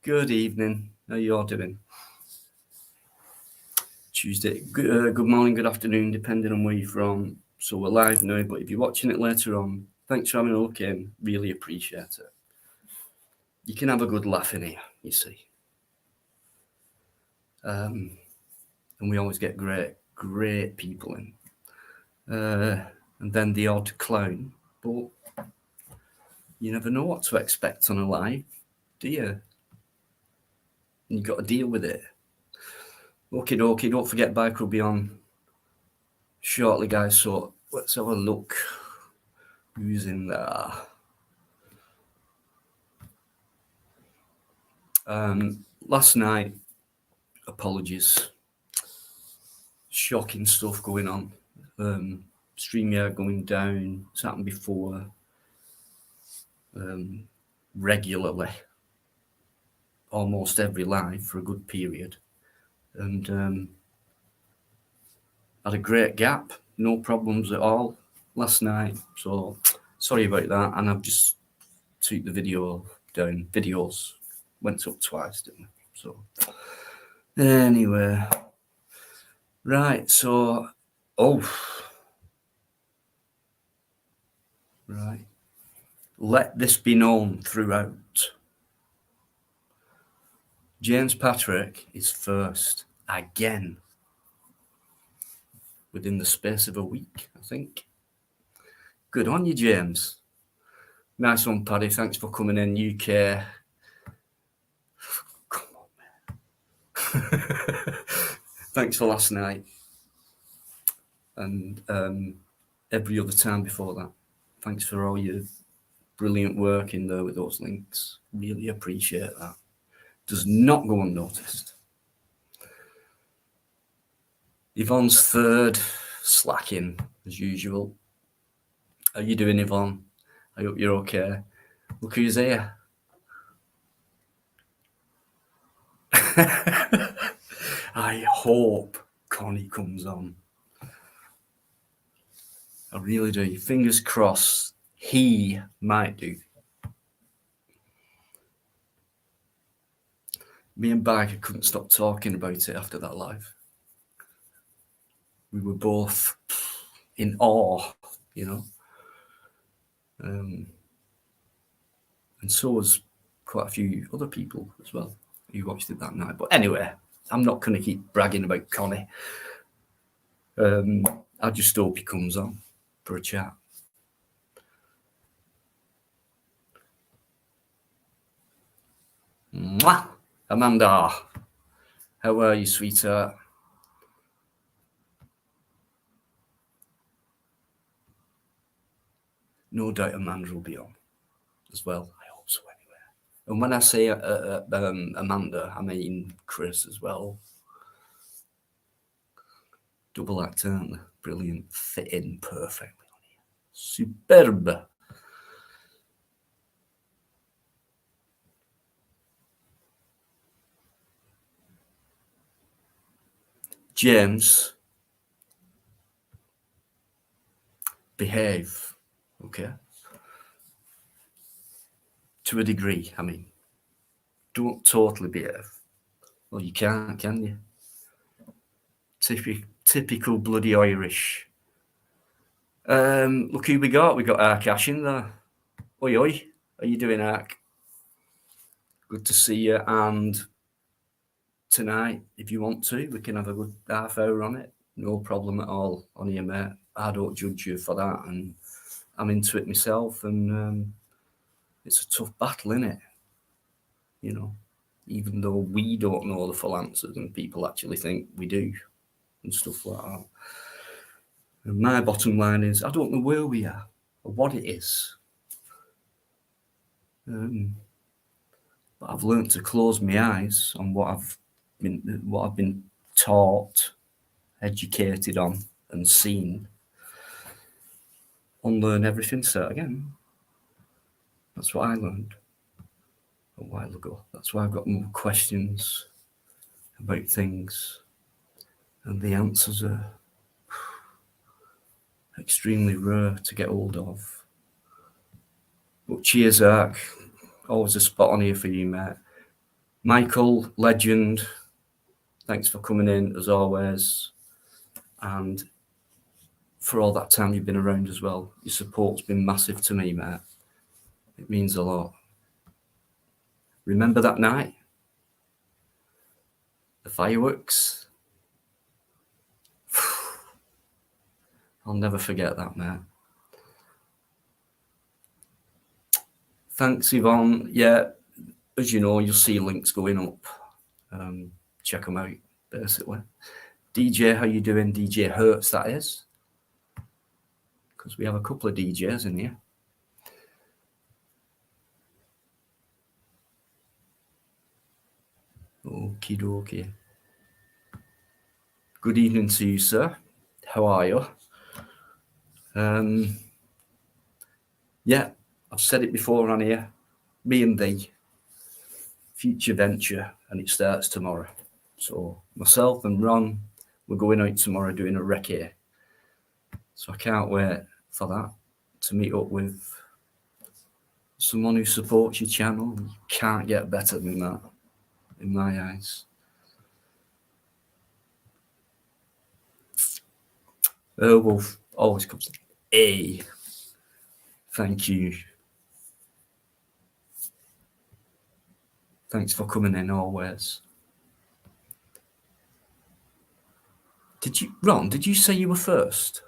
Good evening. How you all doing? Tuesday. Good morning, good afternoon, depending on where you're from. So we're live now, but if you're watching it later on, thanks for having a look in. Really appreciate it. You can have a good laugh in here, you see. And we always get great people in. And then the odd clown. But you never know what to expect on a live, do you? And you've got to deal with it. Okie dokie, don't forget Bike will be on shortly, guys. So let's have a look. Who's in there? Last night, apologies. Shocking stuff going on. StreamYard going down. It's happened before. Regularly. Almost every live for a good period. And had a great gap. No problems at all last night. So sorry about that. And I've just took the video down. Videos went up twice, didn't they? So anyway. Right, so right. Let this be known throughout. James Patrick is first again within the space of a week, I think. Good on you, James. Nice one, Paddy. Thanks for coming in, UK. Come on, man. Thanks for last night. And every other time before that. Thanks for all your brilliant work in there with those links. Really appreciate that. Does not go unnoticed. Yvonne's third, slacking as usual. How you doing, Yvonne? I hope you're okay. Look who's here. I hope Connie comes on. I really do. Fingers crossed he might do. Me and Biker couldn't stop talking about it after that live. We were both in awe, you know. And so was quite a few other people as well who watched it that night. But anyway, I'm not going to keep bragging about Connie. I just hope he comes on for a chat. Mwah! Amanda, how are you, sweetheart? No doubt Amanda will be on as well. I hope so anyway. And when I say Amanda, I mean Chris as well. Double act, aren't they? Brilliant. Fit in perfectly on here. Superb. James, behave, okay? To a degree, I mean. Don't totally behave. Well, you can't, can you? Typical bloody Irish. Look who we got. We got Arkash in there. Oi, oi. How you doing, Ark? Good to see you. And tonight, if you want to, we can have a good half hour on it. No problem at all on here, mate. I don't judge you for that. And I'm into it myself. And it's a tough battle, innit? You know, even though we don't know the full answers and people actually think we do and stuff like that. And my bottom line is, I don't know where we are or what it is. But I've learned to close my eyes on what I've been taught, educated on, and seen. Unlearn everything, start again. That's what I learned a while ago. That's why I've got more questions about things, and the answers are extremely rare to get hold of. But cheers, Ark. Always a spot on here for you, mate. Michael, legend. Thanks for coming in as always, and for all that time you've been around as well. Your support's been massive to me, mate. It means a lot. Remember that night? The fireworks? I'll never forget that, mate. Thanks, Yvonne. Yeah, as you know, you'll see links going up. Check them out, basically. DJ, how you doing? DJ Hertz, that is. Because we have a couple of DJs in here. Okie dokie. Good evening to you, sir. How are you? Yeah, I've said it before on here. Me and thee, future venture, and it starts tomorrow. So myself and Ron, we're going out tomorrow doing a recce. So I can't wait for that, to meet up with someone who supports your channel. You can't get better than that, in my eyes. Wolf always comes in. A. Thank you. Thanks for coming in always. Ron, did you say you were first?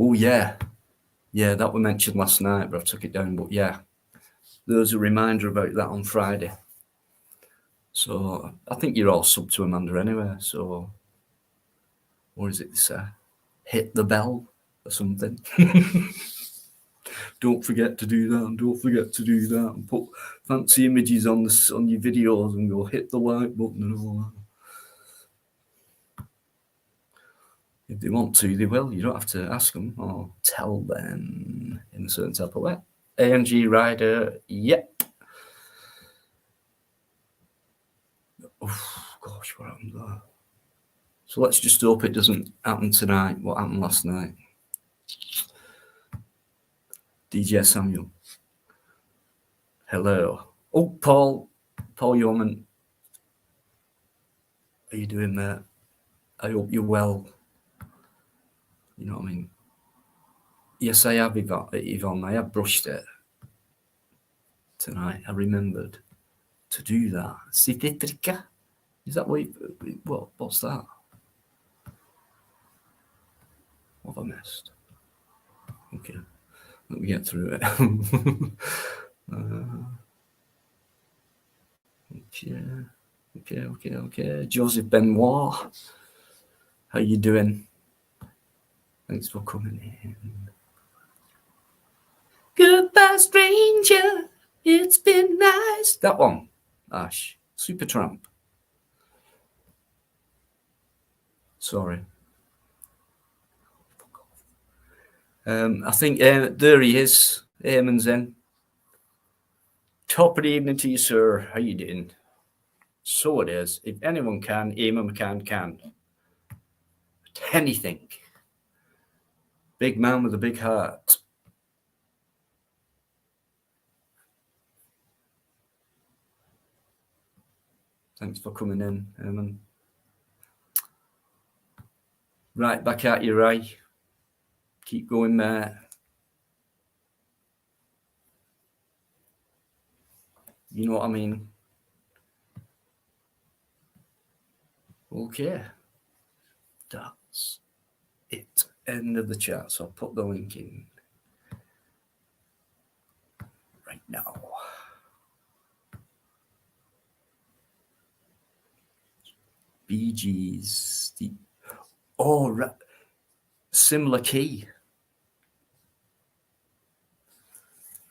Oh, yeah. Yeah, that was mentioned last night, but I took it down. But yeah, there was a reminder about that on Friday. So I think you're all sub to Amanda anyway. So what is it they say? Hit the bell or something. Don't forget to do that, and don't forget to do that, and put fancy images on your videos, and go hit the like button and all that. If they want to, they will. You don't have to ask them or tell them in a certain type of way. ANG Rider, yep. Oh, gosh, what happened there? So let's just hope it doesn't happen tonight. What happened last night? DJ Samuel. Hello. Oh, Paul Yeoman. How you doing, mate? I hope you're well. You know what I mean? Yes, I have, Yvonne. I have brushed it tonight. I remembered to do that. Citrica? Is that what's that? What have I missed? Okay, let me get through it. Okay. Joseph Benoit, how you doing? Thanks for coming in. Goodbye, stranger. It's been nice. That one, Ash. Supertramp. Sorry. I think there he is. Eamon's in. Top of the evening to you, sir. How you doing? So it is. If anyone can, Eamon can. Anything. Big man with a big heart. Thanks for coming in, Eamon. Right, back at you, Ray. Keep going there. You know what I mean? Okay. That's it. End of the chat. So I'll put the link in right now. Bee Gees. Similar key.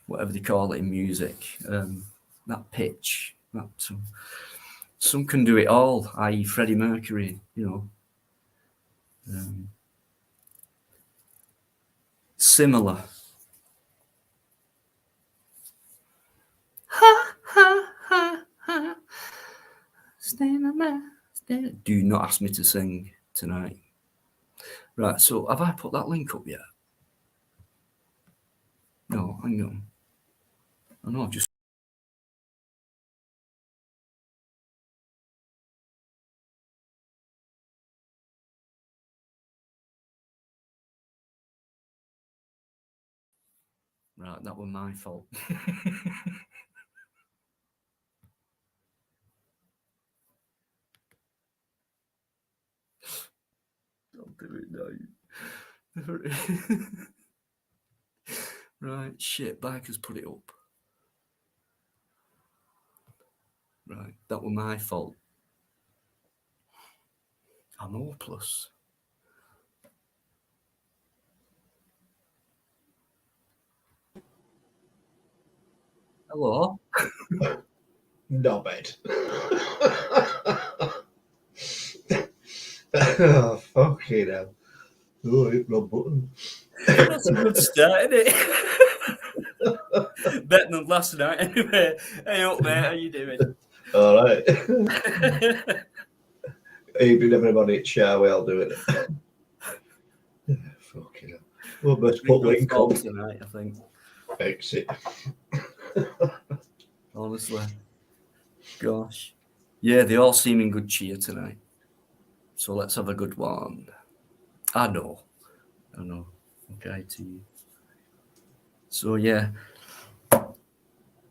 Whatever they call it in music. That pitch. Some can do it all, i.e. Freddie Mercury, you know. Similar. Ha, ha, ha, ha. Do not ask me to sing tonight. Right, so have I put that link up yet? No, hang on. I know I've just... Right, that was my fault. Don't do it now. Right, shit, Bikers put it up. Right, that was my fault. I'm hopeless. Hello? Knobhead. Oh, fucking hell. Oh, hit my button. That's a good start, isn't it? Better than last night, anyway. Hey up, mate, how you doing? All right. Evening, everybody. It's Shaway. I'll do it. Fucking hell. Well, best put link on. Tonight, I think. Exit. Honestly. Gosh. Yeah, they all seem in good cheer tonight. So let's have a good one. I know. Okay, to you. So, yeah.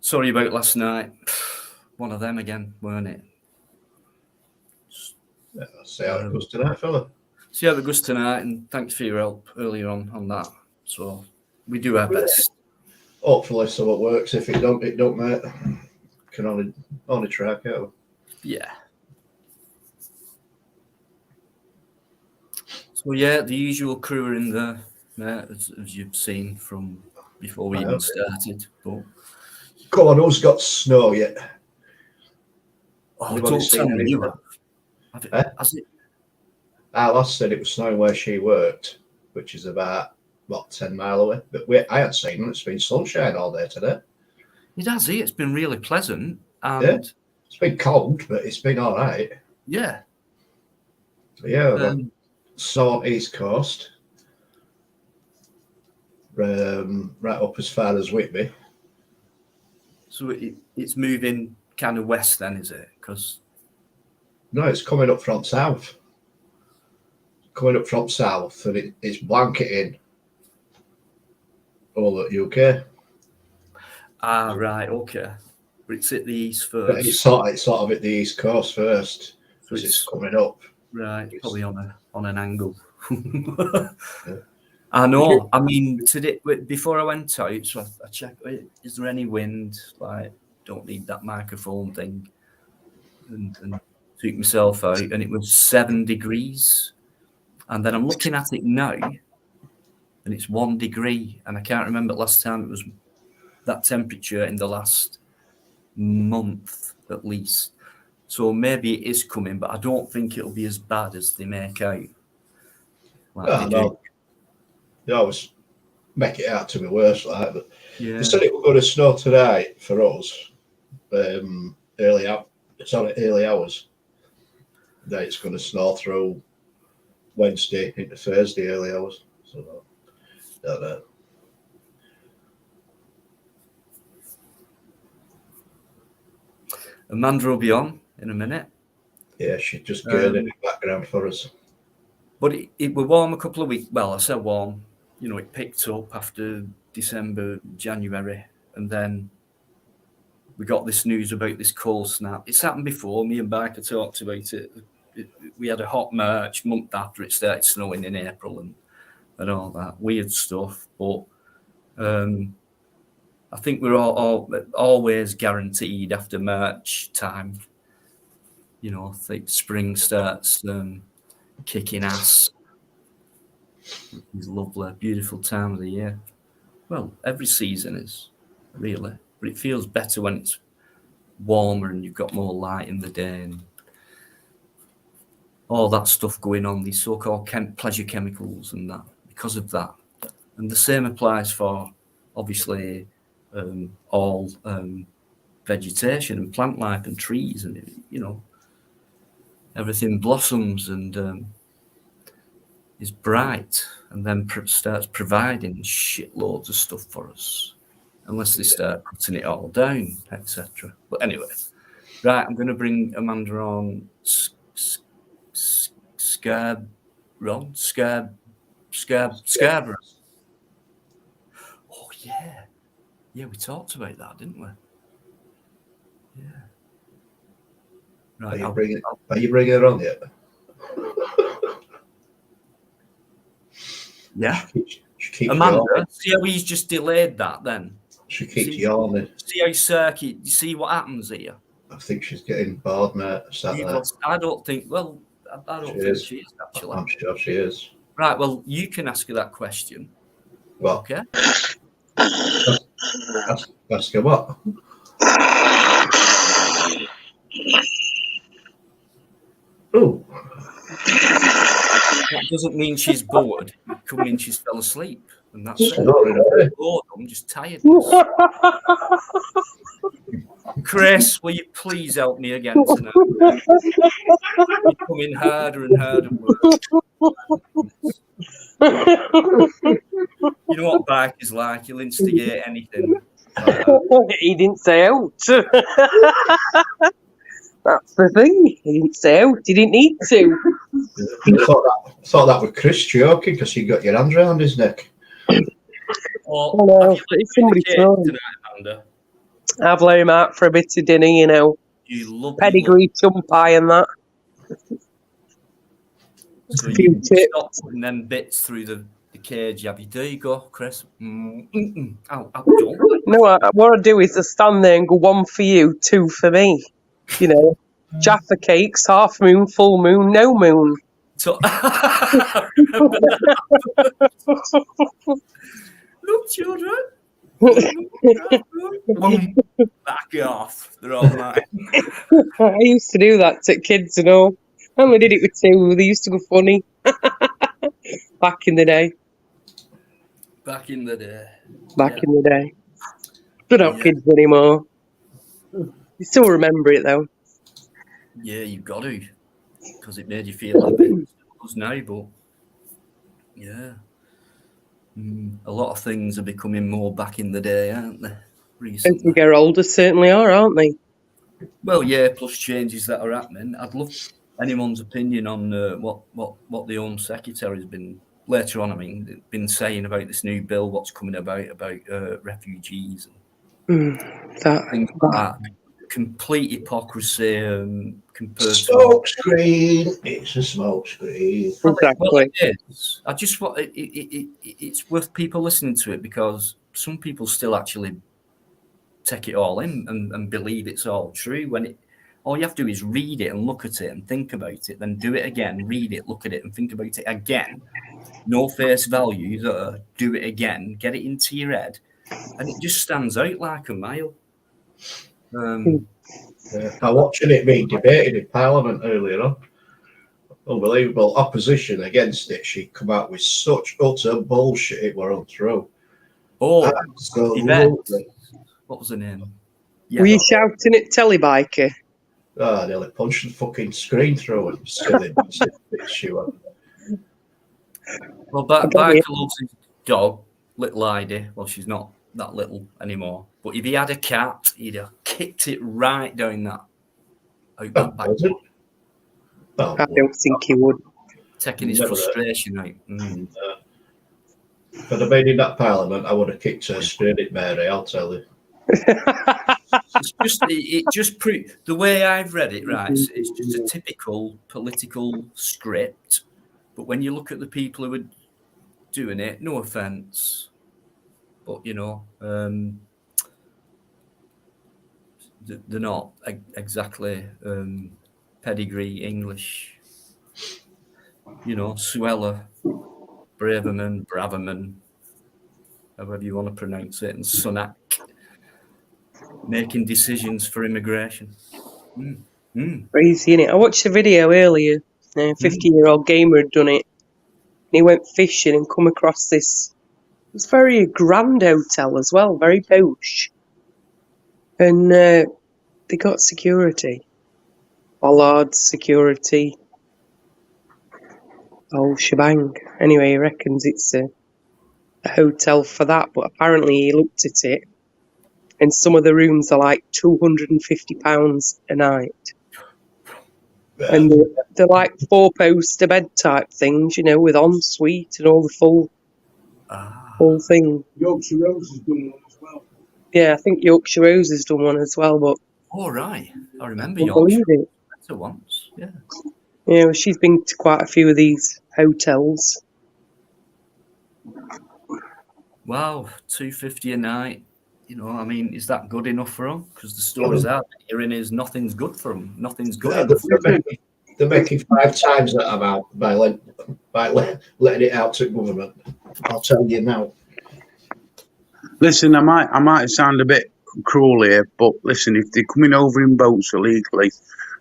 Sorry about last night. One of them again, weren't it? See how it goes tonight, fella. See how it goes tonight, and thanks for your help earlier on that. So we do our best. Hopefully, so it works. If it don't, mate. Can only try, can't we? Yeah. So yeah, the usual crew are in there, mate, as you've seen from before we even started. But come on, who's got snow yet? oh, don't tell me you have. Has it? Our lass said it was snowing where she worked, which is about 10 mile away. But I hadn't seen it. It's been sunshine all day today. It has. It's been really pleasant, and yeah, it's been cold, but it's been all right. Yeah. So yeah, snow East Coast, right up as far as Whitby. So it's moving kind of west, then, is it? Because no, it's coming up from south. Coming up from south, and it's blanketing all the UK. Ah, right, okay. But it's at the east first. But it's sort of at the East Coast first, so it's coming up. Right, probably on an angle. Yeah. I know. I mean, today before I went out, so I checked. Is there any wind? Like, don't need that microphone thing, and took myself out, and it was 7 degrees. And then I'm looking at it now, and it's 1 degree, and I can't remember last time it was that temperature in the last month at least. So maybe it is coming, but I don't think it'll be as bad as they make out. Like no. They always make it out to be worse, like. But yeah. They said it was going to snow tonight for us. Early hours. Then it's going to snow through Wednesday into Thursday early hours. So don't know. Amanda will be on in a minute. Yeah, she's just girding in the background for us. But it was warm a couple of weeks. Well, I said warm. You know, it picked up after December, January, and then we got this news about this cold snap. It's happened before. Me and Biker talked about it. We had a hot March month after it started snowing in April and all that weird stuff. But I think we're all always guaranteed after March time. You know, I think spring starts kicking ass. It's lovely, beautiful time of the year. Well, every season is really, but it feels better when it's warmer and you've got more light in the day and all that stuff going on, these so-called pleasure chemicals and that, because of that. And the same applies for, obviously, all vegetation and plant life and trees and, you know. everything blossoms and is bright, and then starts providing shitloads of stuff for us, unless they start cutting it all down, etc. But anyway, right, I'm going to bring Amanda on. Scarborough. Oh yeah, we talked about that, didn't we? Yeah. Right. Are you bringing her on yet? Yeah. She keeps Amanda, yawning. see how he's just delayed that then? She keeps yawning. See how circuit, you see what happens here? I think she's getting bored, mate. I don't think, well, I don't think she is, actually. I'm sure she is. Right, well, you can ask her that question. What? Okay. Ask her what? Oh. That doesn't mean she's bored. It could mean she's fell asleep. And that's it. I'm just tired. Chris, will you please help me again tonight? You're coming harder and harder. You know what bike is like? He'll instigate anything. He didn't say out. That's the thing. He didn't say out. He didn't need to. I thought that was Chris joking because you got your hands around his neck. Somebody told him. I've let him out for a bit of dinner, you know. You love pedigree, chum pie and that. So you stop putting them bits through the cage, have you? There you go, Chris. Ow, no, what I do is I stand there and go 1 for you, 2 for me. You know, Jaffa cakes, half moon, full moon, no moon. So, look, children. Back off. They're all mine. I used to do that to kids, you know. I only did it with 2. They used to go funny. Back in the day. Back in the day. They're not kids anymore. You still remember it, though. Yeah, you've got to. Because it made you feel happy. It does now, but... Yeah. A lot of things are becoming more back in the day, aren't they? Recently. As we get older, certainly are, aren't they? Well, yeah, plus changes that are happening. I'd love anyone's opinion on what the Home Secretary has been later on. I mean, been saying about this new bill, what's coming about refugees and things like that. Complete hypocrisy compared smoke screen. It's a smoke screen. Exactly. Well, it is. I just want it's worth people listening to it because some people still actually take it all in and believe it's all true when all you have to do is read it and look at it and think about it, then do it again, read it, look at it and think about it again. No face value, do it again, get it into your head, and it just stands out like a mile. I'm watching it being debated in Parliament earlier on. Unbelievable opposition against it. She come out with such utter bullshit. It were untrue. Oh, absolutely. What was her name? Yeah. Were you shouting at Telebiker? Oh, I nearly punched the fucking screen through it. Silly bitch she was. Well, Biker loves his dog, little Heidi. Well, she's not that little anymore. But if he had a cat, he'd have kicked it right down that back. I don't think he would. Taking his frustration out. If I'd have been in that Parliament, I would have kicked her straight at Mary, I'll tell you. It just proves the way I've read it, right? It's just a typical political script. But when you look at the people who are doing it, no offense, but you know, they're not exactly pedigree English. You know, Suella, Braverman, however you want to pronounce it, and Sunak. Making decisions for immigration. Crazy, innit? I watched a video earlier. A 50-year-old gamer had done it. And he went fishing and come across this. It's very grand hotel as well, very posh. And they got security bollards, security, the whole shebang. Anyway, he reckons it's a hotel for that, but apparently he looked at it, and some of the rooms are like £250 a night. And they're like 4-poster bed type things, with ensuite and all the full thing. Yorkshire Rose has done one as well. Yeah, I think Yorkshire Rose has done one as well, but All right. I remember I Yorkshire believe it. better once. Yeah. Yeah, well, she's been to quite a few of these hotels. Wow, $250 a night. I mean, is that good enough for them? Because the stories out there hearing is nothing's good for them. Nothing's good enough. They're making 5 times that amount by letting it out to government. I'll tell you now. Listen, I might sound a bit cruel here, but listen, if they're coming over in boats illegally,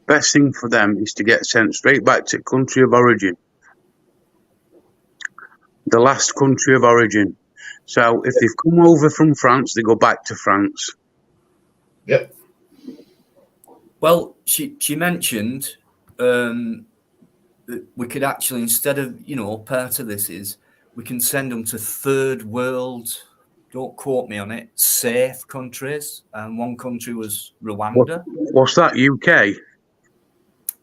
best thing for them is to get sent straight back to country of origin. The last country of origin. So if they've come over from France, they go back to France. Yep. Well, she mentioned that we could actually, instead of, part of this is we can send them to third world, don't quote me on it, safe countries. And one country was Rwanda. What's that, UK?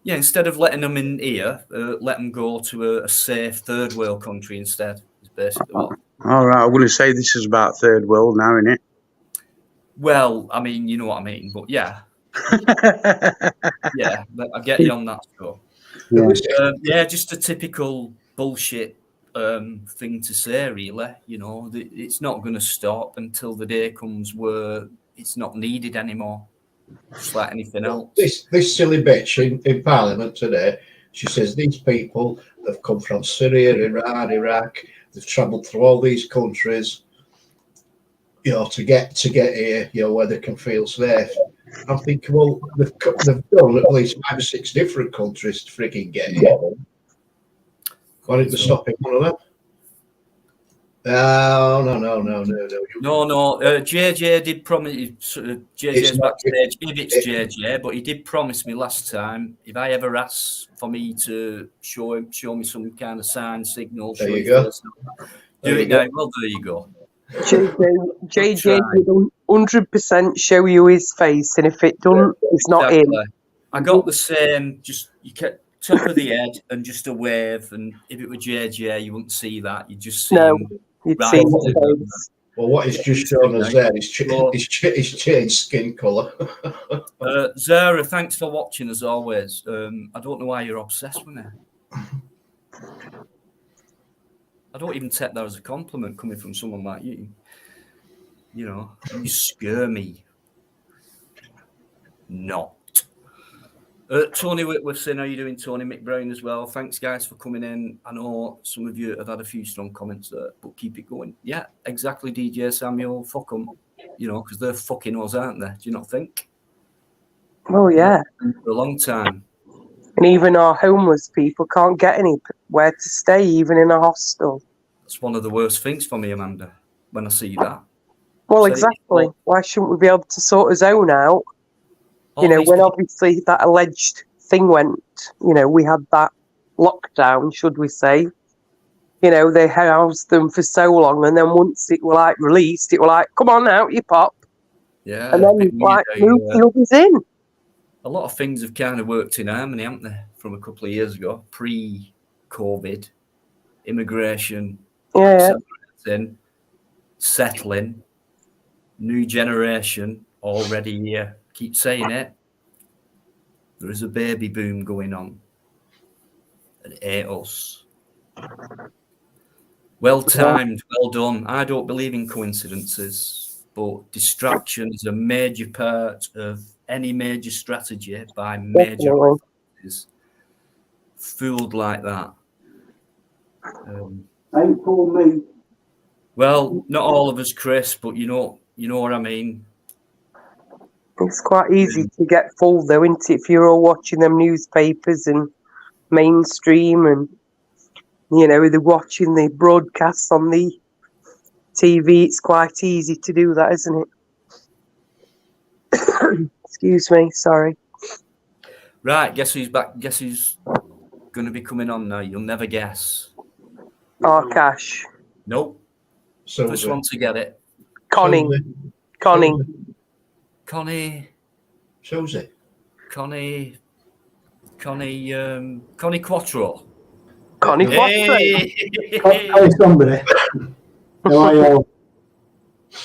Yeah, instead of letting them in here, let them go to a safe third world country instead. Is basically what. All right, I'm going to say this is about third world now, isn't it? Well, I mean, you know what I mean, but yeah. Yeah, I get you on that score. Yeah, just a typical bullshit thing to say, really. It's not going to stop until the day comes where it's not needed anymore, just like anything else. This silly bitch in Parliament today, she says these people have come from Syria, Iran, Iraq. They've travelled through all these countries, to get here, where they can feel safe. I'm thinking, well, they've done at least 5 or 6 different countries to freaking get here. Why didn't they stop in one of them? No. No. JJ did promise. JJ's backstage. If it's JJ, but he did promise me last time if I ever ask for me to show me some kind of sign signal. There you go. Do it now. Well, there you go. JJ would 100% show you his face, and if it don't, it's not him. I got the same. Just you kept top of the head and just a wave, and if it were JJ, you wouldn't see that. You'd just see him. You'd see his face. Well, what he's just shown us there is he's changed skin colour. Zara, thanks for watching as always. I don't know why you're obsessed with me. I don't even take that as a compliment coming from someone like you. You scare me. Not. Tony Whitworthson, how are you doing, Tony McBrown as well? Thanks, guys, for coming in. I know some of you have had a few strong comments there, but keep it going. Yeah, exactly, DJ Samuel. Fuck them, because they're fucking us, aren't they? Do you not think? Oh, yeah. For a long time. And even our homeless people can't get anywhere to stay, even in a hostel. That's one of the worst things for me, Amanda, when I see that. Well, exactly. Why shouldn't we be able to sort his own out? When obviously that alleged thing went, we had that lockdown, should we say. They housed them for so long, and then once it were like released, it were like, come on out, you pop. Yeah. And then move the others in. A lot of things have kind of worked in harmony, haven't they, from a couple of years ago, pre-COVID, immigration, settling, new generation already here. Keep saying it. There is a baby boom going on. And it ain't us. Well timed, well done. I don't believe in coincidences, but distraction is a major part of any major strategy by major forces. Fooled like that. Ain't called me. Well, not all of us, Chris, but you know what I mean. It's quite easy to get fooled, though, isn't it? If you're all watching them newspapers and mainstream, and they're watching the broadcasts on the TV, it's quite easy to do that, isn't it? Excuse me, sorry. Right, guess who's back? Guess who's going to be coming on now? You'll never guess. Oh, Cash. Nope. First one to get it. Connie. Connie. Connie. Susie. Connie Quattro. Connie Quattro. Hey, somebody. How are you all?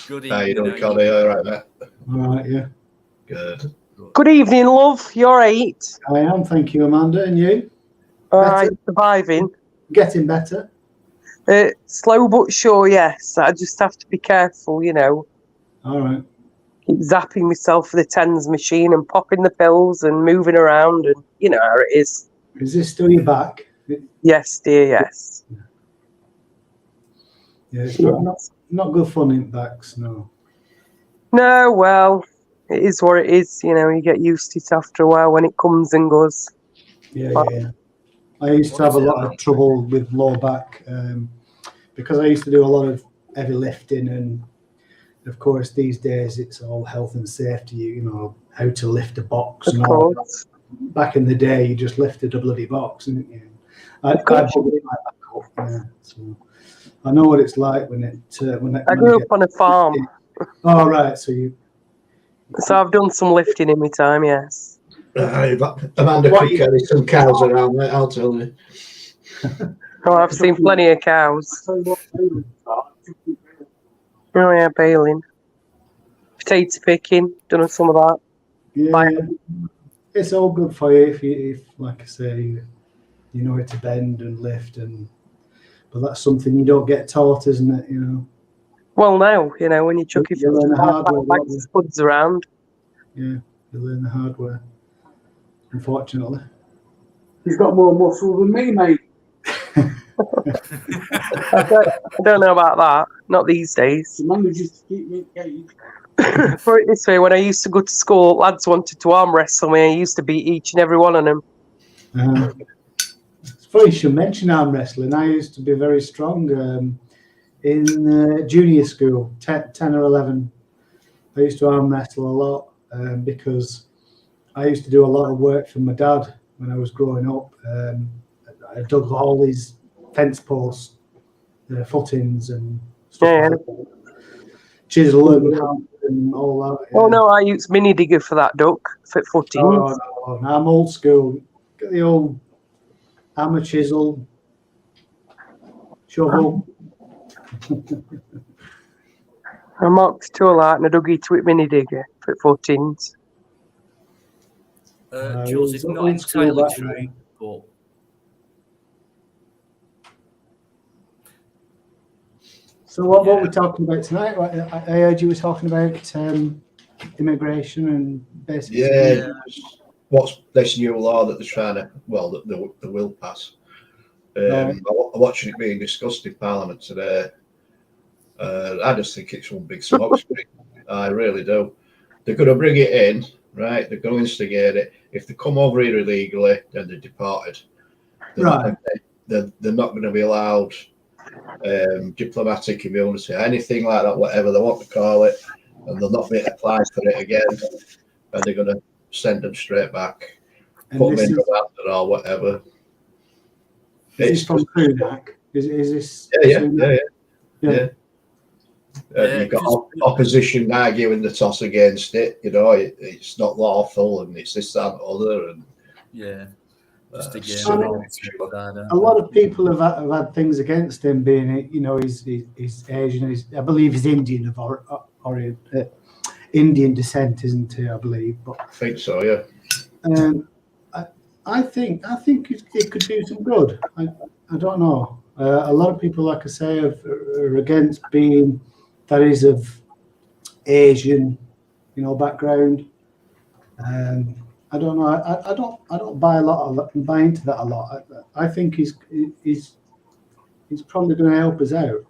Good How you evening. doing, Connie? All right, mate? All right, yeah. Good. Good evening, love. You alright? I am, thank you, Amanda. And you? Alright, surviving. Getting better? Slow but sure, yes. I just have to be careful, you know. All right. Keep zapping myself for the TENS machine and popping the pills and moving around, and you know how it is. Is this still your back? Yes, dear, yes. Yeah, it's not good fun in backs, no. No, well, it is what it is. You know, you get used to it after a while when it comes and goes. Yeah. I used to have a lot of trouble with low back because I used to do a lot of heavy lifting, and of course these days it's all health and safety. You know how to lift a box and all that. Back in the day, you just lifted a bloody box, didn't you? I bugged my back up, yeah, so I know what it's like when it. I grew up on a farm. Oh right, so I've done some lifting in my time, yes. Amanda could carry some cows around, mate, I'll tell you. Oh, I've seen plenty of cows. Oh yeah, baling. Potato picking, done some of that. yeah, it's all good for you if like I say, you know how to bend and lift, but that's something you don't get taught, isn't it? You know. Well, no, you know, when you chuck your bags of spuds around. Yeah, you learn the hard way. Unfortunately. He's got more muscle than me, mate. I don't know about that. Not these days. He manages to keep me engaged. Put it this way, when I used to go to school, lads wanted to arm wrestle me. I used to beat each and every one of them. It's funny you should mention arm wrestling. I used to be very strong in junior school, 10 or 11. I used to arm wrestle a lot because I used to do a lot of work for my dad when I was growing up. I dug all these fence posts, footings and stuff like that. Chisel and all that. Yeah. Oh no, I used mini digger for that duck, for footings. Oh, no, I'm old school. Get the old hammer, chisel, shovel. I marked tool out and I dug into it mini digger for footings. Jules, it's not entirely true, but So what were we talking about tonight? I heard you were talking about immigration and basically. Yeah. What's this new law that they're trying to? Well, the will pass. I'm watching it being discussed in Parliament today. I just think it's one big smokescreen. I really do. They're going to bring it in, right? They're going to instigate it. If they come over here illegally, then they're deported. They're not going to be allowed diplomatic immunity, anything like that, whatever they want to call it, and they'll not be applied for it again. And they're going to send them straight back, put them in remand or whatever. Is this from Sunak? Is this? Yeah. You've got opposition arguing the toss against it. You know, it's not lawful, and it's this, that, and other, and just again, a lot of people have had things against him, being, you know, he's Asian. I believe he's Indian Indian descent, isn't he? I believe, but I think so. Yeah. I think it could do some good. I don't know. A lot of people, like I say, are against being that is of Asian, you know, background. I don't know. I don't buy into that a lot. I think he's probably going to help us out.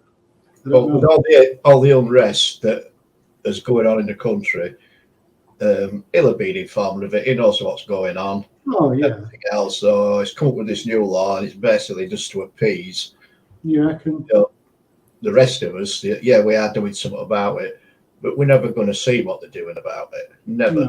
But with all the unrest that is going on in the country, he'll have been informed of it. He knows what's going on. Oh yeah. Everything else. So he's come up with this new law, and it's basically just to appease. You reckon? The rest of us, we are doing something about it, but we're never going to see what they're doing about it. Never.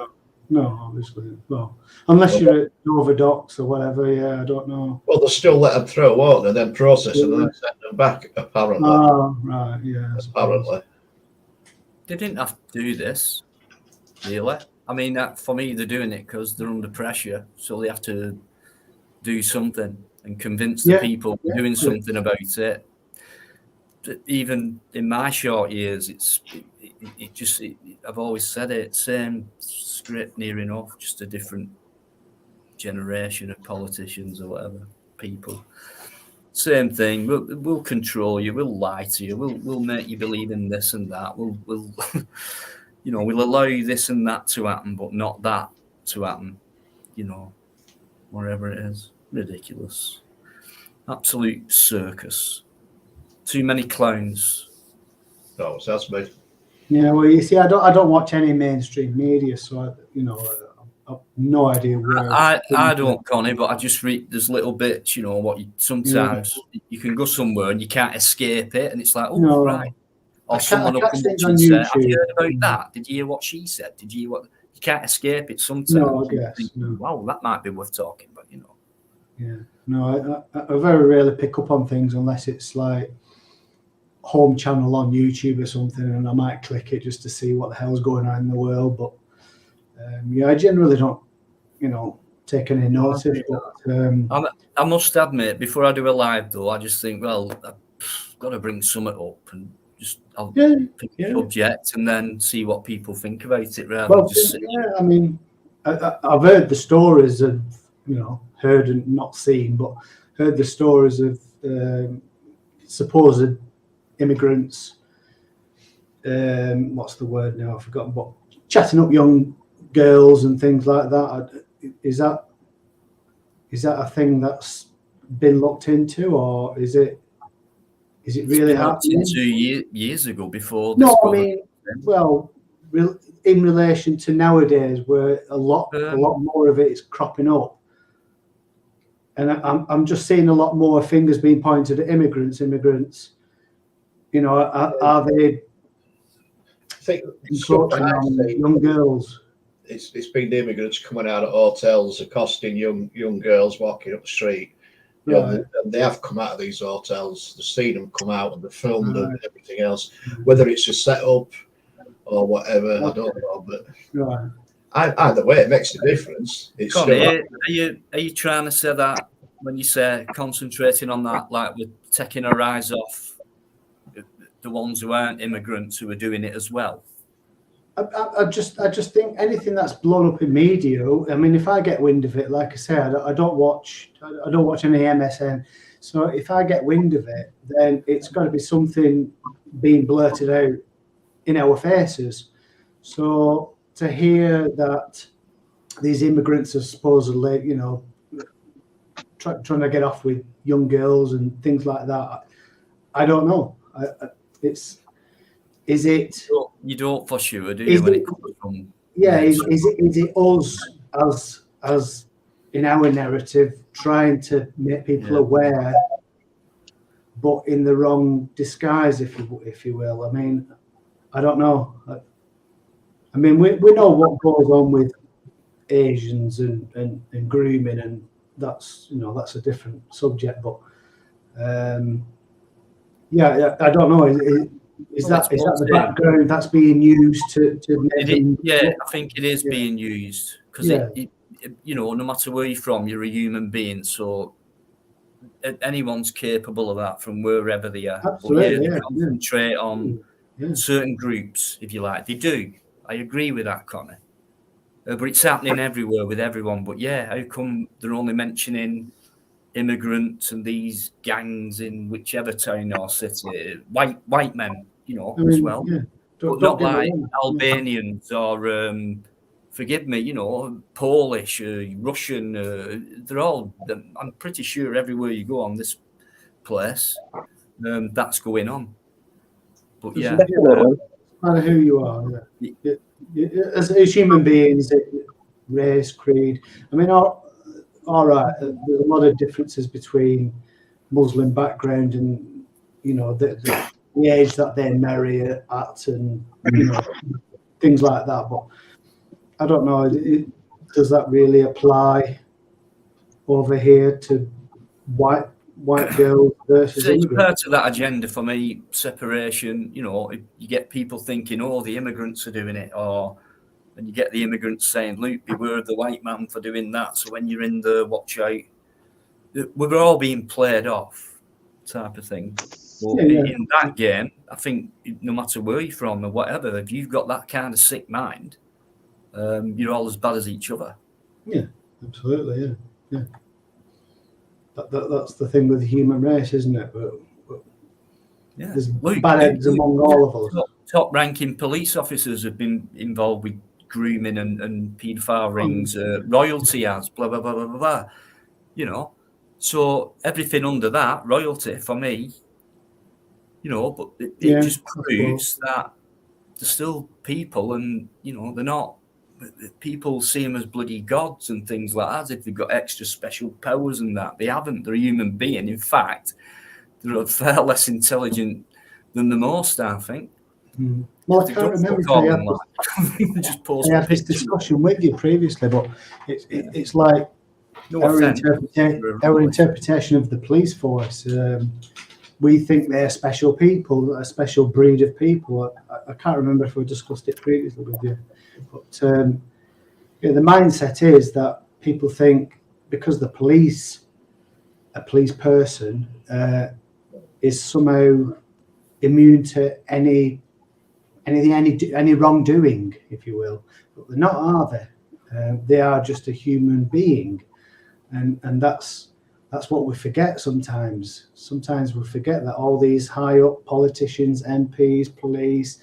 No, obviously, no. Unless you're at Dover Docks or whatever. Yeah, I don't know. Well, they'll still let them through, won't they? Then process them and then send them back. Apparently. Oh, right. Yeah. Apparently. They didn't have to do this, really. I mean, for me, they're doing it because they're under pressure, so they have to do something and convince the people doing something about it. Even in my short years, I've always said it, same script near enough, just a different generation of politicians or whatever, people. Same thing. We'll control you. We'll lie to you. We'll make you believe in this and that. We'll we'll allow you this and that to happen, but not that to happen. Wherever it is, ridiculous, absolute circus. Too many clowns. No, that's me. Yeah, well, you see, I don't watch any mainstream media, so I've no idea where. I don't, Connie, but I just read. There's little bits, sometimes you can go somewhere and you can't escape it, and it's like, right. Or someone will come up and say, "Have you heard about that? Did you hear what she said? Did you hear what?" You can't escape it sometimes. No, I guess. Wow, that might be worth talking about, Yeah, no, I very rarely pick up on things unless it's like home channel on YouTube or something, and I might click it just to see what the hell's going on in the world. But I generally don't, take any notice. But I must admit, before I do a live though, I just think, well, I've got to bring something up and just pick a subject and then see what people think about it. Rather than just I mean, I've heard the stories of, heard and not seen, but heard the stories of supposed immigrants. What's the word now? I've forgotten. But chatting up young girls and things like that. Is that a thing that's been looked into, or is it really happening? 2 years ago, before. No, I mean, well, in relation to nowadays, where a lot more of it is cropping up, and I'm just seeing a lot more fingers being pointed at immigrants. Are they? I think encroaching on young girls? It's been the immigrants coming out of hotels, accosting young girls walking up the street. And they have come out of these hotels. They've seen them come out and they've filmed them and everything else. Whether it's a setup or whatever, I don't know. But either way, it makes a difference. It's Connie, are you trying to say that when you say concentrating on that, like we're taking our eyes off the ones who aren't immigrants who are doing it as well? I just think anything that's blown up in media. I mean, if I get wind of it, like I said, I don't watch any MSN. So if I get wind of it, then it's got to be something being blurted out in our faces. So to hear that these immigrants are supposedly, trying to get off with young girls and things like that, I don't know. Is it? You don't for sure, do you? When it comes from is it us as in our narrative trying to make people aware, but in the wrong disguise, if you will? I mean, I don't know. I mean, we know what goes on with Asians and grooming, and that's that's a different subject. But I don't know. Is that the background that's being used to make them? Yeah, I think it is being used because no matter where you're from, you're a human being. So anyone's capable of that from wherever they are. Absolutely, they concentrate on certain groups, if you like. They do. I agree with that, Connie. But it's happening everywhere with everyone. But how come they're only mentioning immigrants and these gangs in whichever town or city, white men, as well, but not like Albanians or forgive me, Polish, Russian. They're all. I'm pretty sure everywhere you go on this place, that's going on. But no matter who you are, as human beings, race, creed. I mean, all right, there's a lot of differences between Muslim background and the age that they marry at and things like that. But I don't know. Does that really apply over here to white girls versus So it's immigrants? part of that agenda for me, separation. You know, you get people thinking, oh, the immigrants are doing it, and you get the immigrants saying, look, beware of the white man for doing that. So when you're in the watch out, we're all being played off type of thing. But in that game, I think no matter where you're from or whatever, if you've got that kind of sick mind, you're all as bad as each other. Yeah, absolutely. Yeah. That's the thing with the human race, isn't it? But there's bad eggs among all of us. Top-ranking police officers have been involved with grooming and paedophile rings. Royalty has, blah, blah, blah, blah, blah, blah. You know, so everything under that, royalty for me, you know, but it just proves that they're still people and, you know, they're not, people see them as bloody gods and things like that, as if they've got extra special powers and that. They haven't. They're a human being. In fact, they're far less intelligent than the most, I think. Well, I can't remember if I had this discussion with you previously, but it's like our interpretation of the police force. We think they're special people, a special breed of people. I can't remember if we discussed it previously with you, but the mindset is that people think because a police person is somehow immune to any wrongdoing, if you will. But they're not, are they? They are just a human being, and that's what we forget sometimes. Sometimes we forget that all these high up politicians, MPs, police,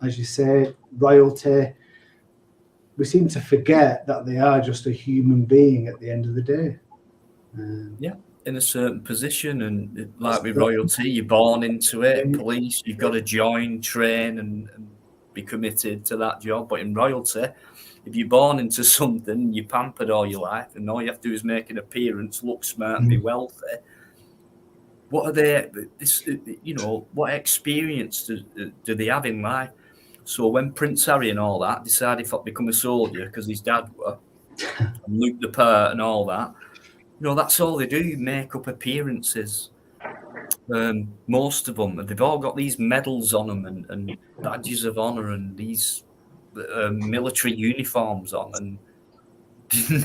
as you say, royalty, we seem to forget that they are just a human being at the end of the day. In a certain position, and like with royalty, you're born into it. Police, you've got to join, train, and be committed to that job. But in royalty, if you're born into something, you're pampered all your life, and all you have to do is make an appearance, look smart, and be wealthy. What are they? You know, what experience do they have in life? So when Prince Harry and all that decided to become a soldier because his dad were, and Luke the part and all that, you know, that's all they do, make up appearances. Most of them, they've all got these medals on them and badges of honour and these military uniforms on, and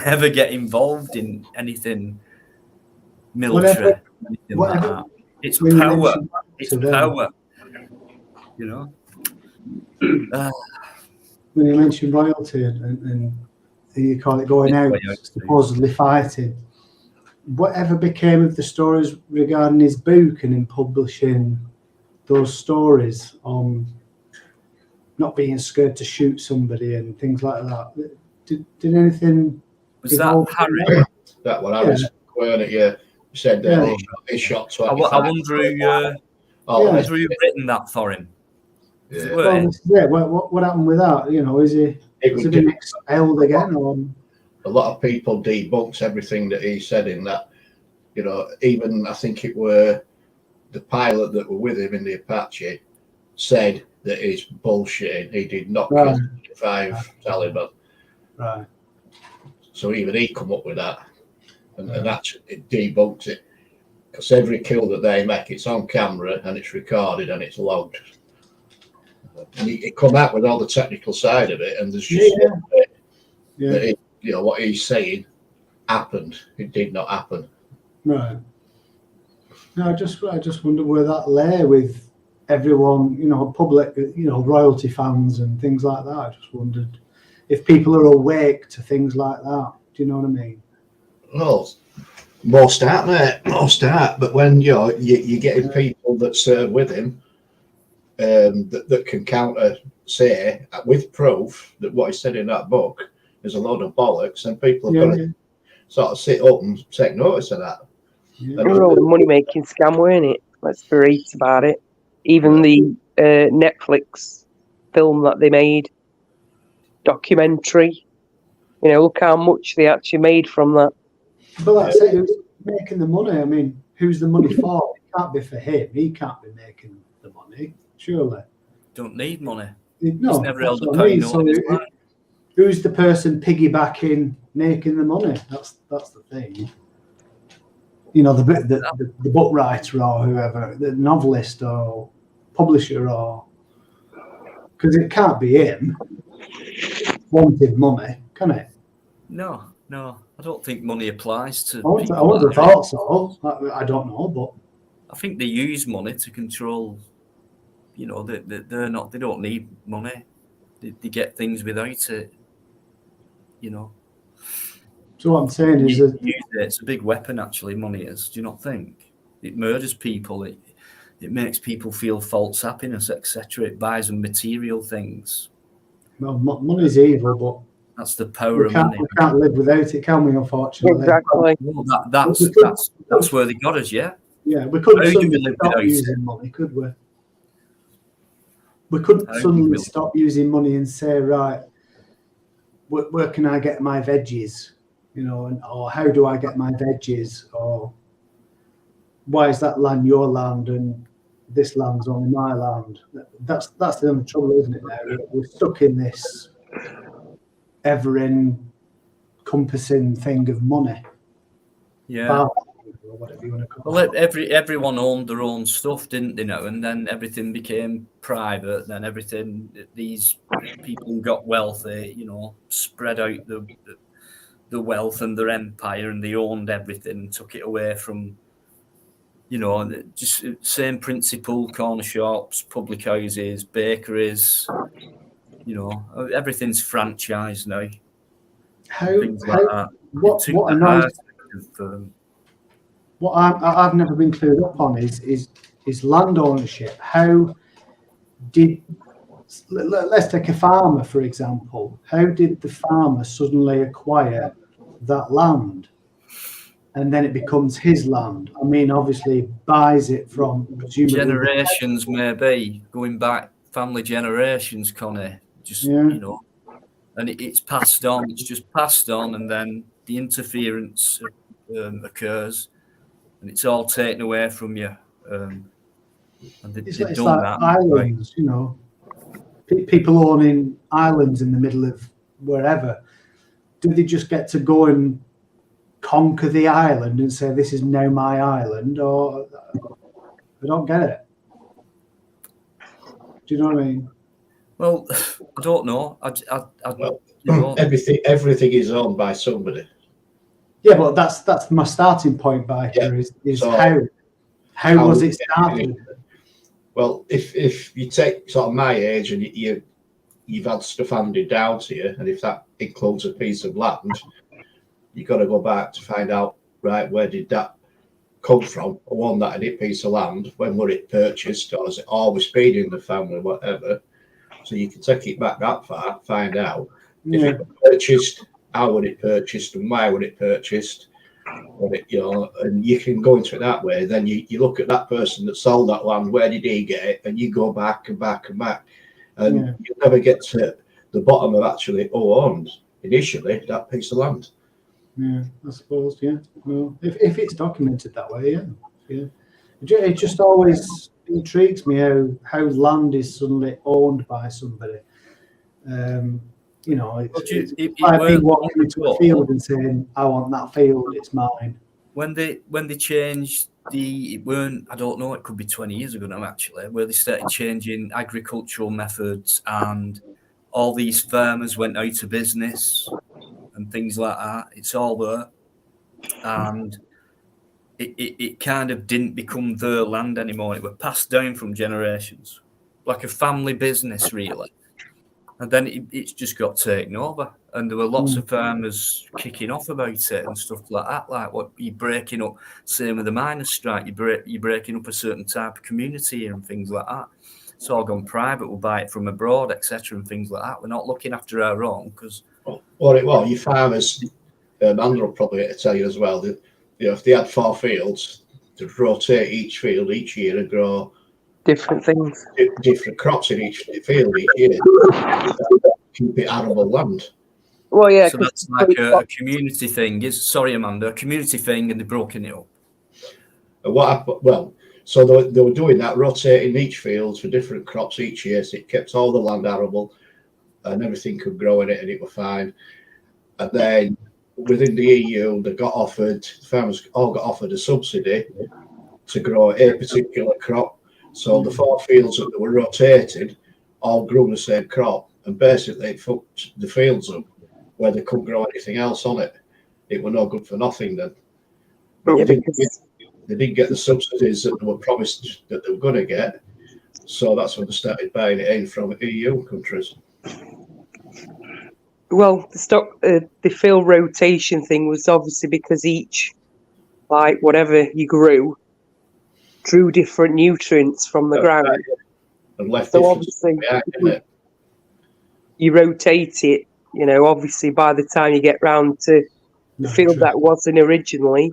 never get involved in anything military. Anything like that. It's power. It's power. You know. When you mention royalty and you call it going out, supposedly fighting, whatever became of the stories regarding his book and him publishing those stories on not being scared to shoot somebody and things like that? Did anything? Was that Harry? That one, I was wearing it. Yeah, you said that he shot 25. I wonder who written that for him. What happened with that? You know, is he been expelled again? Or a lot of people debunked everything that he said in that. You know, even I think it were the pilot that were with him in the Apache said that he's bullshitting. He did not kill 5 Taliban. Right. So even he come up with that, and that's it debunked it, because every kill that they make, it's on camera and it's recorded and it's logged. And he come out with all the technical side of it, and there's just that you know what he's saying happened. It did not happen. Right. No, I just wonder where that lay with everyone, you know, public, you know, royalty fans and things like that. I just wondered if people are awake to things like that. Do you know what I mean? Well, most aren't, mate. Most aren't. But when you're getting people that serve with him, that can counter, say, with proof that what he said in that book is a load of bollocks, and people have got to sort of sit up and take notice of that. It was all a money-making scam, weren't it? Let's be right about it. Even the Netflix film that they made, documentary, you know, look how much they actually made from that. But that's it, who's making the money? I mean, who's the money for? It can't be for him. He can't be making the money, surely. Don't need money. No, he's never held a penny in his life. who's the person piggybacking, making the money? That's the thing. You know, the book writer or whoever, the novelist or publisher, or because it can't be him wanting money, can it? No, I don't think money applies to I people. would have thought so. I don't know, but I think they use money to control. You know, they're not. They don't need money. They get things without it. You know. so what I'm saying is that It's a big weapon, actually. Money is. Do you not think? It murders people. It makes people feel false happiness, etc. It buys them material things. well, money's evil, but That's the power of money. we can't live without it, can we? Unfortunately, Exactly. Well, that's where they got us. Yeah. Yeah, we couldn't How do we suddenly live stop without using money, could we? We couldn't How do suddenly we- stop using money and say, right, where can I get my veggies? You know, or how do I get my veggies? Or why is that land your land and this land's only my land? That's the only trouble, isn't it? Now we're stuck in this ever-encompassing thing of money. Yeah. Power, or whatever you want to call Well, it. everyone owned their own stuff, didn't they? Know, and then everything became private. Then these people who got wealthy, you know, spread out the wealth and their empire, and they owned everything and took it away from, you know, just same principle: corner shops, public houses, bakeries. You know, everything's franchised now. Things like that. What annoys what I've never been clued up on is land ownership. How did, let's take a farmer, for example. How did the farmer suddenly acquire that land? And then it becomes his land. I mean, obviously, he buys it from presumably generations, maybe going back family generations, Connie. Just Yeah. you know, and it's passed on. It's just passed on, and then the interference occurs, and it's all taken away from you. And It's they've like done that. Right? islands, you know, people owning islands in the middle of wherever. Do they just get to go and conquer the island and say this is now my island, or I don't get it? Do you know what I mean? Well, I don't know. Well, you know, everything is owned by somebody. Yeah, but that's my starting point, Biker, is So, how was it started? Well, if you take sort of my age and you've had stuff handed down to you, and if that includes a piece of land, you've got to go back to find out, right, where did that come from? I won that piece of land. When were it purchased? Or has it always been in the family, whatever? So you can take it back that far, find out if it was purchased, how was it purchased, and why was it purchased? You know, and you can go into it that way. Then you look at that person that sold that land. Where did he get it? And you go back and back and back, and you never get to the bottom of actually who owned initially that piece of land. Yeah, I suppose. Yeah, well, if it's documented that way, yeah. It just always intrigues me how land is suddenly owned by somebody. You know, it's like me walking into a field and saying, "I want that field. It's mine." When they changed it weren't, I don't know, it could be 20 years ago now actually, where they started changing agricultural methods and all these farmers went out of business and things like that. It's all there. And it kind of didn't become their land anymore. It was passed down from generations, like a family business, really. And then it's just got taken over. And there were lots of farmers kicking off about it and stuff like that. Like, what you're breaking up, same with the miners' strike, you're breaking up a certain type of community here and things like that. It's all gone private. We'll buy it from abroad, etc., and things like that. We're not looking after our own because. Well, you farmers, Andrew will probably tell you as well that, you know, if they had 4 fields, to rotate each field each year and grow different things, different crops in each field each year, keep it arable land. Well, yeah, so that's like a community thing. Sorry, Amanda, a community thing, and they've broken it up. So they were doing that, rotating each field for different crops each year, so it kept all the land arable. and everything could grow in it, and it were fine. And then within the EU, farmers all got offered a subsidy to grow a particular crop. So the 4 fields that were rotated all grew the same crop, and basically it fucked the fields up where they couldn't grow anything else on it. It were no good for nothing then. But they didn't get the subsidies that they were promised that they were going to get. So that's when they started buying it in from EU countries. Well, the field rotation thing was obviously because each, like whatever you grew, drew different nutrients from the ground. Right. And left So different obviously, behind, innit? you rotate it. You know, obviously, by the time you get round to the field that wasn't originally,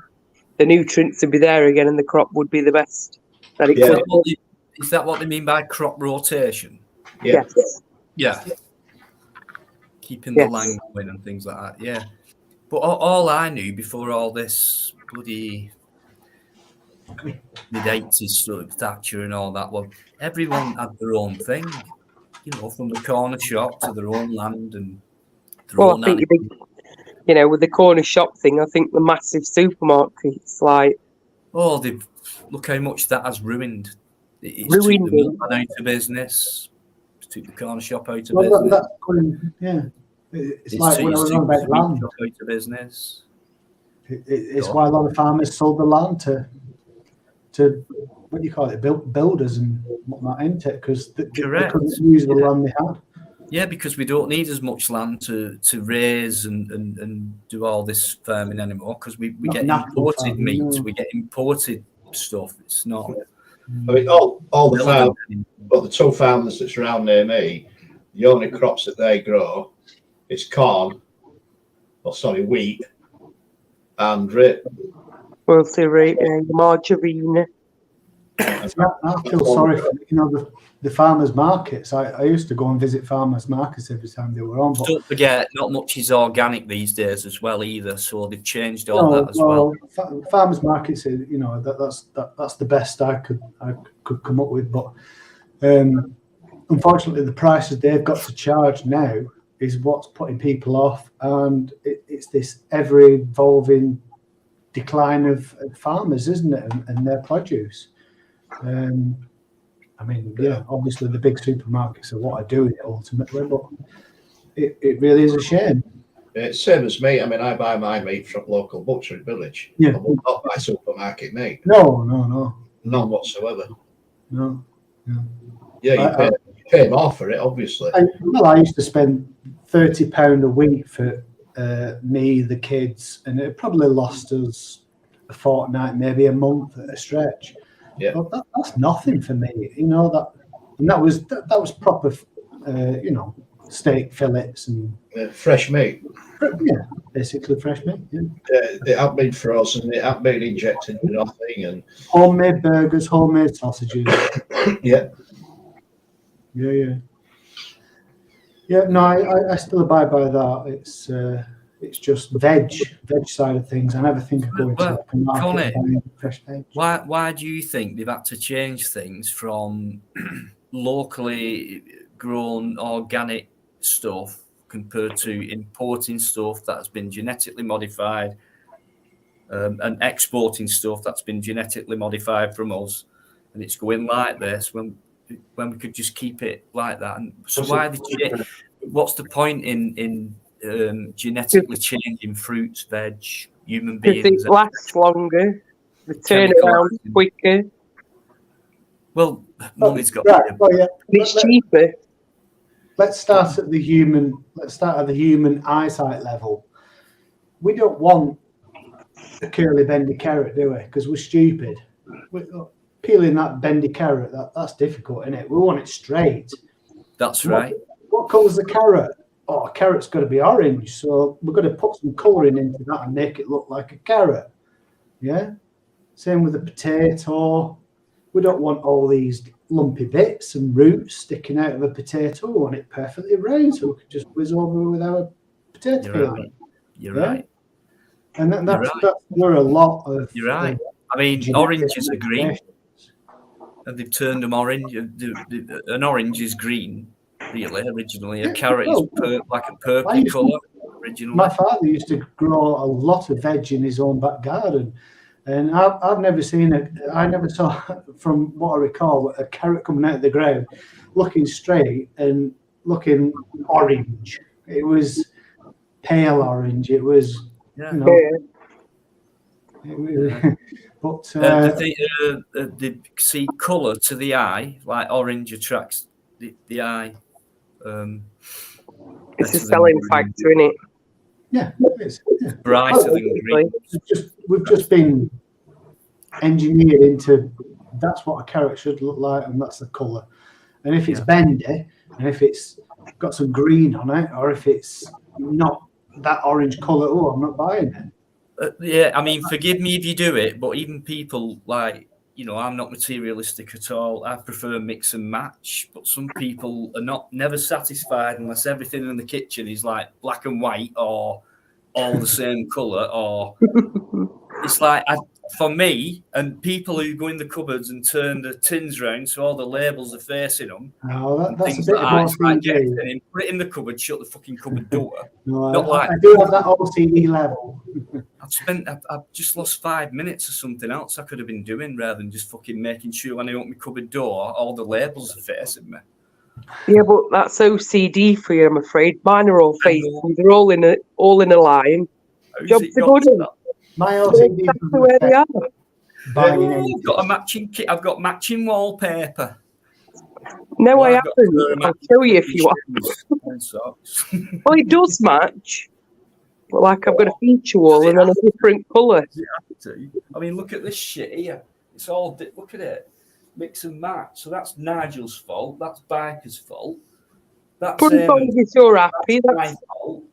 the nutrients would be there again, and the crop would be the best that it could be. Is that what they mean by crop rotation? Yeah. Yes. Yeah. Keeping the land going and things like that. Yeah. But all I knew before all this bloody mid-80s sort of Thatcher and all that was everyone had their own thing. You know, from the corner shop to their own land and their own I think you know, with the corner shop thing, I think the massive supermarkets, like... Oh, look how much that has ruined. It's Ruined took the milkman out of business. It's took the corner shop out of Well, business. It's like when I was on about land. Shop out of business. It's why a lot of farmers sold the land to what do you call it, builders and whatnot, isn't it? Because they couldn't use the land they had. Yeah, because we don't need as much land to raise and do all this farming anymore, because we get imported meat, we get imported stuff. It's not. I mean, all the farmers, but the 2 farmers that's around near me, the only crops that they grow is wheat and rape. We'll see, margarine. I feel sorry for the farmers' markets. I used to go and visit farmers' markets every time they were on. But don't forget, not much is organic these days as well either. So they've changed all that as well. Farmers' markets, that's the best I could come up with. But unfortunately, the prices they've got to charge now is what's putting people off, and it's this ever-evolving decline of farmers, isn't it, and their produce. I mean, obviously the big supermarkets are what are doing it ultimately, but it really is a shame. It's same as me. I mean, I buy my meat from local butcher village. Yeah. I will not buy supermarket meat. No. None whatsoever. No. Yeah, you pay more for it, obviously. I used to spend £30 a week for me, the kids, and it probably lost us a fortnight, maybe a month at a stretch. Yeah, but that's nothing for me, that was proper, steak fillets and fresh meat. Yeah, basically fresh meat. Yeah. It had been frozen. It had been injected with nothing, and homemade burgers, homemade sausages. Yeah. No, I still abide by that. It's just veg side of things. I never think of going to like a market and buying fresh veg. Why do you think they've had to change things from locally grown organic stuff compared to importing stuff that's been genetically modified and exporting stuff that's been genetically modified from us, and it's going like this when we could just keep it like that? And so what's the point in genetically changing fruits, veg, human beings? Because it lasts longer, the turnaround quicker. Well, money's got it's cheaper. Let's start at the human eyesight level. We don't want a curly bendy carrot, do we? Because we're stupid. Peeling that bendy carrot, that's difficult, isn't it? We want it straight. That's right. What colour's the carrot? Oh, a carrot's got to be orange, so we're going to put some colouring into that and make it look like a carrot. Yeah? Same with the potato. We don't want all these lumpy bits and roots sticking out of a potato. We want it perfectly round so we can just whiz over with our potato peeler. You're right. And that's where a lot of... You're right. I mean, oranges are green. And they've turned them orange. An orange is green really, originally. A carrot is like a I purple used to- colour, originally. My father used to grow a lot of veg in his own back garden, and I've never seen I never saw, from what I recall, a carrot coming out of the ground, looking straight and looking orange. It was pale orange. It was, Yeah. you know, Yeah. but The see colour to the eye, like orange attracts the eye. It's a better than selling green. factor, isn't it? yeah, it's, yeah. Brighter than green. We've just been engineered into that's what a carrot should look like, and that's the colour. And if it's bendy, and if it's got some green on it, or if it's not that orange colour, oh, I'm not buying it. Yeah, I mean, forgive me if you do it, but even people like, you know, I'm not materialistic at all. I prefer mix and match, but some people are never satisfied unless everything in the kitchen is like black and white or all the same colour, or it's like, for me, and people who go in the cupboards and turn the tins round so all the labels are facing them. No, that's a Things bit like more that. It's like, OCD. put it in the cupboard, shut the fucking cupboard door. No, Not like I do have that OCD level. I've just lost 5 minutes or something else I could have been doing rather than just fucking making sure when I open my cupboard door, all the labels are facing me. Yeah, but that's OCD for you, I'm afraid. Mine are all facing. They're all in a line. How's Jobs it are got good. to that? My They're OCD exactly where they are. buying I've anything. got a matching kit. I've got matching wallpaper. No, Well, I I've got a pair haven't. of I'll matching show you if you want. shoes and socks. Well, it does match. But like I've got a feature wall and then a different colour. I mean, look at this shit here. It's all, look at it. Mix and match. So that's Nigel's fault. That's Biker's fault. That's But as long as if you're happy, my that's, fault.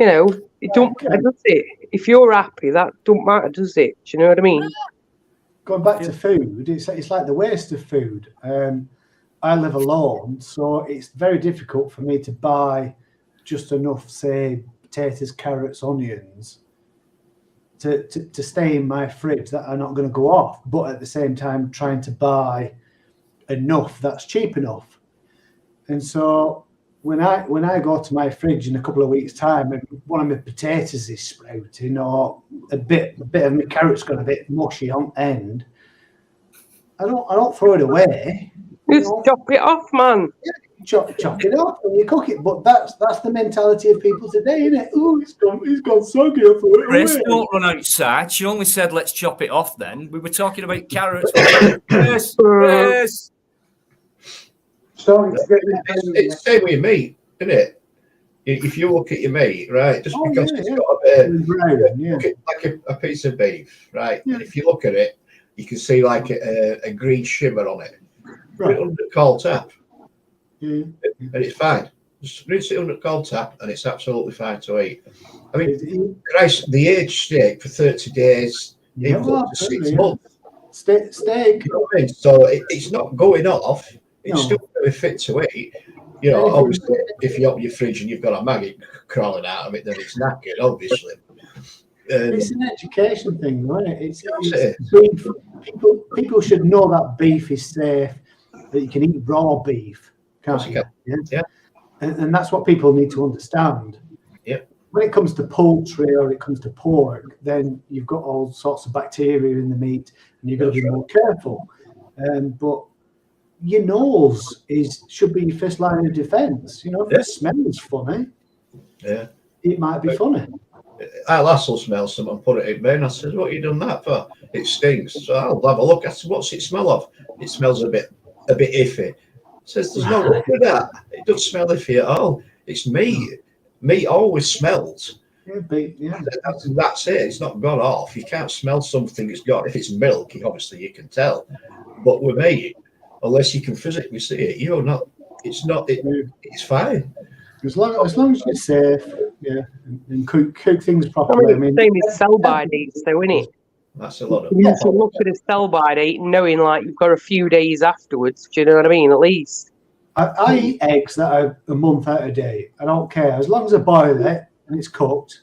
you know, it don't matter, does it? If you're happy, that don't matter, does it? Do you know what I mean? Going back to food, it's like the waste of food. I live alone, so it's very difficult for me to buy just enough, say, potatoes, carrots, onions to stay in my fridge that are not going to go off, but at the same time trying to buy enough that's cheap enough. And so when I go to my fridge in a couple of weeks' time and one of my potatoes is sprouting or a bit of my carrot's got a bit mushy on end, I don't throw it away. Just chop it off, man. Chop it off when you cook it. But that's the mentality of people today, isn't it? Oh, it's gone soggy. I'll throw it Chris, away. don't run outside. She only said, let's chop it off then. We were talking about carrots. Chris. Starting to get It's the same with your meat, isn't it? If you look at your meat, right, just because it's got a bit, look at like a piece of beef, right? Yeah. And if you look at it, you can see like a green shimmer on it. Put Right. it under cold tap, Yeah. and it's fine. Just rinse it under cold tap, and it's absolutely fine to eat. I mean, Christ, the aged steak for 30 days, Yeah, even up to 6 absolutely, yeah. months. Steak. You know what I mean? So it's not going off. It's No. still very fit to eat. You know, obviously, if you open your fridge and you've got a maggot crawling out of it, then it's knackered, obviously. It's an education thing, though, isn't it? It's it beef. People should know that beef is safe, that you can eat raw beef, can't you? Yeah. And that's what people need to understand. Yeah. When it comes to poultry or it comes to pork, then you've got all sorts of bacteria in the meat, and you've got to be more careful. But your nose should be your first line of defence. You know, if it smells funny, it might be funny. Our lass will smell something and put it in me, and I said, "What you done that for? It stinks." So I'll have a look. I said, "What's it smell of?" It smells a bit iffy. I says, "There's no wrong with that. It doesn't smell iffy at all. It's meat. Meat always smells." Yeah. That's it. It's not gone off. You can't smell something it's got. If it's milk, obviously you can tell. But with meat, unless you can physically see it, you're not. It's not. It's fine. As long as you're safe, and cook things I properly. mean, same as sell-by dates, though, isn't it? That's a lot of. You should look at a sell-by date knowing, like, you've got a few days afterwards. Do you know what I mean? At least. I eat eggs that are a month out of date. I don't care as long as I boil it and it's cooked.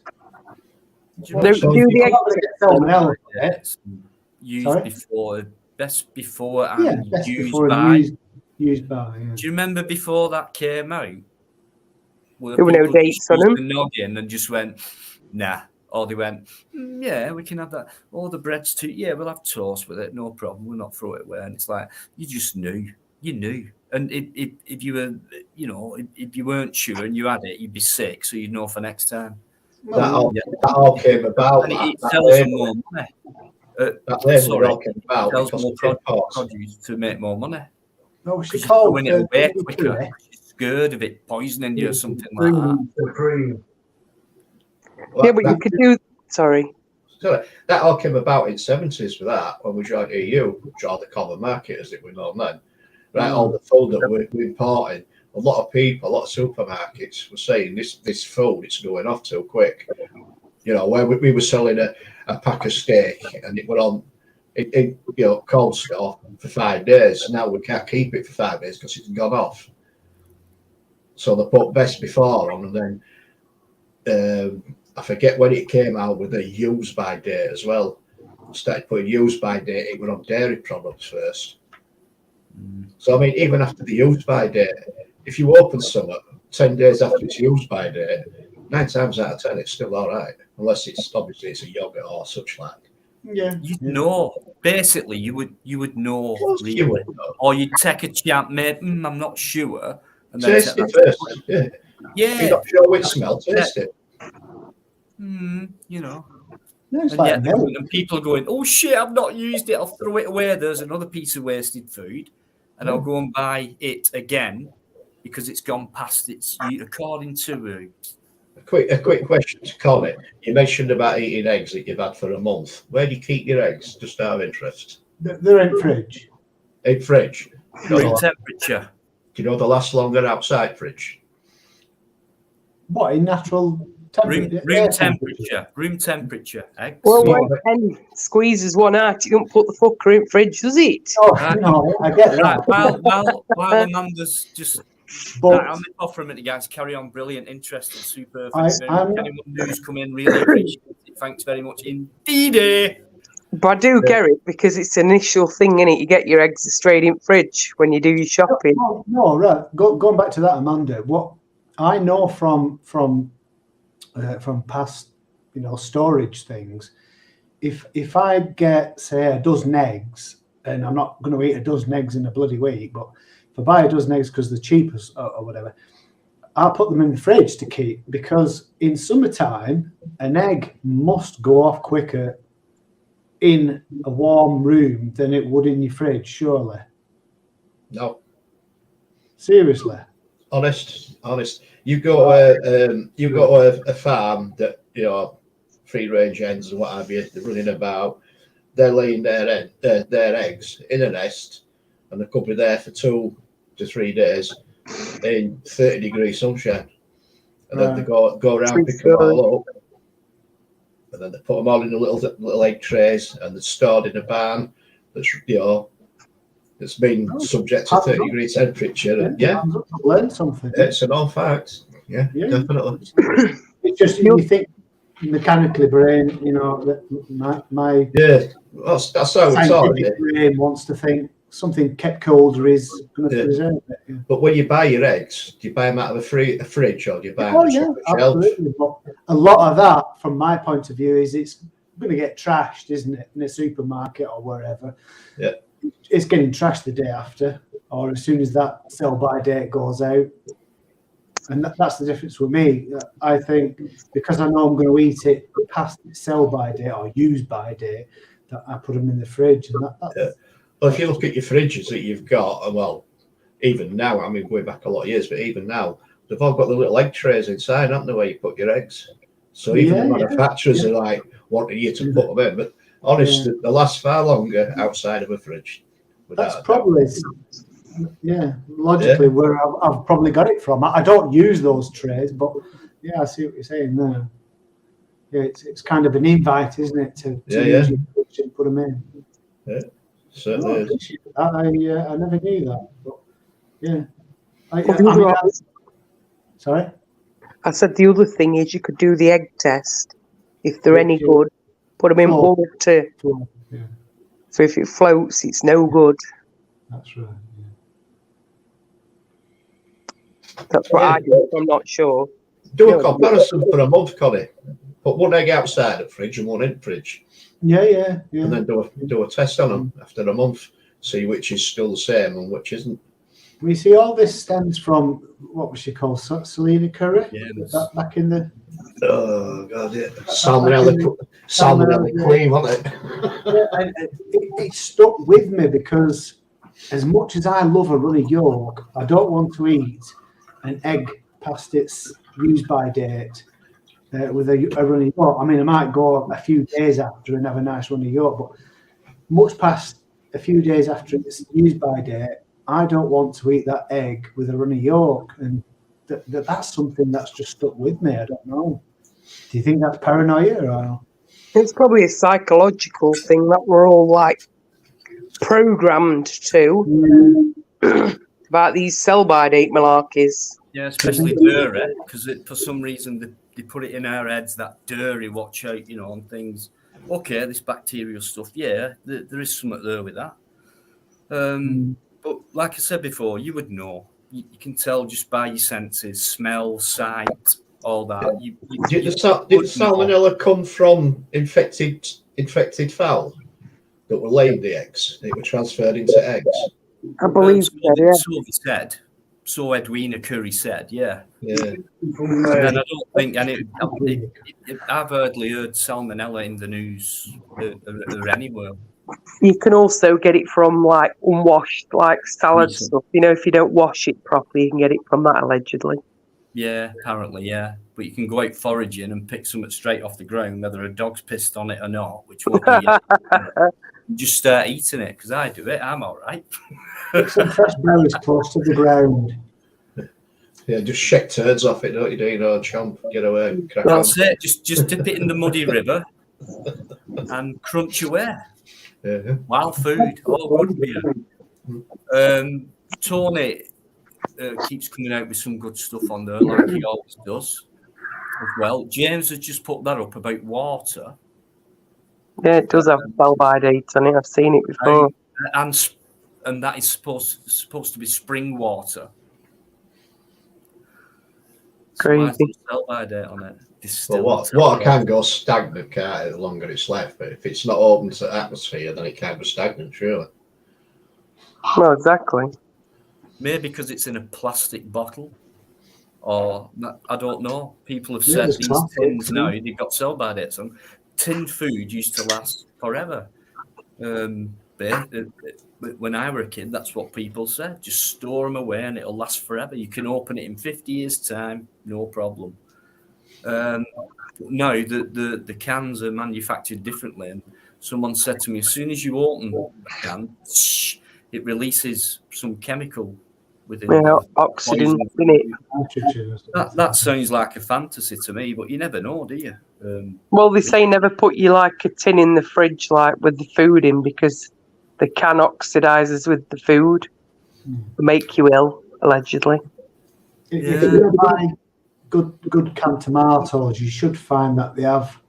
Used before, best before Yeah, and best used before by. and used. Used by, yeah. Do you remember before that came out? Were There were no people dates just on used them. the noggin and just went, nah. Or they went, yeah, we can have that. Or the bread's too, yeah, we'll have toast with it, no problem. We'll not throw it away. And it's like, you just knew. You knew. And if you were, you know, if you weren't sure and you had it, you'd be sick. So you'd know for next time. That all came about. And it that sells them label, more money. that label Sorry, all came about it sells because more of imports. produce to make more money. No, she Because you're called throwing it away quicker. yeah. You're scared of it poisoning you or something like that. Supreme. Well, Yeah, but you could do. Sorry. so that all came about in '70s with that when we joined EU, which are the common market as it was known then. Right, all the food that we're importing, a lot of people, a lot of supermarkets were saying this food it's going off too quick. You know, where we were selling a pack of steak and it went on in cold store for 5 days. Now we can't keep it for 5 days because it's gone off. So they put best before on, and then I forget when it came out with the use by date as well. Started putting use by date. It went on dairy products first. So I mean, even after the use by date, if you open something 10 days after it's used by date, 9 times out of 10 it's still all right, unless it's obviously it's a yogurt or such like. Yeah. You'd know. Basically, you would know. Course Really. you would know. Or you'd take a chance, mate. I'm not sure. And then Taste take it that- first. Yeah. Yeah. You're not sure which smell. Taste it. You know. No, it's And like yet, milk. and people are going, oh shit, I've not used it. I'll throw it away. There's another piece of wasted food, and I'll go and buy it again because it's gone past its. According to A quick question to Connie. You mentioned about eating eggs that you've had for a month. Where do you keep your eggs? Just out of interest. They're in fridge. In fridge. room temperature. Do you know they last longer outside fridge? What, in natural temperature? Room temperature. Eggs. Well, when Ken squeezes one out, you don't put the fucker in fridge, does it? Oh, no, I get Right, that. while Amanda's just But I'm off for a minute, guys. Carry on. Brilliant, interesting, super. I'm- Anyone who's come in, really appreciate it. Thanks very much indeed. But I do get it because it's an initial thing, innit? You get your eggs straight in fridge when you do your shopping. no, right. Going back to that, Amanda. What I know from past, storage things, if I get, say, a dozen eggs, and I'm not going to eat a dozen eggs in a bloody week, but if I buy a dozen eggs because they're cheapest or whatever, I'll put them in the fridge to keep, because in summertime, an egg must go off quicker in a warm room than it would in your fridge, surely. No. Seriously. Honest. You go to a farm that, free range hens and what have you, they're running about, they're laying their eggs in a nest, and they could be there for 2 to 3 days in 30-degree sunshine. And then they go around, pick them all up, and then they put them all in the little egg trays, and they're stored in a barn that's been subject to 30-degree temperature. And I've learned something. it's an all fact. Yeah, definitely. It's just you think mechanically, brain. That my Yeah, that's how it's all. scientific brain wants to think something kept colder is going to preserve it. Yeah. But when you buy your eggs, do you buy them out of a fridge, or do you buy them Oh on a yeah, shelf? absolutely. But a lot of that, from my point of view, is it's going to get trashed, isn't it, in a supermarket or wherever? Yeah. It's getting trashed the day after, or as soon as that sell-by date goes out. And that's the difference with me. I think because I know I'm going to eat it past sell-by date or use-by date, that I put them in the fridge. And that's Well, if you look at your fridges that you've got, well, even now, I mean, going back a lot of years, but even now, they've all got the little egg trays inside, haven't they, where you put your eggs? So even the manufacturers are like wanting you to put them in. But honestly, they last far longer outside of a fridge. That's probably, logically where I've probably got it from. I don't use those trays, but I see what you're saying there. Yeah, it's kind of an invite, isn't it, to use your fridge and put them in. Yeah, certainly is. I never knew that, but yeah. Sorry? I said the other thing is you could do the egg test. If they're any good, put them in water. Yeah. So if it floats, it's no good. That's right. That's what I do. I'm not sure. Do a comparison for a month, Connie. Put one egg outside the fridge and one in the fridge. Yeah. And then do a test on them after a month. See which is still the same and which isn't. We see all this stems from what was she called? Selena Curry? Yeah. Back in the. Oh, God, yeah. Salmonella cream, wasn't it? Yeah, and it stuck with me because as much as I love a runny yolk, I don't want to eat an egg past its use by date with a runny yolk. I mean, I might go a few days after and have a nice runny yolk, but much past a few days after its use by date, I don't want to eat that egg with a runny yolk. And that's something that's just stuck with me. I don't know. Do you think that's paranoia or? It's probably a psychological thing that we're all like programmed to about these sell-by date malarkeys. Yeah, especially dairy, because for some reason they put it in our heads that dairy, watch out, on things. Okay, this bacterial stuff, yeah, there is something there with that. But like I said before, you would know. You can tell just by your senses, smell, sight, all that. Did the salmonella come from infected fowl that were laying the eggs? They were transferred into eggs. I believe so they said. So Edwina Curry said, yeah. And I don't think, and I've hardly heard salmonella in the news or anywhere. You can also get it from like unwashed, like salad stuff. If you don't wash it properly, you can get it from that allegedly. Yeah, apparently, yeah. But you can go out foraging and pick something straight off the ground, whether a dog's pissed on it or not, which will be just start eating it, because I do it. I'm all right. Some fresh berries close to the ground. Yeah, just shake turds off it, don't you? Chomp, get away. That's it. Just dip it in the muddy river and crunch away. Yeah. Wild food, all good beer. Tony keeps coming out with some good stuff on there, like he always does. As well, James has just put that up about water. Yeah, it does have sell-by dates on it. I've seen it before. And that is supposed to be spring water. Crazy. So sell-by date on it. Well, water can go stagnant, can't it, the longer it's left? But if it's not open to the atmosphere, then it can't go stagnant, surely. Well, exactly. Maybe because it's in a plastic bottle, or I don't know. People have said these tins now, they've got sell-by dates on. Tinned food used to last forever. When I were a kid, that's what people said. Just store them away and it'll last forever. You can open it in 50 years' time, no problem. No, the cans are manufactured differently. And someone said to me, as soon as you open a can, it releases some chemical within oxidant in it. That sounds like a fantasy to me, but you never know, do you? Well, they say never put a tin in the fridge with the food in, because the can oxidizes with the food, make you ill, allegedly. If you buy good canned tomatoes, you should find that they have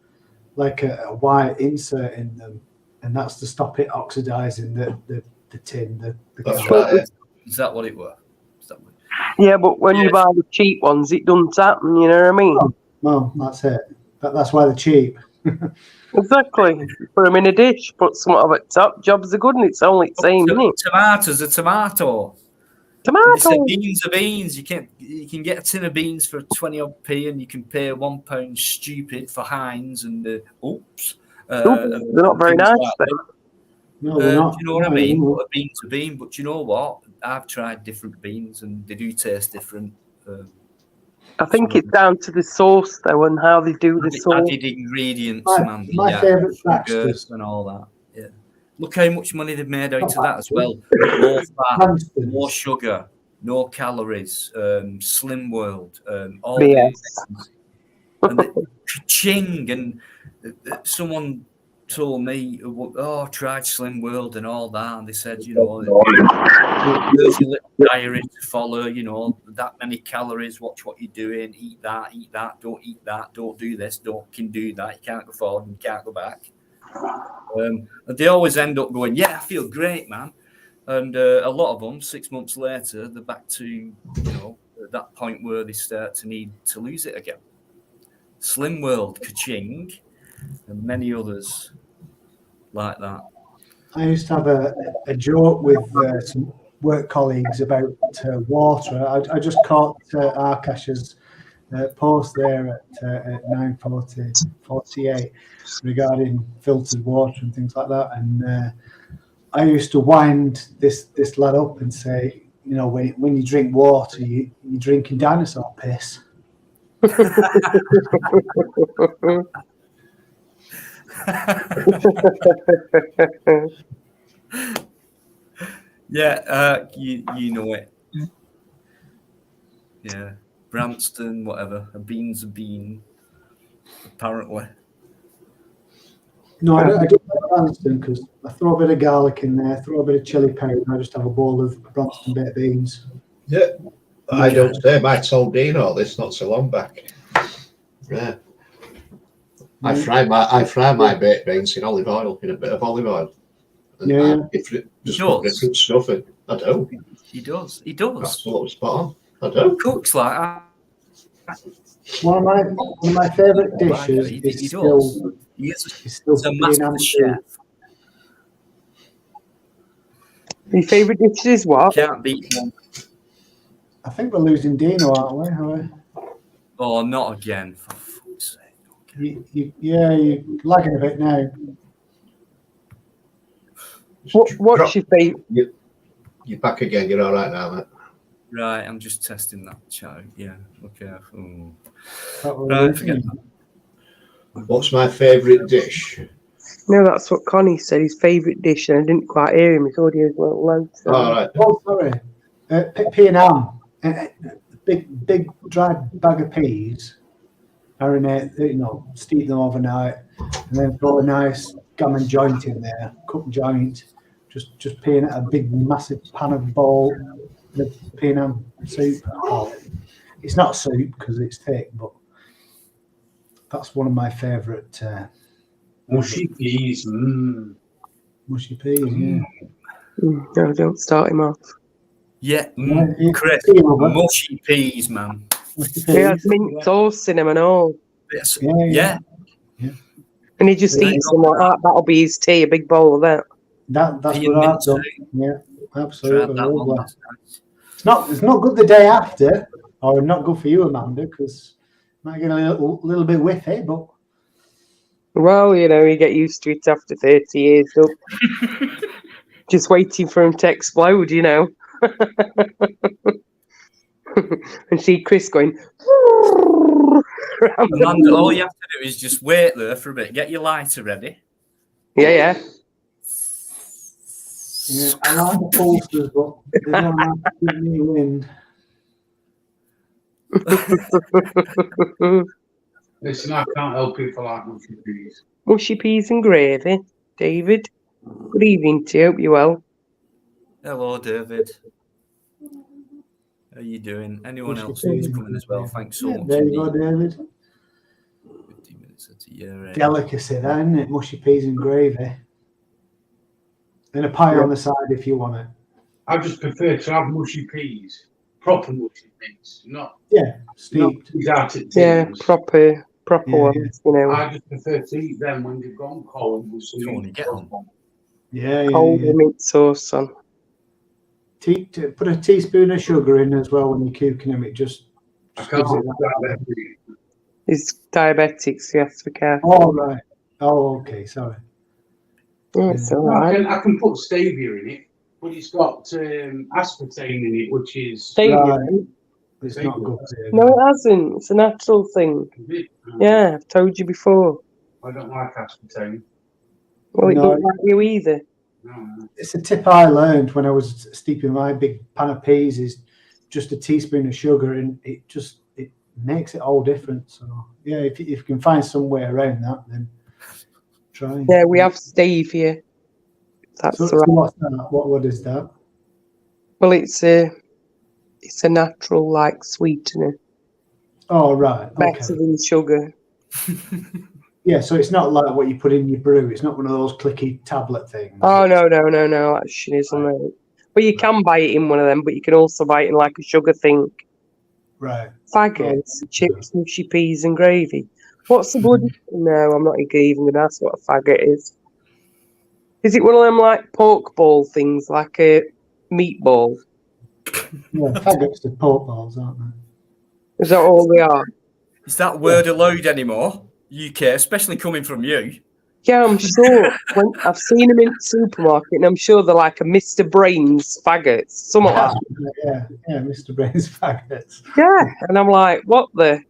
like a wire insert in them, and that's to stop it oxidizing the tin. That's right. Is that what it was? Yeah, but when you buy the cheap ones, it doesn't happen, you know what I mean? Well, that's it. That's why they're cheap. Exactly. Put them in a dish, put some of it top. Jobs are good, and it's only the same, isn't it? Tomatoes are tomato. Tomato. They said beans are beans. You can get a tin of beans for 20 odd p, and you can pay £1 stupid for Heinz and they're not very nice. No, they're not. Do you know what I mean? A bean's a bean, but you know what? I've tried different beans, and they do taste different. I think it's down to the sauce, though, and how they do the sauce. Added ingredients, my favourite Baxter's and all that. Yeah. Look how much money they've made out of that as well. More fat, more sugar, no calories, Slim World, all these things. And ka-ching, and someone told me, tried Slim World and all that, and they said, there's a little diary to follow, that many calories, watch what you're doing, eat that, don't eat that, don't do this, can do that, you can't go forward and you can't go back. And they always end up going, I feel great, man. And a lot of them, 6 months later, they're back to, at that point where they start to need to lose it again. Slim World, Kaching, and many others like that. I used to have a joke with some work colleagues about water. I just caught Arkash's post there at 9:48 regarding filtered water and things like that. And I used to wind this lad up and say, you know, when you drink water, you're drinking dinosaur piss. Yeah, you know it. Yeah, Branston, whatever. A bean's a bean, apparently. No, I don't like Branston because I throw a bit of garlic in there, throw a bit of chili powder, and I just have a bowl of Branston baked beans. Yeah, I don't say. I told Dean all this not so long back. Yeah, I fry my baked beans in olive oil, in a bit of olive oil. And just put different stuff in. I do. He does. He does. Absolutely spot on. I do. Cooks like that. One of my favourite dishes is still. He's a master chef. Your favourite dish is what? Can't beat one. I think we're losing Dino, aren't we? Oh, not again, for fuck's sake. You're lagging a bit now. What's your favourite? You're back again. You're all right now, mate. Right, I'm just testing that chat. Yeah, okay. Right, forget that. What's my favourite dish? No, that's what Connie said, his favourite dish, and I didn't quite hear him. His audio's low. So. All right. Oh, sorry. Pea and ham. Big dried bag of peas. Marinate, steep them overnight, and then throw a nice gammon joint in there, cooked joint. Just peeing at a big, massive pan of bowl, the pea and ham soup. Oh, it's not soup because it's thick, but that's one of my favourite. Mushy peas. Mushy peas, yeah. No, don't start him off. Yeah, Chris, mushy peas, man. He has mint sauce in him and all. Yeah. And he just eats them like that. That'll be his tea, a big bowl of that. That's what I've done. Yeah, absolutely. Nice. It's not good the day after, or not good for you, Amanda, because might get a little bit whiffy, but. Well, you get used to it after 30 years. So just waiting for him to explode, and see Chris going. Amanda, all you have to do is just wait there for a bit. Get your lighter ready. Yeah. Yeah, I like the posters, but they don't have to give me wind. Listen, I can't help it if I like mushy peas. Mushy peas and gravy. David, good evening to you. Hope you're well. Hello, David. How are you doing? Anyone else who's coming as well? Thanks so much. There you go, David. 15 minutes into your delicacy, then, isn't it? Mushy peas and gravy. And a pie on the side if you want it. I just prefer to have mushy peas, proper mushy peas, not steeped. Not yeah, proper ones. I just prefer to eat them when they've gone cold with some meat sauce on. Cold with mint sauce on. Put a teaspoon of sugar in as well when you're cooking them. It just gives it that. He's diabetic, so you have to be careful. Oh, right. Oh, okay. Sorry. It's all right. I can put stevia in it, but it's got aspartame in it, which is... Stevia? Right. It's not good. No, it hasn't. It's a natural thing. Yeah, I've told you before. I don't like aspartame. Well, it don't like you either. No. It's a tip I learned when I was steeping my big pan of peas is just a teaspoon of sugar, and it makes it all different. So yeah, if you can find some way around that, then try. Yeah, we have stevia. That's so right. What's that? What is that? Well, it's a natural sweetener. Oh right, Better than sugar. Yeah, so it's not like what you put in your brew. It's not one of those clicky tablet things. Oh no! That shit isn't it? But you can buy it in one of them. But you can also buy it in like a sugar thing. Right. Faggots, chips, mushy peas, and gravy. What's the bloody? No, I'm not even going to ask what a faggot is. Is it one of them like poke ball things, like a meatball? Yeah, faggots are pork balls, aren't they? Is that all they are? Is that word allowed anymore? UK, especially coming from you. Yeah, I'm sure. I've seen them in the supermarket, and I'm sure they're like a Mr. Brains faggots, something like that. Yeah, Mr. Brain's faggots. Yeah, and I'm like, what the?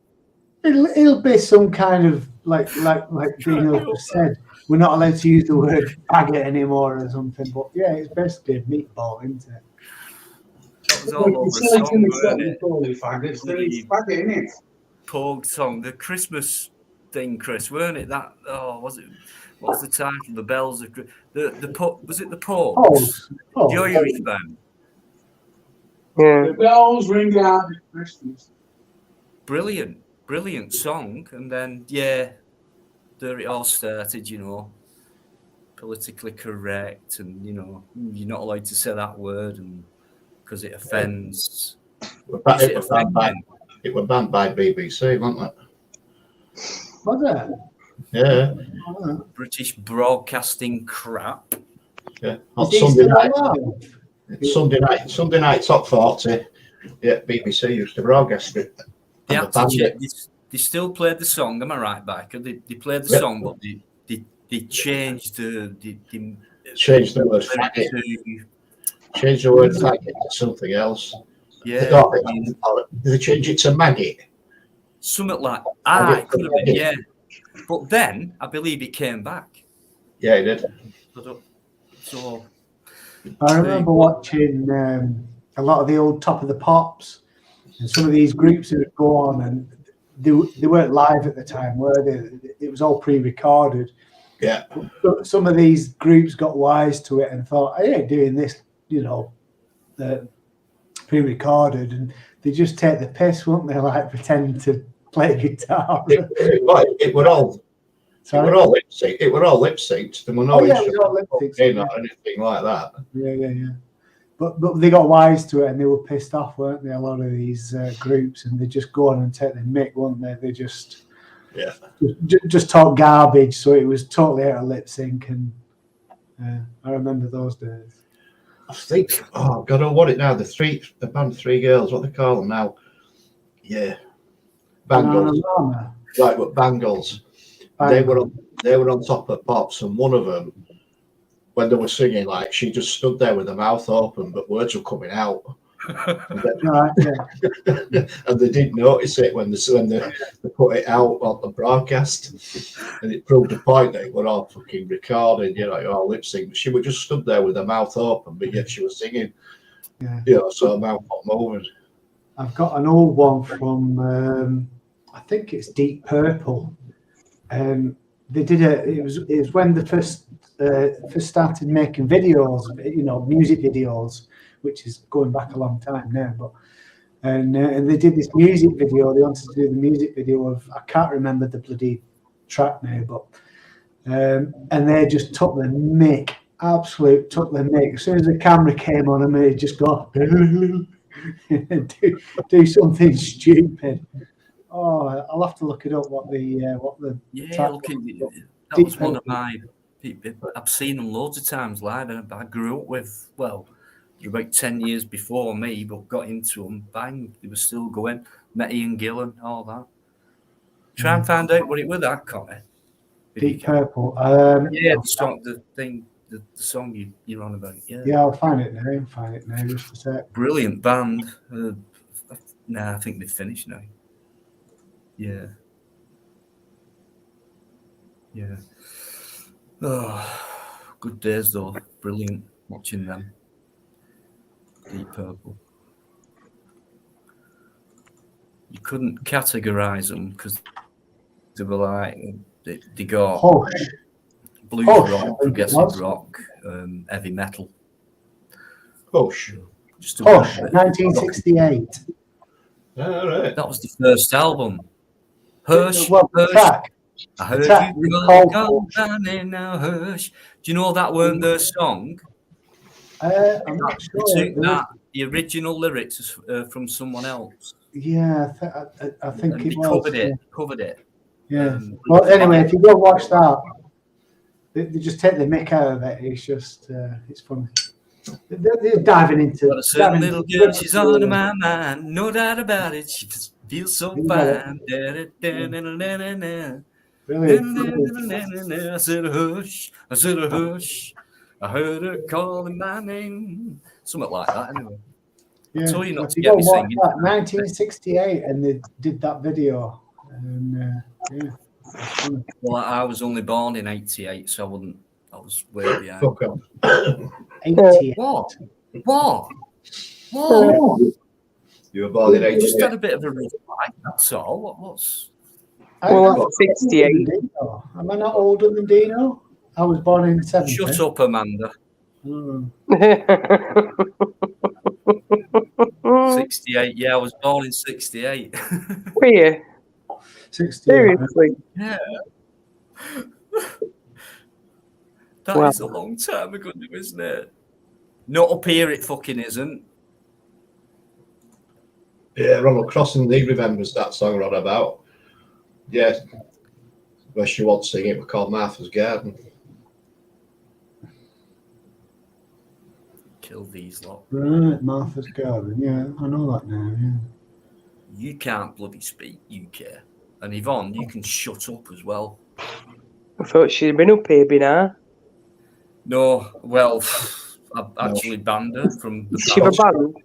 It'll be some kind of like Dino said. We're not allowed to use the word faggot anymore or something. But yeah, it's basically a meatball, isn't it? That was all over the song, weren't it? Faggots, there is faggot in it. Pogue song, the Christmas thing, Chris, weren't it? That was it? What's the title? The bells of was it the Pogues? The Irish band. Yeah. The bells ring out at Christmas. Brilliant song, and then there it all started. Politically correct, and you're not allowed to say that word, and because it offends. It was banned by BBC, wasn't it? Was it? Yeah. British broadcasting crap. Yeah. On Sunday night, top 40. Yeah, BBC used to broadcast it. They had to check. They still played the song. Am I right, Biker? They played the song, but they changed changed the word faggot. Changed the word faggot to something else. Yeah. Did they change it to maggot? Something like it could have been, yeah. But then I believe it came back. Yeah, it did. So I remember watching a lot of the old Top of the Pops, and some of these groups that would go on, and they weren't live at the time, were they? It was all pre-recorded. Yeah. But some of these groups got wise to it and thought, I ain't doing this, pre-recorded, and they just take the piss, won't they? Like pretending to play guitar. It were all lip synced. It were all lip synced. There were no in or anything like that. Yeah. But they got wise to it, and they were pissed off, weren't they? A lot of these groups, and they just go on and take the mick, weren't they? They just talk garbage. So it was totally out of lip sync, and I remember those days. I think, oh God, I want it now. The band Three Girls, what they call them now? Yeah, Bangles. Right, but Bangles. They were on Top of Pops, and one of them, when they were singing, like she just stood there with her mouth open, but words were coming out. And they didn't notice it when they put it out on the broadcast, and it proved a point that it were all fucking recording, all lip sync. But she was just stood there with her mouth open, but yet she was singing. So her mouth not moving. I've got an old one from I think it's Deep Purple. They did it was when they first started making videos, music videos, which is going back a long time now. But and they did this music video. They wanted to do the music video of, I can't remember the bloody track now, but and they just took the mick, took the mick. As soon as the camera came on them, they just go do something stupid. Oh, I'll have to look it up. What the that was one of my. I've seen them loads of times live, and I grew up with. Well, they're about 10 years before me, but got into them. Bang, they were still going. Met Ian Gillan, all that. Try and find out what it was that, Connor. Deep Purple. The song, the song you're on about. Yeah, I'll find it now. Just a sec. Brilliant band. I think they've finished now. Yeah. Oh, good days though. Brilliant watching them. Deep Purple. You couldn't categorize them because they were like they got blues rock, progressive rock, heavy metal. Hush. 1968. All right. That was the first album. Hush. I heard you go down in now, hush. Do you know that weren't their song? I'm not sure. The original lyrics is from someone else. Yeah, I think And it he was. covered it. Yeah. Well, anyway, if you go watch that, they just take the mick out of it. It's just, it's funny. They're diving into. Got a certain little girl, she's on my mind, no doubt about it. She just feels so fine. Brilliant. I said, hush, I said, hush. I heard her calling my name. Something like that, anyway. Yeah. I told you not If to you get go me watch singing. that, 1968, and they did that video. And yeah, it's funny. Well, I was only born in 88, so I was way behind. Fuck off. 88. What? You were born in I just 88. had a bit of a rough life, that's all. What's... Well, I'm I'm 68. Am I not older than Dino? I was born in 70. Shut up, Amanda. Oh. 68, yeah, I was born in 68. Were you? 60. Seriously? Yeah. That Wow. is a long time ago, isn't it? Not up here, it fucking isn't. Yeah, Ronald Crossan, he remembers that song right about. Yeah. Where she wants to sing it, we called Martha's Garden. Kill these lot. Right, Martha's Garden. Yeah, I know that now. Yeah. You can't bloody speak, you care. And Yvonne, you can shut up as well. I thought she'd been up here by now. No, well, I've actually banned her from the She have a band?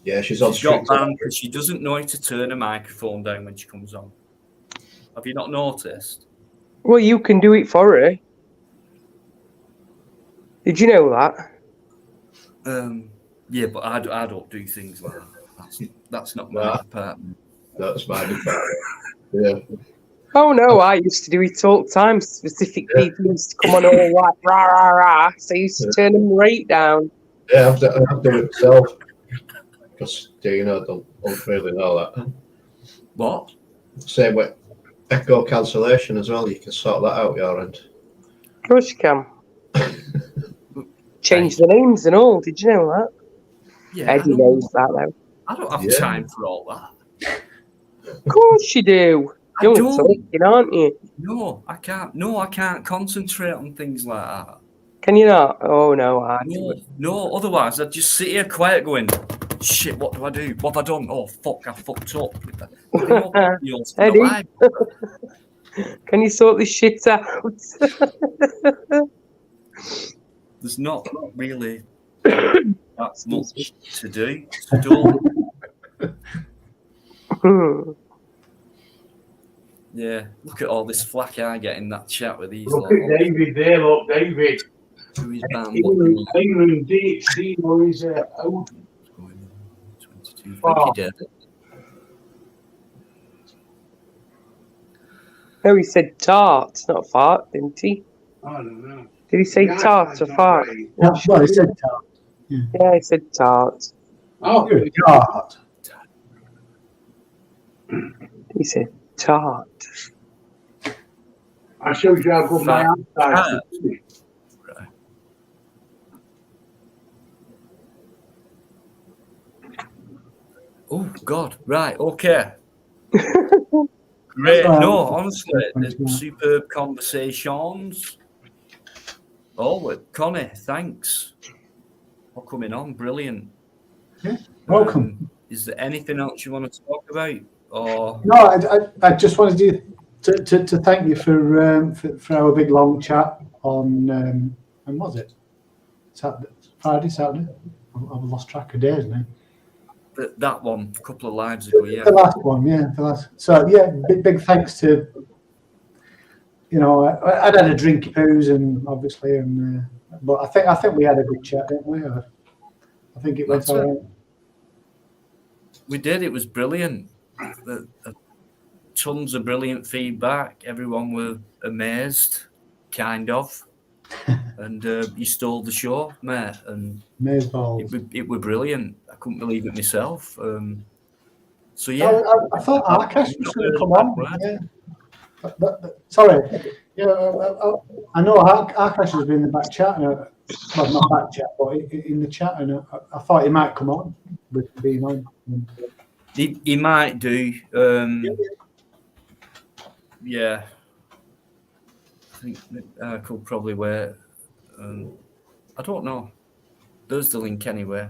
Yeah, she's on She's got strict. banned because she doesn't know how to turn a microphone down when she comes on. Have you not noticed? Well, you can do it for her. Did you know that? Yeah, but I don't do things like that. That's not my department. That's my department. Yeah. Oh no, I used to do it all the time. Specific people used to come on all like rah rah rah. So I used to turn them right down. Yeah, I've done it myself. Because Dino don't really know that. What? Same with echo cancellation as well. You can sort that out your end. Of course you can. Change the names and all. Did you know that? Yeah, Eddie knows that though. I don't have time for all that. Of course you do. You're talking, aren't you? No, I can't. No, I can't concentrate on things like that. Can you not? Oh no, I do. No. Otherwise, I'd just sit here quiet, going, "Shit, what do I do? What have I done? Oh fuck, I fucked up." Eddie, can you sort this shit out? There's not really that much to do. So don't. Yeah, look at all this flack I get in that chat with these. Look at David there, look, David. Who is banned? England, Dino is out. 22. Thank you, David. No, he said tart, not fart, didn't he? I don't know. Did he say tart or fart? Well, he said tart. Yeah, he said tart. Oh, Tart. He said tart. I showed you how good my eyesight is. Oh God! Right. Okay. Great. No, honestly, superb conversations. Oh, Connie, thanks for coming on. Brilliant. Yeah, welcome. Is there anything else you want to talk about? Or No, I just wanted to thank you for our big long chat on when was it? Saturday. I've lost track of days now. That one, a couple of lives ago, yeah. The last one, yeah, the last. So yeah, big thanks to. You know, I'd had a drinky poos and obviously, but I think we had a good chat, didn't we? I think it went all right. We did. It was brilliant. Tons of brilliant feedback. Everyone were amazed, kind of. And you stole the show, mate. And it were brilliant. I couldn't believe it myself. So yeah, I thought Arkash was going to come on. Yeah. But sorry, yeah, I know Arkash has been in the back chat, well, not back chat, but in the chat, and I thought he might come on with being on. He might do. Yeah. I think I could probably wear. I don't know. There's the link anyway.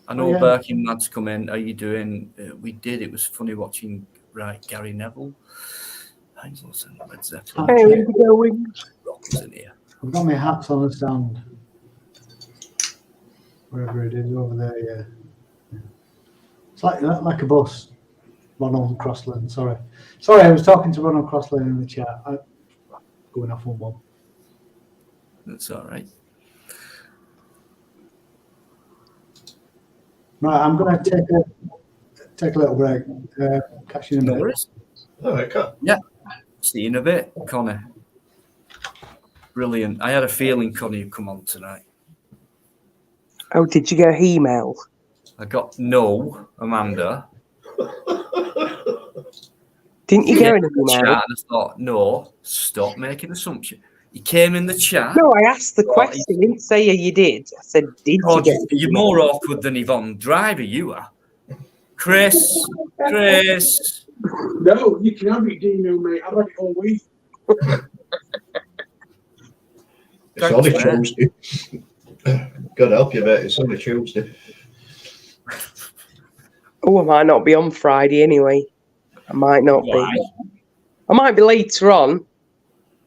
I know yeah. Barking Mad's come in. How you doing? We did. It was funny watching. Right, Gary Neville. Led Zeppelin. Hey, where you going? Rockers in here. I've got my hats on the stand. Wherever it is over there, yeah. It's like a bus. Ronald Crossland, sorry. Sorry, I was talking to Ronald Crossland in the chat. Going off on one. That's all right. Right, I'm going to take a little break. Catch you in a No minute. worries. All right, cool. Yeah. See you in a bit, Connor. Brilliant. I had a feeling Connor would come on tonight. Oh, did you get an email? I got no, Amanda. Didn't you He get came an in the email? chat and I thought, no, stop making assumptions. He came in the chat. No, I asked the Oh, question. I didn't say you did. I said, did you God, get an you're email? more awkward than Yvonne Driver, you are. Chris. No, you can have it, Dino, mate. I've had it all week. It's Thanks, only man. Tuesday. God help you, mate. It's only Tuesday. Oh, I might not be on Friday anyway. I might not Why? be. I might be later on.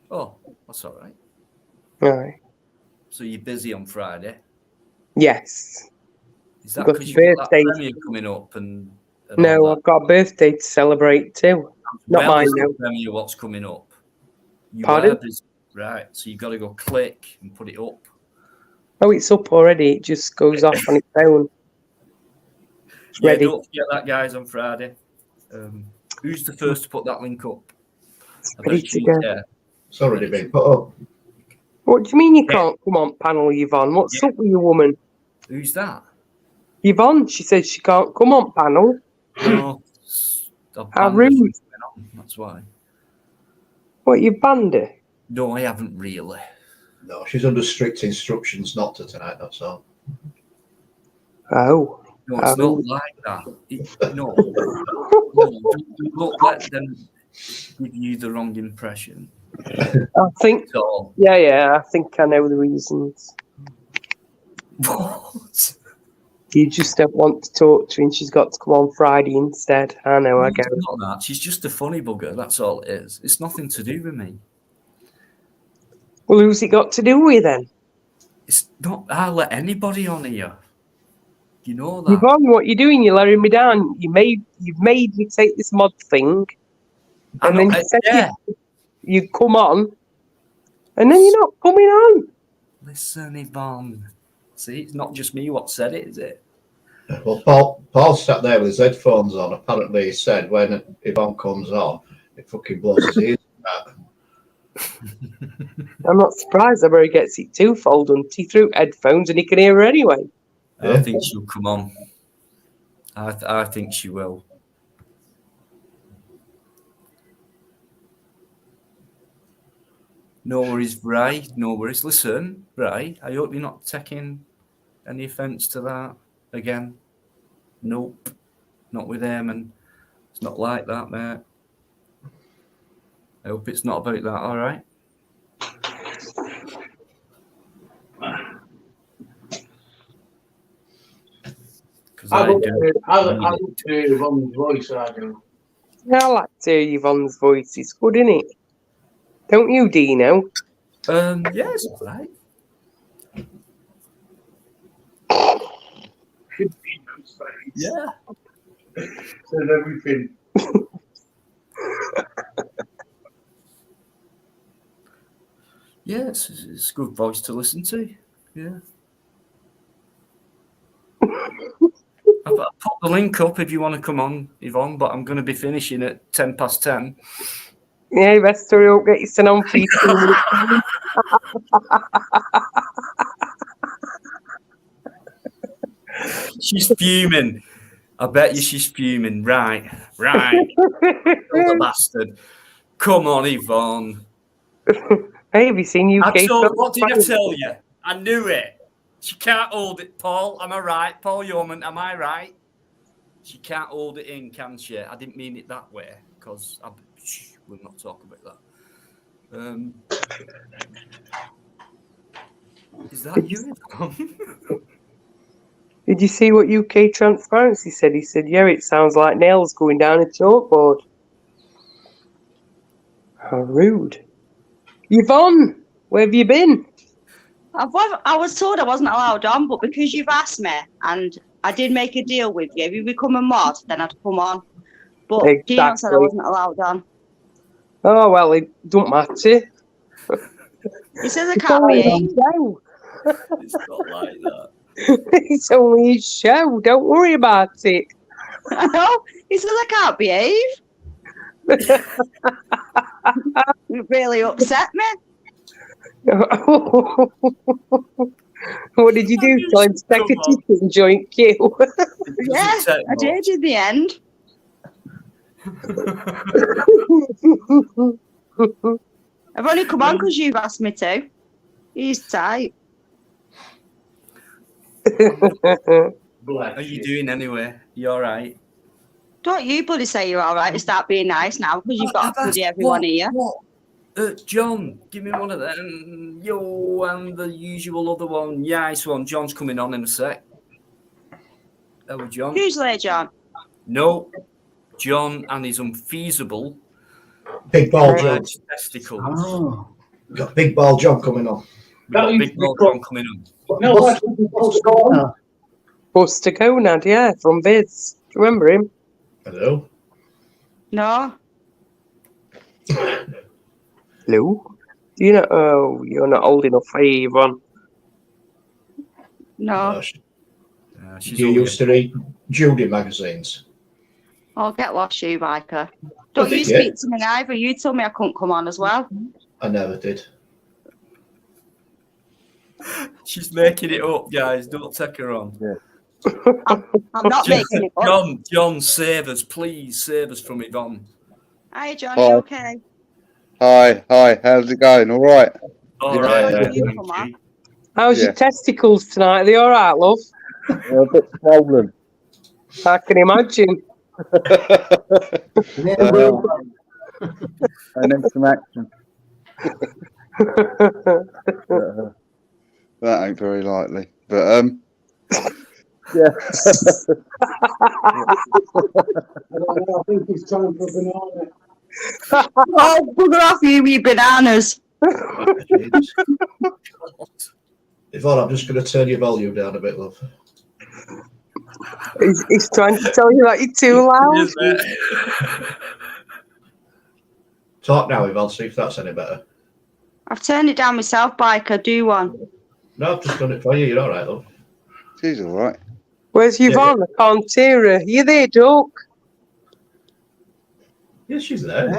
Oh, that's all right. Right. So you're busy on Friday. Yes. Is that Got because you've got that birthdays. premiere coming up and No, all that? I've got a birthday to celebrate too. Not Well, mine, is the no. premiere what's coming up? You Pardon? are busy. Right, so you've got to go click and put it up. Oh, it's up already. It just goes off on its own. It's Yeah, ready. don't forget that, guys, on Friday. Who's the first to put that link up? I Ready bet to you go. care. It's already been put up. What do you mean you Yeah. can't come on panel, Yvonne? What's Yeah. up with you, woman? Who's that? Yvonne, she said she can't come on panel. No, How rude. That's why. What, you banned her? No, I haven't really. No, she's under strict instructions not to tonight, that's all. Oh. No, it's Oh. not like that. No, don't let them give you the wrong impression. I think, So, yeah, I think I know the reasons. what? You just don't want to talk to her and she's got to come on Friday instead. I know, I No, get it. it's not that. She's just a funny bugger. That's all it is. It's nothing to do with me. Well, who's it got to do with then? It's not. I'll let anybody on here. You know that. Yvonne, what you doing? You're letting me down. You've made me take this mod thing, I and know, then you said yeah. you'd come on, and then you're not coming on. Listen, Yvonne. See, it's not just me what said it, is it? Well, Paul sat there with his headphones on. Apparently, he said when Yvonne comes on, it fucking blows his ears out. I'm not surprised. I bet he gets it twofold on. He threw headphones and he can hear her anyway. I Yeah. think she'll come on. I think she will. No worries, Ray. No worries. Listen, Ray, I hope you're not taking any offence to that again. Nope. Not with Eamon. It's not like that, mate. I hope it's not about that, all right? Because I I look do. to Ron's voice, I do. I like to hear Yvonne's voice. It's good, isn't it? Don't you, Dino? Yeah, it's all right. Yeah. Says everything. Yeah, it's a good voice to listen to. Yeah. I've put the link up if you want to come on, Yvonne, but I'm going to be finishing at 10:10. Yeah, you best hurry up, get your son on for you 2 minutes. She's fuming. I bet you she's fuming. Right. Little bastard. Come on, Yvonne. Hey, have you seen UK? What did I tell you? I knew it. She can't hold it, Paul. Am I right? Paul Yeoman, am I right? She can't hold it in, can she? I didn't mean it that way because we'll not talk about that. Is that you? Did you see what UK Transparency said? He said, yeah, it sounds like nails going down a chalkboard. How rude. Yvonne, where have you been? I was told I wasn't allowed on, but because you've asked me and I did make a deal with you, if you become a mod, then I'd come on. But Dino said I Exactly. wasn't allowed on. Oh, well, it don't matter. He says I It's can't only behave. his show. It's not like that. It's only his show. Don't worry about it. I know. He says I can't behave. It really upset me. What did you do? Tell him to take a Come on. chicken joint queue? Yeah, I did in the end. I've only come on because you've asked me to. He's tight. How are you doing anyway? You all right? Don't you bloody say you're all right and start being nice now because you've got bloody everyone here. What? John, give me one of them. Yo, and the usual other one. Nice one. John's coming on in a sec. Oh, John. Who's there, John? No, John and his unfeasible Big ball John. large testicles. Oh, We've got big ball John coming on. Big ball John coming on. No, that's what people score. Buster Conad, yeah, from Viz. Do you remember him? Hello. No. Lou? You know, oh, you're not old enough for Yvonne. No. She's You only- used to read Judy magazines. I'll get lost, you biker. Don't you Yeah. speak to me either. You told me I couldn't come on as well. I never did. She's making it up, guys. Don't take her on. I'm not making it up. John, save us, please. Save us from Yvonne. Hi, John. Hi. You okay? Hi, how's it going? All right. All right. Yeah. Thank Come on. you. How's Yeah. your testicles tonight? Are they all right, love? A bit swollen. I can imagine. yeah, I need some action. That ain't very likely, but yeah. I think it's time for a banana. Oh, bugger off you, you bananas. Yvonne, I'm just going to turn your volume down a bit, love. He's trying to tell you that you're too loud. Is it? Talk now, Yvonne, see if that's any better. I've turned it down myself, biker. Do one. No, I've just done it for you. You're all right, love. She's all right. Where's Yvonne? I can't hear her. You there, Duck? Yeah, she's there.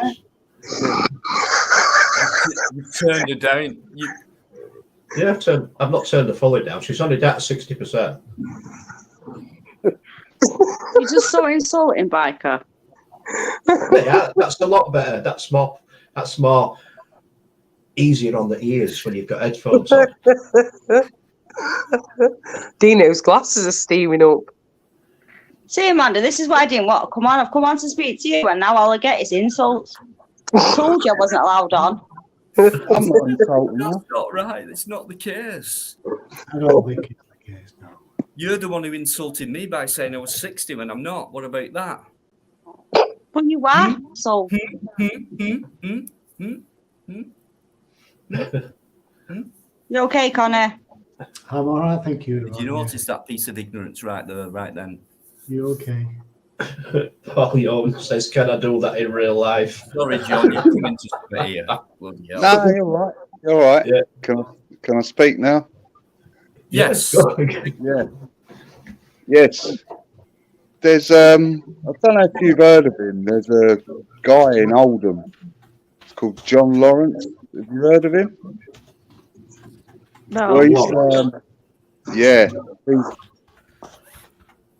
You've turned her down. Yeah, I've not turned her fully down. She's only down to 60%. You're just so insulting, biker. Yeah, that's a lot better. That's more easier on the ears when you've got headphones on. Dino's glasses are steaming up. See, Amanda, this is why I didn't want to come on. I've come on to speak to you, and now all I get is insults. I told you I wasn't allowed on. I'm not insulting her. That's not right. It's not the case. I don't think it's the case now. You're the one who insulted me by saying I was 60 when I'm not. What about that? But you are, so you okay, Connor? I'm all right, thank you. Did you Yvonne, notice that piece of ignorance right there, right then? yeah. You okay? Paul Yeoman says, can I do that in real life? Sorry, John, you're coming to stay here. Bloody hell. No, you're all right. You're all right. Yeah. Can I speak now? Yes. Yeah. Yes. There's I don't know if you've heard of him. There's a guy in Oldham. It's called John Lawrence. Have you heard of him? No. Well,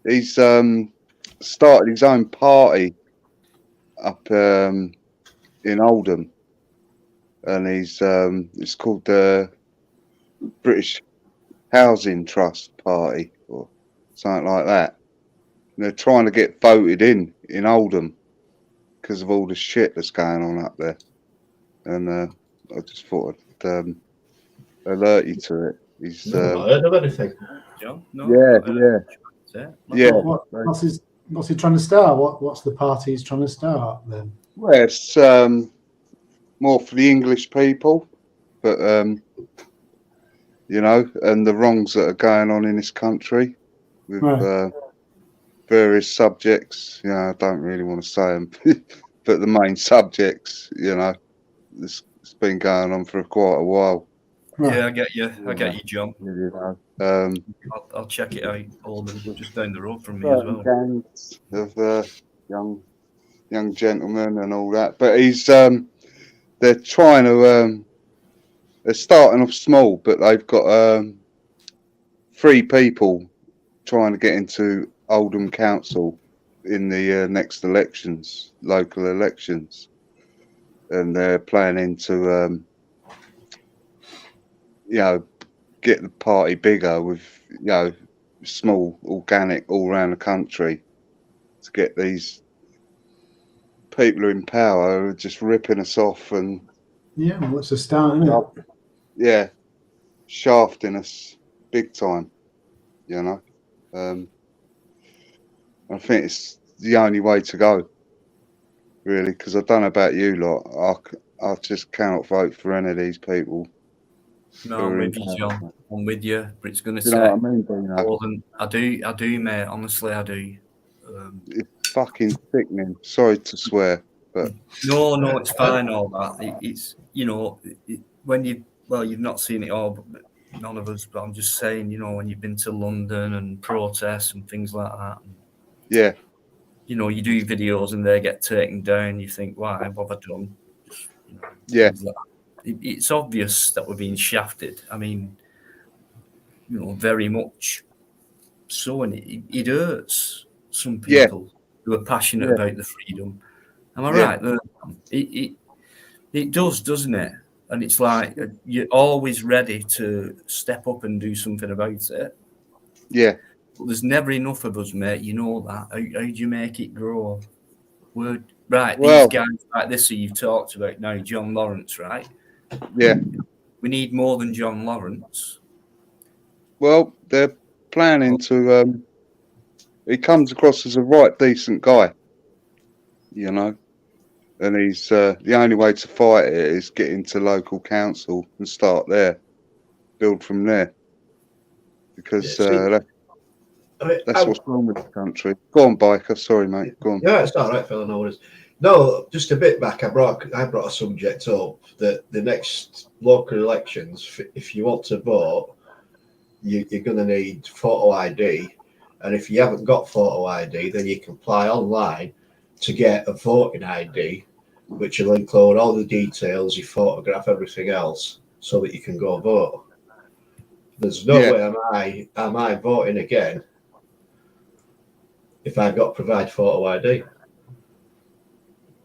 he's started his own party up in Oldham, and it's called the British Housing Trust Party or something like that. they're trying to get voted in Oldham because of all the shit that's going on up there. And I just thought I'd alert you to it. He's I've not heard of anything. John? No, yeah. What's he trying to start? What's the party he's trying to start then? Well, it's more for the English people, but you know, and the wrongs that are going on in this country with various subjects. You know, I don't really want to say them, but the main subjects, you know, it's been going on for quite a while. Yeah, I get you. I get you, John. You know, I'll check it out. Oldham, just down the road from me as well. Gangs of young gentlemen and all that, but he's they're trying to they're starting off small, but they've got 3 people trying to get into Oldham Council in the next elections, local elections, and they're planning to you know, get the party bigger with, you know, small organic all around the country to get these people in power who are just ripping us off and well, it's a start, isn't it? Yeah, shafting us big time, you know. I think it's the only way to go, really, because I don't know about you lot. I just cannot vote for any of these people. No, I'm with you, John. I'm with you, but it's going to You say know what I mean, Dino? more than I do, mate. Honestly, I do. It's fucking sickening. Sorry to swear, but No, it's fine. All that it's you know when you've not seen it all, but none of us. But I'm just saying, you know, when you've been to London and protests and things like that. yeah, You know, you do videos and they get taken down. You think, why? What have I done? You know, yeah. like it's obvious that we're being shafted. I mean, you know, very much so, and it hurts some people who are passionate about the freedom. Am I right? It does, doesn't it? And it's like you're always ready to step up and do something about it. Yeah. But there's never enough of us, mate. You know that. How do you make it grow? These guys like this who you've talked about now, John Lawrence, right? Yeah. We need more than John Lawrence. Well, they're planning to. He comes across as a right decent guy, you know, and he's the only way to fight it is get into local council and start there, build from there, because that's what's wrong with the country. Go on, Biker. Sorry, mate. Go on. Yeah, it's all right, fella. No worries. No, just a bit back. I brought a subject up that the next local elections, if you want to vote, you're going to need photo ID, and if you haven't got photo ID, then you can apply online to get a voting ID, which will include all the details, your photograph, everything else, so that you can go vote. There's no way am I voting again if I've got to provide photo ID.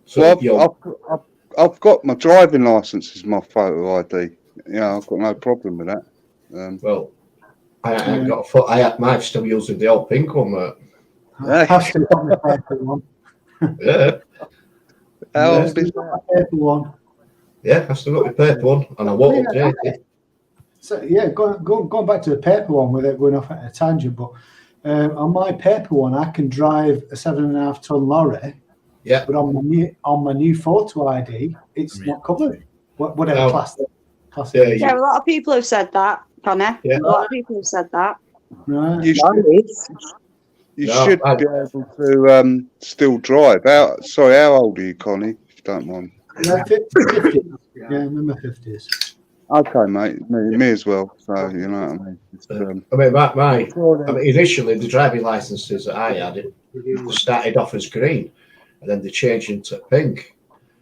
So well, I've got my driving license as my photo ID. Yeah, I've got no problem with that. Well, I haven't got a photo. I'm still using the old pink one, mate. I still got my paper one. Yeah. How old is that? Paper one. Yeah, I still got my paper one, and I won't update it. So yeah, going back to the paper one without going off at a tangent, but on my paper one, I can drive a 7.5 ton lorry. Yeah. But on my new photo ID, it's not covered. Whatever class. Yeah, a lot of people have said that, Connor. Yeah. A lot of people have said that. Right. You should be able to still drive. How old are you, Connie? If you don't mind. Yeah, 50. Yeah, I'm in my 50s. Okay, mate. Me as well. So you know what I mean. Initially the driving licenses that I had started off as green, and then they changed into pink.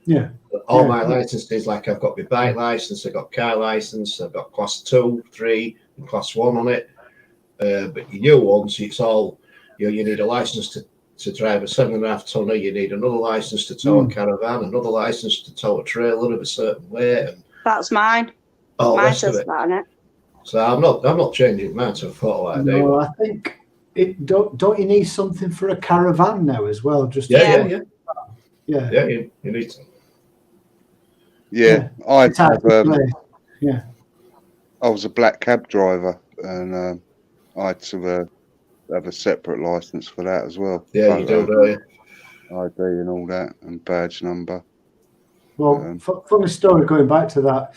Yeah. All my licenses, like I've got my bike license, I've got car license, I've got class 2, 3, and class 1 on it. But your new ones, it's all you need a license to drive a 7.5 tonner. You need another license to tow a caravan, another license to tow a trailer of a certain weight. And that's mine. Mine says that on it. So I'm not changing mine to a photo ID. No, I think don't you need something for a caravan now as well? Just Yeah. You need to. Yeah, It's hard to play. Yeah. I was a black cab driver, and I had to have a separate license for that as well. Yeah, you do, don't you? ID and all that, and badge number. Well, funny story going back to that.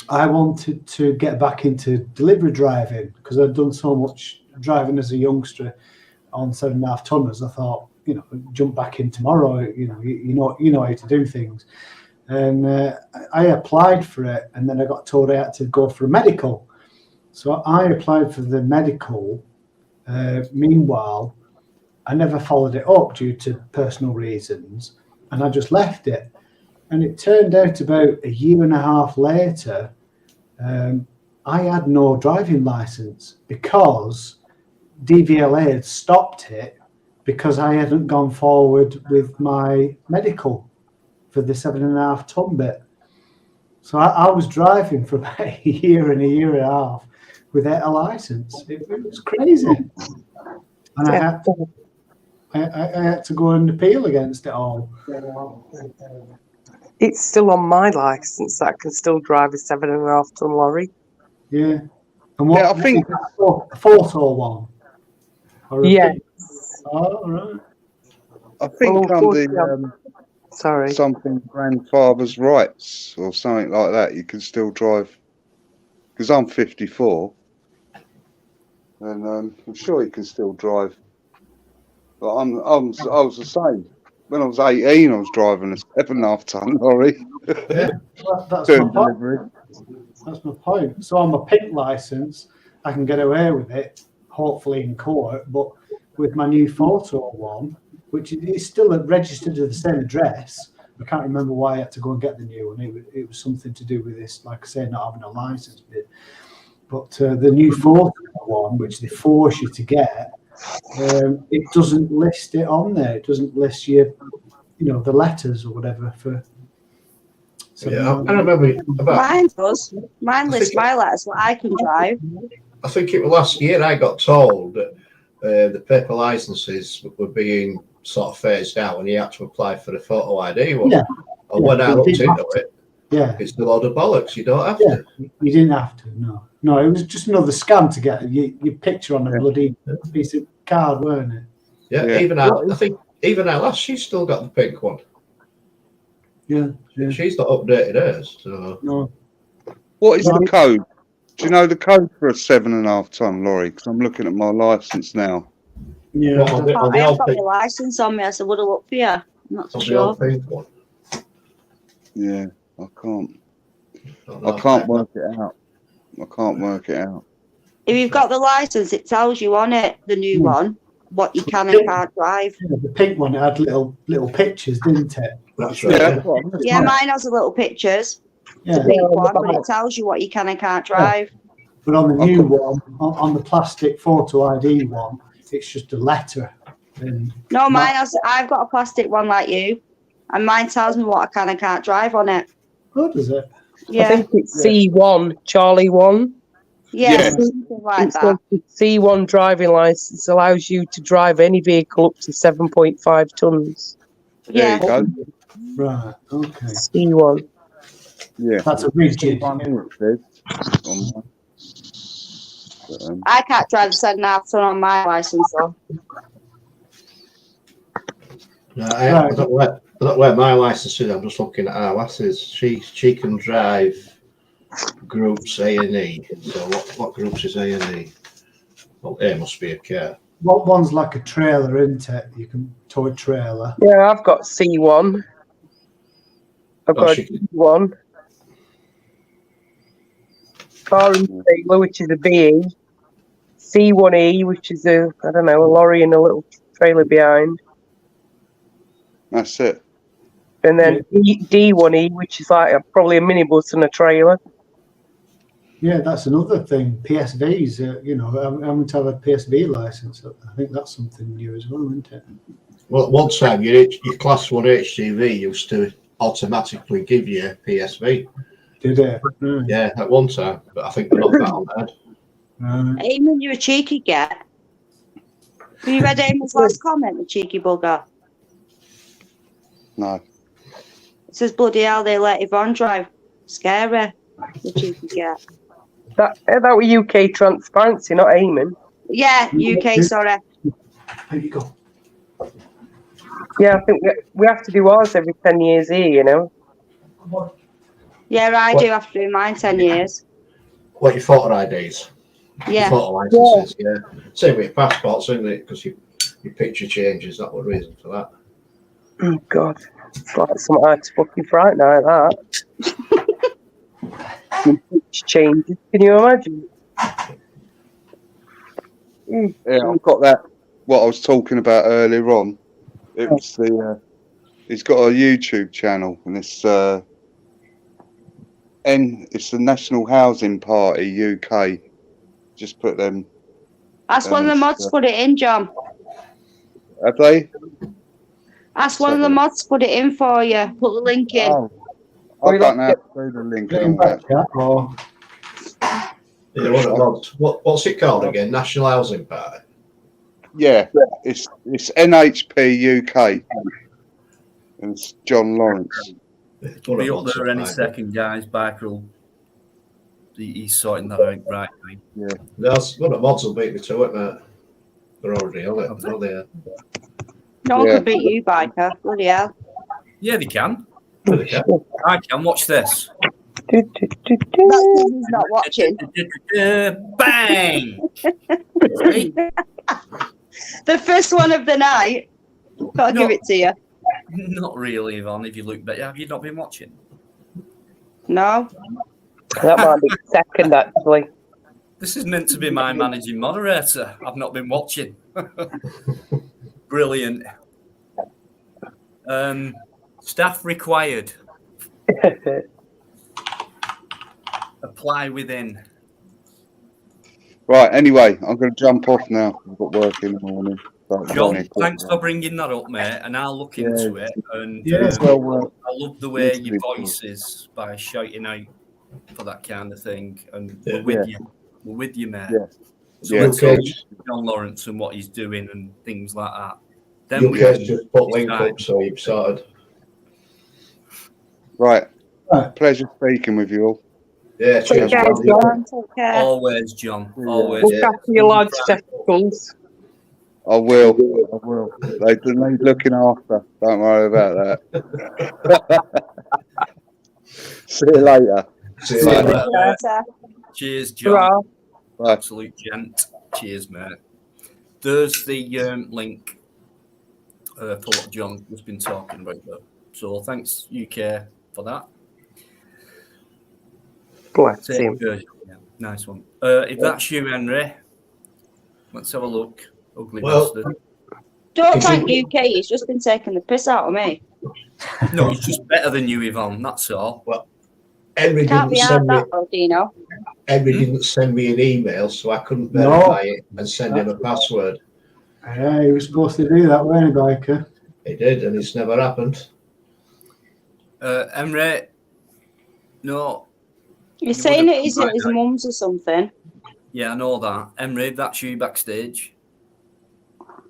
I wanted to get back into delivery driving because I'd done so much driving as a youngster on 7.5 tonners. I thought, jump back in tomorrow. You know how to do things. And I applied for it, and then I got told I had to go for a medical. So I applied for the medical. Meanwhile, I never followed it up due to personal reasons, and I just left it. And it turned out about a year and a half later, I had no driving license because DVLA had stopped it because I hadn't gone forward with my medical for the 7.5 ton bit. So I was driving for about a year and a half without a license. It was crazy. And I had to go and appeal against it all. It's still on my license that I can still drive a 7.5 ton lorry. Yeah. And what? Yeah, I think a photo one. Yes. Oh, right. I think on sorry, something grandfather's rights or something like that, you can still drive. Because I'm 54, and I'm sure you can still drive. But I was the same. When I was 18, I was driving a 7.5 ton lorry. Yeah, that's my point. That's my point. So on my pink license, I can get away with it, hopefully in court. But with my new photo one, which is still registered to the same address, I can't remember why I had to go and get the new one. It was something to do with this, like I say, not having a license bit. But the new photo one, which they force you to get, it doesn't list it on there. It doesn't list the letters or whatever for. Yeah, I remember Mine does. Mine lists my letters what I can drive. I think it was last year I got told that the paper licenses were being sort of phased out and you had to apply for the photo ID one. Yeah. And when I looked into it, it's a load of bollocks. You don't have to. You didn't have to. No, it was just another scam to get your picture on a bloody piece of card, weren't it? Yeah. I think even our last, she's still got the pink one. Yeah. She's not updated hers. So. No. What is the code? Do you know the code for a 7.5 ton lorry? Because I'm looking at my license now. Yeah. I haven't got my license on me. I said, would have looked for you. I'm not so sure. Yeah, I can't. I can't work it out. I can't work it out. If you've got the license, it tells you on it, the new one, what you can and can't drive. Yeah, the pink one had little pictures, didn't it? That's right. Yeah, mine has the little pictures. Yeah. The pink one, but it tells you what you can and can't drive. But on the new one, on the plastic photo ID one, it's just a letter. No, mine has. I've got a plastic one like you, and mine tells me what I can and can't drive on it. Oh, does it? Yeah. I think it's C1, Charlie 1. Yeah, something like that. C1 driving license allows you to drive any vehicle up to 7.5 tons. Yeah. There you go. Right. Okay. C1. Yeah. That's a rigid. I can't drive the 7.5 ton on my license though. No, I don't know where my license is. I'm just looking at our lasses. She can drive groups A and E. So what groups is A and E? Well, A must be a car. What one's like a trailer, isn't it? You can tow a trailer. Yeah, I've got C1. I've got C1. Car and trailer, which is a BE. C1E, which is a lorry and a little trailer behind. That's it. And then D1E, which is like probably a minibus and a trailer. Yeah, that's another thing. PSVs, having to have a PSV license. I think that's something new as well, isn't it? Well, one time your Class 1 HGV used to automatically give you a PSV. Did it? Right. Yeah, at one time. But I think they're not that on that. Even when you're a cheeky get, Have you read Eamon's last comment, the cheeky bugger? No. It says, bloody hell, they let Yvonne drive. Scary, the cheeky cat. That was UK transparency, not Eamon. Yeah, UK, sorry. There you go. Yeah, I think we have to do ours every 10 years here, you know. Yeah, I do have to do mine 10 years. What, your photo IDs? Yeah. Your photo licenses, yeah. Same with your passports, isn't it? Because your picture changes, that was the reason for that. Oh, God. It's like something I'd fucking frighten like that. Changes. Can you imagine? Yeah, I've got that. What I was talking about earlier on. It was the. He's got a YouTube channel, and it's it's the National Housing Party UK. Just put them. Ask one of the mods to put it in, John. Have they? Ask one of the mods to put it in for you. Put the link in. Oh, I don't know how to do the link on that. Yeah, what's it called again? National Housing Party? Yeah, it's NHP UK. And it's John Lawrence. He'll be up there any second, guys. Biker he's sorting that out right now. Yeah. That's one of the mods will beat me to it, mate. They're already on it. Are they? No one can beat you, Biker. Bloody hell. Yeah, they can. Yeah, they can. I can. Watch this. That's because he's not watching. Bang! The first one of the night. Gotta give it to you. Not really, Yvonne, if you look better. Have you not been watching? No. That might be second, actually. This is meant to be my managing moderator. I've not been watching. Brilliant. Staff required. Apply within. Right, anyway, I'm going to jump off now. I've got work in the morning. John, thanks for bringing that up, mate, and I'll look into it. And I love the way your voice is by shouting out for that kind of thing. And we're with you. We're with you, mate. So let's talk John Lawrence and what he's doing and things like that. Then we can just put link up, so you've started. Right. Pleasure speaking with you all. Yeah, cheers, John. Take care. Always, John. Always. Look after your large testicles. I will. They need looking after. Don't worry about that. See you later. See you later. Cheers, John. Bye. Absolute gent. Cheers, mate. There's the link for what John has been talking about, though. So thanks, UK, for that. Bless him. Yeah, nice one. If that's you, Henry, let's have a look. Ugly bastard. Don't thank UK, he's just been taking the piss out of me. No, he's just better than you, Yvonne, that's all. Well, Henry Can't didn't be send me. out that, Dino. Henry didn't send me an email, so I couldn't verify it and send him a password. Yeah, he was supposed to do that, weren't he, Biker? He did, and it's never happened. Henry, no. You're saying it isn't his mum's or something. Yeah, I know that. Henry, that's you backstage.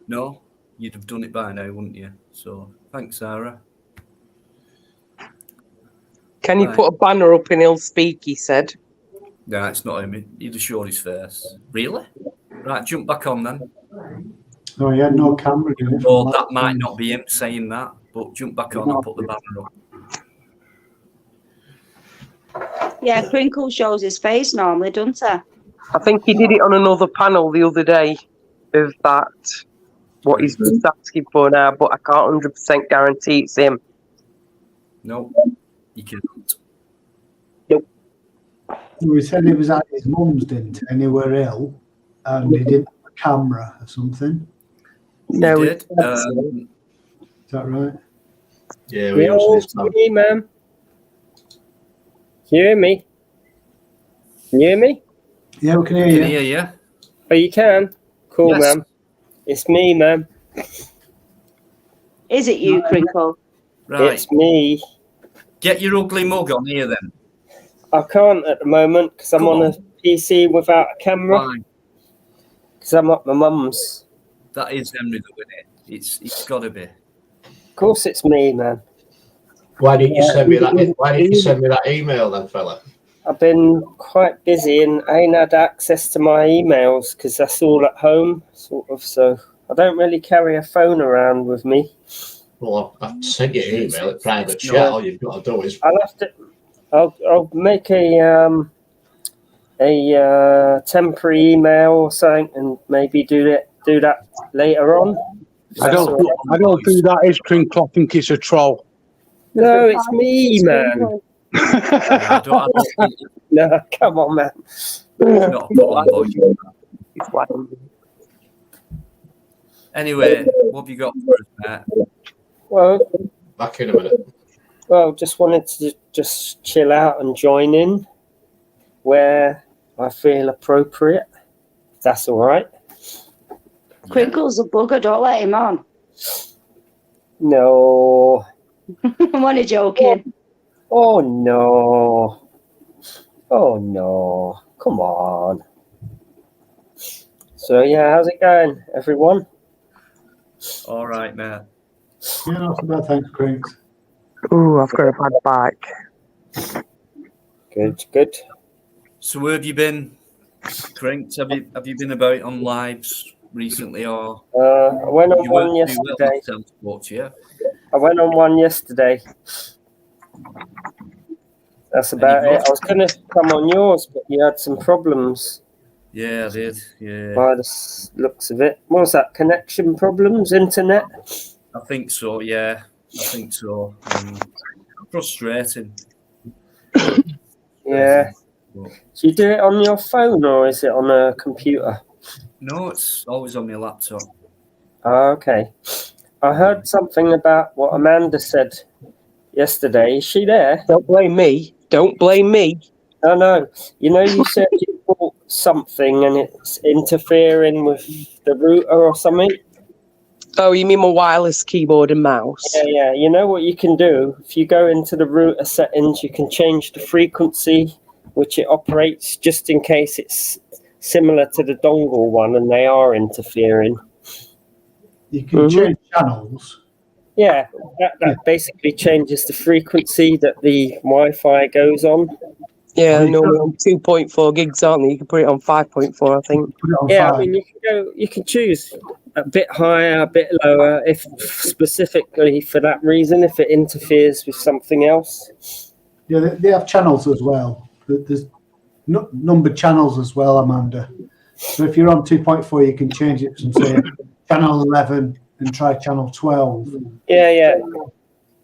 No, you'd have done it by now, wouldn't you? So, thanks, Sarah. Can you put a banner up and he'll speak, he said. No, it's not him. He'd have showed his face. Really? Right, jump back on then. No, he had no camera. Oh, that might not be him saying that, but jump back on and put the banner up. Yeah, Crinkle shows his face normally, doesn't he? I think he did it on another panel the other day of that, what he's just asking for now, but I can't 100% guarantee it's him. No, you can't. Nope. He said he was at his mum's, didn't he? And he were ill, and he didn't have a camera or something. No, he did. Is that right? Yeah, we used this me, ma'am. Can you hear me? Can you hear me? Yeah, we can hear I you. can hear you. Oh, you can? Cool, Yes. ma'am. It's me, ma'am. Is it you, Crinkle? Right. It's me. Get your ugly mug on here then. I can't at the moment because I'm Come on a PC without a camera. Why? Because I'm at my mum's. That is Henry, though, isn't it? It's got to be. Of course, it's me, man. Why didn't you send me that? Why didn't you send me that email then, fella? I've been quite busy and I ain't had access to my emails because that's all at home, sort of. So I don't really carry a phone around with me. Well, I've sent you an email at private chat. Yeah. All you've got to do is. I'll have to. I'll make a temporary email or something and maybe do that later on. I don't think that is Crinkle. I think it's a troll. No, it's me, man. I don't think No, come on, man. it's not a problem, boys. Anyway, what have you got for us, Matt? Well, Back in a minute. well, just wanted to just chill out and join in where I feel appropriate. If that's all right. Crinkle's a bugger, don't let him on. No. I'm only joking. Oh no. Oh no. Come on. So yeah, how's it going, everyone? All right, Matt. Yeah, not so bad, thanks, Crinks. Ooh, I've got a bad back. Good. So where have you been, Crinks? Have you been about on lives recently, or I went on you one weren't too well yesterday. last time I spoke to you? I went on one yesterday. That's about Any it. I was going to come on yours, but you had some problems Yeah, I did. Yeah, by the looks of it. What was that? Connection problems? Internet? I think so. Yeah, I think so. Frustrating. Yeah. But Do you do it on your phone or is it on a computer? no, it's always on my laptop. Oh, okay. I heard something about what Amanda said yesterday. Is she there? Don't blame me. Don't blame me. Oh, no. You know, you said you bought something and it's interfering with the router or something? Oh, you mean my wireless keyboard and mouse? Yeah. You know what you can do? If you go into the router settings, you can change the frequency which it operates just in case it's similar to the dongle one and they are interfering. You can change channels. Yeah, that basically changes the frequency that the Wi-Fi goes on. Yeah, normally on 2.4 gigs, aren't they? You can put it on 5.4, I think. Put it on Yeah, 5. I mean you can choose a bit higher, a bit lower, if specifically for that reason, if it interferes with something else. Yeah, they have channels as well. There's numbered channels as well, Amanda. So if you're on 2.4, you can change it from, say, channel 11 and try channel 12. Yeah.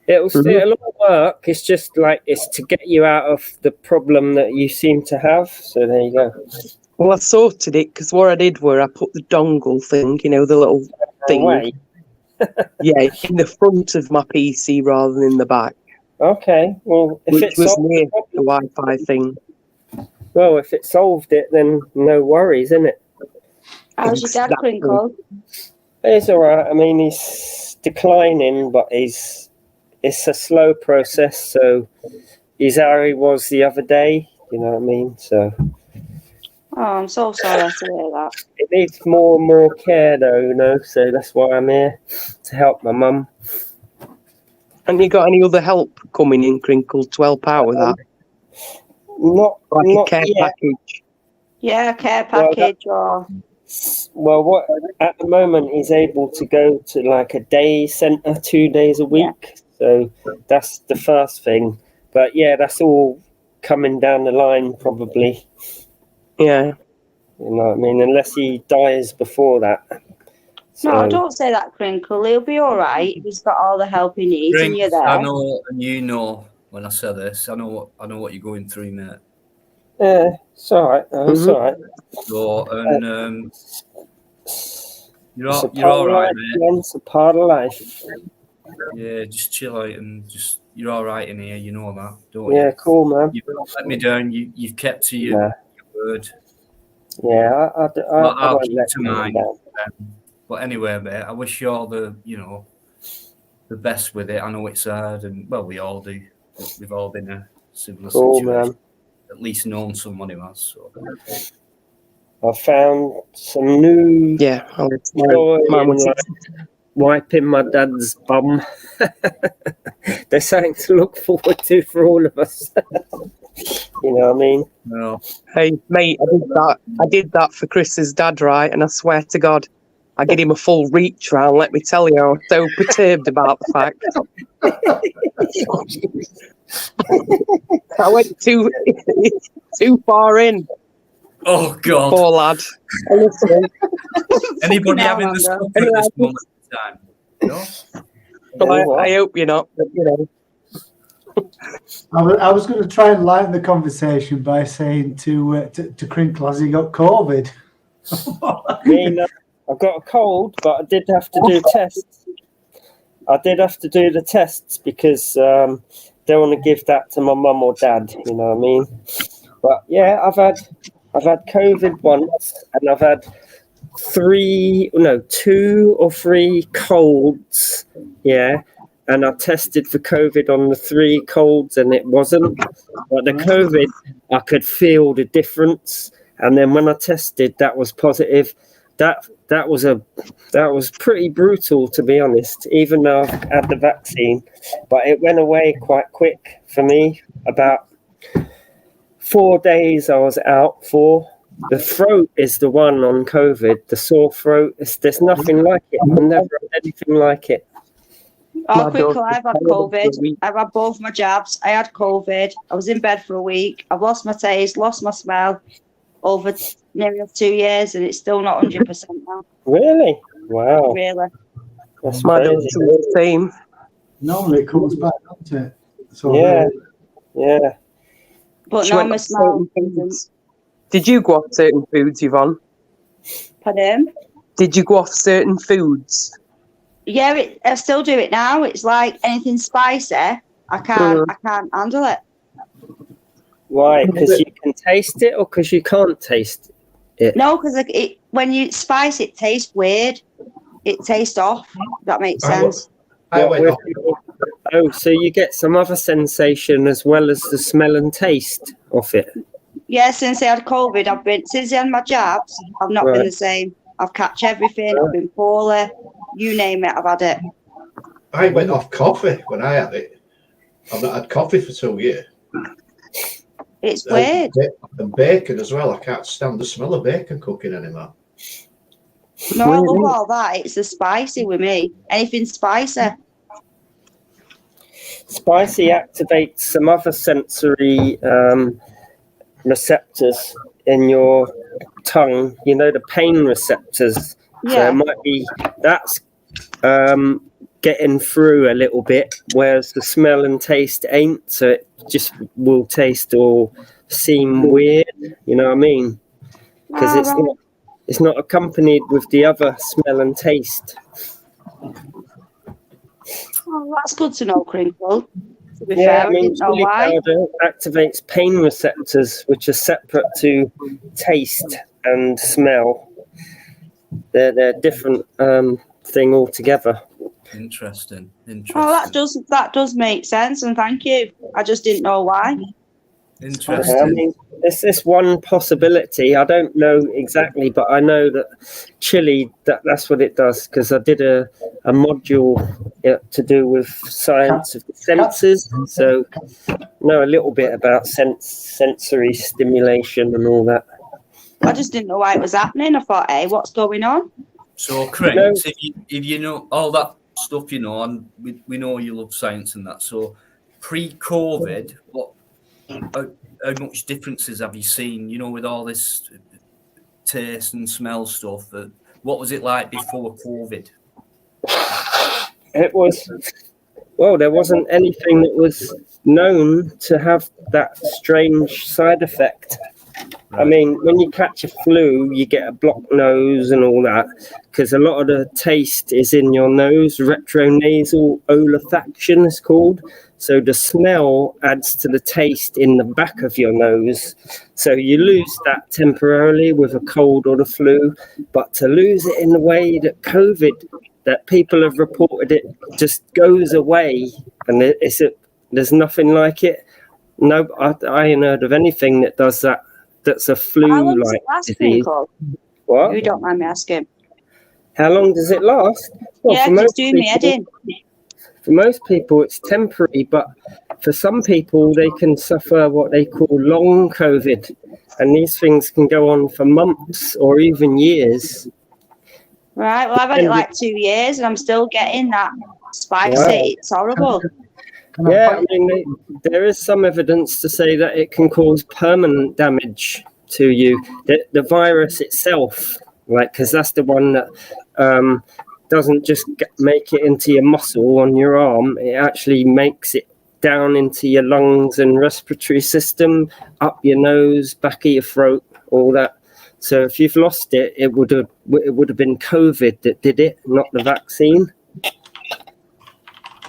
It'll all work. It's just like it's to get you out of the problem that you seem to have. So there you go. Well, I sorted it because what I did was I put the dongle thing, the little thing, Away. in the front of my PC rather than in the back, Okay. Well, if which it was solved near the the problem, Wi-Fi thing. well, if it solved it, then no worries, isn't it? How's your dad, Crinkle? It's all right. I mean, he's declining, but it's a slow process. So he's how he was the other day. You know what I mean? So Oh, I'm so sorry to hear that. it needs more and more care, though. So that's why I'm here to help my mum. And you got any other help coming in, Crinkle, to help out with that? Not A care yet. package? Yeah, care package or... Well, what at the moment he's able to go to like a day centre 2 days a week. So that's the first thing. But yeah, that's all coming down the line probably. Yeah. You know what I mean? Unless he dies before that. No, don't say that, Crinkle. He'll be all right. He's got all the help he needs, and you're there. I know, and you know when I say this, I know what you're going through, mate. Yeah, it's all right. It's all right. So, and you're It's all right, mate. It's a part of life. Yeah, just chill out and you're all right in here. You know that, don't you? Yeah, cool, man. You've not let me down. You've kept to your word. Yeah, I'll won't keep let to you mine. down. But anyway, mate, I wish you all the best with it. I know it's hard, and well, we all do. We've all been in a similar Cool, situation. man. At least known someone who has. So. I found some new Yeah, toy mine and was like wiping my dad's bum. There's something to look forward to for all of us. You know what I mean? No. Hey, mate, I did that for Chris's dad, right? And I swear to God, I gave him a full reach round. Let me tell you, I was so perturbed about the fact. I went too far in. Oh God! Poor lad. Honestly. Anybody hell, having the Amanda. scupper at this moment in time? No. Well, I hope you're not, but you know. I was going to try and lighten the conversation by saying to Crinkle, has he got COVID? I've got a cold, but I did have to do tests. I did have to do the tests because don't want to give that to my mum or dad. You know what I mean? But yeah, I've had COVID once, and I've had 2 or 3 colds. Yeah. And I tested for COVID on the 3 colds, and it wasn't. But the COVID, I could feel the difference. And then when I tested, that was positive. That was pretty brutal, to be honest. Even though I've had the vaccine, but it went away quite quick for me. About 4 days I was out for. The throat is the one on COVID. The sore throat. There's nothing like it. I've never had anything like it. Oh, quickly, I've had COVID. I've had both my jabs. I had COVID. I was in bed for a week. I've lost my taste, lost my smell over nearly 2 years, and it's still not 100% now. Really? Wow. Really. That's My crazy. daughter's the same. Normally it comes back, doesn't it? So Yeah. Yeah. But She no, went my off smell certain isn't. foods. Did you go off certain foods, Yvonne? Pardon? Did you go off certain foods? Yeah, I still do it now. It's like anything spicy, I can't handle it. Why? Because you can taste it, or because you can't taste it? No, because when you spice, it tastes weird. It tastes off. That makes sense. I went off. Oh, so you get some other sensation as well as the smell and taste of it. Yeah, since I had COVID, since I had my jabs, I've not been the same. I've catch everything. I've been poorly. You name it, I've had it. I went off coffee when I had it. I've not had coffee for 2 years. It's weird. And bacon as well. I can't stand the smell of bacon cooking anymore. No, I love all that. It's the spicy with me. Anything spicy. Spicy activates some other sensory receptors in your tongue. You know, the pain receptors. Yeah. So it might be that's getting through a little bit, whereas the smell and taste ain't. So it just will taste or seem weird. You know what I mean? Because it's not accompanied with the other smell and taste. Oh, that's good to know, Crinkle. To be Yeah, fair, I didn't know chili why. powder activates pain receptors, which are separate to taste and smell. They're different thing altogether. Interesting. Oh, that does make sense, and thank you. I just didn't know why. Interesting. I mean, it's this one possibility. I don't know exactly, but I know that chili, that's what it does, because I did a module to do with science of the senses, so know a little bit about sensory stimulation and all that. I just didn't know why it was happening. I thought, hey, what's going on? So, Chris, if you know all that stuff, you know, and we know you love science and that. So, pre-COVID, how much differences have you seen? You know, with all this taste and smell stuff. What was it like before COVID? It was, well, there wasn't anything that was known to have that strange side effect. I mean, when you catch a flu, you get a blocked nose and all that, because a lot of the taste is in your nose. Retronasal olfaction is called. So the smell adds to the taste in the back of your nose. So you lose that temporarily with a cold or the flu, but to lose it in the way that COVID, that people have reported, it just goes away, and there's nothing like it. No, I ain't heard of anything that does that that's a How long does flu-like it last, disease. Crinkle? What? You don't mind me asking. How long does it last? Well, Yeah, for 'cause most it's doing me head in. For most people, it's temporary, but for some people, they can suffer what they call long COVID, and these things can go on for months or even years. Right, well, I've had it like 2 years and I'm still getting that spicy. Wow. It's horrible. Yeah, I mean, there is some evidence to say that it can cause permanent damage to you. The virus itself, like, because that's the one that doesn't just make it into your muscle on your arm, it actually makes it down into your lungs and respiratory system, up your nose, back of your throat, all that. So if you've lost it, it would have been COVID that did it, not the vaccine.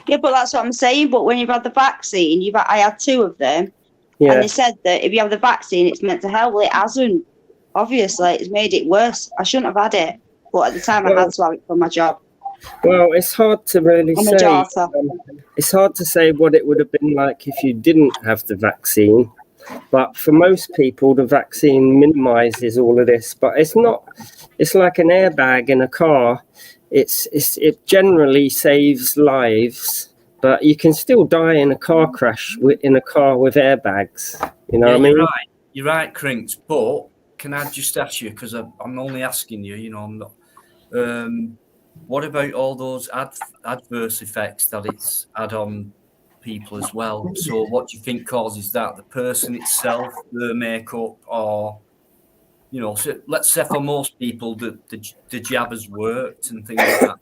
Yeah, but that's what I'm saying. But when you've had the vaccine, I had 2 of them, Yeah. and they said that if you have the vaccine, it's meant to help. Well, it hasn't. Obviously, it's made it worse. I shouldn't have had it, but at the time, I had to have it for my job. Well, it's hard to really I'm a say. daughter. It's hard to say what it would have been like if you didn't have the vaccine. But for most people, the vaccine minimises all of this. But it's not. It's like an airbag in a car. It generally saves lives, but you can still die in a car crash in a car with airbags. You know what I mean? You're right, Crinks. But can I just ask you, because I'm only asking you, you know, I'm not. What about all those adverse effects that it's had on people as well? So what do you think causes that? The person itself, the makeup, or, you know, so let's say for most people the jab has worked and things like that.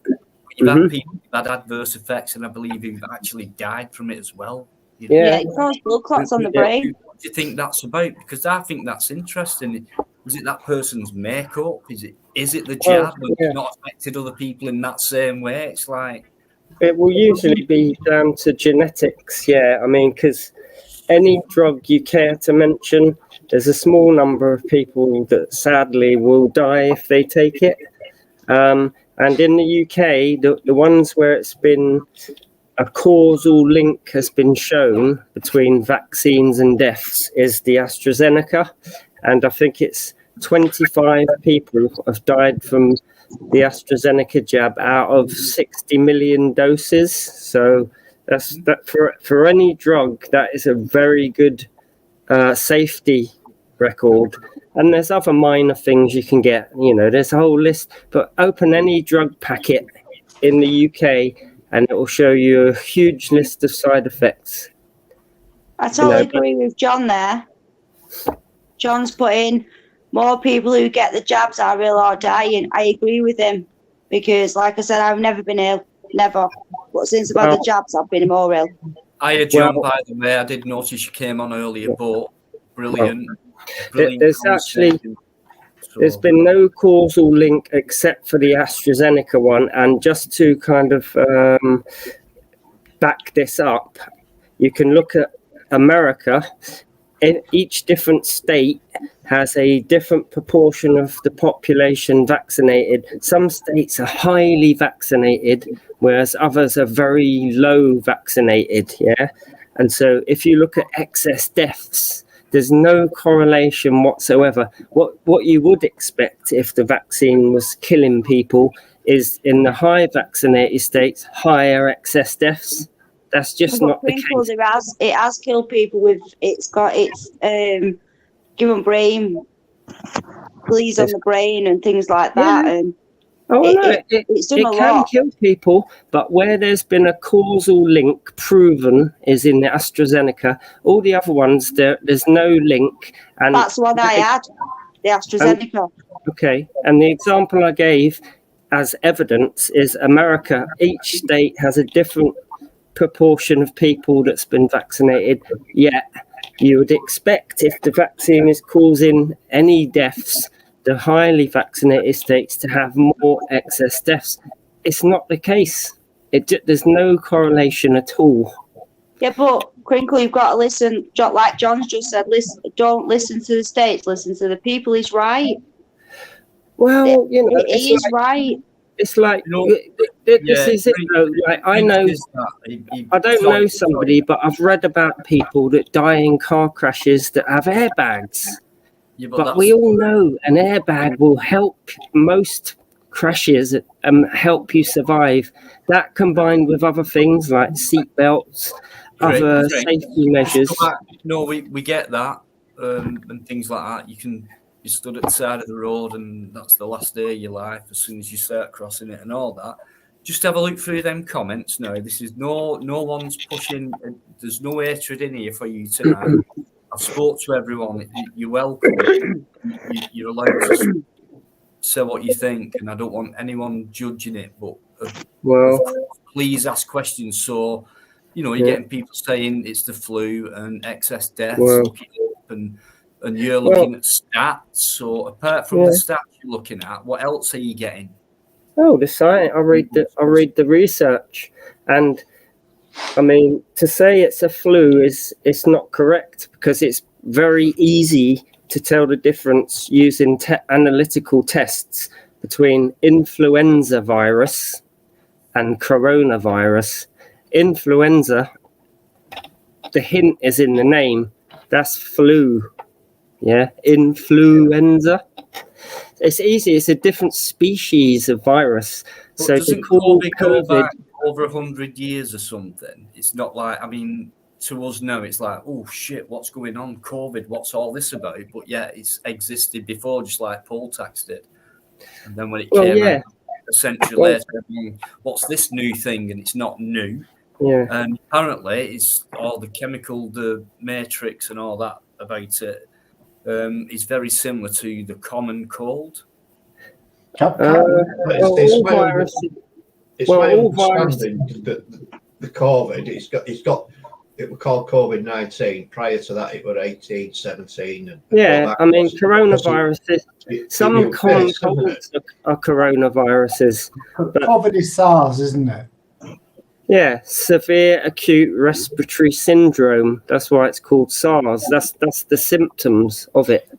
You've had people who've had adverse effects, and I believe who've actually died from it as well. You know? Yeah, it causes blood clots on the brain. What do you think that's about? Because I think that's interesting. Is it that person's makeup? Is it the jab that's not affected other people in that same way? It's like, it will usually be down to genetics. Yeah, I mean, because any drug you care to mention, there's a small number of people that sadly will die if they take it. And in the UK, the ones where it's been a causal link has been shown between vaccines and deaths is the AstraZeneca. And I think it's 25 people have died from the AstraZeneca jab out of 60 million doses. So that's that for any drug, that is a very good safety record. And there's other minor things you can get. You know, there's a whole list. But open any drug packet in the UK, and it will show you a huge list of side effects. I totally agree with John there. John's put in more people who get the jabs are ill or dying. I agree with him because, like I said, I've never been ill, never. But since I've had the jabs, I've been more ill. Hiya, John, by the way. I did notice you came on earlier, but brilliant. There's been no causal link except for the AstraZeneca one. And just to kind of back this up, you can look at America. In each different state has a different proportion of the population vaccinated. Some states are highly vaccinated, whereas others are very low vaccinated. Yeah. And so if you look at excess deaths, there's no correlation whatsoever. What you would expect if the vaccine was killing people is in the high vaccinated states, higher excess deaths. That's just not the case. It has killed people with it's given brain bleeds on the brain and things like that. Yeah. And it's done a lot. It can kill people, but where there's been a causal link proven is in the AstraZeneca. All the other ones, there's no link. And that's what I had, the AstraZeneca. Okay, and the example I gave as evidence is America. Each state has a different proportion of people that's been vaccinated, yet you would expect if the vaccine is causing any deaths, the highly vaccinated states to have more excess deaths. It's not the case. There's no correlation at all. Yeah, but Crinkle, you've got to listen, like John's just said, don't listen to the states, listen to the people. He's right. Well, he is right. It's like, this is it though. Like, I know, I don't know somebody, but I've read about people that die in car crashes that have airbags. Yeah, but we all know an airbag will help most crashes and help you survive. That combined with other things like seat belts, other safety measures. No, we get that, and things like that. You stood at the side of the road, and that's the last day of your life as soon as you start crossing it and all that. Just have a look through them comments now. This is no one's pushing. There's no hatred in here for you tonight. I've spoke to everyone. You're welcome. You're allowed to say what you think, and I don't want anyone judging it. But please ask questions. So, you're getting people saying it's the flu and excess deaths. Look it up, and you're looking at stats. So, apart from the stats you're looking at, what else are you getting? Oh, the science. I read the research, and I mean, to say it's a flu it's not correct, because it's very easy to tell the difference using analytical tests between influenza virus and coronavirus. Influenza, the hint is in the name. That's flu. Yeah, influenza. It's easy. It's a different species of virus. But so doesn't COVID go back over 100 years or something? It's not like, I mean, to us now, it's like, oh shit, what's going on? COVID, what's all this about? But yeah, it's existed before, just like poll tax did. And then when it came out a century later, what's this new thing? And it's not new. Yeah. And apparently, it's all the matrix and all that about it. Is very similar to the common cold. It's my understanding that the COVID, it was called COVID-19. Prior to that, it was 18, 17. I mean, coronaviruses. Some common colds are coronaviruses. But COVID is SARS, isn't it? Yeah, severe acute respiratory syndrome. That's why it's called SARS. That's the symptoms of it.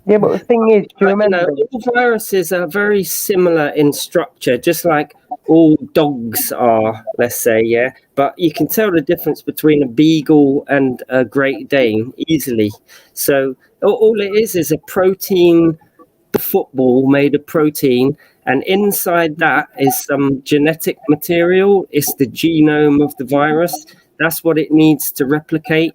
Yeah, but the thing is, do you remember? All viruses are very similar in structure, just like all dogs are, let's say, yeah. But you can tell the difference between a beagle and a Great Dane easily. So all it is a protein football made of protein, and inside that is some genetic material. It's the genome of the virus. That's what it needs to replicate.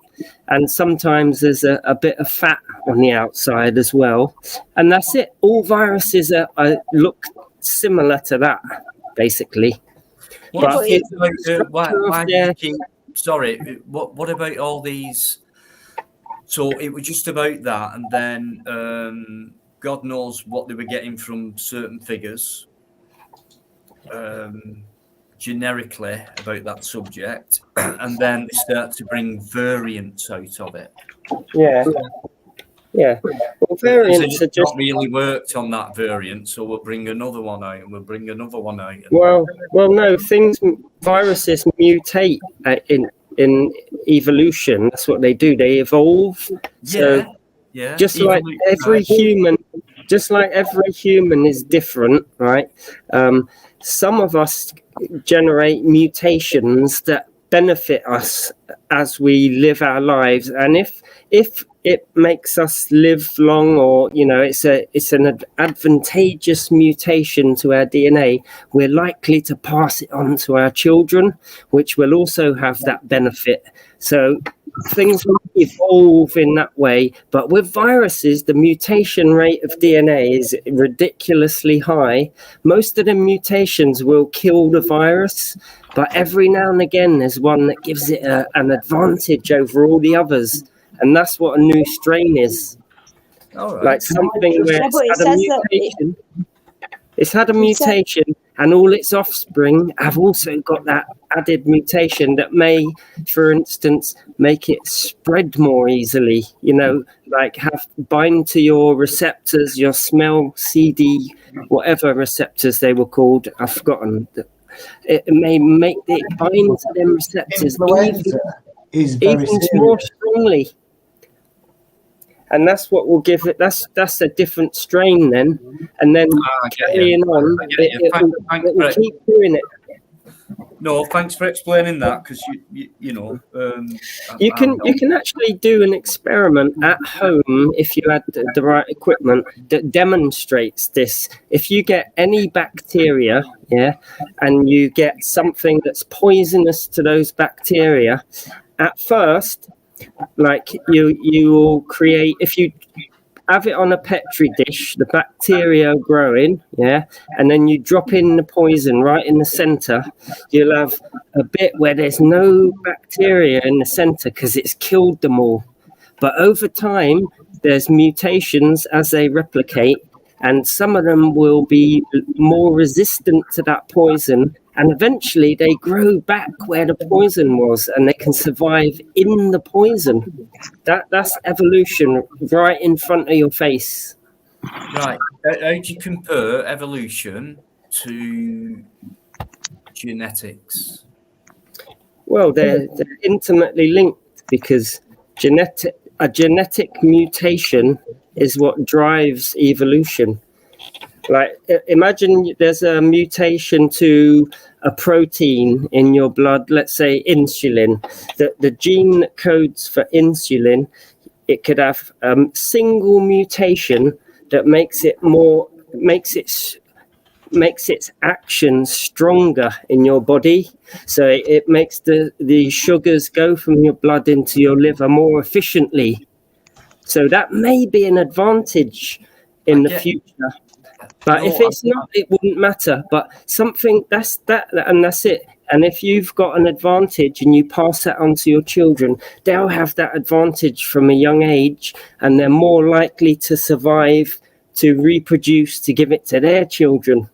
And sometimes there's a bit of fat on the outside as well. And that's it. All viruses look similar to that, basically. What about all these? So it was just about that, and then God knows what they were getting from certain figures generically about that subject, and then they start to bring variants out of it. Yeah. Well, variants are just not really worked on that variant, so we'll bring another one out, and we'll bring another one out. Well, no, viruses mutate in evolution. That's what they do. They evolve. So, just like every human is different, right? Some of us generate mutations that benefit us as we live our lives, and if it makes us live long, or it's an advantageous mutation to our DNA, we're likely to pass it on to our children, which will also have that benefit. So things evolve in that way. But with viruses, the mutation rate of DNA is ridiculously high. Most of the mutations will kill the virus, but every now and again there's one that gives it an advantage over all the others. And that's what a new strain is. Right. Like something where it's had a mutation, and all its offspring have also got that added mutation that may, for instance, make it spread more easily, like bind to your receptors, your smell, CD, whatever receptors they were called. I've forgotten. It may make it bind to them receptors even more strongly. And that's what will give it. That's a different strain then, and then carrying on, it will keep doing it. No, thanks for explaining that, because you know, You can actually do an experiment at home if you had the right equipment that demonstrates this. If you get any bacteria, and you get something that's poisonous to those bacteria, at first, like you will create, if you have it on a petri dish, the bacteria growing, and then you drop in the poison right in the center, you'll have a bit where there's no bacteria in the center because it's killed them all. But over time, there's mutations as they replicate, and some of them will be more resistant to that poison, and eventually they grow back where the poison was, and they can survive in the poison. That's evolution right in front of your face. Right. How do you compare evolution to genetics? Well, they're intimately linked, because a genetic mutation is what drives evolution. Like, imagine there's a mutation to a protein in your blood, let's say insulin. The gene that codes for insulin, it could have a single mutation that makes its actions stronger in your body. So it makes the sugars go from your blood into your liver more efficiently. So that may be an advantage in the future. But if it's not, it wouldn't matter. But something that's it. And if you've got an advantage and you pass that on to your children, they'll have that advantage from a young age, and they're more likely to survive, to reproduce, to give it to their children.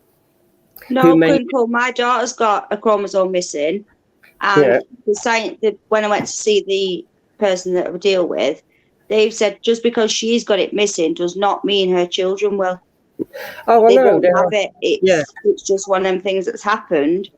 No, my daughter's got a chromosome missing, and when I went to see the person that I deal with, they've said just because she's got it missing does not mean her children will. Oh, they won't have it. It's just one of them things that's happened,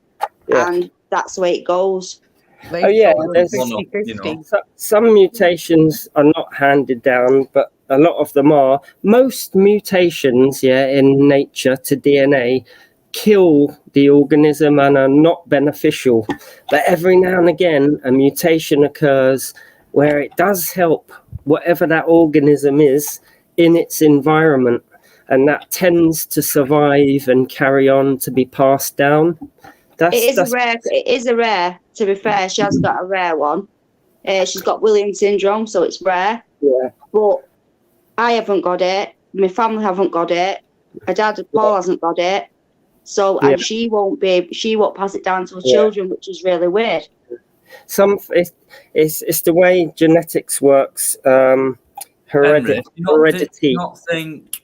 and that's the way it goes. There's 50-50. Some mutations are not handed down, but a lot of them are. Most mutations, in nature to DNA kill the organism and are not beneficial. But every now and again, a mutation occurs where it does help whatever that organism is in its environment, and that tends to survive and carry on to be passed down. It is a rare, to be fair. She has got a rare one. She's got Williams syndrome, so it's rare. Yeah. But I haven't got it. My family haven't got it. My dad, Paul, hasn't got it. So, and she won't pass it down to her children, which is really weird. It's the way genetics works. Heredity. Do you not think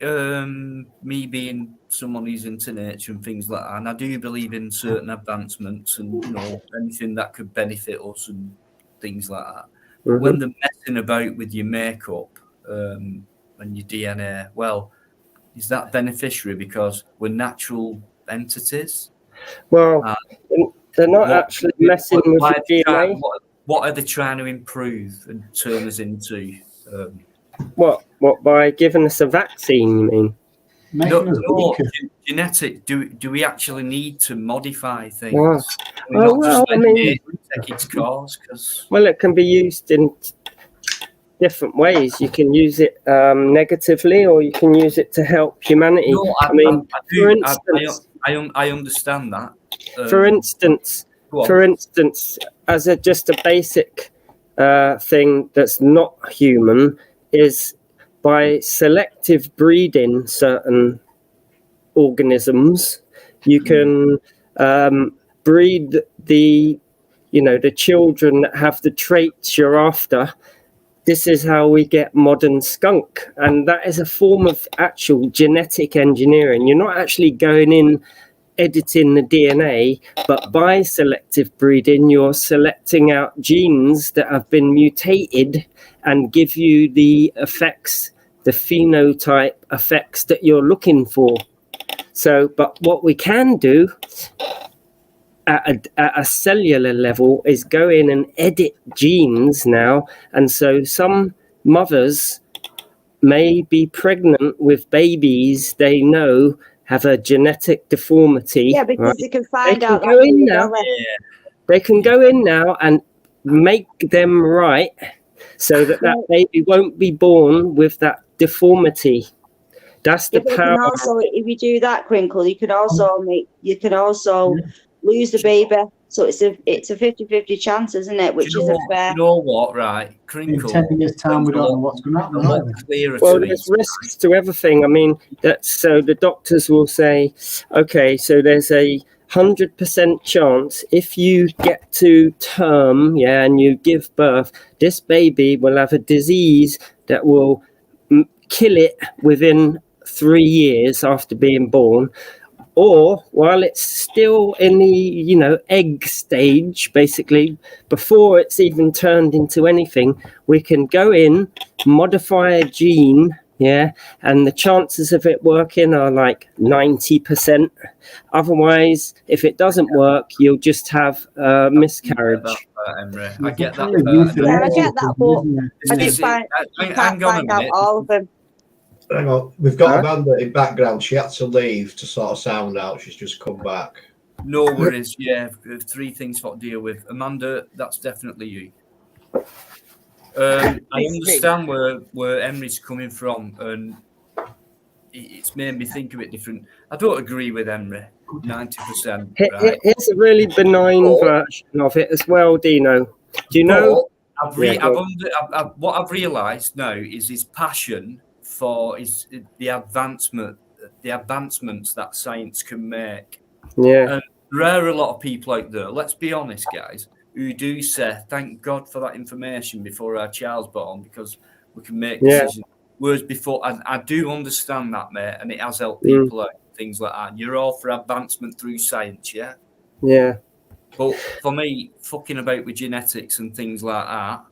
me being someone who's into nature and things like that, and I do believe in certain advancements and anything that could benefit us and things like that. Mm-hmm. When they're messing about with your makeup and your DNA, well, is that beneficiary because we're natural entities? Well, they're not actually messing with your DNA. What are they trying to improve and turn us into? What by giving us a vaccine, you mean? No, genetic. Do we actually need to modify things? Take its course, well, it can be used in different ways. You can use it negatively, or you can use it to help humanity. No, I understand that. For instance, as just a basic thing that's not human, is by selective breeding certain organisms, you can breed the children that have the traits you're after. This is how we get modern skunk, and that is a form of actual genetic engineering. You're not actually going in editing the DNA, but by selective breeding, you're selecting out genes that have been mutated and give you the effects, the phenotype effects that you're looking for. So, but what we can do at a cellular level is go in and edit genes now. And so some mothers may be pregnant with babies they know have a genetic deformity. Yeah, because right? they can find They can out. go that in now. They can go in now and make them right, so that baby won't be born with that deformity. That's the Yeah, power. also, if you do that, Crinkle, you can also lose the baby. So it's a 50-50 chance, isn't it? Which isn't fair. You know what, right? In Crinkle. 10 years' time, we don't know what's going to happen. A lot either. clearer Well, to there's me. risks to everything. I mean, so the doctors will say, okay, so there's a 100% chance if you get to term, and you give birth, this baby will have a disease that will kill it within 3 years after being born. Or while it's still in the egg stage, basically before it's even turned into anything, we can go in, modify a gene, and the chances of it working are like 90%. Otherwise, if it doesn't work, you'll just have a miscarriage. I get that. Yeah, I get that, but I didn't find out all of them. Hang on, we've got Amanda in background. She had to leave to sort of sound out. She's just come back. No worries. Yeah, 3 things to deal with. Amanda, that's definitely you. I understand where Emery's coming from, and it's made me think a bit different. I don't agree with Emery 90%. Right? Here's a really benign version of it as well, Dino. Do you know? What I've realised now is his passion for the advancements that science can make. Yeah. And there are a lot of people out there, let's be honest, guys, who do say, thank God for that information before our child's born, because we can make decisions. Whereas before, I do understand that, mate, and it has helped people out, things like that. You're all for advancement through science, yeah? Yeah. But for me, fucking about with genetics and things like that,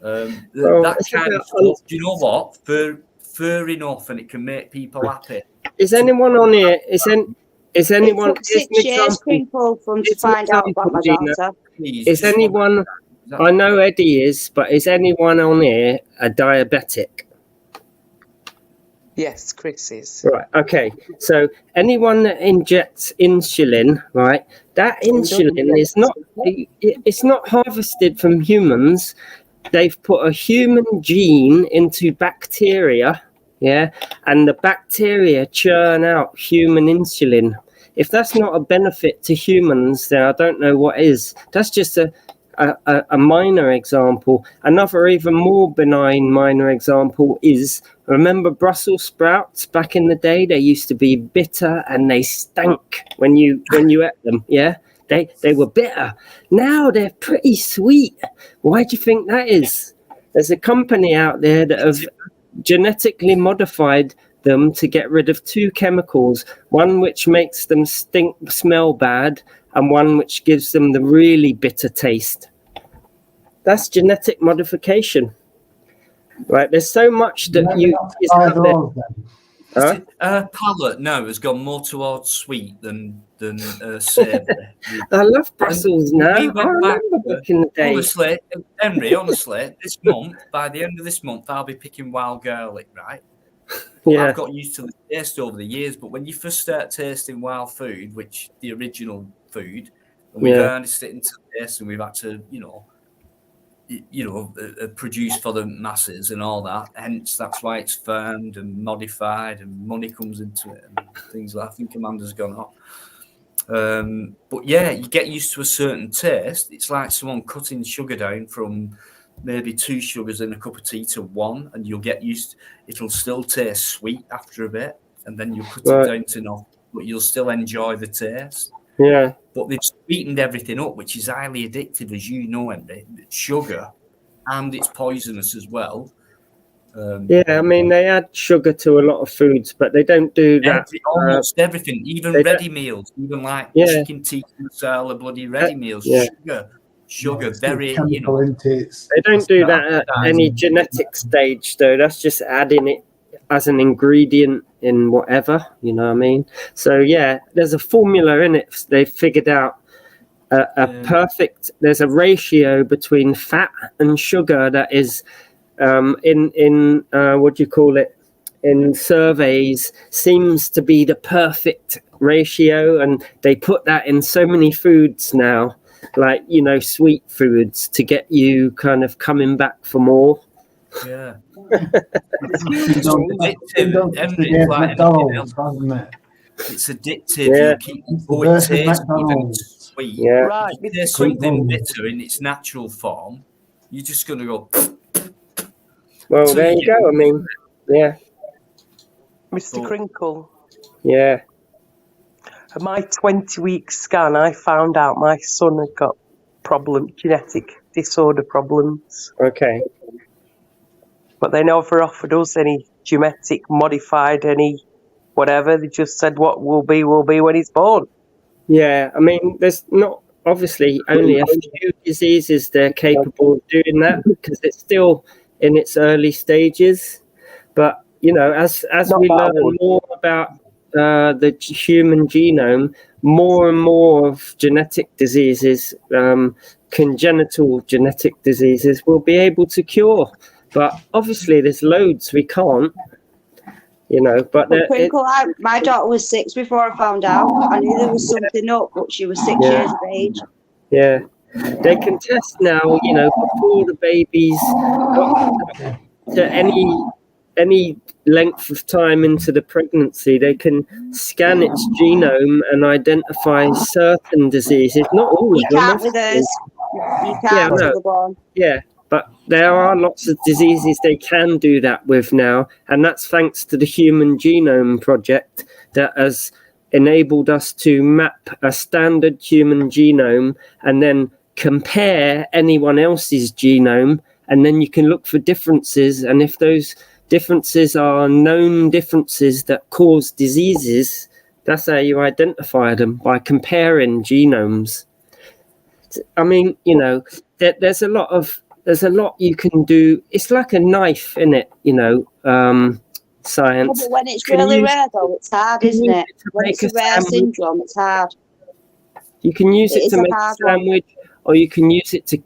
that kind of stuff, do you know what? Fair enough, and it can make people happy. Is anyone on here? Is anyone? It took 6 years, Crinkle, to find out about my daughter. Is anyone? I know Eddie is, but is anyone on here a diabetic? Yes, Chris is. Right. Okay. So anyone that injects insulin, right? That insulin is not. It's not harvested from humans. They've put a human gene into bacteria, and the bacteria churn out human insulin. If that's not a benefit to humans, then I don't know what is. That's just a minor example. Another even more benign minor example is, remember Brussels sprouts back in the day? They used to be bitter and they stank when you ate them, They were bitter. Now they're pretty sweet. Why do you think that is? There's a company out there that have genetically modified them to get rid of 2 chemicals, one which makes them smell bad, and one which gives them the really bitter taste. That's genetic modification. Right? There's so much that palate now has gone more towards sweet than savoury. I love Brussels now. We went back in the day. Honestly, Henry, this month, by the end of this month, I'll be picking wild garlic, right? Yeah. I've got used to the taste over the years, but when you first start tasting wild food, which the original food, and we've harnessed it into this, and we've had to, produce for the masses and all that. Hence, that's why it's farmed and modified, and money comes into it and things like that. I think Amanda's gone up. But yeah, you get used to a certain taste. It's like someone cutting sugar down from maybe 2 sugars in a cup of tea to 1, and you'll get used. It'll still taste sweet after a bit, and then you'll cut it down to nothing, but you'll still enjoy the taste. Yeah. But they've sweetened everything up, which is highly addictive, as you know, Andy. Sugar, and it's poisonous as well. I mean, they add sugar to a lot of foods, but they don't do that. Almost everything, even ready meals, even like chicken tikka masala, bloody ready meals, sugar, very, They don't do that at any genetic stage, though. That's just adding it as an ingredient in whatever, you know what I mean? So, there's a formula in it. They've figured out there's a ratio between fat and sugar that is what do you call it? in surveys seems to be the perfect ratio, and they put that in so many foods now, like, you know, sweet foods, to get you kind of coming back for more. Yeah. It's addictive. It's like anything else. McDonald's, hasn't it? It's addictive. Yeah. You keep, It's the oh, it birth of tastes good and McDonald's. it's sweet. Yeah. Right, If Mr. there's something Crinkle. bitter in its natural form, you're just going to go. Well, So there you you go. I mean, yeah, Mr. But- Crinkle. yeah. At my 20-week scan, I found out my son had got genetic disorder problems. Okay. But they never offered us any genetic modified, any whatever. They just said what will be when he's born. Yeah, I mean, there's not obviously only a few diseases they're capable of doing that, because it's still in its early stages. But, you know, as Not we that learn old. more about the human genome, more and more of genetic diseases, congenital genetic diseases, we'll be able to cure. But obviously, there's loads we can't. You know, but My daughter was 6 before I found out. I knew there was something up, but she was 6 years of age. yeah, they can test now. You know, before the baby's got to any length of time into the pregnancy, they can scan its genome and identify certain diseases. Not all You of them. can't with obviously. us. You Yeah, can't I till know. they're born. Yeah, but there are lots of diseases they can do that with now, and that's thanks to the Human Genome Project that has enabled us to map a standard human genome and then compare anyone else's genome, and then you can look for differences, and if those differences are known differences that cause diseases, that's how you identify them, by comparing genomes. I mean, you know, there's a lot you can do. It's like a knife, isn't it? You know, science. But when it's really rare, though, it's hard, isn't it? When make it's a rare syndrome, it's hard. You can use it It to is a make a hard one. sandwich, or you can use it to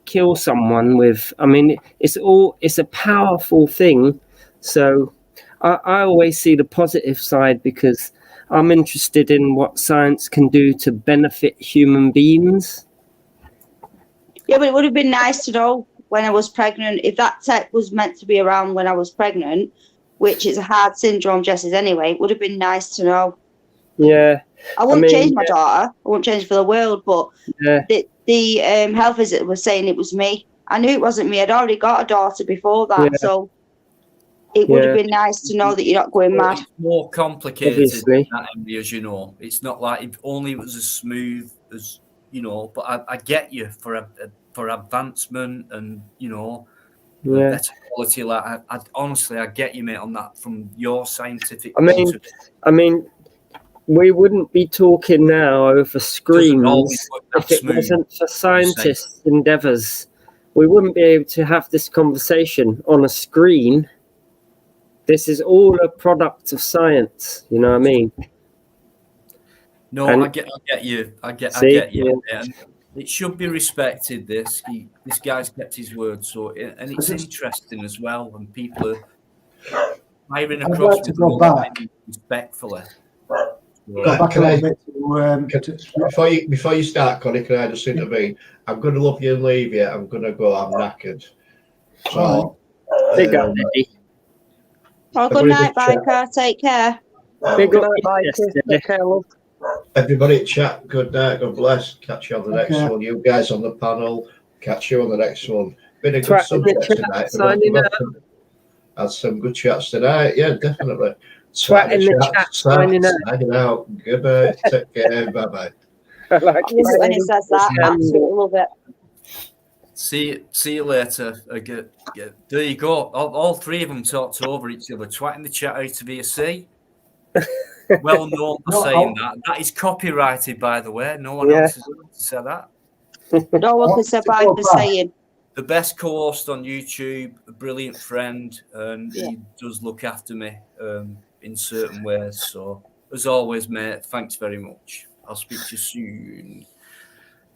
kill someone with. I mean, it's a powerful thing. So I always see the positive side, because I'm interested in what science can do to benefit human beings. Yeah, but it would have been nice to know when I was pregnant, if that tech was meant to be around when I was pregnant, which is a hard syndrome, Jess's anyway, it would have been nice to know. Yeah. I wouldn't mean, change my daughter. I wouldn't change for the world, but Yeah. the health visitor was saying it was me. I knew it wasn't me. I'd already got a daughter before that, Yeah. so it would have Yeah. been nice to know that you're not going mad. It's more complicated Obviously. than that, Emily, as you know. It's not like if only it was as smooth as, you know, but I get you for advancement and, you know, Yeah. better quality. Like I honestly, I get you, mate, on that from your scientific I mean, point of view. I mean, we wouldn't be talking now over screens always work that if it smooth, wasn't for scientists' endeavours. We wouldn't be able to have this conversation on a screen. This is all a product of science. You know what I mean? No, And- I get you. I get Yeah. you. And it should be respected. This guy's kept his word. So, and it's interesting as well when people are firing I'd across like to go back. respectfully. Go back a little bit to, Before you start, Connie, can I just intervene? I'm going to love you and leave you. I'm going to go. I'm knackered. So, Big up, Eddie. Oh, good night, Biker. Take care. Big up, Bye, yesterday. take care, love. everybody, chat. Good night. God bless. Catch you on the next Okay. one. You guys on the panel. Catch you on the next one. Been a good Twat in the subject chat, tonight. signing out. Had some good chats tonight. Yeah, definitely. Twat in the chat, signing out. Signing out. Good night. Take care. Bye bye. I like I love it when he says that. Yeah. Absolutely love it. See you later. There you go. All three of them talked over each other, twatting the chat out of ESC. Well known for saying that. That is copyrighted, by the way. No one else has said that. No one can say bye for saying. The best co-host on YouTube, a brilliant friend, and he does look after me in certain ways. So, as always, mate, thanks very much. I'll speak to you soon.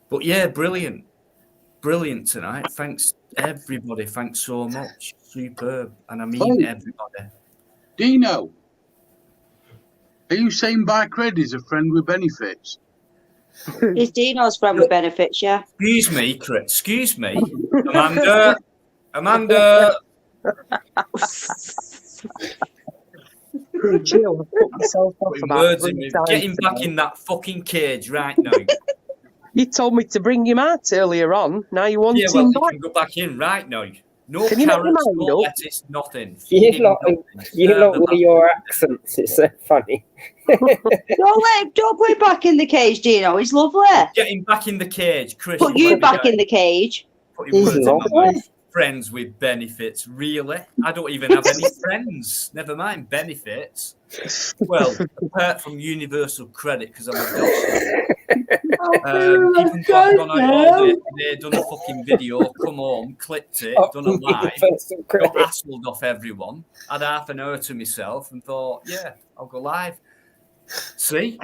But yeah, brilliant tonight. Thanks, everybody. Thanks so much. Superb. And I mean everybody. Dino, are you saying Bikereddie is a friend with benefits? It's Dino's friend with benefits, yeah. Excuse me, Chris. Excuse me. Amanda. Jill, put yourself off Putting about words in 3 me. times Get him back today. in that fucking cage right now. You told me to bring him out earlier on. Now you want Yeah, well, him you back. can go back in right now. No Can you make your carrots, mind no up? lettuce, nothing. You Feed him lot, nothing. you Serve lot the with bastard your nothing. accents, it's so funny. Don't put him back in the cage, Dino. He's lovely. Get him back in the cage, Chris. Put you back in the cage. Putting He's words in my lovely. mouth. Friends with benefits, really? I don't even have any friends. Never mind benefits. Well, apart from universal credit, because I'm a doctor. Even though I've gone out all day today, done a fucking video, come home, clipped it, done a live, got hassled off everyone, had half an hour to myself, and thought, yeah, I'll go live. See?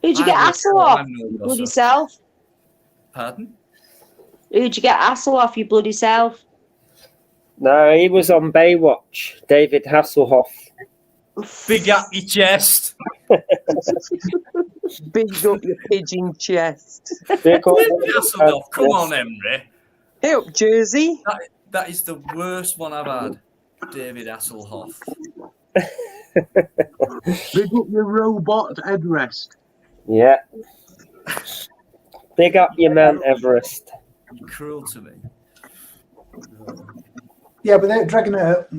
Who'd you get hassle off? You bloody self. Pardon? Who'd you get hassle off, you bloody self? No, he was on Baywatch, David Hasselhoff. Big up your chest. Big up your pigeon chest. Hasselhoff, come on, Emery. Hey up, Jersey. That is the worst one I've had. David Hasselhoff. Big up your robot headrest. Yeah. Big up your Mount Everest. You're cruel to me. Yeah, but they're dragging up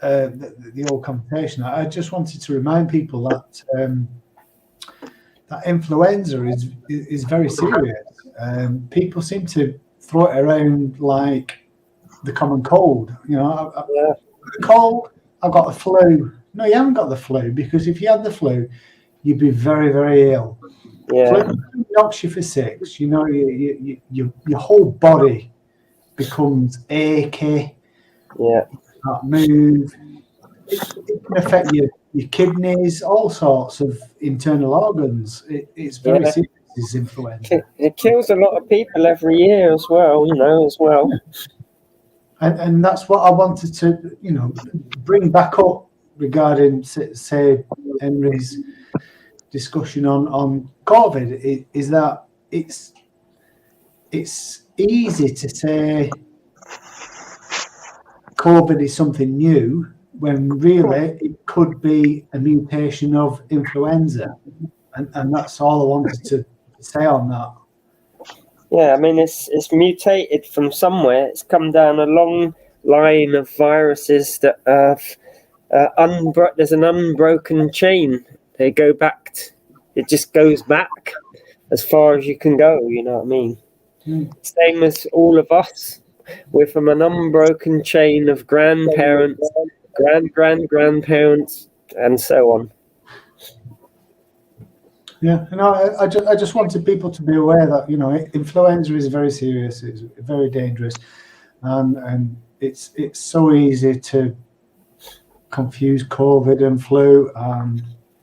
the whole conversation. I just wanted to remind people that that influenza is very serious. People seem to throw it around like the common cold. You know, I've got the cold, I've got the flu. No, you haven't got the flu, because if you had the flu, you'd be very, very ill. Yeah. Flu knocks you for 6. You know, your whole body becomes achy. Yeah. You can't move. It can affect your kidneys, all sorts of internal organs. It's very serious, this influenza. It kills a lot of people every year as well, as well. And that's what I wanted to, bring back up regarding, say, Henry's discussion on COVID, is that it's easy to say COVID is something new, when really it could be a mutation of influenza. And that's all I wanted to say on that. Yeah, I mean, it's mutated from somewhere. It's come down a long line of viruses that have there's an unbroken chain. They go back. It just goes back as far as you can go. You know what I mean? Same as all of us. We're from an unbroken chain of grandparents, grandparents, and so on. Yeah, I just wanted people to be aware that influenza is very serious. It's very dangerous, and it's so easy to confuse COVID and flu. I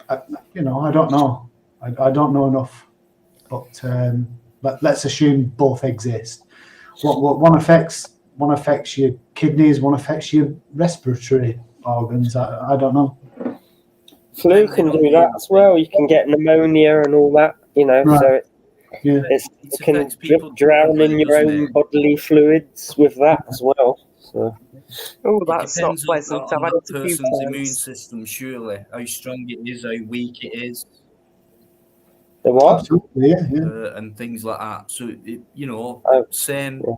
don't know. I don't know enough, but let's assume both exist. One affects your kidneys, one affects your respiratory organs. I don't know. Flu can do that as well. You can get pneumonia and all that, Right. So Yeah. you can drown in your own bodily fluids with that as well. So. Oh, that's not Depends pleasant. on I've had that it a few person's immune times. system, surely. How strong it is, how weak it is. The what? Absolutely, yeah. And things like that. So, same Yeah.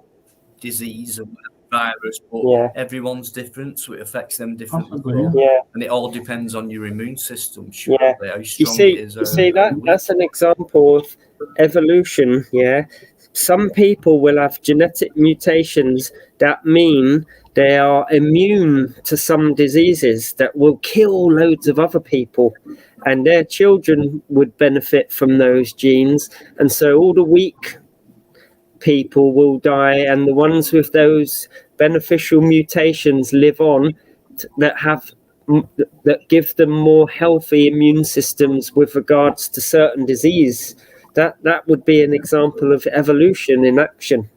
disease or virus, but everyone's different, so it affects them differently. Possibly, Yeah. And it all depends on your immune system, surely, Yeah. how You strong see, it is. that's an example of evolution. Yeah, some people will have genetic mutations that mean they are immune to some diseases that will kill loads of other people, and their children would benefit from those genes, and so all the weak people will die, and the ones with those beneficial mutations live on, that give them more healthy immune systems with regards to certain disease. That would be an example of evolution in action.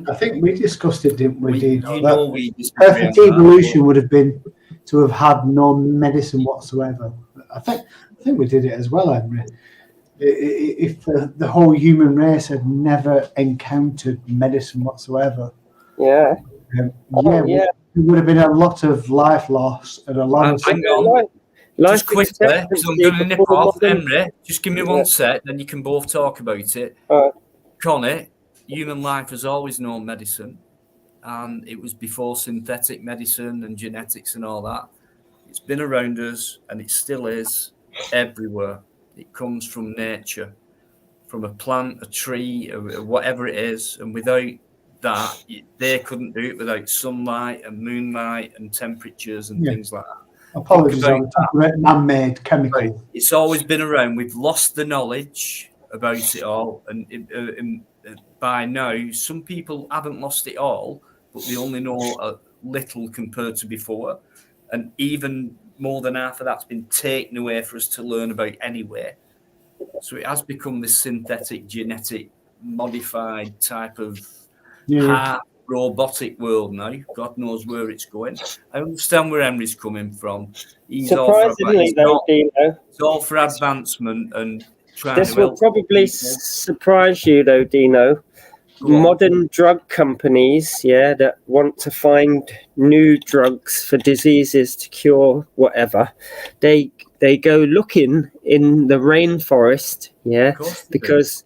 I think we discussed it, didn't we, Dino? You know we disagree on Perfect that, evolution would have been to have had no medicine whatsoever. I think we did it as well, Henry. If the whole human race had never encountered medicine whatsoever, Yeah. there would have been a lot of life loss and a lot of. Hang on. Life Just quickly, because I'm going to nip before off, modern- Henry. Just give me one sec, then you can both talk about it. Connie, human life has always known medicine, and it was before synthetic medicine and genetics and all that. It's been around us, and it still is everywhere. It comes from nature, from a plant, a tree, or whatever it is, and without that, they couldn't do it without sunlight and moonlight and temperatures and things like that. Apologies, I'm talking about man-made chemical. Right. It's always been around. We've lost the knowledge about it all, and by now, some people haven't lost it all, but they only know a little compared to before, and even more than half of that's been taken away for us to learn about anyway. So it has become this synthetic, genetic, modified type of half robotic world now. God knows where it's going. I understand where Henry's coming from. He's Surprisingly, it's all for advancement and trying this to will help probably people. surprise you, though, Dino. Modern drug companies, that want to find new drugs for diseases to cure whatever, they go looking in the rainforest, because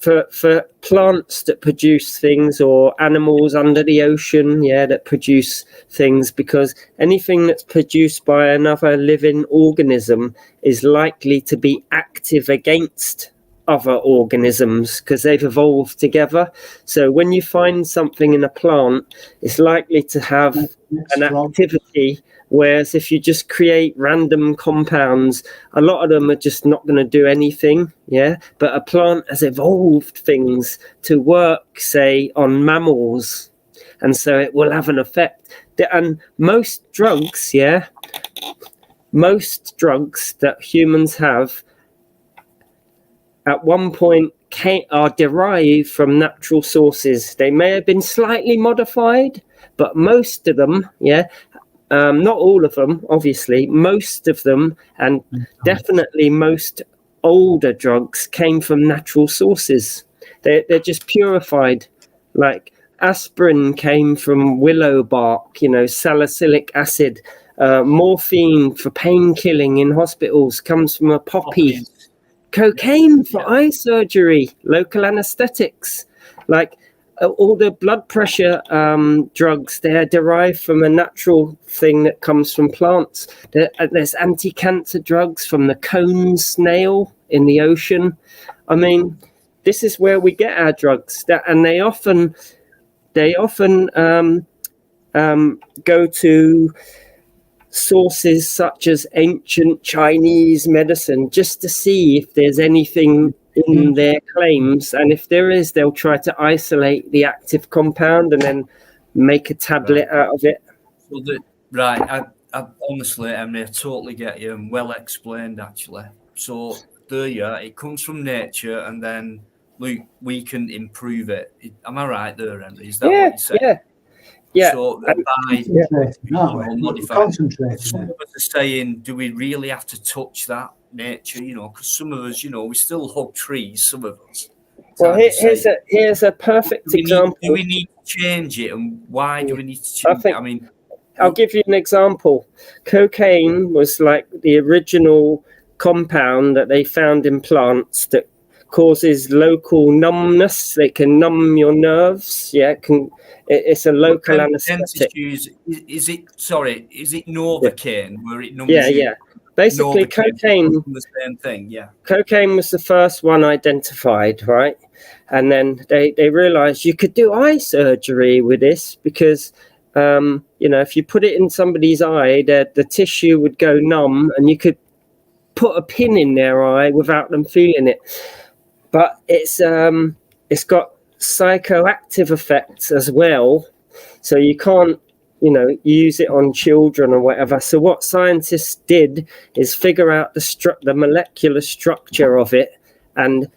for plants that produce things, or animals under the ocean, that produce things, because anything that's produced by another living organism is likely to be active against other organisms because they've evolved together. So when you find something in a plant, it's likely to have an activity, whereas if you just create random compounds, a lot of them are just not going to do anything. But a plant has evolved things to work, say, on mammals, and so it will have an effect. And most drugs that humans have at one point are derived from natural sources. They may have been slightly modified, but most of them, not all of them, obviously, most of them, and definitely most older drugs came from natural sources. They're just purified. Like aspirin came from willow bark, salicylic acid. Morphine for pain killing in hospitals comes from a poppy. Cocaine for eye surgery, local anesthetics, like all the blood pressure drugs, they're derived from a natural thing that comes from plants. There's anti-cancer drugs from the cone snail in the ocean. I mean, this is where we get our drugs, and they often go to sources such as ancient Chinese medicine just to see if there's anything in their claims, and if there is, they'll try to isolate the active compound and then make a tablet out of it. I honestly, I totally get you, and well explained actually. So it comes from nature, and then we can improve it. Am I right there, Henry? Is that what you said? Yeah. So concentrating. Some of us are saying, do we really have to touch that nature? Because some of us, we still hug trees. Some of us. Well, here's a perfect example. Do we need to change it, and why do we need to change it? I mean, I'll give you an example. Cocaine was like the original compound that they found in plants that causes local numbness. They can numb your nerves. It's a local anesthetic. Is it Novocaine where it numbs you? Basically, cocaine. The same thing. Cocaine was the first one identified, right? And then they realized you could do eye surgery with this because, if you put it in somebody's eye, the tissue would go numb, and you could put a pin in their eye without them feeling it. But it's got psychoactive effects as well, so you can't use it on children or whatever. So what scientists did is figure out the molecular structure of it and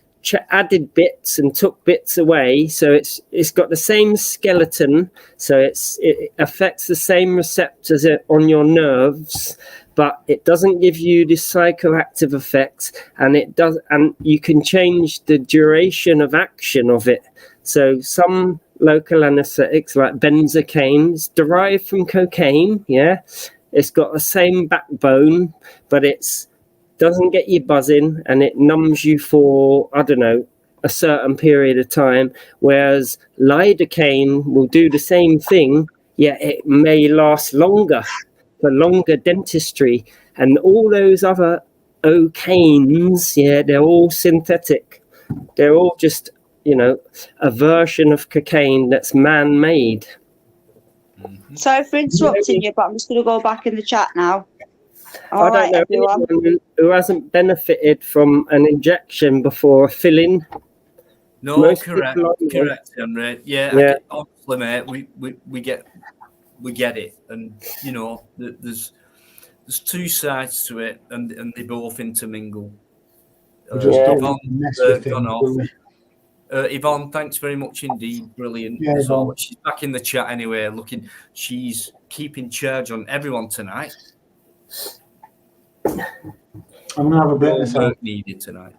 added bits and took bits away, so it's got the same skeleton, so it affects the same receptors on your nerves, but it doesn't give you the psychoactive effects, and you can change the duration of action of it. So some local anesthetics like benzocaine is derived from cocaine. It's got the same backbone, but it's doesn't get you buzzing, and it numbs you for, I don't know, a certain period of time, whereas lidocaine will do the same thing, yet it may last longer, for longer dentistry. And all those other okaines, they're all synthetic. They're all just, a version of cocaine that's man-made. Sorry for interrupting you, but I'm just going to go back in the chat now. I don't know anyone who hasn't benefited from an injection before a fill-in. No, Most correct, Henry. Yeah. Honestly, mate, we get it, and there's two sides to it, and they both intermingle. Yvonne, thanks very much indeed. Brilliant. She's back in the chat anyway. She's keeping charge on everyone tonight. I'm gonna have a bit of work needed tonight.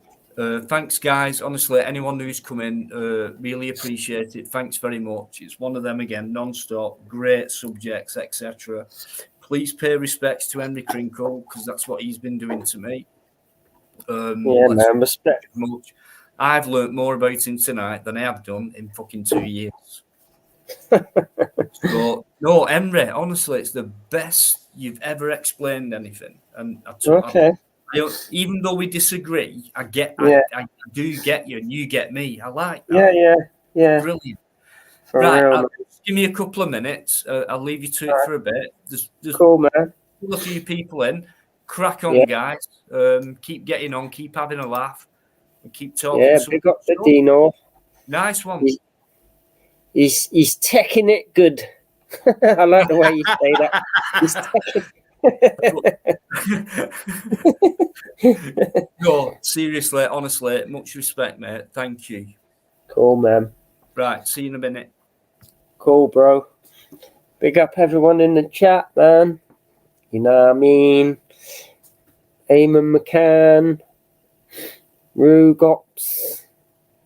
Thanks, guys. Honestly, anyone who's come in, really appreciate it. Thanks very much. It's one of them again, non-stop, great subjects, etc. Please pay respects to Henry Crinkle, because that's what he's been doing to me. Man, respect. Much. I've learnt more about him tonight than I have done in fucking 2 years. So, no, Henry, honestly, it's the best you've ever explained anything. And even though we disagree, I do get you, and you get me. I like that. Yeah. Brilliant. Right, give me a couple of minutes. I'll leave you to it for a bit. There's cool, man. A few people in. Crack on, guys. Keep getting on. Keep having a laugh. And keep talking. Yeah, big up the Dino. Nice one. He's taking it good. I like the way you say that. He's taking. No, seriously, honestly, much respect, mate. Thank you. Cool, man. Right, see you in a minute. Cool, bro. Big up everyone in the chat, man. You know what I mean? Eamon McCann, Rugops,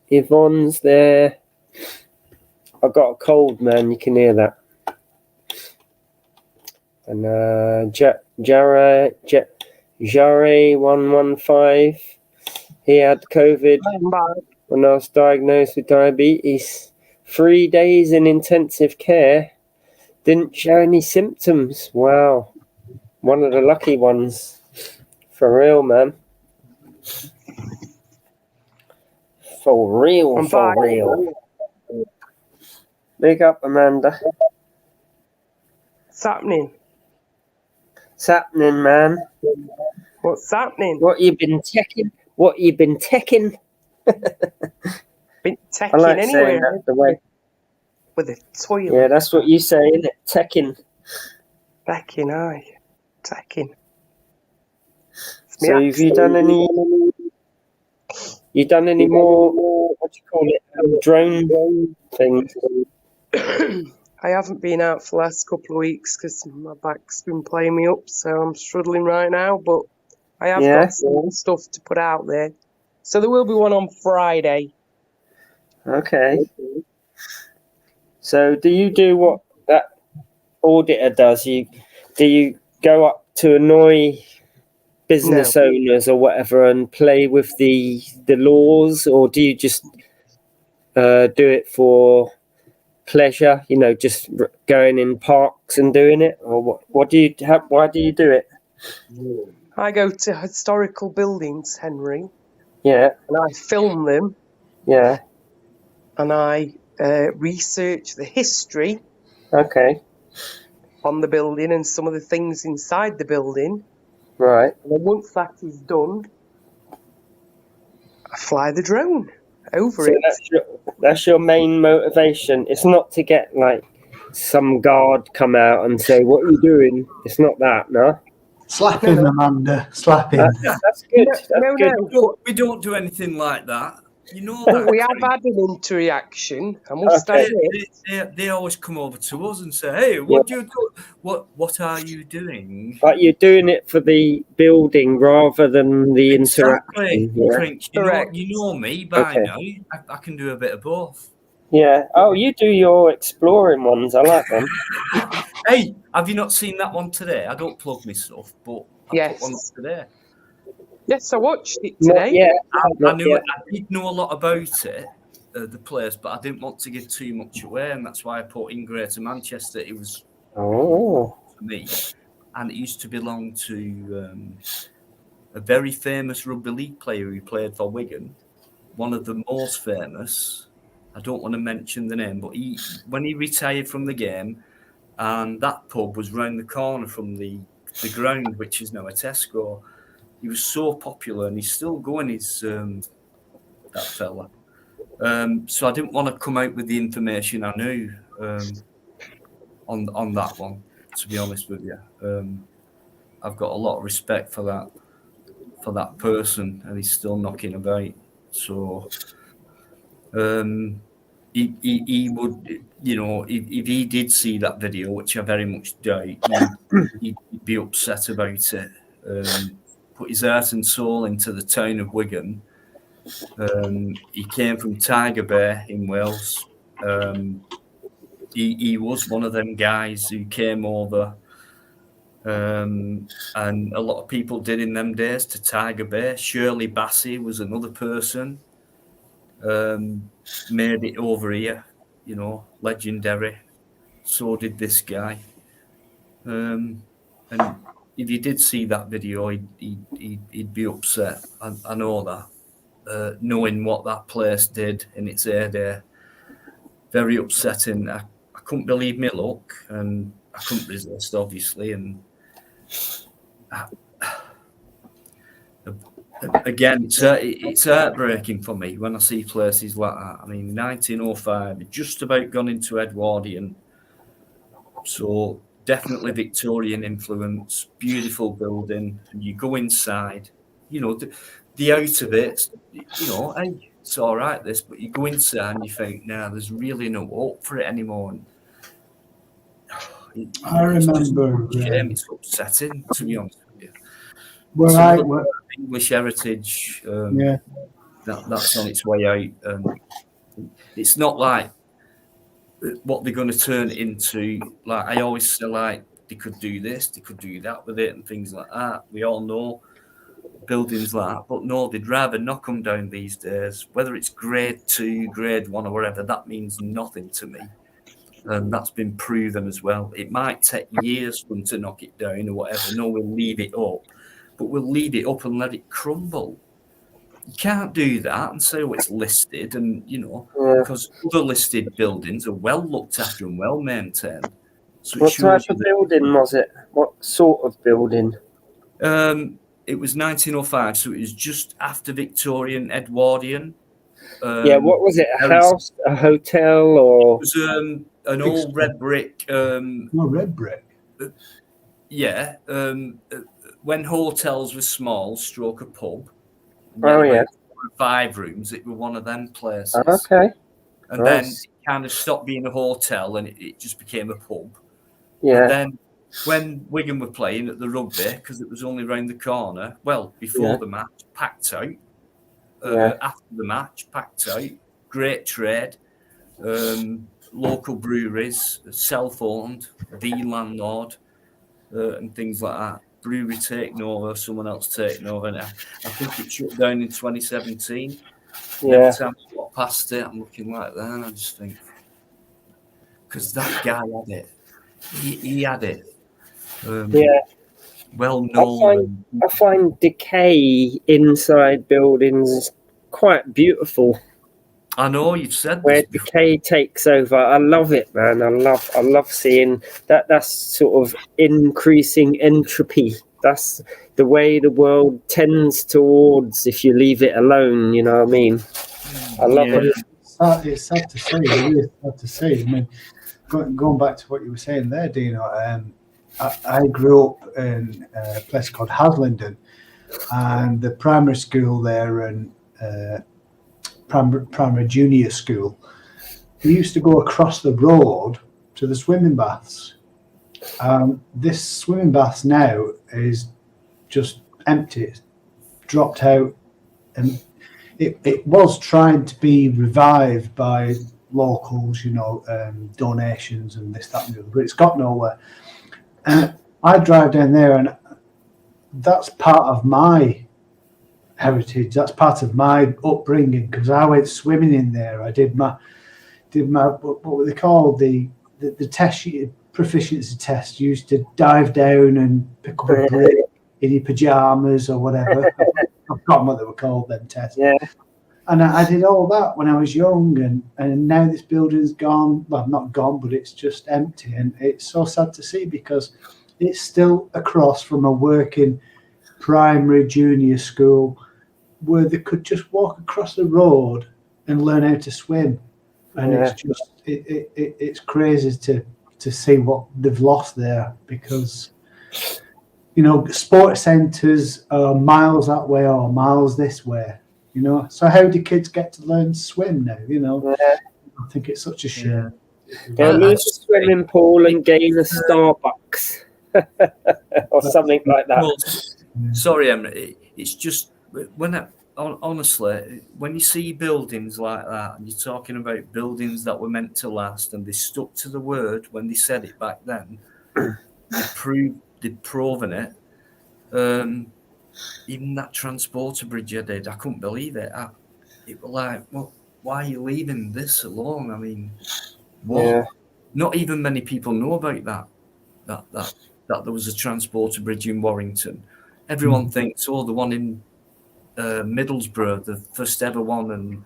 Yvonne's there. I got a cold, man. You can hear that. And Jare115, he had COVID when I was diagnosed with diabetes. 3 days in intensive care, didn't show any symptoms. Wow, one of the lucky ones. For real, man. For real. Big up, Amanda. What's happening? What's happening, man? What's happening? What you been teching? Been teching anywhere. The way. With a toilet. Yeah, that's what you say, isn't it? Teching. Teching, aye. Teching. So have you done any? You done any more? What do you call it? Drone things. I haven't been out for the last couple of weeks because my back's been playing me up, so I'm struggling right now. But I have got some stuff to put out there, so there will be one on Friday. Okay. So do you do what that auditor does? Do you go up to annoy business owners or whatever and play with the laws, or do you just do it for pleasure? Just going in parks and doing it, or what do you have? Why do you do it? I go to historical buildings, Henry. Yeah. And I film them. Yeah. And I research the history. Okay. On the building and some of the things inside the building. Right. And then once that is done, I fly the drone over it. That's your main motivation. It's not to get some guard come out and say, "What are you doing?" It's not that, no. Slap him, Amanda. Slap him. That's good. That's good. We don't do anything like that. You know But that we have had an interreaction. I must Okay. admit. they always come over to us and say, "Hey, what do you do? What are you doing?" But you're doing it for the building rather than the Exactly, interaction. Yeah. Prince. Correct. You know me by Okay. now. I can do a bit of both. Yeah. Oh, you do your exploring ones. I like them. Hey, have you not seen that one today? I don't plug my stuff, but I put one up Yes. today. Yes, I watched it Not today. yet. I Not knew yet. I did know a lot about it, the place, but I didn't want to give too much away, and that's why I put in Greater Manchester. It was Oh. for me, and it used to belong to a very famous rugby league player who played for Wigan, one of the most famous. I don't want to mention the name, but when he retired from the game, and that pub was round the corner from the ground, which is now a Tesco. He was so popular, and he's still going. He's that fella. So I didn't want to come out with the information I knew on that one. To be honest with you, I've got a lot of respect for that person, and he's still knocking about. So he would, you know, if he did see that video, which I very much doubt, he'd be upset about it. Put his heart and soul into the town of Wigan. He came from Tiger Bay in Wales. He was one of them guys who came over, and a lot of people did in them days to Tiger Bay. Shirley Bassey was another person. Made it over here, you know, legendary. So did this guy. And if you did see that video, he'd be upset. I know that. Knowing what that place did in its heyday, very upsetting. I couldn't believe my luck, and I couldn't resist, obviously. And again, it's heartbreaking for me when I see places like that. I mean, 1905, just about gone into Edwardian, so definitely Victorian influence, beautiful building, and you go inside, you know, the out of it, you know, hey, it's all right, this, but you go inside and you think, nah, there's really no hope for it anymore. And I remember. It's upsetting, to be honest with you. Well, English heritage, yeah. that's on its way out. It's not like what they're going to turn it into. Like I always say, like they could do this, they could do that with it, and things like that. We all know buildings like that, but no, they'd rather knock them down these days. Whether it's grade 2, grade 1, or whatever, that means nothing to me. And that's been proven as well. It might take years for them to knock it down or whatever. No, we'll leave it up, but we'll leave it up and let it crumble. You can't do that and say, oh, it's listed, and you know, because other listed buildings are well looked after and well maintained. So what type of building was it? What sort of building? It was 1905, so it was just after Victorian, Edwardian. What was it? A house, a hotel, or? It was an old red brick. Red brick. Yeah. When hotels were small, stroke a pub. Oh yeah. 5 rooms. It was one of them places. Okay. And then it kind of stopped being a hotel, and it just became a pub. Yeah. And then when Wigan were playing at the rugby, because it was only round the corner, well, before the match, packed out. After the match, packed out. Great trade. Local breweries, self-owned, the landlord, and things like that. Brewery taking over, someone else taking over. And I think it shut down in 2017. Yeah. Every time I walk past it, I'm looking like that, and I just think, because that guy had it. He had it. Well known. I find decay inside buildings quite beautiful. I know you've said where this before. Decay takes over. I love it, man. I love seeing that. That's sort of increasing entropy. That's the way the world tends towards if you leave it alone. You know what I mean? I love it. It's sad to say. It is sad to say. I mean, going back to what you were saying there, Dino. I grew up in a place called Haslingden, and the primary school there and primary junior school, we used to go across the road to the swimming baths. This swimming bath now is just empty. It's dropped out, and it was trying to be revived by locals, donations and this, that, and the other, but it's got nowhere. And I drive down there, and that's part of my heritage. That's part of my upbringing, because I went swimming in there. I did my what were they called, the test, proficiency test. You used to dive down and pick up a brick in your pajamas or whatever. I've forgotten what they were called, them tests. Yeah. And I did all that when I was young, and now this building's gone. Well, not gone, but it's just empty, and it's so sad to see, because it's still across from a working primary junior school where they could just walk across the road and learn how to swim. And it's just it's crazy to see what they've lost there, because sports centres are miles that way or miles this way. So how do kids get to learn to swim now? I think it's such a shame. Go to a swimming pool and gain a Starbucks or something like that. Well, sorry, Emily. It's just honestly, when you see buildings like that, and you're talking about buildings that were meant to last, and they stuck to the word when they said it back then, they'd proven it. Even that transporter bridge I did, I couldn't believe it. It was like, well, why are you leaving this alone? I mean, what? Yeah. Not even many people know about that there was a transporter bridge in Warrington. Everyone thinks, the one in Middlesbrough, the first ever one, and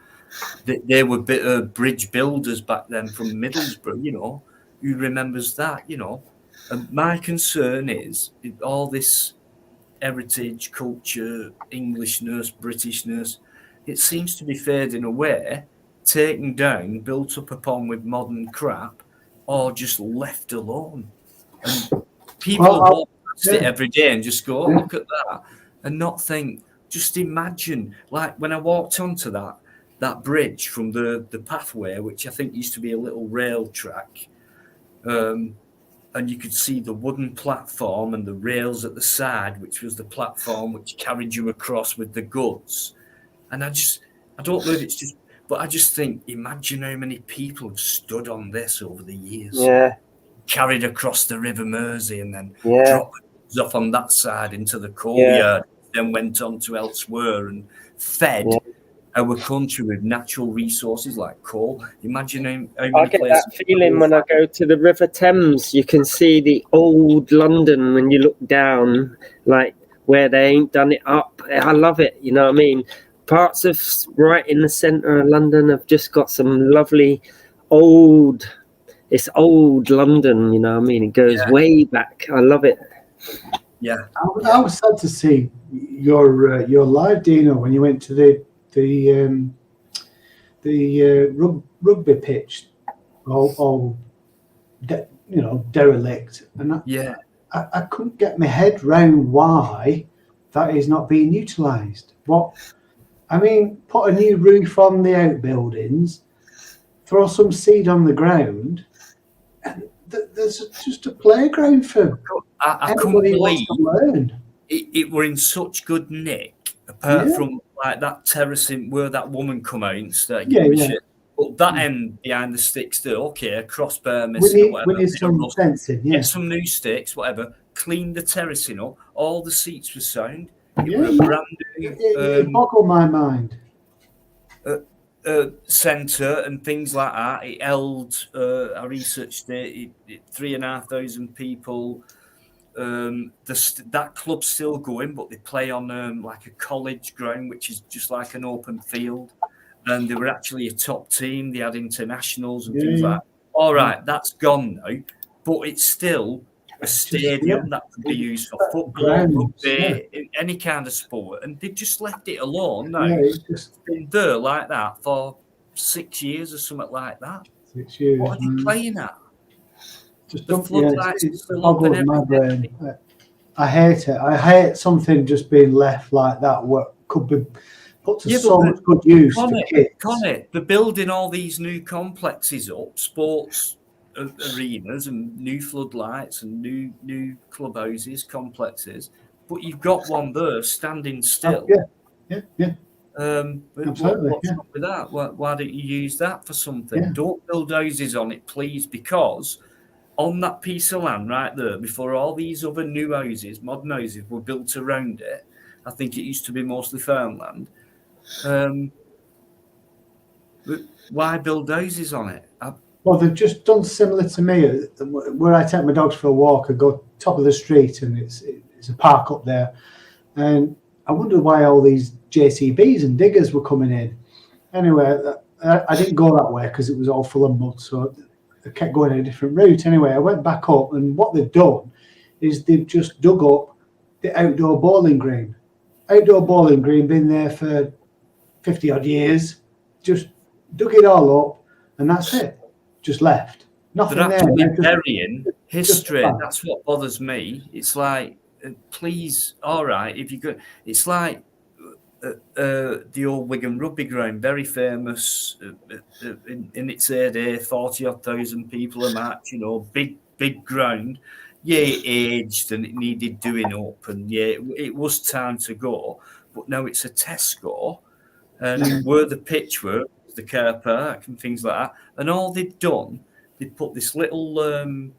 they were bridge builders back then from Middlesbrough. Who remembers that? And my concern is all this heritage, culture, Englishness, Britishness, it seems to be fading away, taken down, built up upon with modern crap, or just left alone. And people walk past it every day and just go, look at that, and not think, just imagine, like when I walked onto that bridge from the pathway, which I think used to be a little rail track, and you could see the wooden platform and the rails at the side, which was the platform which carried you across with the goods. And I don't know if it's just, but I just think, imagine how many people have stood on this over the years. Yeah. Carried across the River Mersey and then dropped off on that side into the coal yard, then went on to elsewhere and fed our country with natural resources like coal. Imagine how many I get that feeling when I go to the River Thames. You can see the old London when you look down, like where they ain't done it up. I love it, you know what I mean? Parts of right in the centre of London have just got some lovely old London, you know what I mean? It goes way back. I love it. Yeah. I was sad to see your live, Dino, when you went to the rugby pitch, all derelict, and I couldn't get my head round why that is not being utilised. Put a new roof on the outbuildings, throw some seed on the ground, and there's just a playground for everybody who wants to learn. It were in such good nick, apart from like that terracing where that woman come out and started giving shit. But that end behind the sticks there, a crossbar missing or whatever. We need some fencing, get some new sticks, whatever. Clean the terracing up. All the seats were sound. It was a brand new. It boggled my mind. Centre and things like that. It held. I researched it. 3,500 people. That club's still going, but they play on like a college ground, which is just like an open field. And they were actually a top team. They had internationals and things like that. All right, that's gone now, but it's still a stadium that could be used for football, rugby, any kind of sport. And they've just left it alone now. It's been there like that for 6 years or something like that. 6 years. What are they playing at? Just it's boggled my brain. I hate it. I hate something just being left like that. What could be put to so much good use to kids. Connor, they're building all these new complexes up, sports arenas and new floodlights and new clubhouses, complexes. But you've got one there standing still. Yeah. Absolutely. What's wrong with that? Why don't you use that for something? Yeah. Don't build houses on it, please, because on that piece of land right there, before all these other new houses, modern houses, were built around it, I think it used to be mostly farmland. Why build houses on it? Well, they've just done similar to me. Where I take my dogs for a walk, I go top of the street, and it's a park up there. And I wondered why all these JCBs and diggers were coming in. Anyway, I didn't go that way because it was all full of mud, so I kept going a different route. Anyway, I went back up, and what they've done is they've just dug up the outdoor bowling green. Outdoor bowling green, been there for 50 odd years, just dug it all up, and that's it. Just left. Nothing They're there. actually burying history. That's what bothers me. It's like, please, all right, if you go, it's like the old Wigan rugby ground, very famous in its heyday, 40,000 people a match, big ground. Yeah, it aged and it needed doing up, and it was time to go. But now it's a Tesco, and where the pitch were, the car park and things like that. And all they've done, they put this little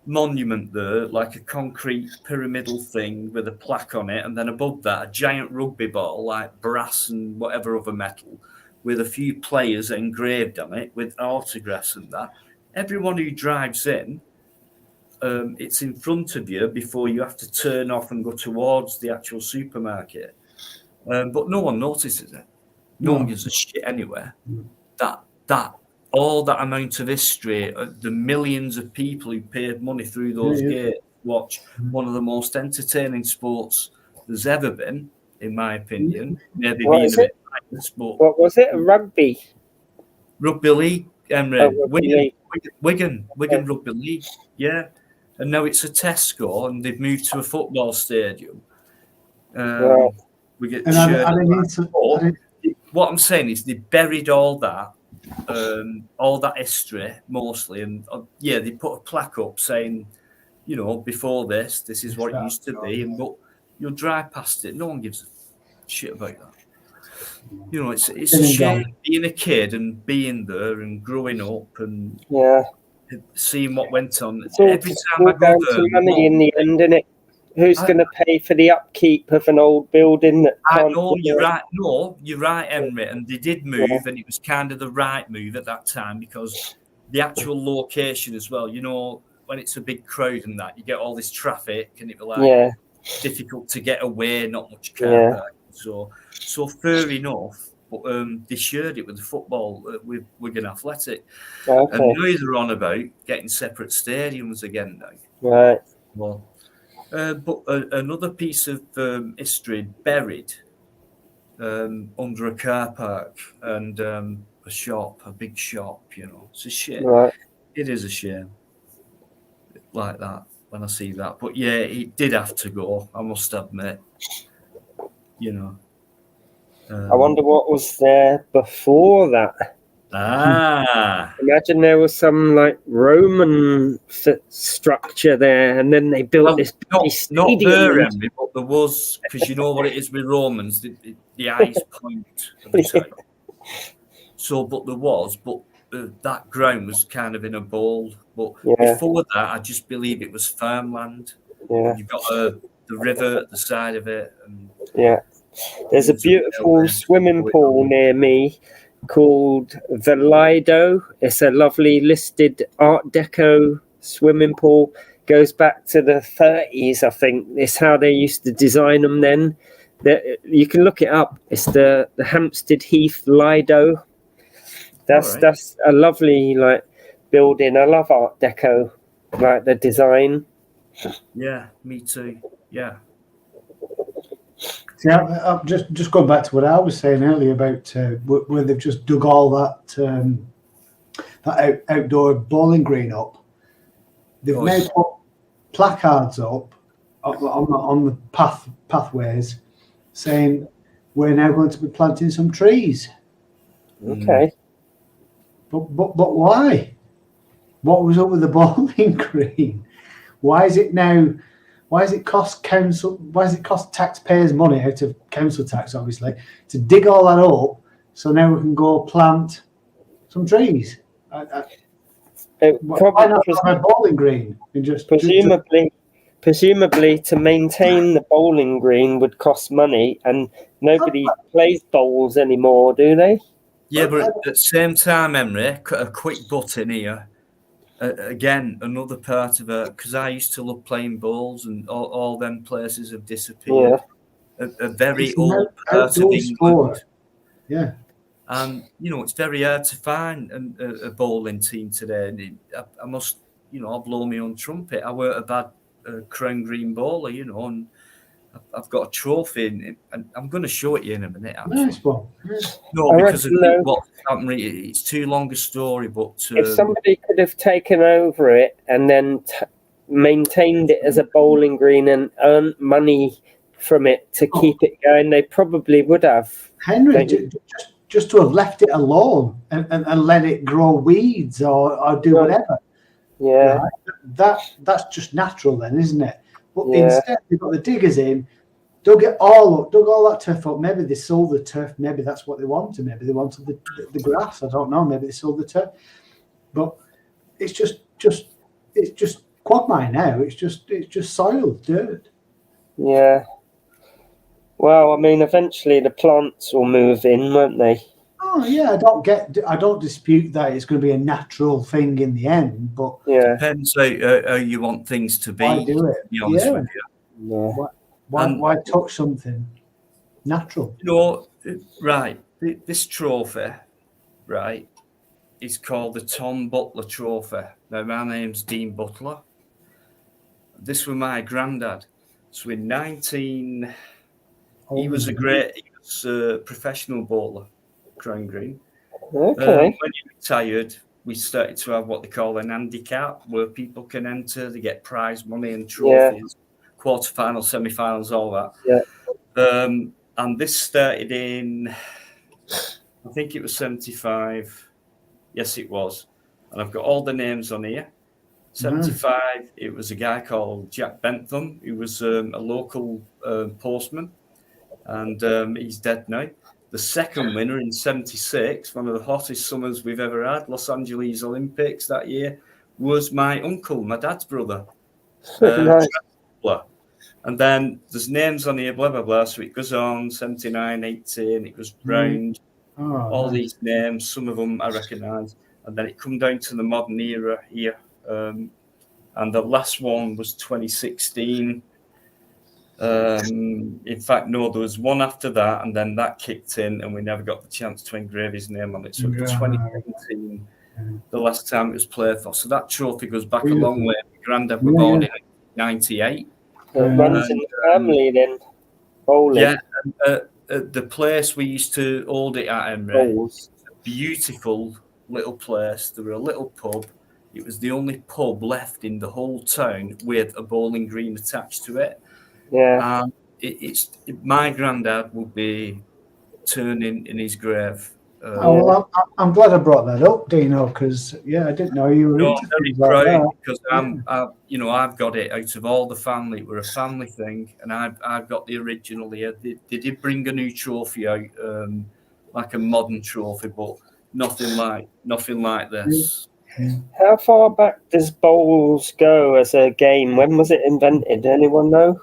monument there, like a concrete pyramidal thing with a plaque on it, and then above that, a giant rugby ball, like brass and whatever other metal, with a few players engraved on it with autographs and that. Everyone who drives in, it's in front of you before you have to turn off and go towards the actual supermarket. But no one notices it. No one gives a shit anywhere. That all that amount of history, the millions of people who paid money through those gates, watch one of the most entertaining sports there's ever been, in my opinion. Maybe being a bit like sport. What was it? Rugby? Rugby league, Emre. Rugby Wigan Rugby League. Yeah. And now it's a Tesco, and they've moved to a football stadium. We get what I'm saying is they buried all that history mostly, and they put a plaque up saying, before this is what it used to be, but you'll drive past it. No one gives a shit about that. It's a shame being a kid and being there and growing up and seeing what went on. Every time I go there, money in the end, isn't it? Who's going to pay for the upkeep of an old building that I know you're right. No, you're right, Emre. And they did move, and it was kind of the right move at that time because the actual location as well. When it's a big crowd and that, you get all this traffic, and it was difficult to get away. Not much car parking. So fair enough. But they shared it with the football with Wigan Athletic, and now they're on about getting separate stadiums again now. Right. Well. But another piece of history buried under a car park and a big shop, It's a shame. Right. It is a shame. Like that, when I see that. But yeah, it did have to go, I must admit. I wonder what was there before that. Imagine there was some like Roman structure there, and then they built this not there, Emily, but there was, because you know what it is with Romans, the eyes point of the time. So, but there was, but that ground was kind of in a bowl. But before that, I just believe it was farmland. Yeah, you've got the river at the side of it. And there's a beautiful swimming pool near me called the Lido. It's a lovely listed Art Deco swimming pool. Goes back to the 30s, I think. It's how they used to design them then. You can look it up. It's the Hampstead Heath Lido. That's a lovely building. I love Art Deco, the design. Yeah, me too. Yeah. See, I'm just going back to what I was saying earlier about where they've just dug all that outdoor bowling green up. They've now put placards up on the pathways saying we're now going to be planting some trees. Okay. But why? What was up with the bowling green? Why is it now? Why does it cost council? Why does it cost taxpayers money out of council tax, obviously, to dig all that up so now we can go plant some trees? Why not have a bowling green and just presumably to maintain the bowling green would cost money, and nobody plays bowls anymore, do they? Yeah, but at the same time, Emery, a quick butt in here. Again, another part of it, because I used to love playing bowls, and all them places have disappeared. A very old part of England. Sport. Yeah. And, it's very hard to find a bowling team today. And I must, I'll blow my own trumpet. I weren't a bad crown green bowler, and I've got a trophy, and I'm going to show it you in a minute. Actually. Nice one. Yeah. No, because of what happened. It's too long a story, but if somebody could have taken over it and then maintained it as a bowling green and earned money from it to keep it going, they probably would have. Henry, just to have left it alone and let it grow weeds or do whatever. Yeah. Right? That's just natural then, isn't it? But instead, they've got the diggers in, dug all that turf up. Maybe they sold the turf. Maybe that's what they wanted. Maybe they wanted the grass. I don't know. Maybe they sold the turf. But it's just quagmire now. It's just soil, dirt. Yeah. Well, I mean, eventually the plants will move in, won't they? Oh yeah, I don't dispute that it's going to be a natural thing in the end, but depends how you want things to be. Why do it? To be honest with you. Yeah. Why touch something natural? Right. This trophy, right, is called the Tom Butler Trophy. Now, my name's Dean Butler. This was my granddad. So in he was a professional bowler, crown green. Okay. When he retired, we started to have what they call an handicap, where people can enter. They get prize money and trophies, quarterfinals, semi-finals, all that. Yeah. And this started in, I think it was 75. Yes, it was. And I've got all the names on here. 75, it was a guy called Jack Bentham, who was a local postman, and he's dead now. The second winner in 76, one of the hottest summers we've ever had, Los Angeles Olympics that year, was my uncle, my dad's brother. Nice. And then there's names on here, blah, blah, blah. So it goes on, 79, 18, it goes round, all these names, some of them I recognise. And then it come down to the modern era here. And the last one was 2016. In fact, no, there was one after that, and then that kicked in, and we never got the chance to engrave his name on it. So it was 2017, the last time it was played for. So that trophy goes back a long way. My granddad was born in 98. It runs in the family then, bowling. Yeah, the place we used to hold it at, Emery, was a beautiful little place. There were a little pub. It was the only pub left in the whole town with a bowling green attached to it. Yeah. My granddad would be turning in his grave. I'm glad I brought that up, Dino, because I didn't know you were. I'm very proud because I've got it out of all the family. We're a family thing, and I've got the original here. They did bring a new trophy out, like a modern trophy, but nothing like this. How far back does bowls go as a game? When was it invented? Anyone know?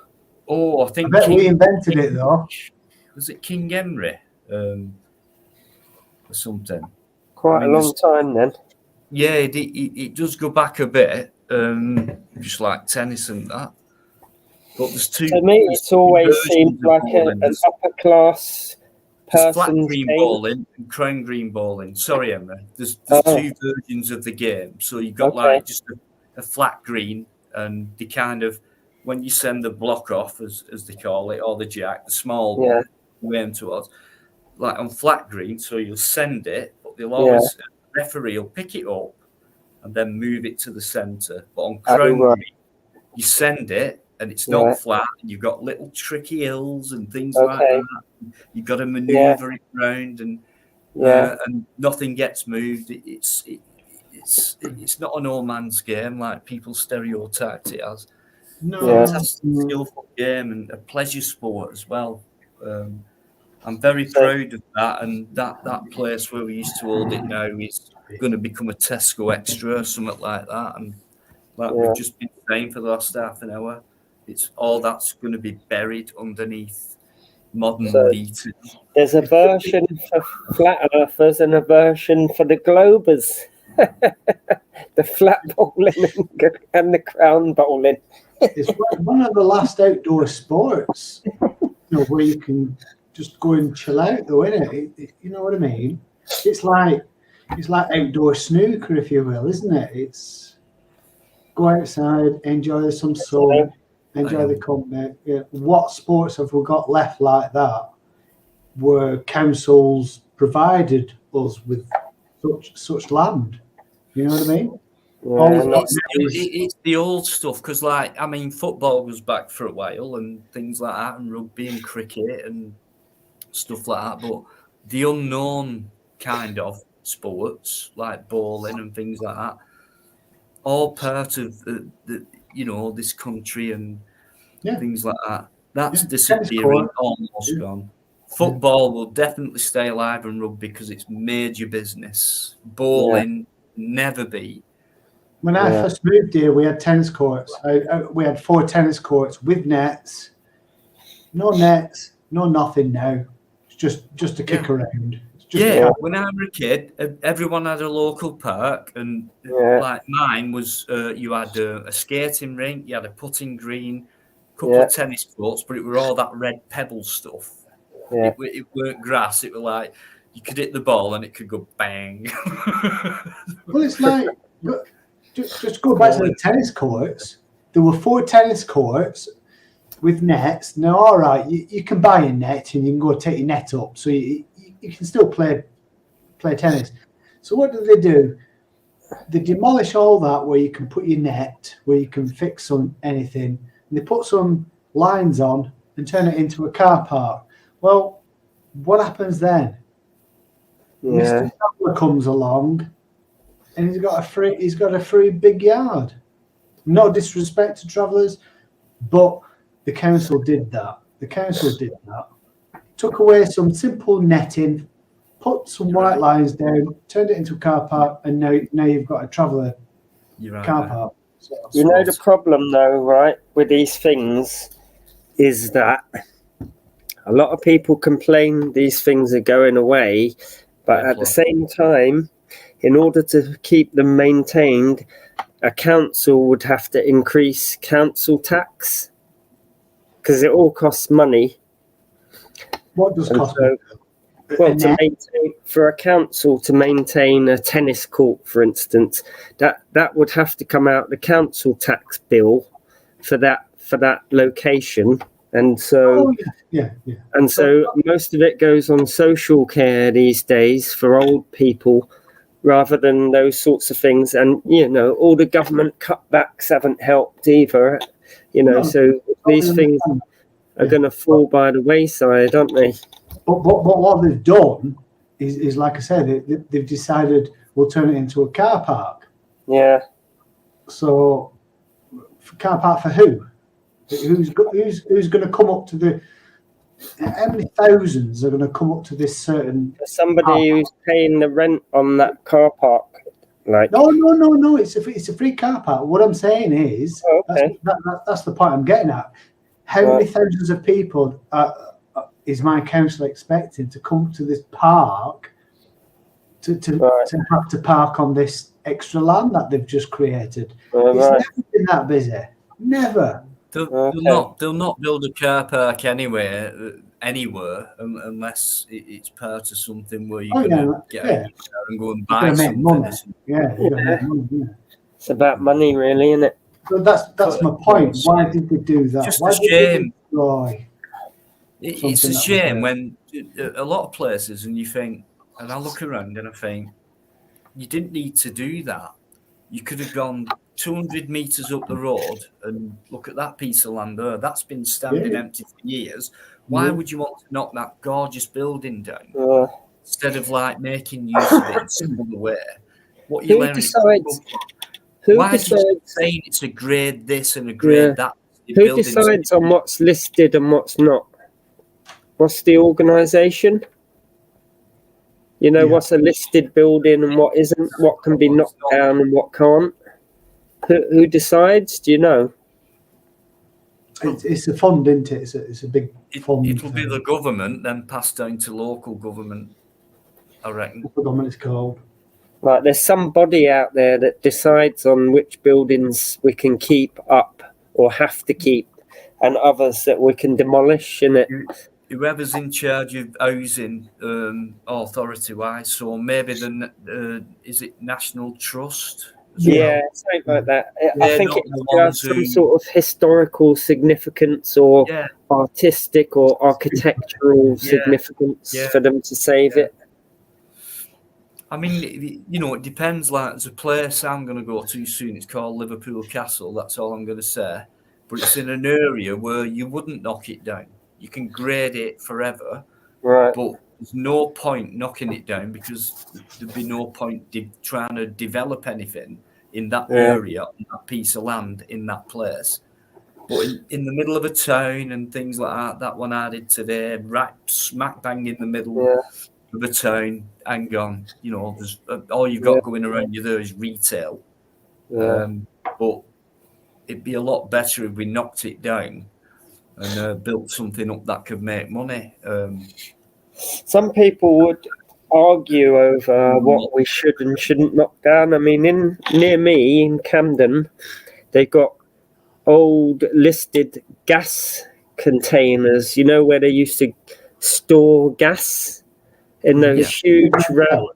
Oh, I think we invented it though. Was it King Henry or something? Quite a long time then. Yeah, it does go back a bit, just like tennis and that. But there's two. To me, it's always seemed like an upper class person's flat green game. bowling and crown green bowling. Sorry, Emma. There's two versions of the game. So you've got like just a flat green, and the kind of when you send the block off, as they call it, or the jack, the small one, you aim towards, like on flat green. So you'll send it, but they'll always the referee will pick it up and then move it to the centre. But on crown green, you send it and it's not Right. flat. You've got little tricky hills and things like Okay. that. You've got to maneuver it around, Yeah. and nothing gets moved. It's not a no man's game like people stereotyped it as. No, Fantastic, no. skillful game and a pleasure sport as well. I'm very So- proud of that, and that place where we used to hold it now is going to become a Tesco Extra or something like that. And like Yeah. we've just been saying for the last half an hour, it's all that's going to be buried underneath modern So- litres. There's a version for flat earthers and a version for the globers. The flat bowling and the crown bowling. It's one of the last outdoor sports, where you can just go and chill out, though, isn't it? You know what I mean? It's like outdoor snooker, if you will, isn't it? It's go outside, enjoy some sun, enjoy the company. Yeah. What sports have we got left like that, where councils provided us with such land? You know what I mean? Yeah, It's the old stuff, because football was back for a while and things like that, and rugby and cricket and stuff like that, but the unknown kind of sports like bowling and things like that, all part of the this country and things like that, that's disappearing, almost gone. Football will definitely stay alive, and rugby, because it's major business. Bowling never be. When I first moved here, we had tennis courts. We had 4 tennis courts with nets. No nets, no nothing now. It's just a kick around. When I was a kid, everyone had a local park, and like mine was, you had a skating rink, you had a putting green, a couple of tennis courts, but it were all that red pebble stuff. Yeah. It weren't grass. It was like you could hit the ball and it could go bang. Well, it's like, just go back to the tennis courts. There were 4 tennis courts with nets. Now, all right, you can buy a net and you can go take your net up, so you can still play tennis. So what do? They demolish all that where you can put your net, where you can fix anything, and they put some lines on and turn it into a car park. Well, what happens then? Mr. Traveller comes along, and he's got a free big yard. No disrespect to travellers, but the council did that. Took away some simple netting, put some white lines down, turned it into a car park, and now you've got a traveller car park. You know the problem, though, right, with these things is that a lot of people complain these things are going away, but at the same time, in order to keep them maintained, a council would have to increase council tax, because it all costs money. What does cost? Well, for a council to maintain a tennis court, for instance, that would have to come out the council tax bill for that location, and so and so most of it goes on social care these days for old people, rather than those sorts of things. And all the government cutbacks haven't helped either. So these things are going to fall by the wayside, aren't they? But what they've done is like I said, they've decided we'll turn it into a car park. Yeah. So, car park for who? Who's going to come up to the? How many thousands are going to come up to this certain? Somebody who's paying the rent on that car park. Like No. It's a free car park. What I'm saying is, that's the point I'm getting at. How many thousands of people is my council expecting to come to this park to have to park on this extra land that they've just created? It's never been that busy. Never. They'll not build a car park anywhere unless it's part of something where you're going to get out and go and buy something. It's about money, really, isn't it? So that's my point. Why did they do that? Just Why a shame. It's a shame when a lot of places, and you think, and I look around and I think, you didn't need to do that. You could have gone 200 metres up the road and look at that piece of land there. That's been standing empty for years. Why would you want to knock that gorgeous building down instead of like making use of it in some other way? What are you Who learning? decides? Why do you saying it's a grade this and a grade that? Who decides on what's listed and what's not? What's the organisation? You know, what's a listed building and what isn't? What can be knocked down and what can't? Who decides? Do you know? It's a fund, isn't it? It's a big fund. It'll be the government, then passed down to local government, I reckon. What the government is called. Like, there's some body out there that decides on which buildings we can keep up or have to keep, and others that we can demolish, innit? Whoever's in charge of housing, authority-wise, so maybe is it National Trust? Yeah, something like that. I think it has some sort of historical significance or artistic or architectural significance for them to save it. I mean, you know, it depends. Like, there's a place I'm going to go to soon. It's called Liverpool Castle. That's all I'm going to say. But it's in an area where you wouldn't knock it down. You can grade it forever. Right. But there's no point knocking it down because there'd be no point trying to develop anything in that area, on that piece of land, in that place. But in the middle of a town and things like that one I did today, right smack bang in the middle of a town, hang on, you know, there's all you've got going around you there is retail. But it'd be a lot better if we knocked it down and built something up that could make money. Some people would argue over what we should and shouldn't knock down. I mean, near me in Camden, they got old listed gas containers, you know, where they used to store gas in those huge round,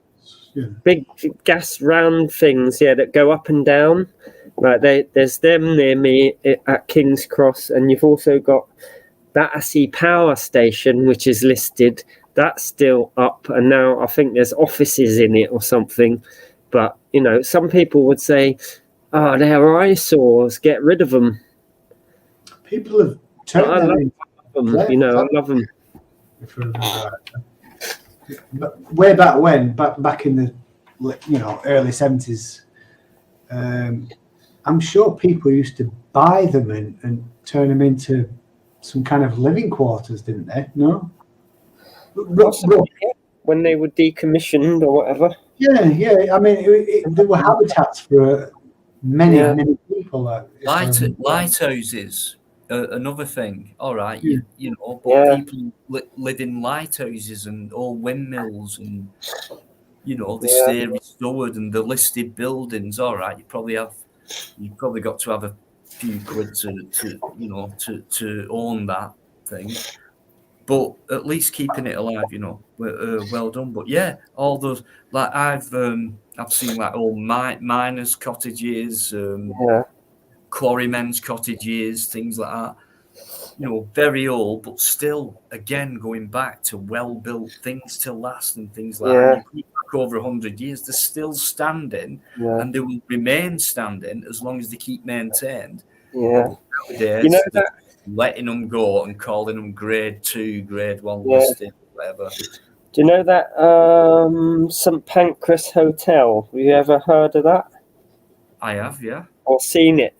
big gas round things, that go up and down. Like, there's them near me at King's Cross, and you've also got Battersea Power Station, which is listed. That's still up, and now I think there's offices in it or something. But, you know, some people would say, oh, they're eyesores, get rid of them. People have turned them. You know, I love them. But way back when, back in the early 70s, I'm sure people used to buy them and turn them into some kind of living quarters, didn't they? No? When they were decommissioned or whatever. Yeah. I mean, there were habitats for many people. Lighthouses, another thing. All right, you know, but people live in lighthouses and all windmills, and you know they stay restored and the listed buildings. All right, you've probably got to have a few quid to own that thing. But at least keeping it alive, you know, well done. But yeah, all those, like I've seen like old miners' cottages, quarrymen's cottages, things like that. You know, very old, but still, again, going back to well-built things to last and things like that. You look back over 100 years, they're still standing, and they will remain standing as long as they keep maintained. Yeah. Nowadays, you know that. Letting them go and calling them grade 2, grade 1 listed, whatever. Do you know that St Pancras Hotel? Have you ever heard of that? I have, yeah. Or seen it?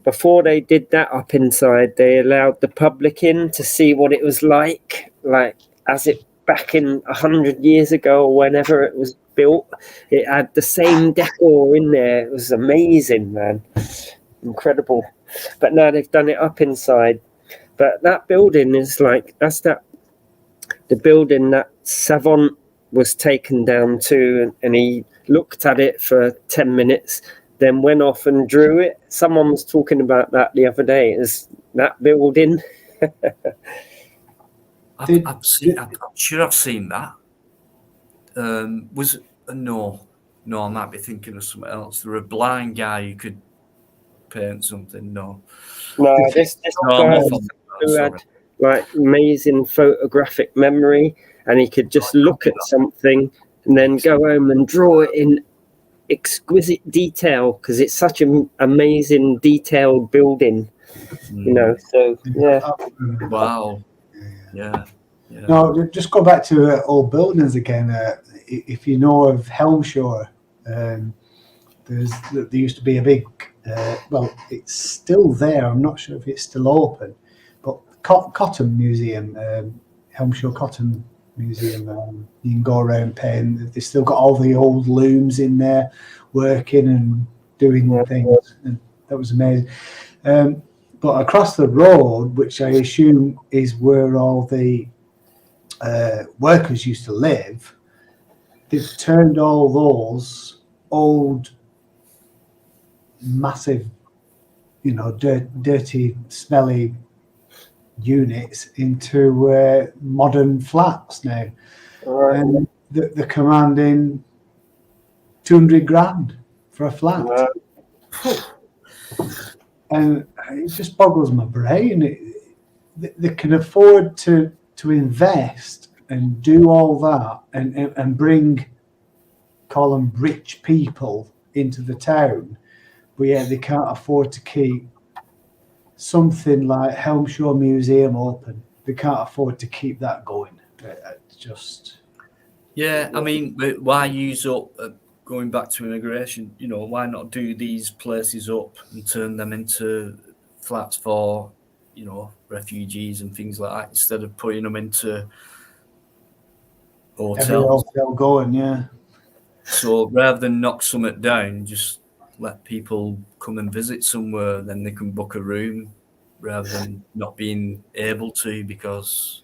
Before they did that up inside, they allowed the public in to see what it was like as it back in 100 years ago or whenever it was built. It had the same decor in there. It was amazing, man. Incredible. But now they've done it up inside. But that building is the building that Savant was taken down to, and he looked at it for 10 minutes, then went off and drew it. Someone was talking about that the other day. Is that building? I'm sure I've seen that. No, I might be thinking of something else. There was a blind guy who could paint something. No, this guy who had amazing photographic memory, and he could just look at something and then go home and draw it in exquisite detail because it's such an amazing detailed building, you know. So yeah. Wow. Yeah. Yeah. No, just go back to old buildings again. If you know of Helmshore, there used to be a big, well, it's still there. I'm not sure if it's still open, but Cotton Museum, Helmshore Cotton Museum. You can go around paying. They've still got all the old looms in there, working and doing things, and that was amazing. But across the road, which I assume is where all the workers used to live, they've turned all those old, massive, you know, dirty, smelly units into modern flats now. Right. And they're commanding 200 grand for a flat. And it just boggles my brain. They can afford to invest and do all that and bring, call them rich people into the town, but yeah, they can't afford to keep something like Helmshore Museum open. They can't afford to keep that going. It's just... Yeah, I mean, why use up, going back to immigration, you know, why not do these places up and turn them into flats for, you know, refugees and things like that, instead of putting them into hotels. Every hotel going, yeah. So rather than knock something down, just let people come and visit somewhere, then they can book a room rather than not being able to because...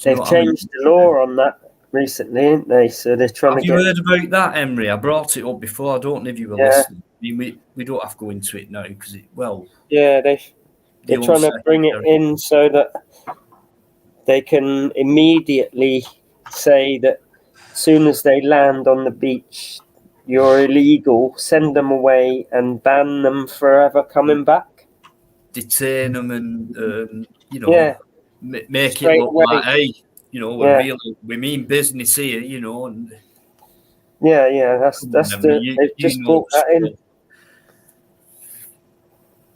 They've changed the law on that recently, ain't they? So they're trying Have to you get... heard about that, Emery? I brought it up before. I don't know if you were listening. I mean, we don't have to go into it now because Yeah, they're trying to bring it in so that they can immediately say that as soon as they land on the beach, you're illegal, send them away and ban them forever coming back. Detain them and, you know, make Straight it look away. like, hey, you know, we mean business here, you know. And that's they've just brought that in.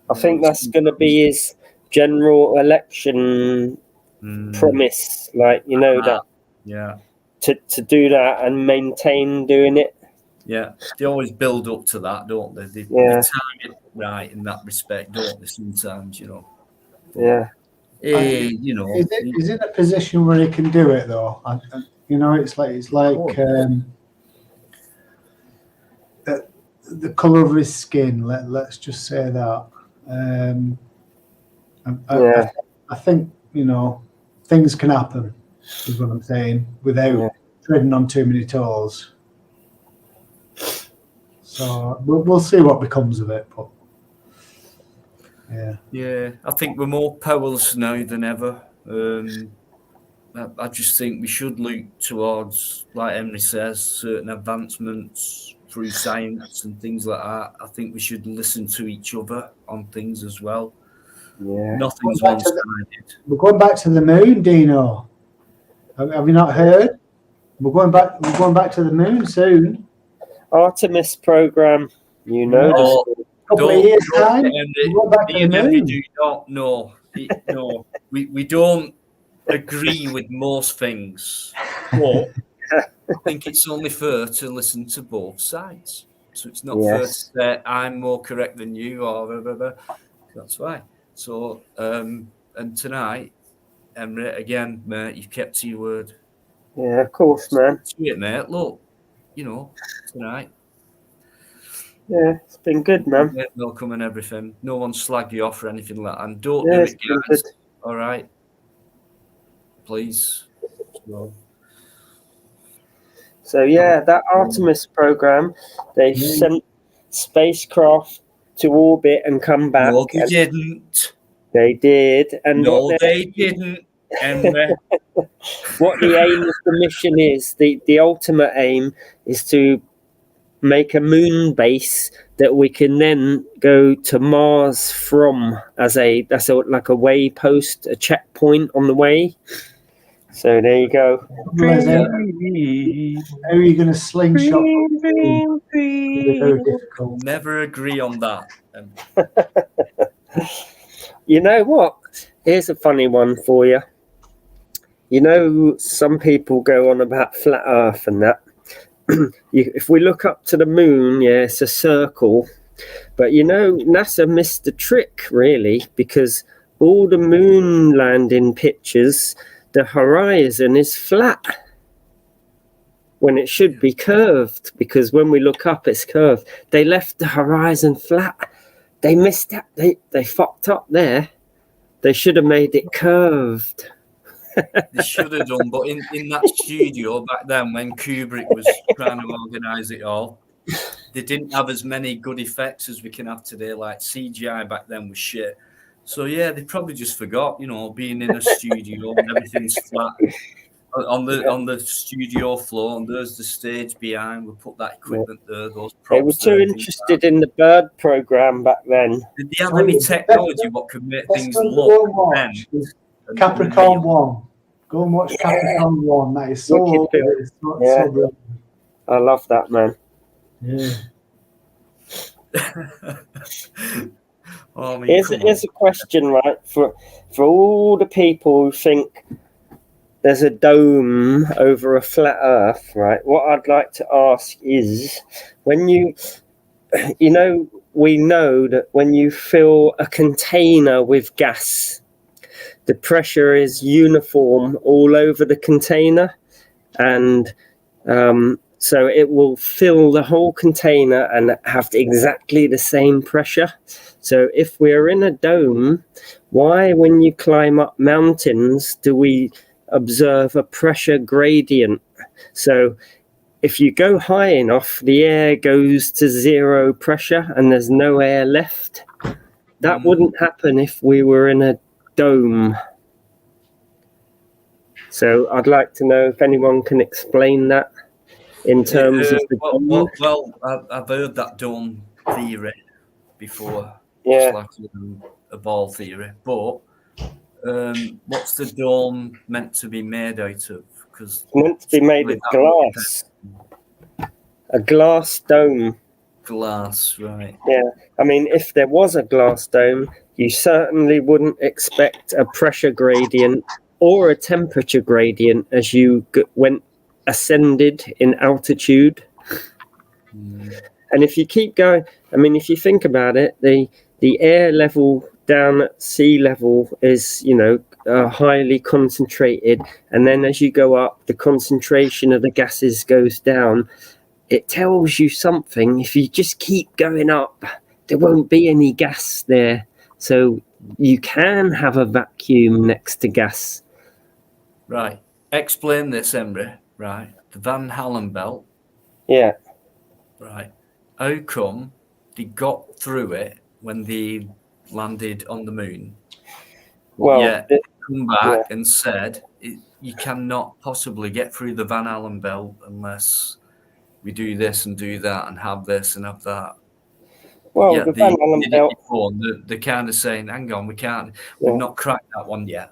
I think that's going to be his general election promise, like, you know, that to do that and maintain doing it. Yeah, they always build up to that, don't they? They time it right in that respect, don't they? Sometimes, you know. But, you know, is it a position where he can do it though? You know, it's like the color of his skin. Let's just say that. I think, you know, things can happen, is what I'm saying, without treading on too many toes. So we'll see what becomes of it. But yeah, I think we're more powerless now than ever. I just think we should look towards, like Emery says, certain advancements through science and things like that. I think we should listen to each other on things as well. Yeah, nothing's one-sided. We're going back to the moon, Dino. Have you not heard? We're going back to the moon soon. Artemis program, you know. Couple of years time. We're back to the moon. We do not know. No, we don't agree with most things, but I think it's only fair to listen to both sides. So it's not fair to say I'm more correct than you or blah, blah, blah. That's right. So and tonight, Emery, again, mate, you've kept to your word. Yeah, of course, man. Sweet, mate. Look, you know, tonight. Yeah, it's been good, man. Welcome and everything. No one slagged you off or anything like that. And don't do it, guys. All right. Please. So that Artemis program, they sent spacecraft to orbit and come back. No, they didn't. They did. And no, they didn't. And what the aim of the mission is, the ultimate aim is to make a moon base that we can then go to Mars from as like a waypost, a checkpoint on the way. So there you go. Les, how are you going to slingshot? It'll be very difficult. Never agree on that. You know what? Here's a funny one for you. You know, some people go on about flat Earth and that. If we look up to the moon, yeah, it's a circle. But you know, NASA missed the trick, really, because all the moon landing pictures, the horizon is flat when it should be curved, because when we look up, it's curved. They left the horizon flat. They missed that. They fucked up there. They should have made it curved. They should have done, but in that studio back then, when Kubrick was trying to organise it all, they didn't have as many good effects as we can have today. Like CGI back then was shit. So yeah, they probably just forgot, you know, being in a studio and everything's flat on the studio floor, and there's the stage behind. We put that equipment there. Those props. They were too interested in the bird program back then. Did they have any technology what could make things look then? Capricorn 1. Go and watch Capricorn 1. That is so old. It's so brilliant. I love that, man. Yeah. Oh, I mean, here's a question, right? For all the people who think there's a dome over a flat Earth, right? What I'd like to ask is, when you know, we know that when you fill a container with gas, the pressure is uniform all over the container, and so it will fill the whole container and have exactly the same pressure. So if we're in a dome, why, when you climb up mountains, do we observe a pressure gradient? So if you go high enough, the air goes to zero pressure and there's no air left. That wouldn't happen if we were in a dome. So I'd like to know if anyone can explain that in terms of the dome. Well, I've heard that dome theory before. Yeah. It's like a ball theory. But what's the dome meant to be made out of? Because it's meant to be made of glass. A glass dome. Glass, right. Yeah. I mean, if there was a glass dome, you certainly wouldn't expect a pressure gradient or a temperature gradient as you ascended in altitude. And if you keep going, I mean, if you think about it, the air level down at sea level is, you know, highly concentrated, and then as you go up, the concentration of the gases goes down. It tells you something. If you just keep going up, there won't be any gas there, so you can have a vacuum next to gas. Right. Explain this, Embry. Right. The Van Allen belt. Yeah. Right. How come they got through it when they landed on the moon? Well, yeah, come back and said you cannot possibly get through the Van Allen belt unless we do this and do that and have this and have that. Well, yeah, the Van Allen belt. They're kind of saying, "Hang on, we can't. We've not cracked that one yet."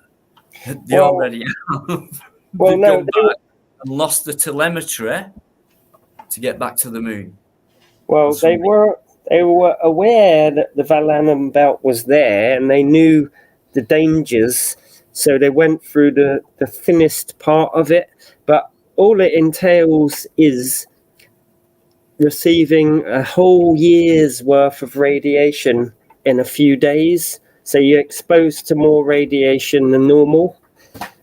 They Well, already have. Well, They've no, gone back and lost the telemetry to get back to the moon. Well, they were aware that the Van Allen belt was there, and they knew the dangers, so they went through the thinnest part of it. But all it entails is receiving a whole year's worth of radiation in a few days. So you're exposed to more radiation than normal.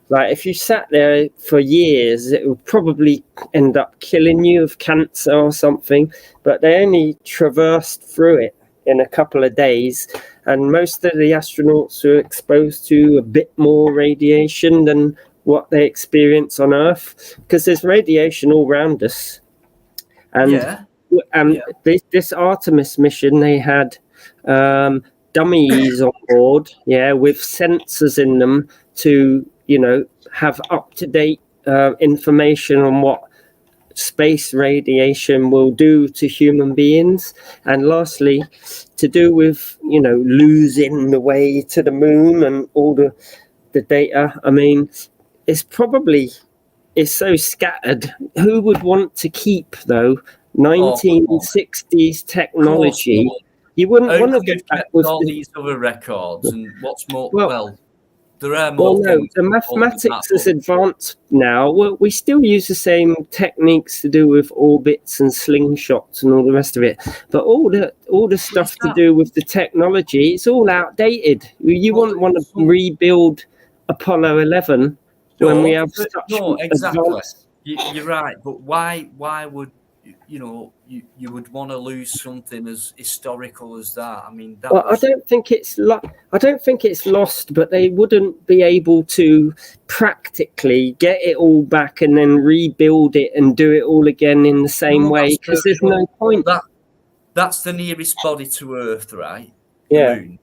Like, if you sat there for years, it would probably end up killing you of cancer or something. But they only traversed through it in a couple of days. And most of the astronauts were exposed to a bit more radiation than what they experience on Earth, because there's radiation all around us. And this Artemis mission, they had dummies on board, with sensors in them to, have up-to-date information on what space radiation will do to human beings. And lastly, to do with, losing the way to the moon and all the data. I mean, it's probably it's so scattered. Who would want to keep though 1960s technology? You wouldn't How want to could go have back kept with all the, these other records? And what's more, well, there are well, more no, things. the mathematics is advanced now. Well, we still use the same techniques to do with orbits and slingshots and all the rest of it. But all the stuff to do with the technology, it's all outdated. You wouldn't want to rebuild Apollo 11 when we have such exactly. advanced. You're right, but why would you would want to lose something as historical as that? I mean, that I don't think it's lost, but they wouldn't be able to practically get it all back and then rebuild it and do it all again in the same way, because there's no point. That's the nearest body to Earth, right? Yeah. The moon,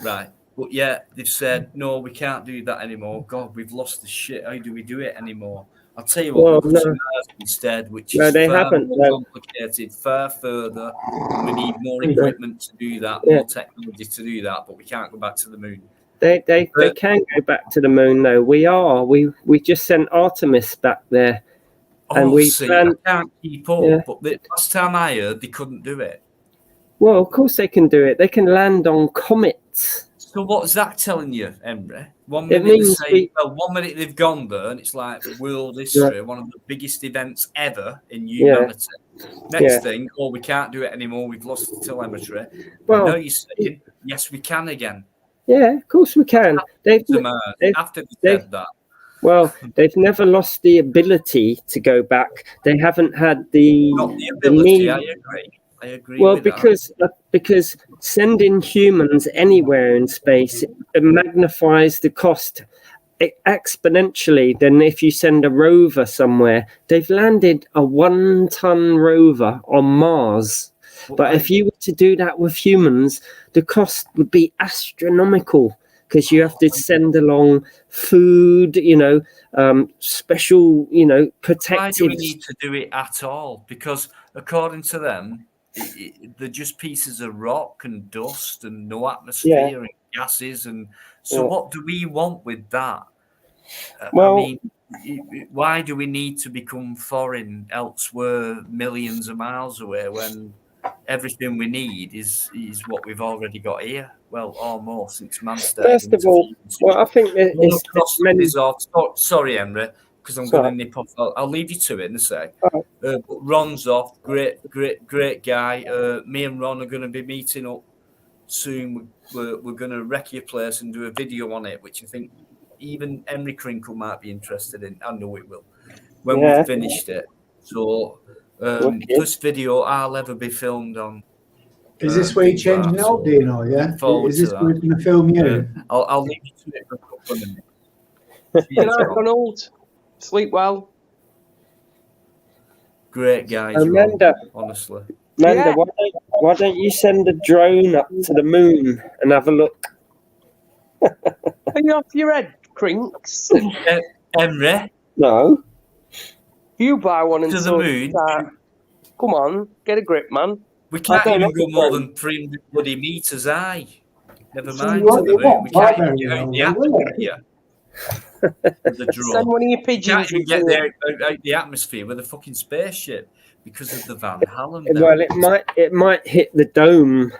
right? But yeah, they've said no, we can't do that anymore. God, we've lost the shit. How do we do it anymore? I'll tell you what, we'll go to Mars instead, which is far more complicated, far further, and we need more equipment to do that, more technology to do that, but we can't go back to the moon. They can go back to the moon though. We just sent Artemis back there. And I can't keep up, but the last time I heard they couldn't do it. Well, of course they can do it. They can land on comets. So what's that telling you, Emre? 1 minute one minute they've gone there, and it's like world history, one of the biggest events ever in humanity. Next thing, we can't do it anymore. We've lost the telemetry. Well, now you're saying yes, we can again. Yeah, of course we can. After they said that. Well, they've never lost the ability to go back. They haven't had not the ability. I agree. Well, because sending humans anywhere in space magnifies the cost exponentially than if you send a rover somewhere. They've landed a 1-ton rover on Mars. But if you were to do that with humans, the cost would be astronomical, because you have to send along food, special, protective. Why do we need to do it at all? Because according to them, they're just pieces of rock and dust and no atmosphere and gases. And so what do we want with that? Well, I mean, why do we need to become foreign elsewhere, millions of miles away, when everything we need is what we've already got here? Well, almost, since man started. First of all, I think sorry, Emre, because I'm going to nip off. I'll leave you to it in a sec. But Ron's off. Great guy. Me and Ron are going to be meeting up soon. We're going to wreck your place and do a video on it, which I think even Henry Crinkle might be interested in. I know it will when we've finished it. So first video I'll ever be filmed on. Is this where you're changing it up, do you know? Yeah. Is this where we're going to film you? I'll leave you to it for a couple of minutes. Good night, Ronald. Sleep well. Great guys, Amanda, honestly. Amanda, why don't you send a drone up to the moon and have a look? Are you off your head, Crinks? Emre? No. You buy one and to the moon. Come on, get a grip, man. We can't even go more than 300 bloody meters high. Never mind to the moon. We can't even get out the atmosphere. The drone. Send one of your pigeons. You can't even get out the atmosphere with a fucking spaceship because of the Van Halen. Well, it might hit the dome.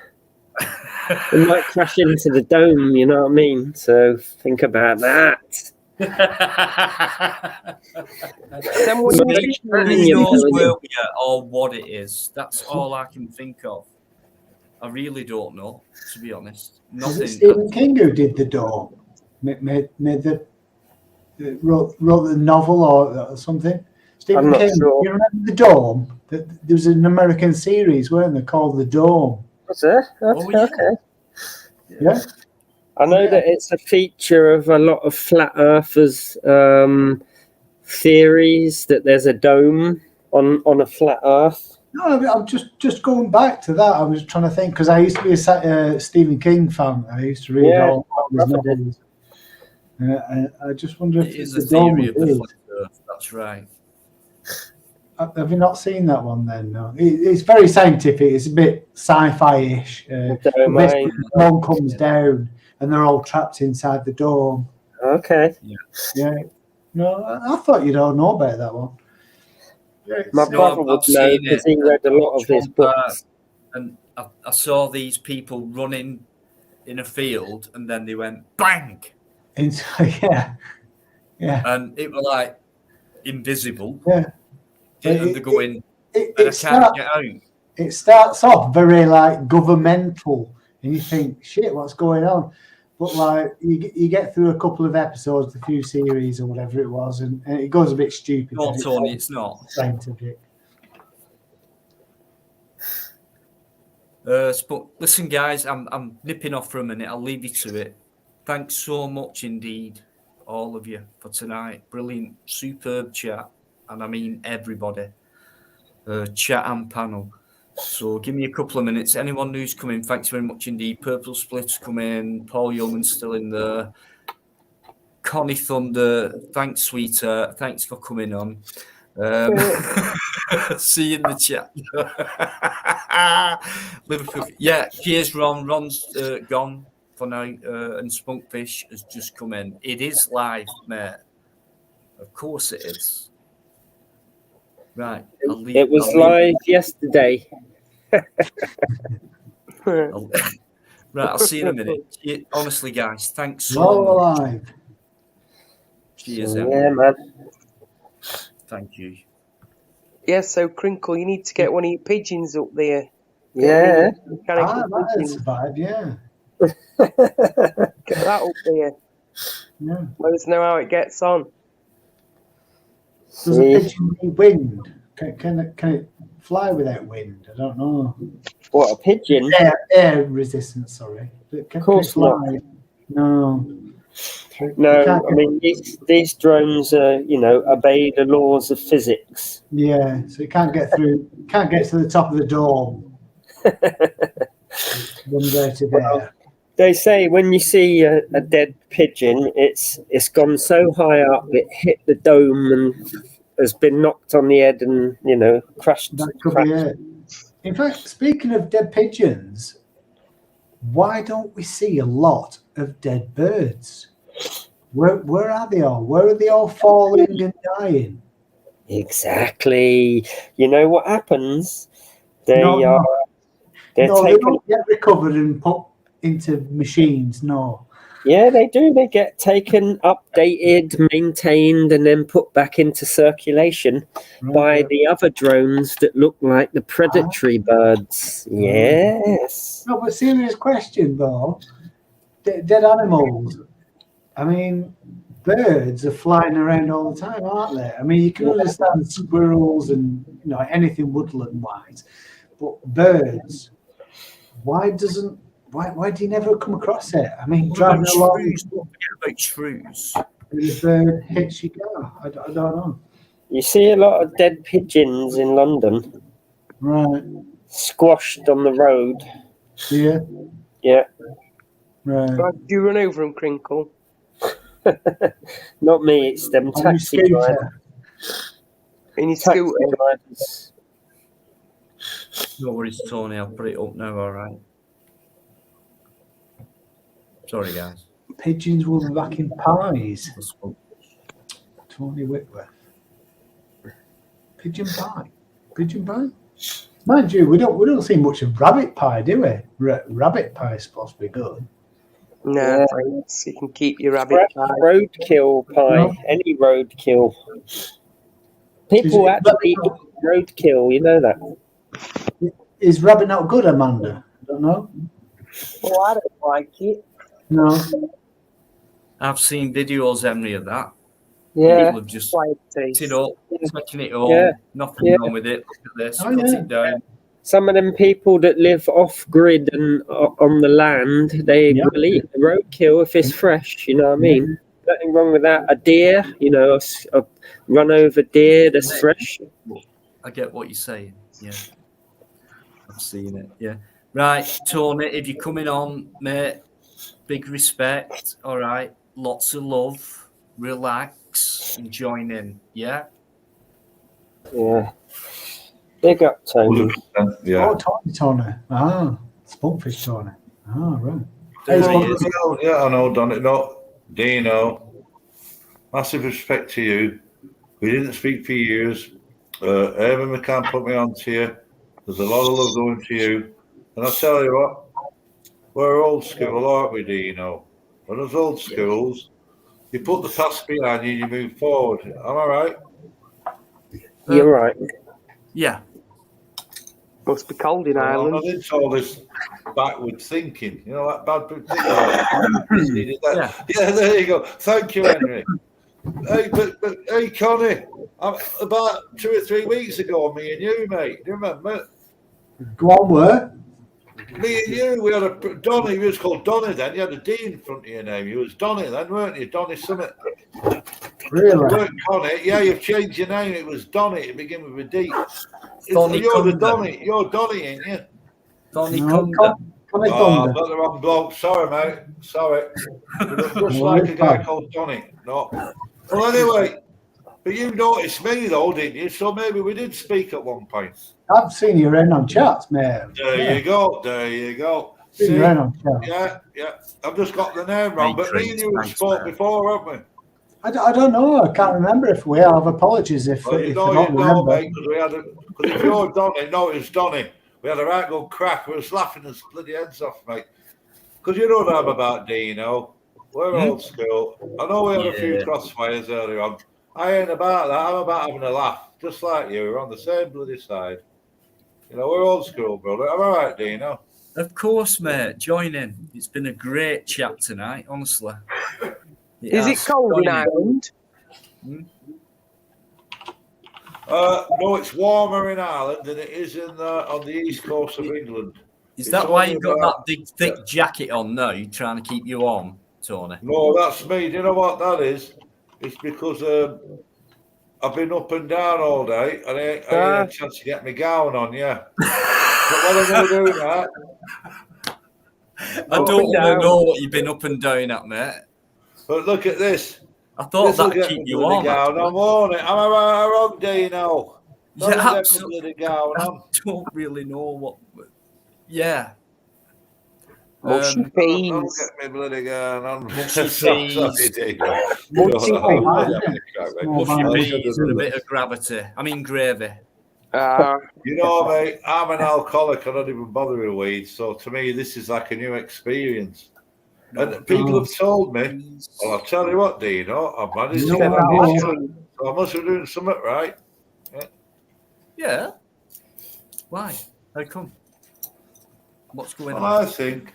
It might crash into the dome. You know what I mean? So think about that. Who knows where we are or what it is? That's all I can think of. I really don't know, to be honest. Is it Stephen King who did The Dome? Made wrote the novel or something? Stephen King, sure. You remember The Dome? There was an American series, weren't there, called The Dome? What's that? Okay. Yeah. I know that it's a feature of a lot of flat earthers' theories that there's a dome on a flat earth. No, I'm just going back to that. I was trying to think, because I used to be a Stephen King fan. I used to read all his novels. I just wonder if it's a theory of the flat earth. That's right. Have you not seen that one then? No. It's very scientific. It's a bit sci-fi-ish. Basically, the dome comes down and they're all trapped inside the dome. Okay. Yeah. No, I thought you'd all know about that one. My No, brother would I've know seen because it. he read a lot of Watched his one part, books. and I saw these people running in a field, and then they went bang, Yeah. and it was like invisible. Yeah. And they're going, and I It can't get out. It starts off very like governmental, and you think, shit, what's going on? But like you get through a couple of episodes, a few series or whatever it was, and it goes a bit stupid. No, Tony, it's not. Scientific. But listen, guys, I'm nipping off for a minute. I'll leave you to it. Thanks so much indeed, all of you, for tonight. Brilliant, superb chat, and I mean everybody. Chat and panel. So give me a couple of minutes. Anyone who's coming, thanks very much indeed. Purple Split's come in. Paul Youngman's still in there. Connie Thunder, thanks, sweetheart. Thanks for coming on. See you in the chat. Liverpool. Yeah, cheers, Ron. Ron's gone for now, and Spunkfish has just come in. It is live, mate. Of course it is. Right. It was live yesterday. Right, I'll see you in a minute. Honestly, guys, thanks so All much. alive. Cheers, Yeah, man. Thank you. Yeah, so Crinkle, you need to get one of your pigeons up there. Yeah. That is survived, yeah. Get that up there. Yeah. Let us know how it gets on. Does a pigeon need wind? Can it fly without wind? I don't know. What, a pigeon? Air resistance, sorry. Of course not. No. No, I mean these drones obey the laws of physics. Yeah, so it can't get through. Can't get to the top of the dome. Runs out of air. They say when you see a dead pigeon, it's gone so high up it hit the dome and has been knocked on the head and crashed. That could be it. In fact, speaking of dead pigeons, why don't we see a lot of dead birds? Where are they all? Where are they all falling and dying? Exactly. You know what happens? They're they taken. don't get recovered and put into machines. No. Yeah, they do. They get taken, updated, maintained, and then put back into circulation by the other drones that look like the predatory birds. Yes. No, but serious question though. Dead animals. I mean, birds are flying around all the time, aren't they? I mean, you can understand squirrels and anything woodland wise, but birds. Why do you never come across it? I mean, driving along. Don't forget about shrews. The bird hits your car. I don't know. You see a lot of dead pigeons in London. Right. Squashed on the road. Yeah. Yeah. Right. Do you run over them, Crinkle? Not me, it's them taxi drivers. In your scooter. Drivers. No worries, Tony. I'll put it up now. All right. Sorry, guys. Pigeons will be back in pies. Tony Whitworth. Pigeon pie. Pigeon pie. Mind you, we don't see much of rabbit pie, do we? Rabbit pie is supposed to be good. No, thanks. You can keep your rabbit pie. Roadkill pie. No. Any roadkill. People actually eat roadkill, you know that. Is rabbit not good, Amanda? I don't know. Well, I don't like it. No. I've seen videos, Henry, of that. Yeah. People have just picked it up, taking it home. Yeah. Nothing wrong with it. Look at this. Cut it down. Some of them people that live off grid and on the land, they will eat the roadkill if it's fresh. You know what I mean? Nothing wrong with that. A deer, a run over deer that's fresh. I get what you're saying. Yeah, I've seen it. Yeah, right, Tony. If you're coming on, mate, big respect. All right, lots of love. Relax and join in. Yeah. Yeah. Big up, Tony. Yeah. Oh, Tony. Ah, Spunkfish Tony. Ah, right. Yeah, I know, done it. No, Dino. Massive respect to you. We didn't speak for years. Eamon McCann put me on to you. There's a lot of love going to you. And I'll tell you what, we're old school, aren't we, Dino? When us old schools, you put the past behind you and you move forward. Am I right? You're right. Yeah. Must be cold in Well, I'm Ireland. not into all this backward thinking. You know, that backward thinking. Yeah, there you go. Thank you, Henry. Hey, but hey, Connie, about 2 or 3 weeks ago, me and you, mate, do you remember? Go on, where? Me and you, we had a Donny. He was called Donny then. You had a D in front of your name. You was Donny then, weren't you? Donny Summit. Really? You weren't Connie. Yeah, you've changed your name. It was Donny. It began with a D. Donny You're the Cunda. Donny. You're Donny, ain't you? Donny No, Cunda. Connie Oh, I've Thunder. got the wrong bloke. Sorry, mate. Sorry. You look just like a guy called Donny. No. Well, anyway, but you noticed me though, didn't you? So maybe we did speak at one point. I've seen you around on chats, mate. There you go. There you go. Seen See? you around on chats. Yeah, yeah. I've just got the name wrong, but me and you have Thanks, spoke man. before, haven't we? I don't know. I can't remember if we have. Apologies if, Well, if you know, I don't remember. mate, because we had a. Because if you're Donny, no, it was Donny. We had a right good crack. We was laughing us bloody heads off, mate. Because you know what I'm about, Dino. We're old school. I know we had a few crossfires earlier on. I ain't about that. I'm about having a laugh, just like you. We're on the same bloody side. You know, we're old school, brother. Am I right, Dino? Of course, mate. Join in. It's been a great chat tonight, honestly. Is it cold in Ireland? No, it's warmer in Ireland than it is in on the east coast of England. Is It's that why only you've got about- that big, thick jacket on now? You're trying to keep you warm, Tony? No, that's me. Do you know what that is? It's because I've been up and down all day and I ain't had a chance to get my gown on, yeah. But what am I doing that? I don't want to know what you've been up and down at, mate. But look at this. I thought This'll that'd get keep me you bloody warm. gown on, won't it? Am I right or wrong, Dino? Yeah, Get me absolutely. bloody gown on. I don't really know what. Yeah. Mushy Don't peas. get me bloody gown on. Mushy Sorry, peas. Dino. Mushy No, peas. I'm having a crack, mate. Mushy Oh, peas and a bit of gravity. I mean gravy. You know, mate, I'm an alcoholic. I don't even bother with weed. So to me, this is like a new experience. And people have told me, well, I'll tell you what, Dino, I've managed to get a mission. So I must be doing something right. Yeah. Why? How come? What's going Well, on? I think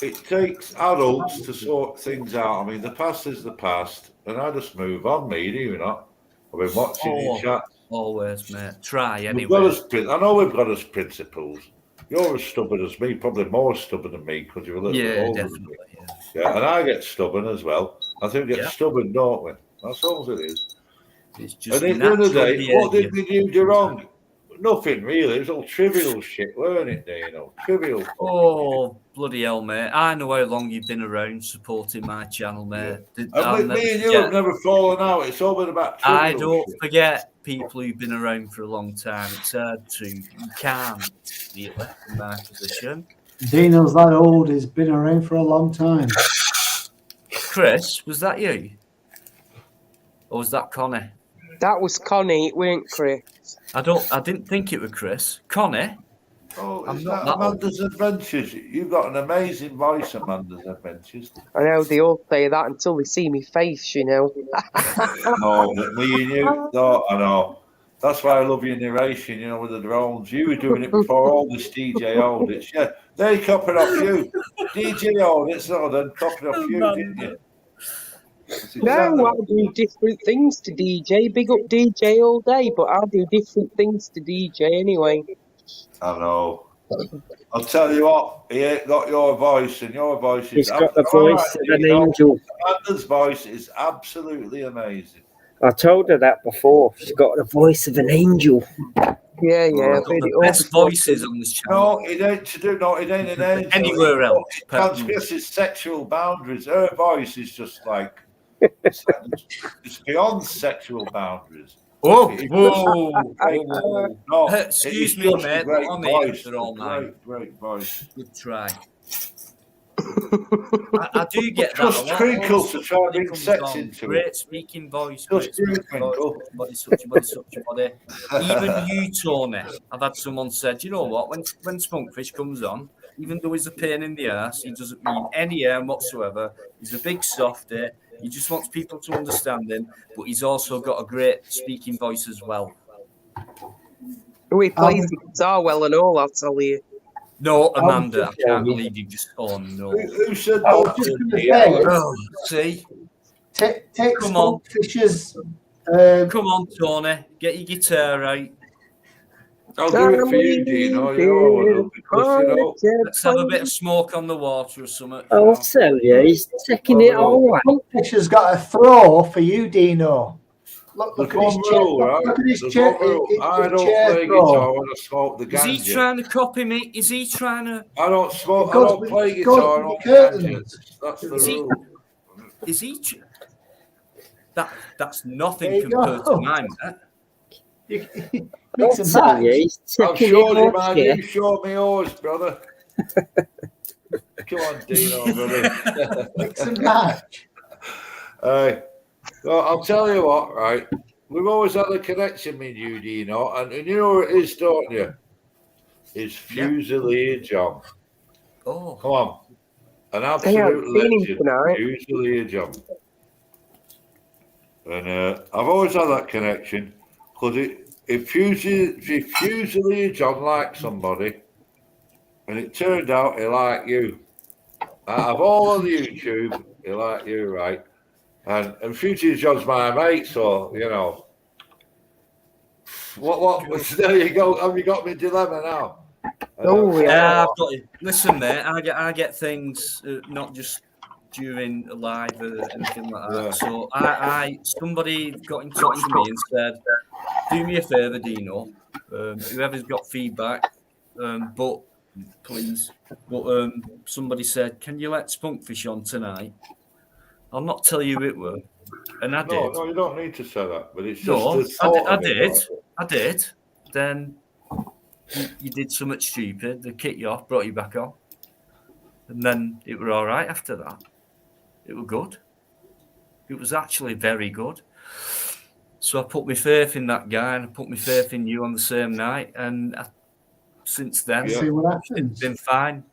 it takes adults to sort things out. I mean, the past is the past, and I just move on, me, do you not? I've been watching your chat. Always, mate. Try We've anyway. got us, I know we've got us principles. You're as stubborn as me, probably more stubborn than me because you're a little bit older than me. Definitely. Yeah, and I get stubborn as well. I think we get stubborn, don't we? That's all it is. It's just And at the end of the day, natural what did behaviour. we do wrong? Nothing really. It was all trivial shit, weren't it, Dino? Trivial. Oh, bloody hell, mate. I know how long you've been around supporting my channel, mate. And I'll with never me and you forget. have never fallen out. It's all been about trivial I don't shit. forget people who've been around for a long time. It's hard to. You can't, really, in my position. Dino's that old. He's been around for a long time. Chris, was that you? Or was that Connie? That was Connie, it weren't Chris. I didn't think it was Chris. Connie? Oh, I'm is not that that old. Amanda's Adventures? You've got an amazing voice, Amanda's Adventures. I know they all say that until they see me face, you know. No, but me and you, no, I know. That's why I love your narration, you know, with the drones. You were doing it before all this DJ audits. Yeah, they copied off you. DJ audits, no, then copied off you, didn't you? That's exactly No, I do different things to DJ. Big up DJ all day, but I do different things to DJ anyway. I know. I'll tell you what, he ain't got your voice, and your voice is. He's got the voice of an angel. Amanda's voice is absolutely amazing. I told her that before. She's got the voice of an angel. Yeah, I've got the best voices on this channel. No, it ain't to do. No, it ain't an angel. Anywhere else. It transgresses sexual boundaries. Her voice is just like it's beyond sexual boundaries. Oh, It's whoa. just- no, Excuse it's me, just a mate, great but I'm here voice, for all night. Great voice. Good try. I do get that Just a lot. twinkle to try and Somebody bring comes sex on, into great it. speaking voice, Just great you speaking voice, twinkle. body such a body, such a body. Even you, Tony, I've had someone said, you know what, when Spunkfish comes on, even though he's a pain in the ass, he doesn't mean any harm whatsoever. He's a big softy. He just wants people to understand him, but he's also got a great speaking voice as well. He plays the guitar well and all, I'll tell you. No, Amanda, I can't believe you just. Oh no! Who said I was that? just going to say, Oh, see, take come on, Spunkfish's. come on, Tony, get your guitar right. I'll do it for you, Dino. You know I will, because you know. Let's have a bit of smoke on the water or something. I'll tell you, he's taking it all right. Spunkfish has got a throw for you, Dino. Look at his chair. Look at his chair. I don't play guitar when I smoke the ganja. Is he trying to copy me? Is he trying to? I don't smoke. I don't play guitar on ganja. That's the rule. Is he? That's nothing compared to mine. Mix and match. I've showed you, man. You showed me yours, brother. Come on, Dino, brother. Mix and match. Well, I'll tell you what, right? We've always had a connection with you, Dino, and you know who it is, don't you? It's Fusilier John. Oh, come on, an absolute legend, Fusilier John. And I've always had that connection because if Fusilier John liked somebody, and it turned out he liked you. Out of all of YouTube, he liked you, right? And Fusilier John's my mate, so you know. What? There you go. Have you got me dilemma now? Oh yeah, I've got it. Listen, mate. I get things not just during live or anything like that. Yeah. So somebody got in touch with me and said, "Do me a favour, Dino. Whoever's got feedback, but please." But somebody said, "Can you let Spunkfish on tonight?" I'll not tell you it were, and I did. No, you don't need to say that. But it's just I did. Then you did something stupid. They kicked you off, brought you back on, and then it were all right after that. It was good. It was actually very good. So I put my faith in that guy, and I put my faith in you on the same night, and since then, it's been fine.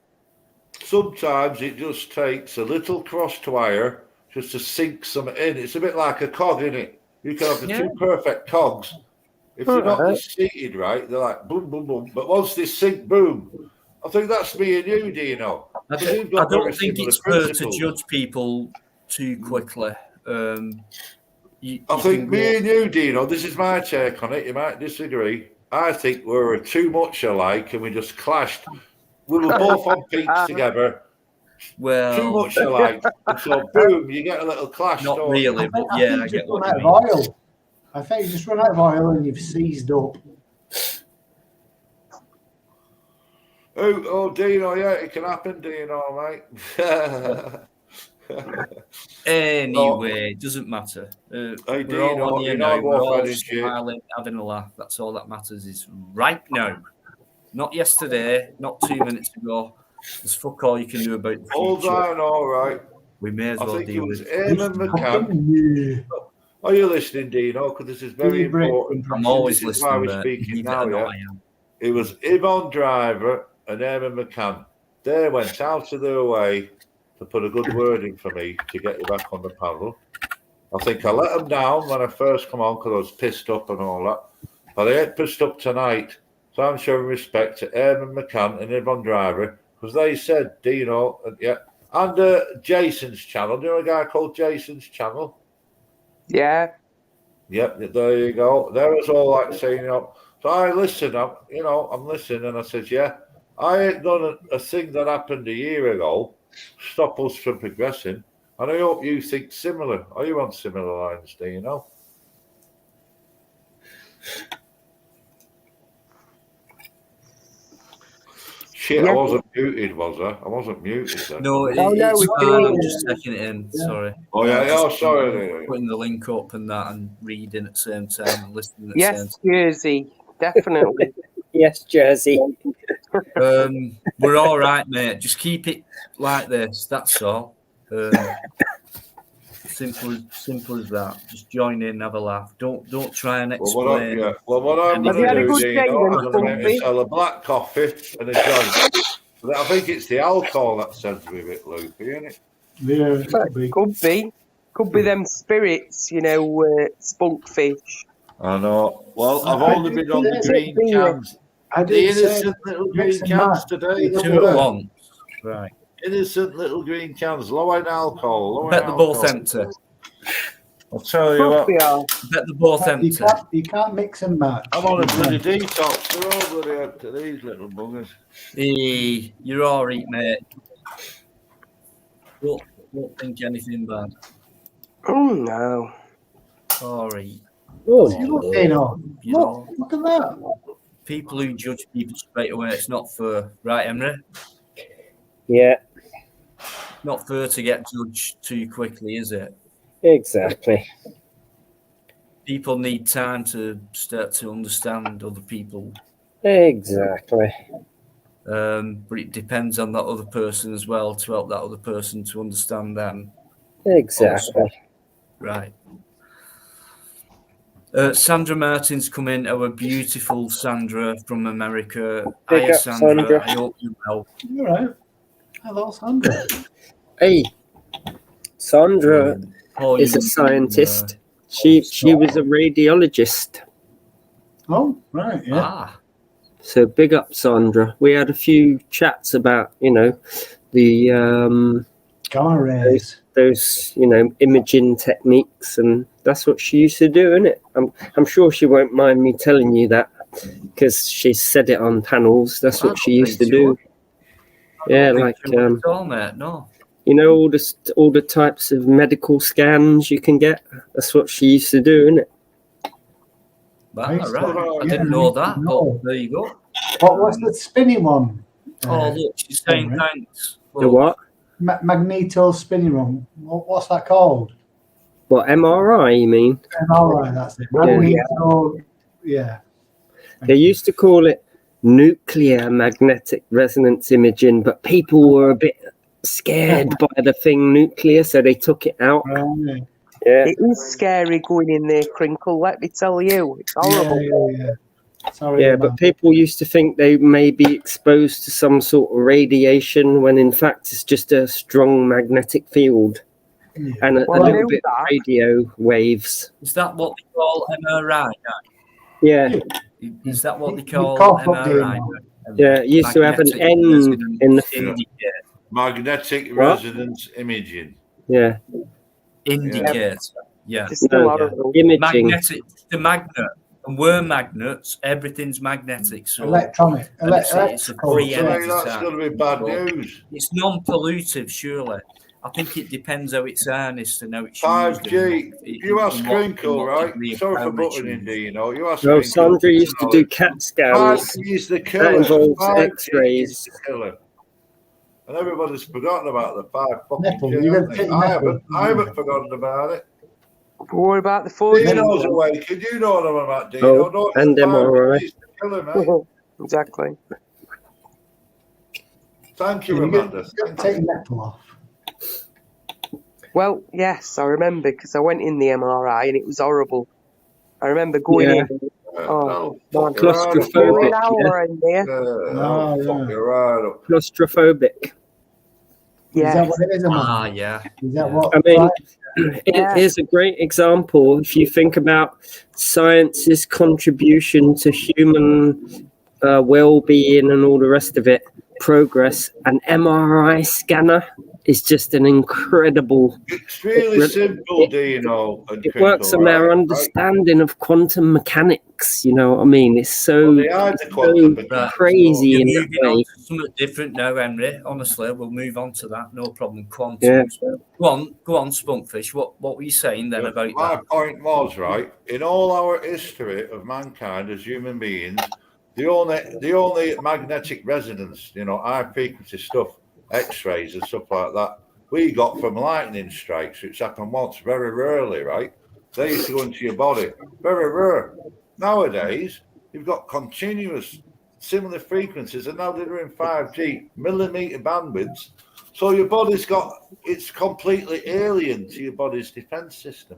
Sometimes it just takes a little crossed wire just to sink something in. It's a bit like a cog, isn't it? You can have the two perfect cogs. If they're not just seated right, they're like boom, boom, boom. But once they sink, boom. I think that's me and you, Dino. I don't think it's fair to judge people too quickly. I think me and you, Dino, this is my take on it. You might disagree. I think we were too much alike and we just clashed. We were both on peaks together. Well, too much alike. And so, boom, you get a little clash. Not really, but yeah, I get what you mean. Oil. I think you just run out of oil and you've seized up. Oh, Dino, yeah, it can happen, Dino, mate. Anyway, it doesn't matter. Hey, we're Dino, all on here now. We're all smiling, having a laugh. That's all that matters is right now. Not yesterday, not 2 minutes ago. There's fuck all you can do about the future. Hold on, all right. We may as well deal with it. Eamon McCann. Are you listening, Dino? Because this is very important. I'm always listening. This is why we're speaking now, yeah? It was Yvonne Driver and Eamon McCann. They went out of their way to put a good word in for me to get you back on the panel. I think I let them down when I first come on because I was pissed up and all that. But I ain't pissed up tonight. So I'm showing respect to Eamon McCann and Yvonne Driver because they said, Dino, and Jason's channel. Do you know a guy called Jason's channel? Yeah. Yep, there you go. There was all like saying, you know. So I listened, I'm listening, and I said, yeah, I ain't done a thing that happened a year ago stop us from progressing. And I hope you think similar. Are you on similar lines, do you know? Shit, yeah. I wasn't muted, was I? I wasn't muted then. No, I'm just taking it in. Yeah. Sorry. Oh, yeah, sorry. Putting the link up and that and reading at the same time and listening at the same time. Yes, Jersey. Definitely. Yes, Jersey. We're all right, mate. Just keep it like this. That's all. Simple as that. Just join in, have a laugh. Don't try and explain. What I'm Have going you had to a do, good Dean, day I'm then, going to make Spunky? myself a black coffee and a joint. But I think it's the alcohol that sends me a bit loopy, isn't it? Yeah, it could be. Could be them spirits, spunk fish. I know. Well, I've I only did been on the say- green cans. I The did say innocent little green mix and cans match. today. Two Two at once. Right. Innocent little green cans, low in alcohol. I bet they're both empty. I'll tell you what. I bet they're both empty. You can't mix and match. I'm on a bloody detox. They're all bloody empty, these little buggers. Hey, you're all right, mate. Don't think anything bad. Oh no. All right. Look at that. People who judge people straight away, it's not fair. Right, Emre? Yeah, Not fair to get judged too quickly, is it? exactly. People need time to start to understand other people. Exactly. But it depends on that other person as well to help that other person to understand them. Exactly. Also. Right. Sandra Martin's come in, our beautiful Sandra from America. Big Hiya, up, Sandra. Sandra. I hope you're well. You're right. Hello, Sandra. Hey, Sandra Oh, is a scientist. She was a radiologist. Oh, right, yeah. Ah, So big up, Sandra. We had a few chats about, the Gamma rays. those imaging techniques, and that's what she used to do, isn't it? I'm sure she won't mind me telling you that because she said it on panels. That's what she used to do. Yeah, like no. all the types of medical scans you can get. That's what she used to do, isn't it? Right. I didn't know that, but there you go. What was the spinny one? Oh, look, she's saying thanks. The what? Magneto spinning one. What's that called? What, MRI, you mean? MRI, that's it. Magneto, yeah. They used to call it nuclear magnetic resonance imaging, but people were a bit scared by the thing nuclear, so they took it out. Right. Yeah. It is scary going in there, Crinkle, let me tell you. It's horrible. Yeah. Sorry, Yeah, but people used to think they may be exposed to some sort of radiation when in fact it's just a strong magnetic field and a little bit of radio waves. Is that what they call MRI? Yeah. Is that what they call MRI? Yeah, it used to have an N in the magnetic resonance imaging. Yeah. Indicator. Yeah. Imaging. Magnetic, the magnet. And we're magnets. Everything's magnetic. So electronic. It's a free energy. That's going to be bad news. It's non-pollutive, surely. I think it depends how it's harnessed and how it's 5G. You ask Crinkle, right? Sorry for butting in, you ask Well, Sandra used to do CAT scans. 5G is the That killer. involves 5G X-rays. is the killer. And everybody's forgotten about the 5 Nipple, fucking you're G. gonna I haven't forgotten about it. What about the 4G? Dino's awake. You know what I'm about, Dino. Oh, and MRI. He's the killer, mate. Exactly. Thank you, Amanda. Take your nipple off. Well, yes, I remember because I went in the MRI and it was horrible. I remember going in. Oh, claustrophobic. An hour in there. Claustrophobic. Yeah. Is that what it is, yeah. Is that what? I mean, here's a great example. If you think about science's contribution to human well-being and all the rest of it, progress, an MRI scanner is just an incredible. It's really simple, Dino. It works on our understanding of quantum mechanics. You know what I mean? It's so, crazy in that way. Something different now, Henry. Honestly, we'll move on to that. No problem. Quantum. Yeah. Go on, Spunkfish. What were you saying then about that? My point was, right, in all our history of mankind as human beings, the only magnetic resonance, high frequency stuff, X-rays and stuff like that, we got from lightning strikes, which happen once, very rarely, right? They used to go into your body, very rare. Nowadays, you've got continuous similar frequencies, and now they're doing 5G millimeter bandwidths. So your body's it's completely alien to your body's defense system.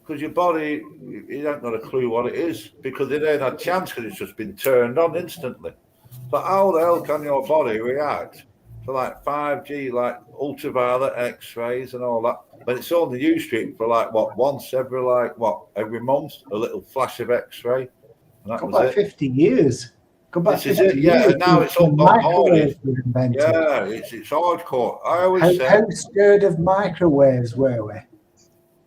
Because your body, you don't got a clue what it is, because it ain't had a chance, because it's just been turned on instantly. But how the hell can your body react to like 5G, like ultraviolet X-rays and all that? But it's only used for like once every month, a little flash of X-ray. And that Got was about it. 50 years. Got about This is 50 it, yeah. years And now it's since all the microwaves were invented. Yeah, it's hardcore. I always say. How scared of microwaves were we?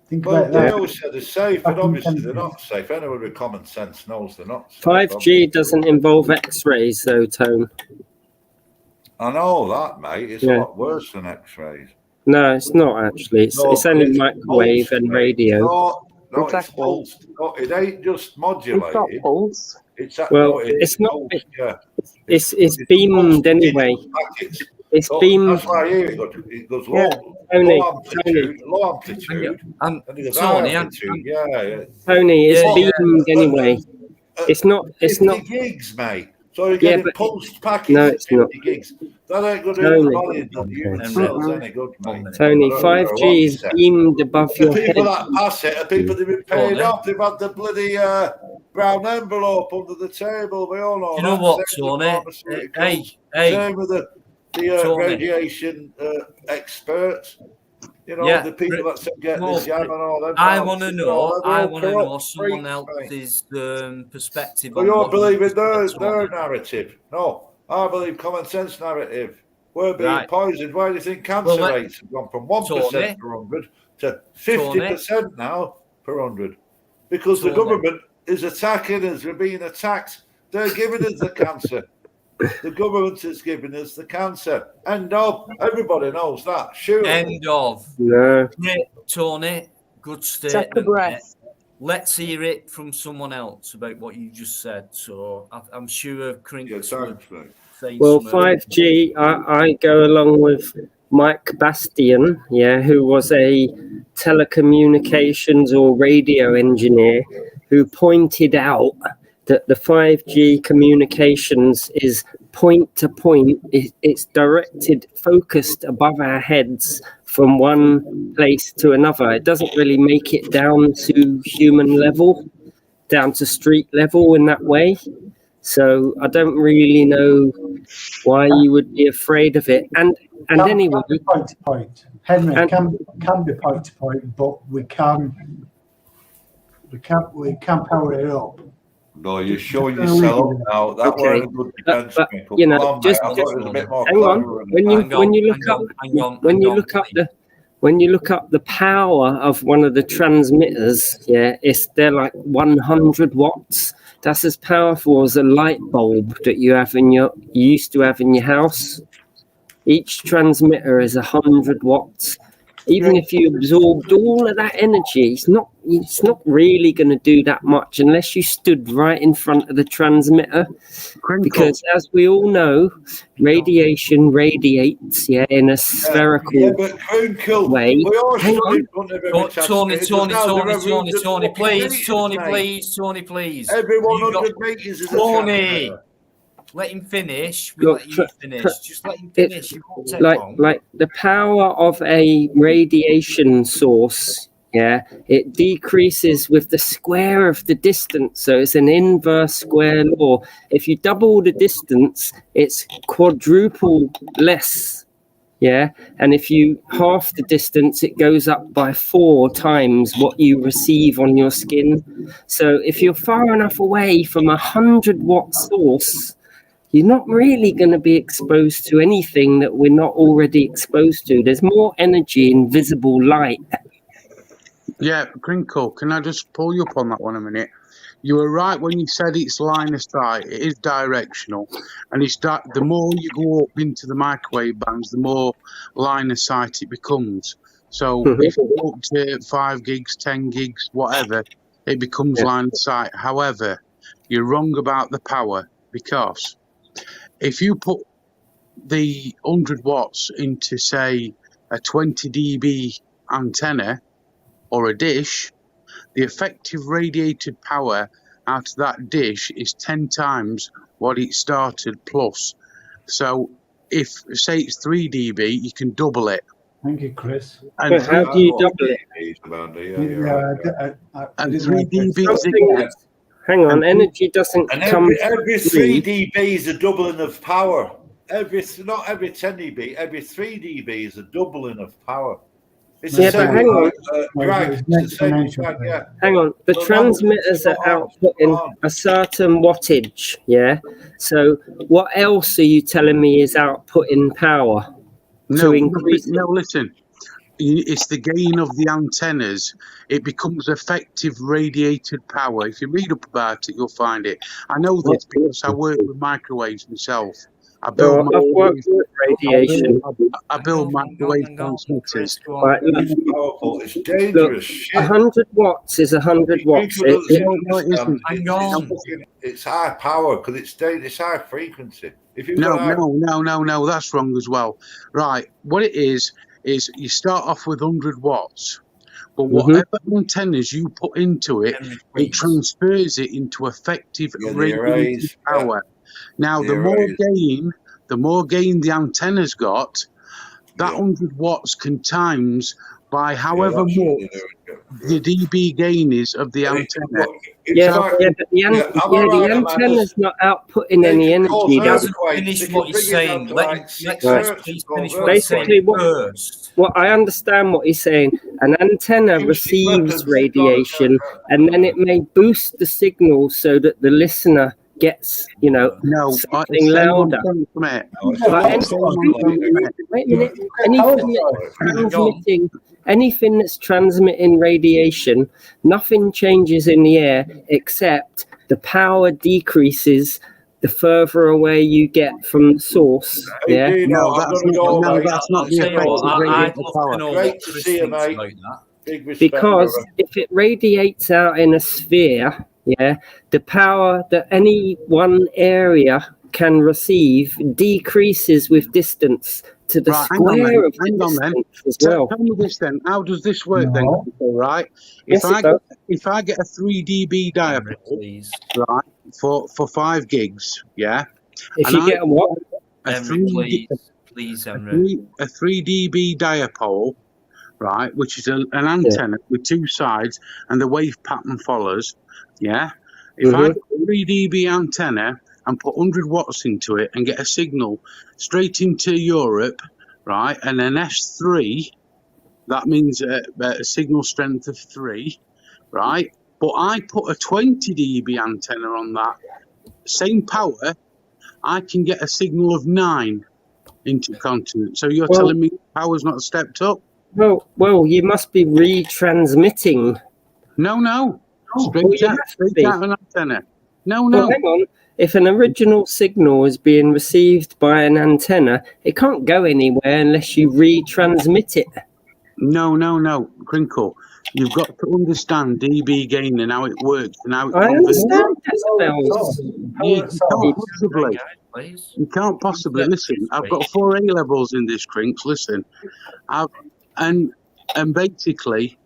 Think Well, about they that. always say they're safe, Back but in obviously the they're not safe. Anyone with common sense knows they're not safe. 5G doesn't involve X-rays, though, Tone. I know that, mate. It's a lot worse than X-rays. No, it's not actually. It's only microwave and radio. No, it's pulsed. No, it ain't just modulated. It's not pulse. It's not. pulsed, yeah. It's beamed anyway. It's beamed. That's why I hear it goes low, Tony, low amplitude, and it goes high amplitude. Yeah. Tony, it's beamed anyway. It's not. 50 gigs, mate. So you're getting pulsed packets. No, it's 50 not. gigs. That ain't good in the body. The human cells any good, mate. Tony, 5G is beamed above your The head. people that pass it are people that've been paid off. They've had the bloody brown envelope under the table. We all know. You know what, Tony? Hey. Same with the radiation experts. You know, the people that get this jab and all that. I want to know someone else's perspective. But you're believing their narrative. No, I believe common sense narrative. We're being poisoned. Why do you think cancer rates have gone from 1% per 100 to 50% now per 100? Because the government is attacking us. We're being attacked. They're giving us the cancer. The government is giving us the cancer. End of. Everybody knows that. Sure. End of. No. Tony, good statement. Take a breath. Let's hear it from someone else about what you just said. So I'm sure Crink's would say well, 5G, I go along with Mike Bastian, who was a telecommunications or radio engineer, who pointed out that the 5G communications is point to point. It's directed, focused above our heads from one place to another. It doesn't really make it down to human level, down to street level in that way. So I don't really know why you would be afraid of it. And anyway, can be point to point. Henry, can be point to point, but we can power it up. No, you're showing yourself now. That weren't a good defense. But you know, just hang on. When you look up the power of one of the transmitters, they're like 100 watts. That's as powerful as a light bulb that you used to have in your house. Each transmitter is 100 watts. Even if you absorbed all of that energy, it's not really going to do that much unless you stood right in front of the transmitter. Because as we all know, radiation radiates, in a spherical way. Hang on. Tony, please. Every 100 meters is Tony. Let him finish. We'll let you finish. Just let him finish. It won't take long. Like the power of a radiation source, it decreases with the square of the distance. So it's an inverse square law. If you double the distance, it's quadruple less. And if you half the distance, it goes up by 4 times what you receive on your skin. So if you're far enough away from 100 watt source, you're not really going to be exposed to anything that we're not already exposed to. There's more energy in visible light. Yeah, Crinkle, can I just pull you up on that one a minute? You were right when you said it's line of sight. It is directional. And the more you go up into the microwave bands, the more line of sight it becomes. So if you go up to 5 gigs, 10 gigs, whatever, it becomes line of sight. However, you're wrong about the power, because if you put the 100 watts into, say, a 20 dB antenna or a dish, the effective radiated power out of that dish is 10 times what it started plus. So if, say it's 3 dB, you can double it. Thank you, Chris. And But how do you double it? And 3 dB Something, hang on, energy doesn't And come every from 3 me. dB is a doubling of power. Not every 10 dB, every 3 dB is a doubling of power. It's Yeah, the same but hang on. drag. It's the same drag, yeah. Hang on, the Well, transmitters are outputting a certain wattage, yeah? So what else are you telling me is outputting power to increase? No, listen. It's the gain of the antennas. It becomes effective radiated power. If you read up about it, you'll find it. I know this because I work with microwaves myself. I build I've worked with radiation. I build microwave transmitters. Right, It's powerful. It's dangerous shit. 100 watts is 100 watts. It's high power because it's high frequency. If you've No, got that's wrong as well. Right, what it is you start off with 100 watts, but whatever antennas you put into it, it transfers it into effective radiated power. Now, the more gain the antenna's got, that 100 watts can times by however much the dB gain is of the antenna. The antenna's not outputting any energy. Finish what he's saying. Let him finish what he's saying Basically, first. what I understand what he's saying, an antenna receives radiation, and then it may boost the signal so that the listener gets, something louder. Wait a minute. Anything that's transmitting radiation, nothing changes in the air except the power decreases the further away you get from the source. Yeah. No, that's not the effect of power. Great to see you, mate. Big respect, Because brother. if it radiates out in a sphere, yeah, the power that any one area can receive decreases with distance to the square of the distance as well. Tell me this then. How does this work then? Right. Yes, If I get a 3 dB dipole, right, for 5 gigs, yeah. If you get a what? A 3 dB dipole, right, which is an antenna with 2 sides and the wave pattern follows, yeah. If I get a 3 dB antenna and put 100 watts into it and get a signal straight into Europe, right, and an S3, that means a signal strength of 3, right? But I put a 20 dB antenna on that same power, I can get a signal of 9 into continent. So you're telling me power's not stepped up? Well, you must be retransmitting. No. Straight out an antenna. No. Well, hang on. If an original signal is being received by an antenna, it can't go anywhere unless you retransmit it. No, Crinkle. You've got to understand dB gain and how it works and how it I understand decibels. You can't possibly listen. I've got 4 A levels in this, Crinks. Listen, and basically,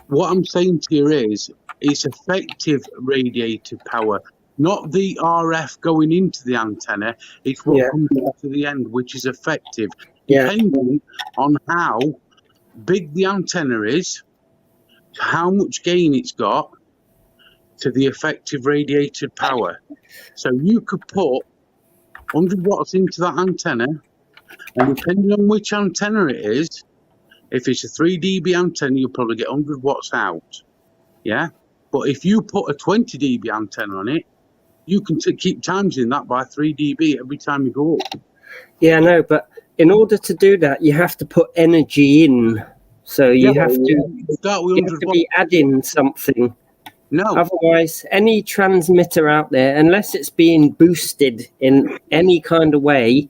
what I'm saying to you is, it's effective radiated power, not the RF going into the antenna. It's what comes out to the end, which is effective, depending on how big the antenna is, how much gain it's got, to the effective radiated power. So you could put 100 watts into that antenna, and depending on which antenna it is, if it's a 3 dB antenna, you'll probably get 100 watts out. Yeah? But if you put a 20 dB antenna on it, you can keep timesing that by 3 dB every time you go up. Yeah, I know, but in order to do that, you have to put energy in. So you have to be adding something. No. Otherwise, any transmitter out there, unless it's being boosted in any kind of way,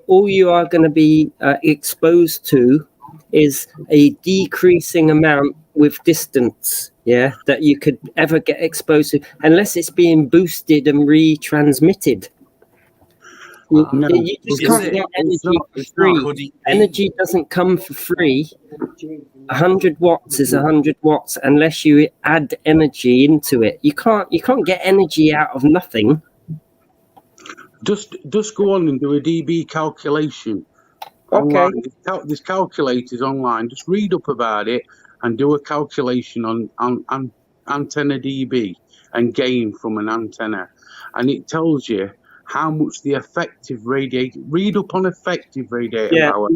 all you are going to be exposed to is a decreasing amount with distance, that you could ever get exposed to, unless it's being boosted and retransmitted. You just can't get energy for free. Energy doesn't come for free. 100 watts is 100 watts unless you add energy into it. You can't get energy out of nothing. Just go on and do a dB calculation. Okay. Online. There's calculators online. Just read up about it and do a calculation on antenna dB and gain from an antenna, and it tells you how much the effective radiator. Read up on effective radiator power.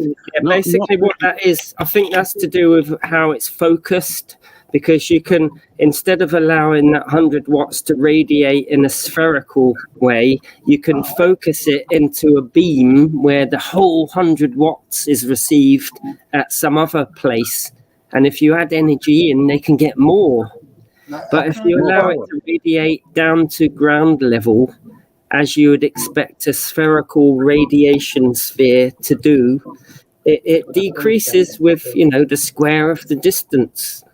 Basically, what that is, I think that's to do with how it's focused. Because you can, instead of allowing that 100 watts to radiate in a spherical way, you can focus it into a beam where the whole 100 watts is received at some other place. And if you add energy in, they can get more. But if you allow it to radiate down to ground level, as you would expect a spherical radiation sphere to do, it decreases with, the square of the distance.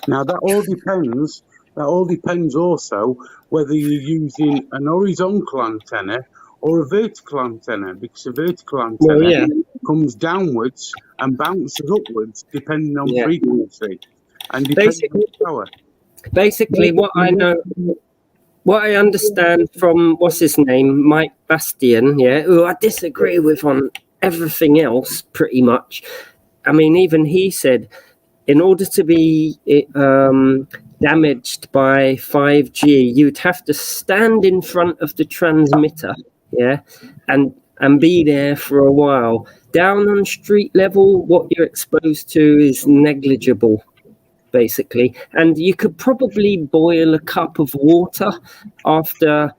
Now that all depends. That all depends also whether you're using an horizontal antenna or a vertical antenna, because a vertical antenna comes downwards and bounces upwards depending on frequency and depending on power. Basically, what I understand from what's his name, Mike Bastian, who I disagree with on everything else pretty much. I mean, even he said, in order to be damaged by 5G, you'd have to stand in front of the transmitter, and be there for a while. Down on street level, what you're exposed to is negligible, basically. And you could probably boil a cup of water after,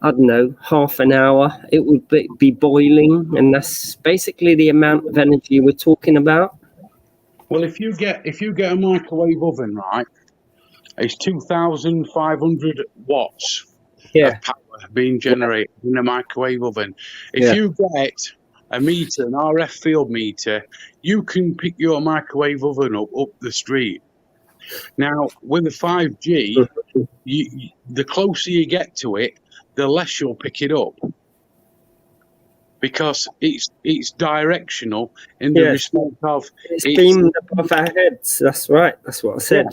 I don't know, half an hour. It would be boiling, and that's basically the amount of energy we're talking about. Well, if you get a microwave oven, right, it's 2,500 watts of power being generated in a microwave oven. If you get a meter, an RF field meter, you can pick your microwave oven up the street. Now, with the 5G, the closer you get to it, the less you'll pick it up. Because it's directional in the respect of it's beamed above our heads. That's right. That's what I said.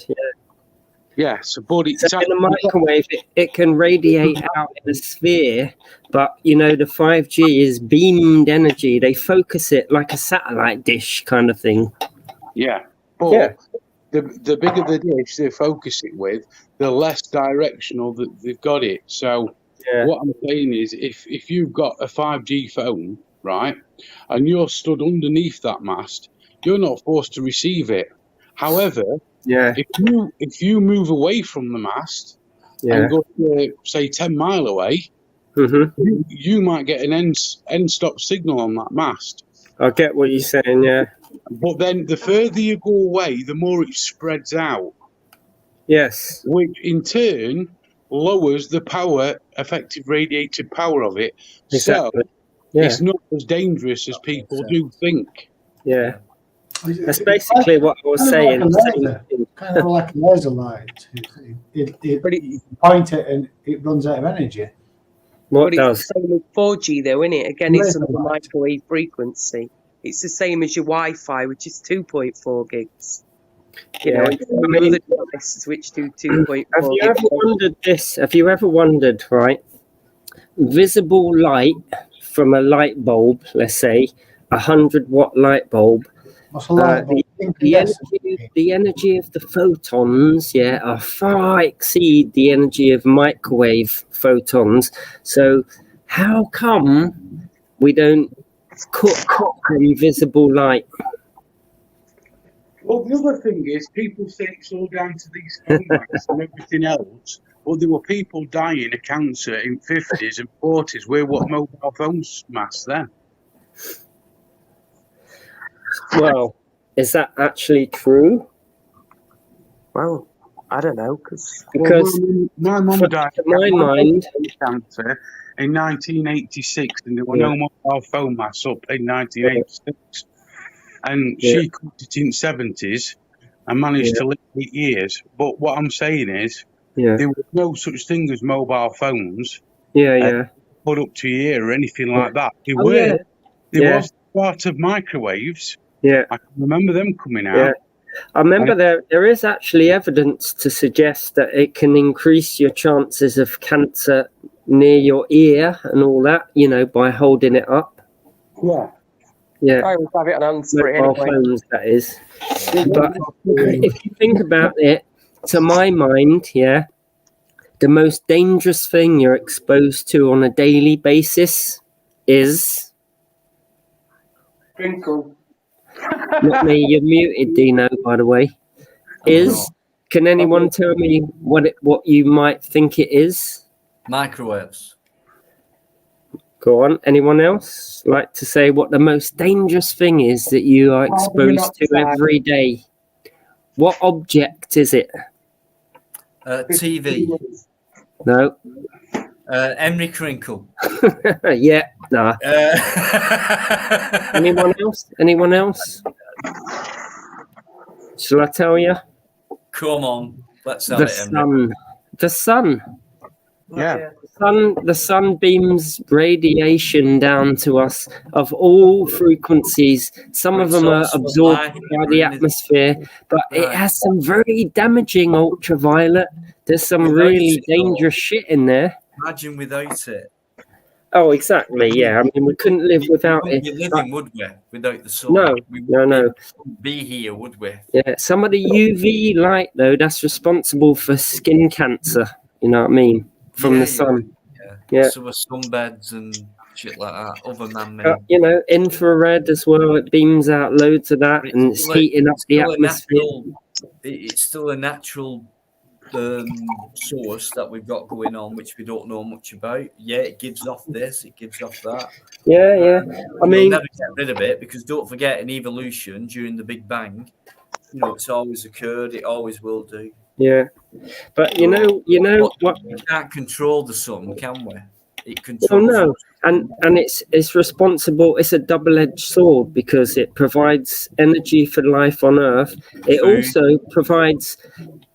Yes, but it's in a microwave. It can radiate out in a sphere, but the 5G is beamed energy. They focus it like a satellite dish kind of thing. Yeah, but the bigger the dish they focus it with, the less directional that they've got it. So. What I'm saying is, if you've got a 5G phone, right, and you're stood underneath that mast, you're not forced to receive it. However, if you move away from the mast and go to, say, 10 mile away, you might get an end stop signal on that mast. I get what you're saying, But then the further you go away, the more it spreads out. Yes. Which in turn lowers the effective radiated power of it. Exactly. So it's not as dangerous as people do think. Yeah. That's basically what I was saying. Kind of like a laser light. You point it and it runs out of energy. What does? It's the same with 4G though, isn't it? Again, it's on the microwave frequency. It's the same as your Wi-Fi, which is 2.4 gigs. Other devices which do 2.4. Have you ever wondered this? Have you ever wondered, right? Visible light from a light bulb, let's say, 100-watt light bulb. What's a light bulb? The energy of the photons, far exceed the energy of microwave photons. So how come we don't cook invisible light? Well, the other thing is, people say it's all down to these phone masks and everything else, but there were people dying of cancer in 50s and 40s. Wear what mobile phone masks then? Well, is that actually true? Well, I don't know, because my mum died to my mind, cancer in 1986, and there were no mobile phone masks up in 1986. And she cooked it in 70s and managed to live 8 years. But what I'm saying is, there was no such thing as mobile phones. Put up to your ear or anything like that. There was part of microwaves. I can remember them coming out. I remember there is actually evidence to suggest that it can increase your chances of cancer near your ear and all that, you know, by holding it up. Yeah. Yeah, I always have it on hands-free mobile anyway. phones, that is. But if you think about it, to my mind, yeah, the most dangerous thing you're exposed to on a daily basis is... Crinkle. Not me, you're muted, Dino, by the way. Can anyone tell me what you might think it is? Microwaves. Go on. Anyone else like to say what the most dangerous thing is that you are exposed to every day? What object is it? TV. No. Henry Crinkle. Yeah. Nah. Anyone else? Anyone else? Shall I tell you? Come on. Let's have The it, Henry. sun. The sun. Yeah. The sun beams radiation down to us of all frequencies. Some of them are absorbed by the atmosphere, but it has some very damaging ultraviolet. There's some really dangerous shit in there. Imagine without it. Oh, exactly. Yeah, I mean, we couldn't live without We it. wouldn't be living, would we? Without the sun. No, We no. wouldn't be here, would we? Yeah, some of the UV light though, that's responsible for skin cancer. You know what I mean? From the sun. Yeah. So with sunbeds and shit like that, other man-made. You know, infrared as well. It beams out loads of that, and it's heating up the atmosphere. It's still a natural source that we've got going on, which we don't know much about. Yeah, it gives off this, it gives off that. Yeah. I mean, we'll never get rid of it, because don't forget, in evolution during the Big Bang, you know, it's always occurred. It always will do. Yeah, but you know what? We can't control the sun, can we? It controls. Well, no, and it's responsible. It's a double-edged sword because it provides energy for life on Earth. It also provides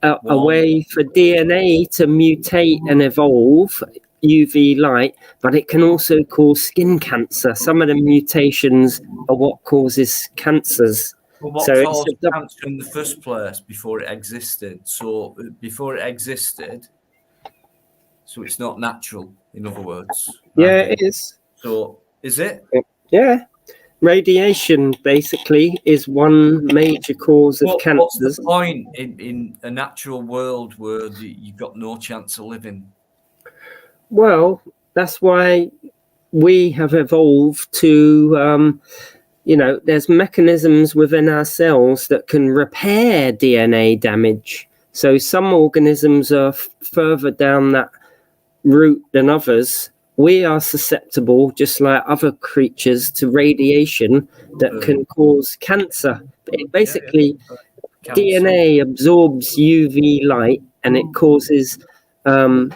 a way for DNA to mutate and evolve. UV light, but it can also cause skin cancer. Some of the mutations are what causes cancers. Well, what caused cancer in the first place before it existed? So before it existed, so it's not natural. In other words, yeah, it is. So is it? Yeah, radiation basically is one major cause of cancers. What's the point in a natural world where you've got no chance of living? Well, that's why we have evolved to. You know, there's mechanisms within our cells that can repair DNA damage. So some organisms are further down that route than others. We are susceptible, just like other creatures, to radiation that can cause cancer. Basically, DNA absorbs UV light, and it causes two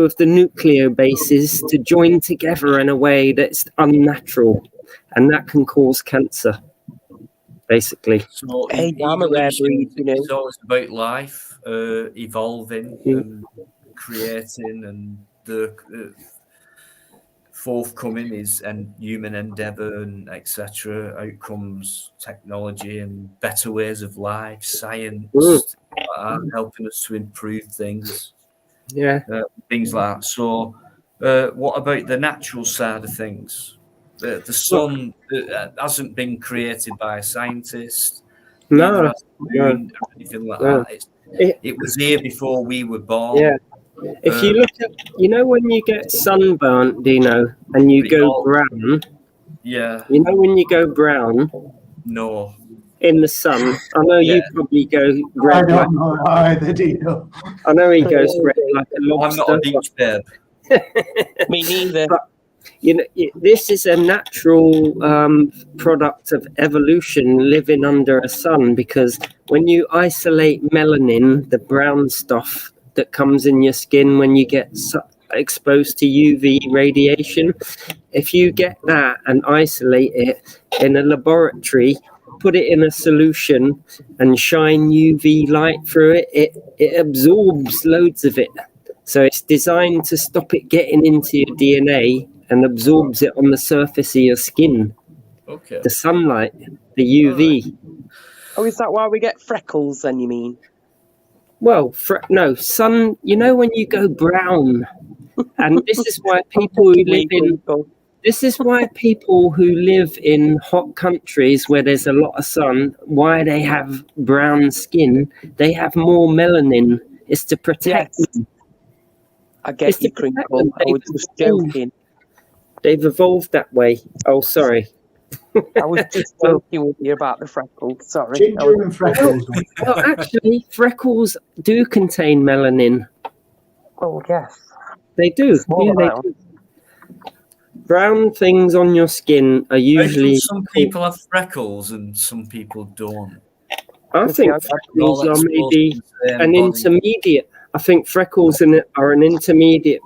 of the nucleobases to join together in a way that's unnatural, and that can cause cancer, basically. So I'm a rare breed, you know. It's always about life evolving and creating, and the forthcoming is human endeavour and etc. Out comes technology and better ways of life, science, helping us to improve things. Yeah, things like that. So, what about the natural side of things? The sun hasn't been created by a scientist. No, or anything like that. It was here before we were born. Yeah. If you look at, you know, when you get sunburnt, Dino, and you go brown. Yeah. You know when you go brown. No. In the sun, I know you probably go red. I don't know either, Dino. I know he goes red like a lobster. I'm not a beach babe. Me neither. But, you know, this is a natural product of evolution living under a sun, because when you isolate melanin, the brown stuff that comes in your skin when you get exposed to UV radiation, if you get that and isolate it in a laboratory, put it in a solution and shine UV light through it, it absorbs loads of it. So it's designed to stop it getting into your DNA and absorbs it on the surface of your skin. Okay. The sunlight, the UV. Oh, is that why we get freckles then, you mean? Well, no, sun. You know when you go brown, and this is why people who live in. This is why people who live in hot countries where there's a lot of sun, why they have brown skin, they have more melanin. It's to protect them. I get you, Crinkle. I was just joking. They've evolved that way. Oh, sorry. I was just joking with you about the freckles. Sorry. Ginger and freckles. Well, actually, freckles do contain melanin. Oh, yes. They do. Yeah, they do. Brown things on your skin are usually. Some people have freckles and some people don't. I think freckles are maybe an intermediate. I think freckles are an intermediate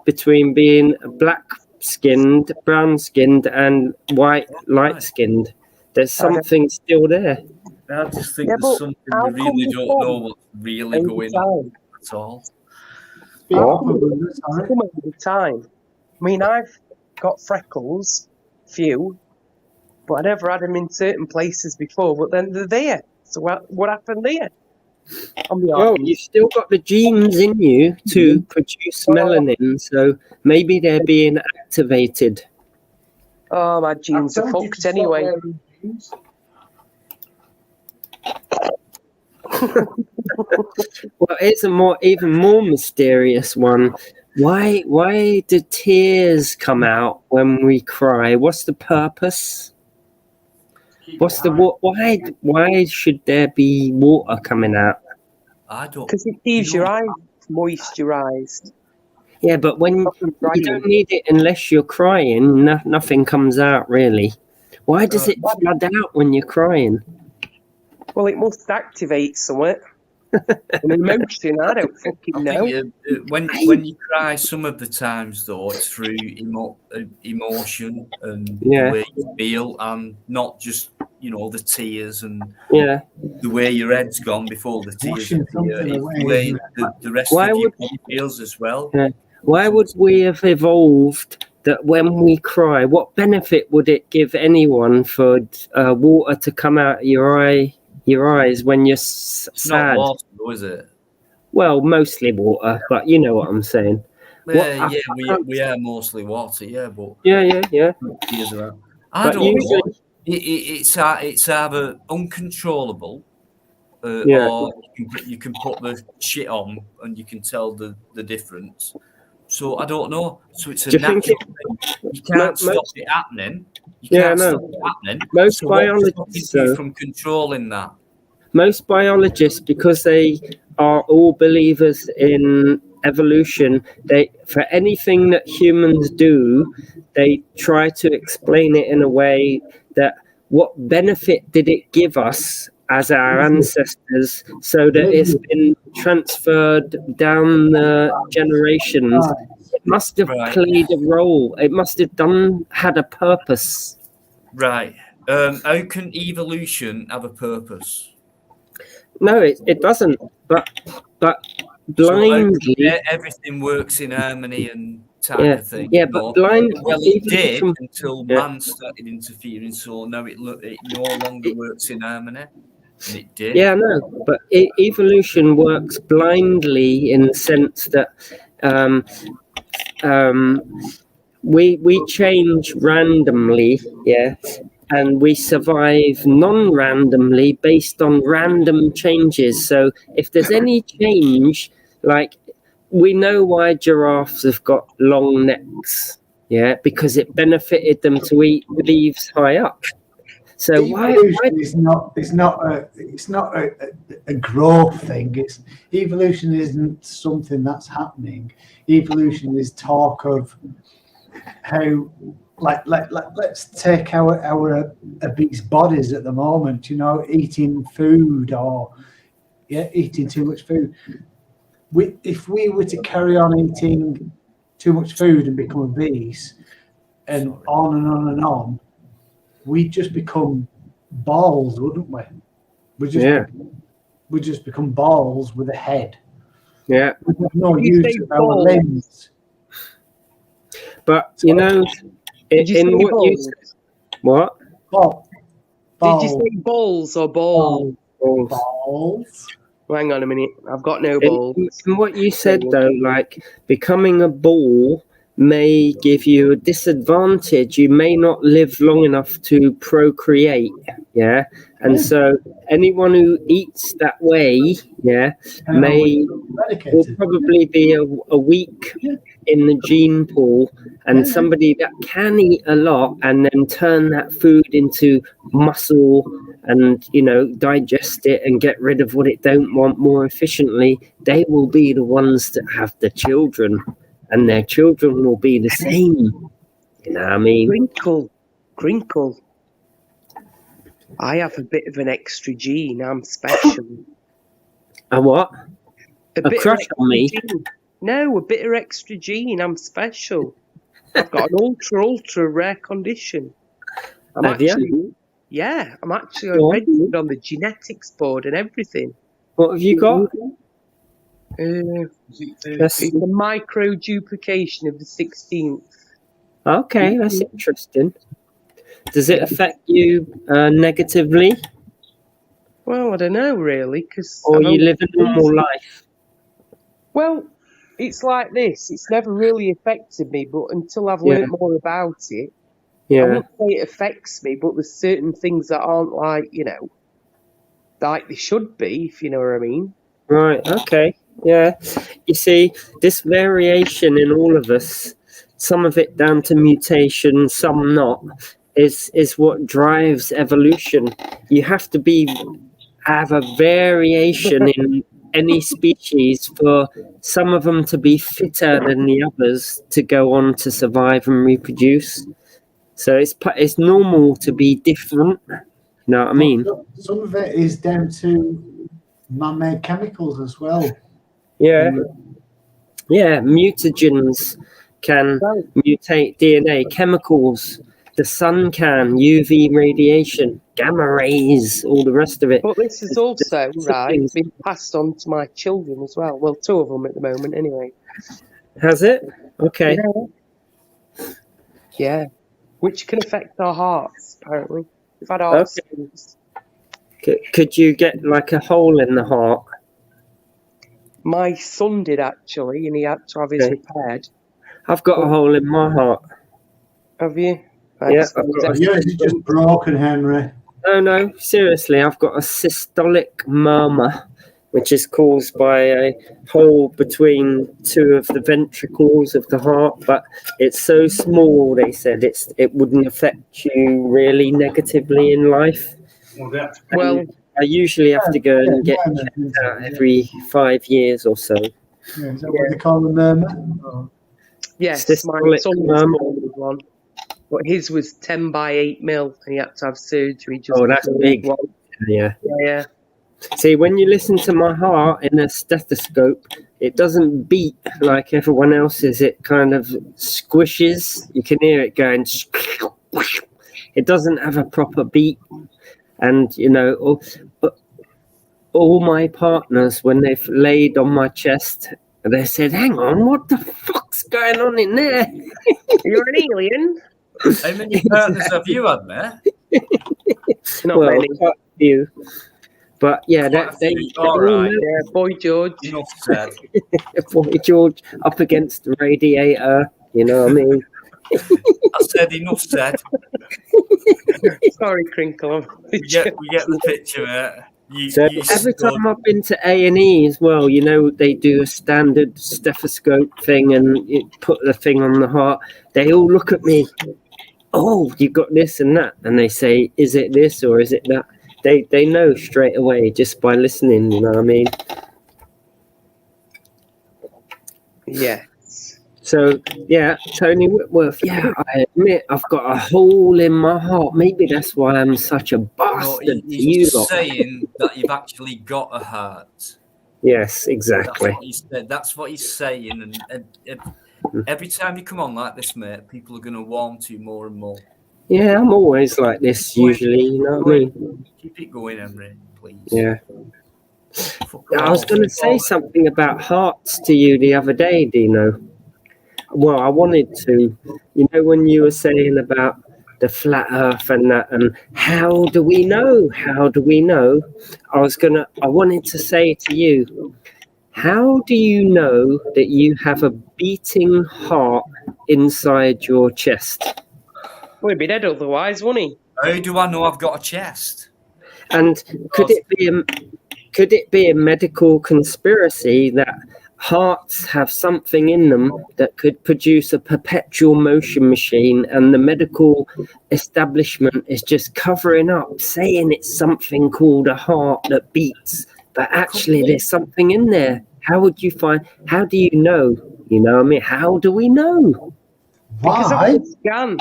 between being black-skinned, brown-skinned, and white, light-skinned. There's something still there. I just think there's something we really don't know what's really going on at all. Time. I mean, I've got freckles, few, but I never had them in certain places before, but then they're there. So what happened there? Well, you've still got the genes in you to produce melanin, so maybe they're being activated. Oh, my genes are fucked anyway. Well, it's even more mysterious one. Why do tears come out when we cry? What's the purpose? Why should there be water coming out? I don't. Because it keeps your eyes moisturised. Yeah, but when you don't need it unless you're crying, nothing comes out really. Why does it flood out when you're crying? Well, it must activate somewhere. An emotion, I don't fucking know. When you cry, some of the times though, it's through emotion and the way you feel, and not just the tears and the way your head's gone before the tears. The way the rest of your body feels as well. Yeah. Why would we have evolved that when we cry? What benefit would it give anyone for water to come out of your eyes when you're sad? It's not water, though, is it? Well, mostly water, but you know what I'm saying. We are mostly water, but yeah. I don't know. It's either uncontrollable, or you can put the shit on and you can tell the difference. So I don't know. So it's a natural thing. You can't stop it happening. Stop it happening. Most so biologists you from controlling that. Most biologists, because they are all believers in evolution, for anything that humans do, they try to explain it in a way that what benefit did it give us as our ancestors, so that it's been transferred down the generations. It must have played a role. It must have had a purpose. Right. How can evolution have a purpose? No, it doesn't. But blindly, so everything works in harmony and type of thing. Yeah, but blindly. Well, it did until man started interfering. So now it no longer works in harmony. And it did. Yeah, no, but evolution works blindly in the sense that we change randomly, and we survive non-randomly based on random changes. So if there's any change, like we know why giraffes have got long necks, because it benefited them to eat leaves high up. So evolution it's not a growth thing. Evolution isn't something that's happening. Evolution is talk of how, let's take our obese bodies at the moment. Eating food or eating too much food. If we were to carry on eating too much food and become obese, and on and on and on, we'd just become balls, wouldn't we? We just become balls with a head. Yeah. We have no use of our limbs. But in what you said, what? Balls. Did you say balls or ball? Balls. Hang on a minute. I've got no balls. And what you said though, like becoming a ball may give you a disadvantage. You may not live long enough to procreate. Yeah. And so anyone who eats that way, will probably be a weak in the gene pool, and somebody that can eat a lot and then turn that food into muscle and, you know, digest it and get rid of what it don't want more efficiently, they will be the ones that have the children, and their children will be the same. You know what I mean? Crinkle. I have a bit of an extra gene. I'm special. A what? A bit crush on me? Gene. No, a bit of extra gene. I'm special. I've got an ultra rare condition. I'm actually registered on the genetics board and everything. What have you got? It's a micro duplication of the 16th. Okay, that's interesting. Does it affect you negatively? Well, I don't know really, because or you live a normal life. Well, it's like this. It's never really affected me, but until I've learned more about it, I wouldn't say it affects me, but there's certain things that aren't like, you know, like they should be, if you know what I mean. Right, okay. Yeah. You see, this variation in all of us, some of it down to mutation, some not, is what drives evolution. You have to have a variation in any species for some of them to be fitter than the others to go on to survive and reproduce. So it's normal to be different. You know what I mean? Some of it is down to man-made chemicals as well. Yeah. Yeah, mutagens can mutate DNA, chemicals. The sun can, UV radiation, gamma rays, all the rest of it. But this is also, been passed on to my children as well. Well, 2 of them at the moment, anyway. Has it? Okay. Yeah. Which can affect our hearts, apparently. We've had heart stones. Could you get like a hole in the heart? My son did, actually, and he had to have his repaired. I've got a hole in my heart. Have you? Yeah. Yours is just broken, Henry. No, seriously, I've got a systolic murmur, which is caused by a hole between 2 of the ventricles of the heart, but it's so small, they said it wouldn't affect you really negatively in life. Well, I usually have to go and get checked out every 5 years or so. Yeah, is that what they call the murmur? Yes, my son was born with one. But his was 10 by 8 mil, and he had to have surgery. That's big. Yeah. See, when you listen to my heart in a stethoscope, it doesn't beat like everyone else's. It kind of squishes. You can hear it going. It doesn't have a proper beat. And, you know, all my partners, when they've laid on my chest, they said, hang on, what the fuck's going on in there? You're an alien? How many partners have you had, man? Not many. Quite a few. But yeah, all right. Yeah, Boy George. Enough said. Boy George up against the radiator. You know what I mean? I said enough said. Sorry, Crinkle. We get the picture, mate. Every time I've been to A&E as well, you know, they do a standard stethoscope thing and you put the thing on the heart. They all look at me. Oh, you got this and that, and they say, "Is it this or is it that?" They know straight away just by listening. You know what I mean? Yeah. So yeah, Tony Whitworth. Yeah, I admit I've got a hole in my heart. Maybe that's why I'm such a bastard. He's saying that you've actually got a heart. Yes, exactly. That's what he said. That's what he's saying, and every time you come on like this, mate, people are going to warm to you more and more. Yeah, I'm always like this usually, you know what I mean? Keep it going, Henry, please. Yeah. I was going to say something about hearts to you the other day, Dino. Well, I wanted to. You know when you were saying about the flat Earth and that. And how do we know? How do we know? I wanted to say to you, how do you know that you have a beating heart inside your chest? Well, he'd be dead otherwise, wouldn't he? How do I know I've got a chest? And could it be a medical conspiracy that hearts have something in them that could produce a perpetual motion machine, and the medical establishment is just covering up, saying it's something called a heart that beats, but actually there's something in there? How do you know? You know what I mean? How do we know? Because Why? of the scan.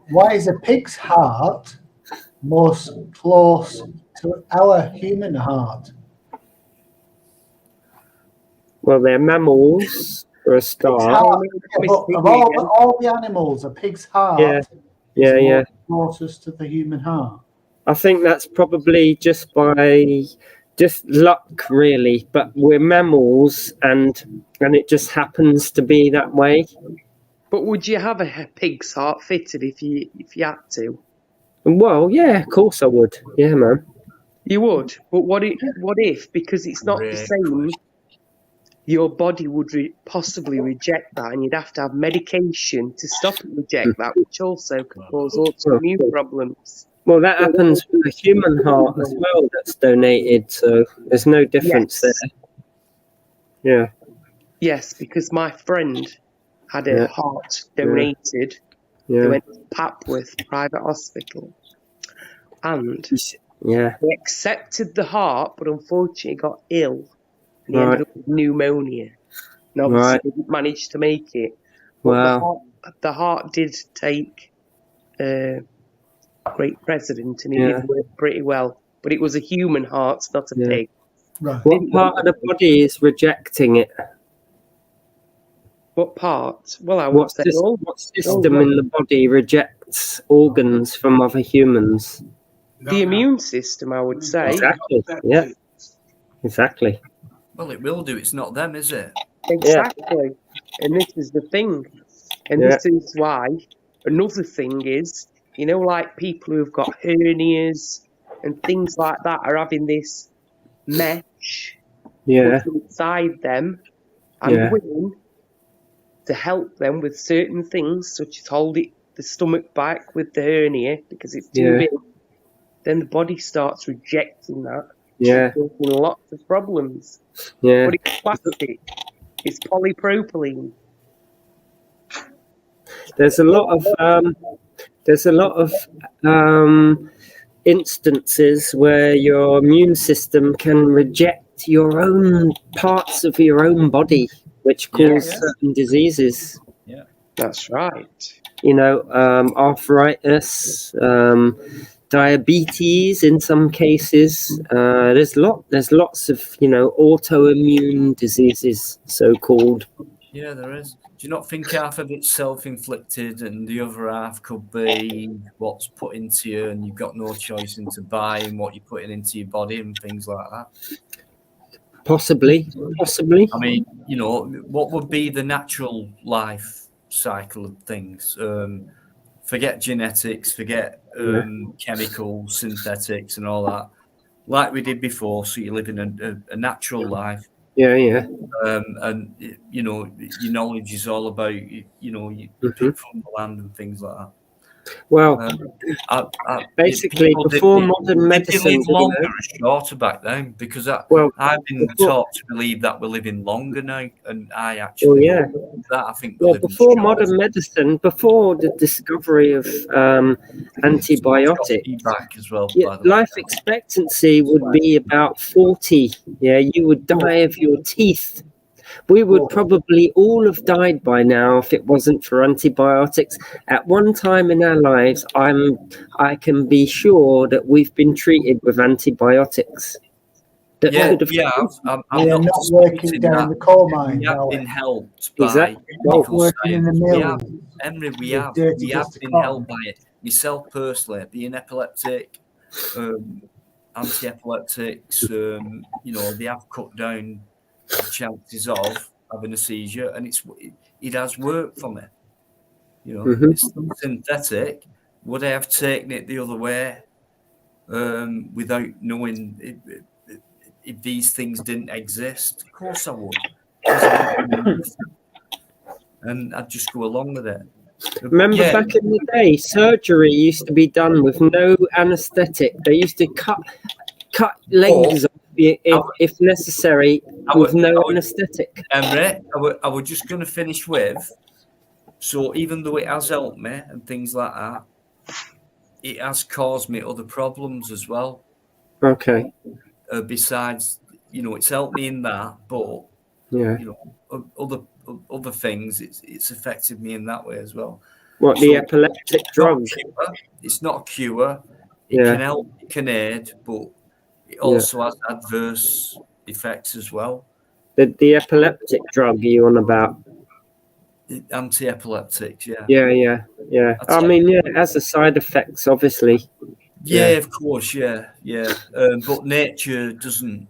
Why is a pig's heart most close to our human heart? Well, they're mammals for a Pig's start. heart, yeah, but of all the animals, a pig's heart is closest to the human heart. I think that's probably just by luck, really. But we're mammals, and it just happens to be that way. But would you have a pig's heart fitted if you had to? Well, yeah, of course I would. Yeah, man. You would. But what if because it's not the same, your body would possibly reject that, and you'd have to have medication to stop it reject that, which also could cause autoimmune problems. Well, that happens with a human heart as well that's donated, so there's no difference there. Yeah. Yes, because my friend had a heart donated. They went to Papworth Private Hospital, and they accepted the heart, but unfortunately got ill, and he ended up with pneumonia, and obviously didn't manage to make it. But the heart did take a great president, and he did work pretty well. But it was a human heart, not a pig. Right. What part of the body is rejecting it? What part? Well, I would say what system in the body rejects organs from other humans? The immune system, I would say. Exactly. Yeah. Exactly. Well, it will do. It's not them, is it? Exactly. And this is the thing. And this is why another thing is, like people who've got hernias and things like that are having this mesh put inside them and women to help them with certain things, such as hold the stomach back with the hernia because it's too big. Then the body starts rejecting that. Causing lots of problems. Yeah. But it's plastic. It's polypropylene. There's a lot of instances where your immune system can reject your own parts of your own body, which cause certain diseases. Yeah, that's right. Arthritis, diabetes in some cases. There's lots of autoimmune diseases, so called. Yeah, there is. Do you not think half of it's self-inflicted and the other half could be what's put into you and you've got no choice into buying what you're putting into your body and things like that? Possibly. I mean, what would be the natural life cycle of things? Forget genetics, forget chemicals, synthetics and all that. Like we did before, so you're living a natural life. And your knowledge is all about you pick from the land and things like that. Well, basically, before modern medicine, they live longer and shorter back then because I've been taught to believe that we're living longer now, and I actually that I think. Well, before modern medicine, before the discovery of antibiotics, as well, life expectancy would be about 40. Yeah, you would die of your teeth. We would probably all have died by now if it wasn't for antibiotics. At one time in our lives, I can be sure that we've been treated with antibiotics. I'm not working down in the coal mine. We have been helped by working in the mill. We have been helped by it. Myself personally, being epileptic, anti-epileptics, they have cut down the chances of having a seizure, and it has worked for me. You know, Mhm. it's synthetic. Would I have taken it the other way without knowing if these things didn't exist? Of course I would, because I wouldn't know nothing, and I'd just go along with it. But Remember yeah, back in the day, surgery used to be done with no anaesthetic. They used to cut legs off if necessary with no anaesthetic. Emre, I was just going to finish with, so even though it has helped me and things like that, it has caused me other problems as well. Okay. Besides, you know, it's helped me in that, but Yeah. you know, other things, it's affected me in that way as well. What, the epileptic drug? It's not a cure. It Yeah. can help, it can aid, but it also has adverse effects as well. The epileptic drug are you on about? Anti-epileptics, yeah. Yeah. I mean, yeah, it has the side effects, obviously. Yeah, of course, yeah. But nature doesn't.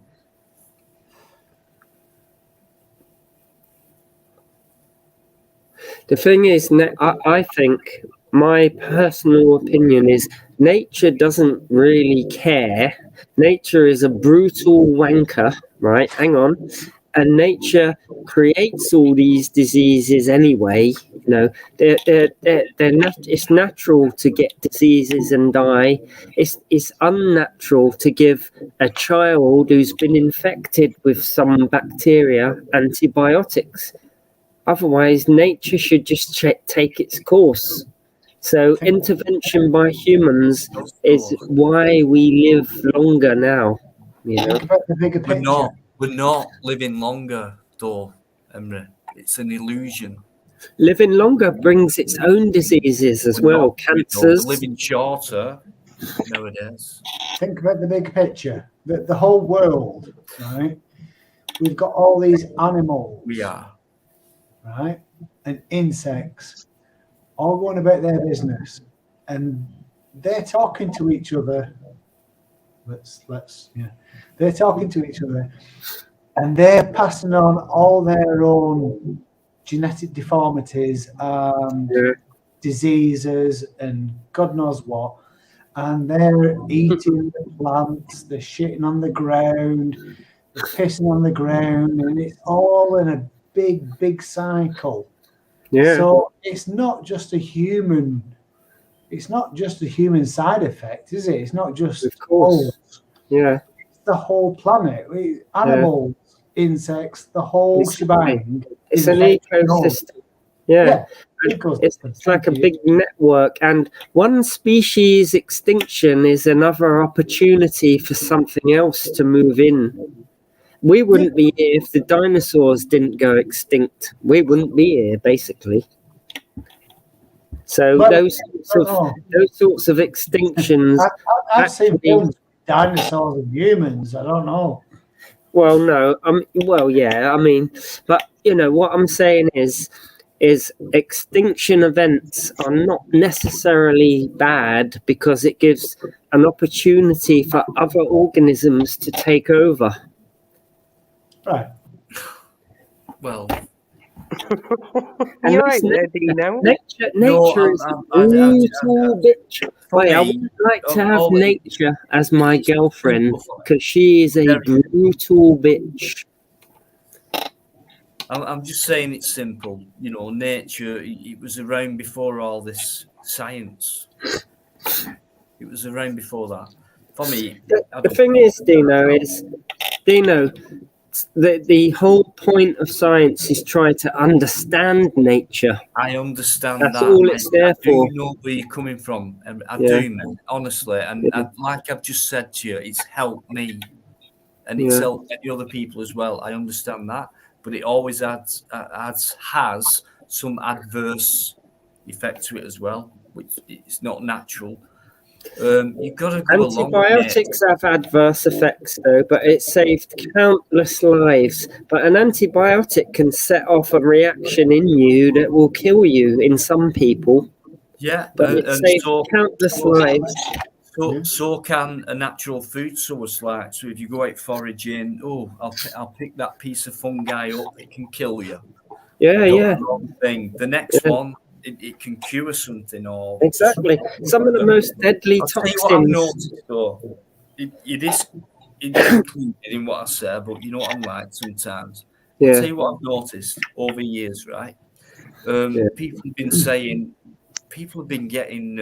The thing is, I think my personal opinion is nature doesn't really care. Nature is a brutal wanker, right? Hang on. And nature creates all these diseases anyway. You know, it's natural to get diseases and die. It's unnatural to give a child who's been infected with some bacteria antibiotics. Otherwise, nature should just take its course. So intervention by humans is why we live longer now. You know? Think about the bigger picture. We're not living longer, though, Emre. It's an illusion. Living longer brings its own diseases as well, cancers. We're living shorter nowadays. Think about the big picture. The whole world, right? We've got all these animals. We are. Right? And insects all going about their business. And they're talking to each other. They're talking to each other. And they're passing on all their own genetic deformities and diseases and God knows what. And they're eating the plants, they're shitting on the ground, they're pissing on the ground, and it's all in a big cycle. Yeah. So it's not just a human side effect, is it? It's not just of course. It's the whole planet. Animals, insects, the whole shebang. It's an ecosystem. Yeah. It's like a big network, and one species extinction is another opportunity for something else to move in. We wouldn't be here if the dinosaurs didn't go extinct. We wouldn't be here, basically. So those sorts of extinctions. I've seen films, dinosaurs and humans. I don't know. Well, no. I mean, but you know what I'm saying is extinction events are not necessarily bad because it gives an opportunity for other organisms to take over. Right. Well, you're right there, Dino. Nature is a brutal bitch. Wait, I would like to have nature as my girlfriend because she is a brutal bitch. I'm just saying it's simple. You know, nature, it was around before all this science. It was around before that. For me, the thing is, Dino, the whole point of science is trying to understand nature. I understand That's that. all it's there for. I do know where you're coming from. I do, man, honestly. And like I've just said to you, it's helped me. And it's helped many other people as well. I understand that. But it always has some adverse effect to it as well, which it's not natural. You've got to go along with it. Antibiotics have adverse effects, though, but it saved countless lives. But an antibiotic can set off a reaction in you that will kill you in some people. Yeah, but it saved countless lives. So can a natural food source. Like, so if you go out foraging, I'll pick that piece of fungi up. It can kill you. Yeah. Thing. The next one, it can cure something or Exactly. Some of the most deadly I'll tell you what I've toxins. noticed though. It is included in what I say, but you know what I'm like sometimes. I'll Yeah. tell you what I've noticed over years, right? Yeah. People have been saying, people have been getting,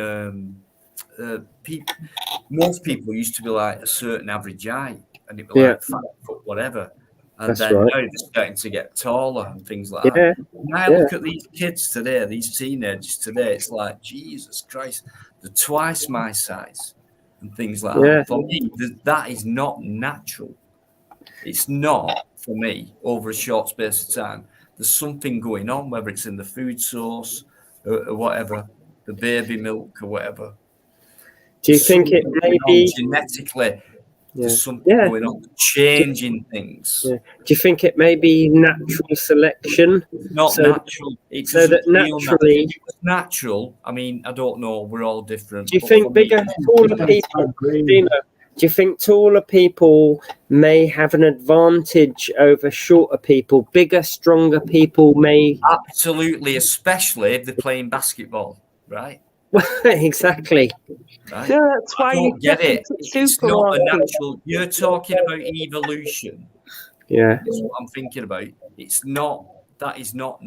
most people used to be like a certain average height, and it'd be Yeah. like 5 foot whatever. And That's then right. now they're starting to get taller and things like Yeah. that. When I look at these kids today, these teenagers today, it's like, Jesus Christ, they're twice my size and things like Yeah. that. For me, that is not natural. It's not for me over a short space of time. There's something going on, whether it's in the food source or whatever, the baby milk or whatever. Do you think it may be genetically? Yeah. There's something Yeah. going on, changing things. Yeah. Do you think it may be natural selection? Not So- natural. It so that doesn't feel naturally- If it was natural, I mean, I don't know. We're all different. Do you but think for me, bigger, taller people, Dino, do you think taller people may have an advantage over shorter people? Bigger, stronger people may. absolutely, especially if they're playing basketball, right? Exactly. Right? No, that's why I you don't get it. It's not a supermarket. natural. You're talking about evolution. Yeah. That's what I'm thinking about. It's not. That is not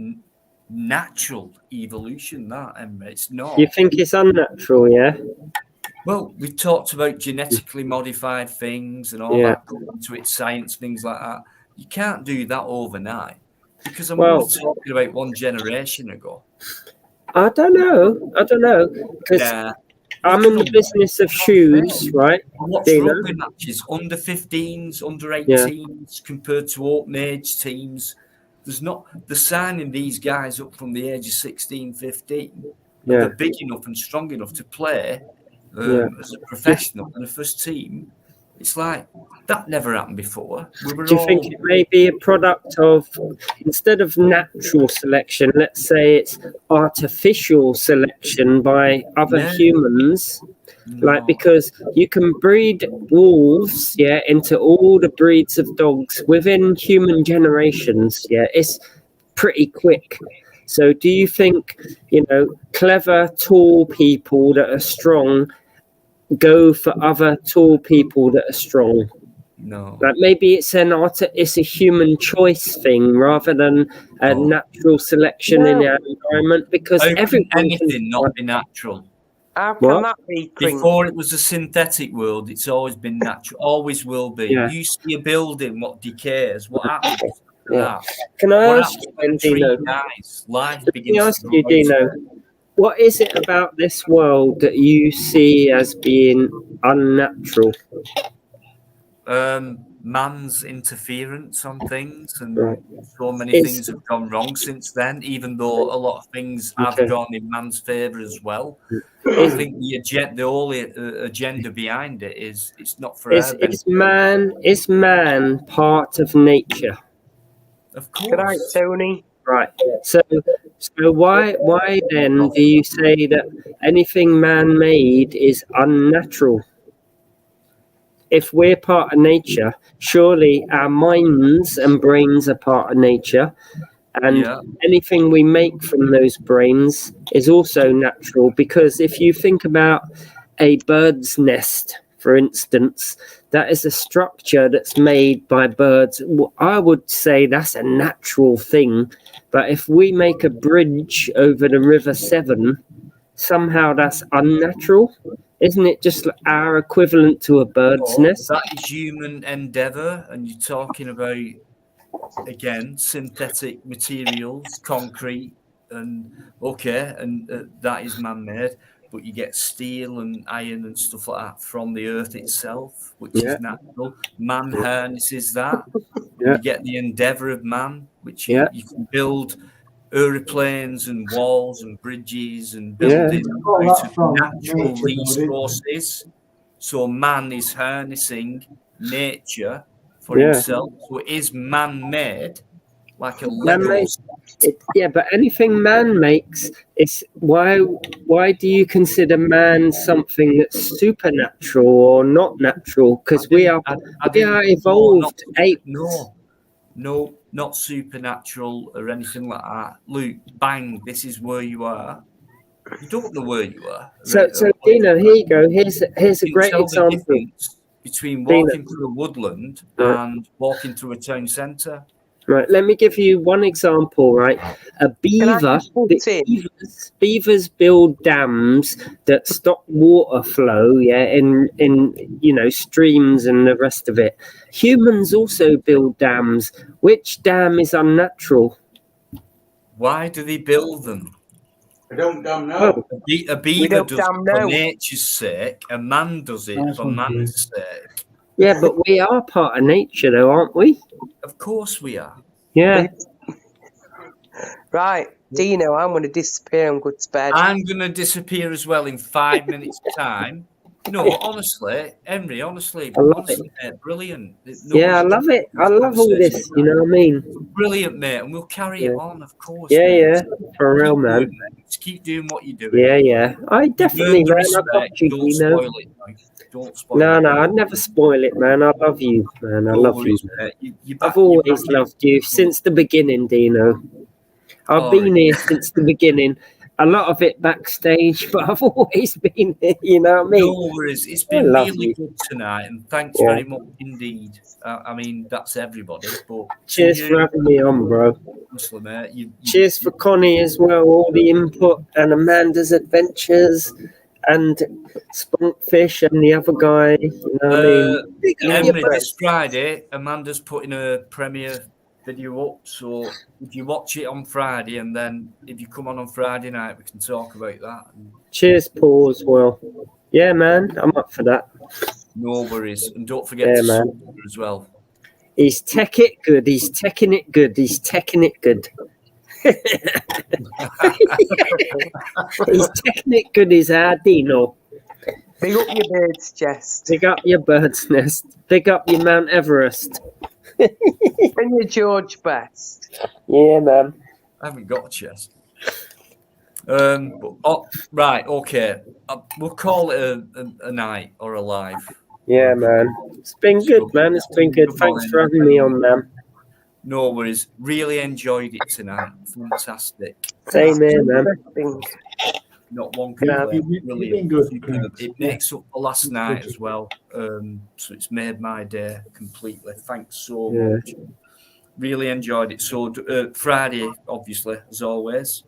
natural evolution. That, Emma. It's not. You think it's unnatural, yeah? Well, we've talked about genetically modified things and all Yeah. that, going into its science, things like that. You can't do that overnight because I'm Well- only talking about one generation ago. I don't know. Because Yeah. I'm in the business of shoes, right? Watch Dino? rugby matches, under 15s, under 18s, compared to open age teams. They're signing these guys up from the age of 16, 15. And Yeah. they're big enough and strong enough to play Yeah. as a professional in the first team. It's like, that never happened before. We were Do you think it may be a product of, instead of natural selection, let's say it's artificial selection by other Yeah. humans? Like, No. because you can breed wolves, yeah, into all the breeds of dogs within human generations, yeah, it's pretty quick. So do you think, clever, tall people that are strong go for other tall people that are strong? No. Like maybe it's it's a human choice thing rather than a natural selection in our environment, because How can everyone anything not be natural? How can What? that be, Prince? Before it was a synthetic world, it's always been natural, always will be. Yeah. You see a building, what decays, what happens? Yeah. That. Can I What ask happens you, when a then, tree Dino? dies? Life Let me begins ask to you, grow. Dino, what is it about this world that you see as being unnatural? Man's interference on things, and Right. so many Is- things have gone wrong since then, even though a lot of things have Okay. gone in man's favour as well. I think the only agenda behind it is it's not for our benefit. Is man part of nature? Of Good night, course. Tony. Right. So why then do you say that anything man-made is unnatural? If we're part of nature, surely our minds and brains are part of nature, and Yeah. anything we make from those brains is also natural. Because if you think about a bird's nest, for instance, that is a structure that's made by birds. I would say that's a natural thing. But if we make a bridge over the River Severn, somehow that's unnatural. Isn't it just our equivalent to a bird's nest? That is human endeavour, and you're talking about, again, synthetic materials, concrete, and that is man-made. But you get steel and iron and stuff like that from the earth itself, which Yeah. is natural. Man harnesses that. Yeah. You get the endeavour of man, which Yeah. you can build aeroplanes and walls and bridges and Yeah. buildings Oh, out that's of from natural nature, though, isn't it? resources. So man is harnessing nature for Yeah. himself. So it is man-made, like a Lego. Man-made. Yeah, but anything man makes is why do you consider man something that's supernatural or not natural? Because we are evolved apes. No, No, not supernatural or anything like that. Luke, bang, this is where you are. You don't know where you are. So Dino, here you go. Here's a You can great tell the example. difference between Dino. walking through a woodland Right. and walking through a town centre. Right, let me give you one example, right? A beaver, beavers build dams that stop water flow, in streams and the rest of it. Humans also build dams. Which dam is unnatural? Why do they build them? I don't damn know. A beaver does it for nature's sake. A man does it for man's sake. Yeah, but we are part of nature, though, aren't we? Of course we are. Yeah. Right, Dino, I'm going to disappear and go to bed. I'm going to disappear as well in 5 minutes' time. No, honestly, Henry, honestly, mate, brilliant. I love it. I love all this, you know what I mean? Brilliant, mate, and we'll carry it on, of course. Yeah, for real, man. Just keep doing what you're doing. Yeah. I definitely, man, I got you, Don't Dino. spoil it, mate. Don't spoil it. No, I'd never spoil it, man. I love you, man. I love you. I've always loved you since the beginning, Dino. I've been here since the beginning. A lot of it backstage, but I've always been here, you know what I mean? No worries. It's been really good tonight, and thanks very much indeed. I mean, that's everybody. But cheers for having me on, bro. Honestly, mate, cheers for Connie as well, all the input, and Amanda's adventures, and Spunkfish and the other guy, you know what I mean? This Friday, Amanda's putting a premiere video up, so if you watch it on Friday, and then if you come on Friday night, we can talk about that. Cheers, Paul, as well. Yeah, man, I'm up for that. No worries, and don't forget to man. support as well. He's tech it good. He's teching it good. He's teching it good. He's teching it good. He's our Dino. Big up your bird's chest. Big up your bird's nest. Big up your Mount Everest. And your George Best. Yeah, man. I haven't got a chest. Right, okay. We'll call it a night or a live. Yeah, man. It's been good, man. It's been good. Thanks for having me on, man. No worries. Really enjoyed it tonight. Fantastic. Same here, man. Not one complaint. Brilliant. It makes up for last night as well. So it's made my day completely. Thanks so much. Really enjoyed it. So Friday, obviously, as always.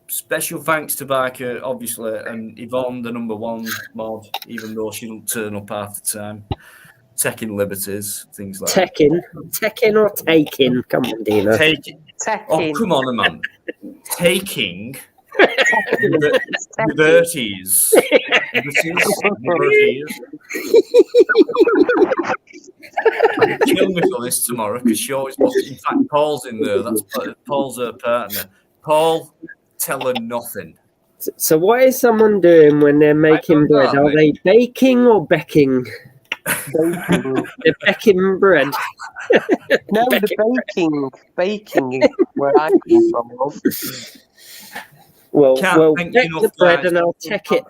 Special thanks to Biker, obviously, and Yvonne, the #1 mod, even though she don't turn up half the time. Taking liberties, things like that. Taking or taking? Come on, Dino. Taking. Oh, come on, man. Taking. Liberties. Kill me for this tomorrow, because she always wants. In fact, Paul's in there. That's Paul's her partner. Paul, tell her nothing. So what is someone doing when they're making bread? Are they baking or becking? They're baking bread. No, the baking is where I come from, love. Well, thank bake you the bread and I'll check it.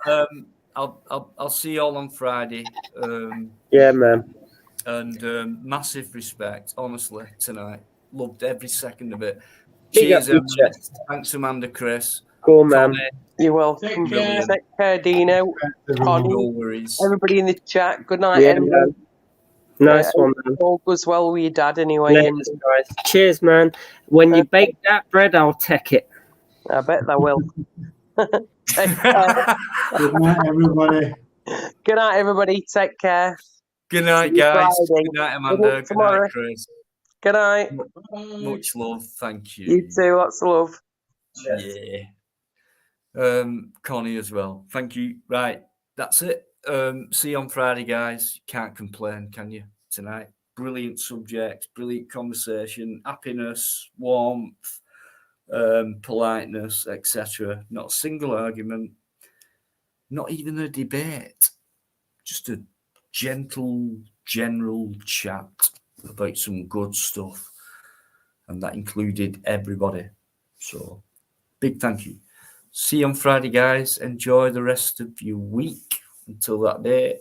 I'll see you all on Friday. Yeah, man. And massive respect, honestly, tonight. Loved every second of it. Big Cheers, up your chest. Thanks, Amanda, Chris. Cool, man. You're welcome. Take care, Dino. No worries. Everybody in the chat. Good night, Yeah, Henry. man. Nice one, man. All goes well with your dad anyway. Guys. Cheers, man. When you bake that bread, I'll take it. I bet they will. Take care. Good night, everybody. Good night, everybody. Take care. Good night, guys. Good night, Amanda. Good night, Chris. Good night. Much love. Thank you. You too. Lots of love. Yeah. Connie as well. Thank you. Right. That's it. See you on Friday, guys. Can't complain, can you? Tonight. Brilliant subject, brilliant conversation, happiness, warmth, politeness, etc. Not a single argument, not even a debate. Just a gentle, general chat about some good stuff. And that included everybody. So, big thank you. See you on Friday, guys. Enjoy the rest of your week. Until that day,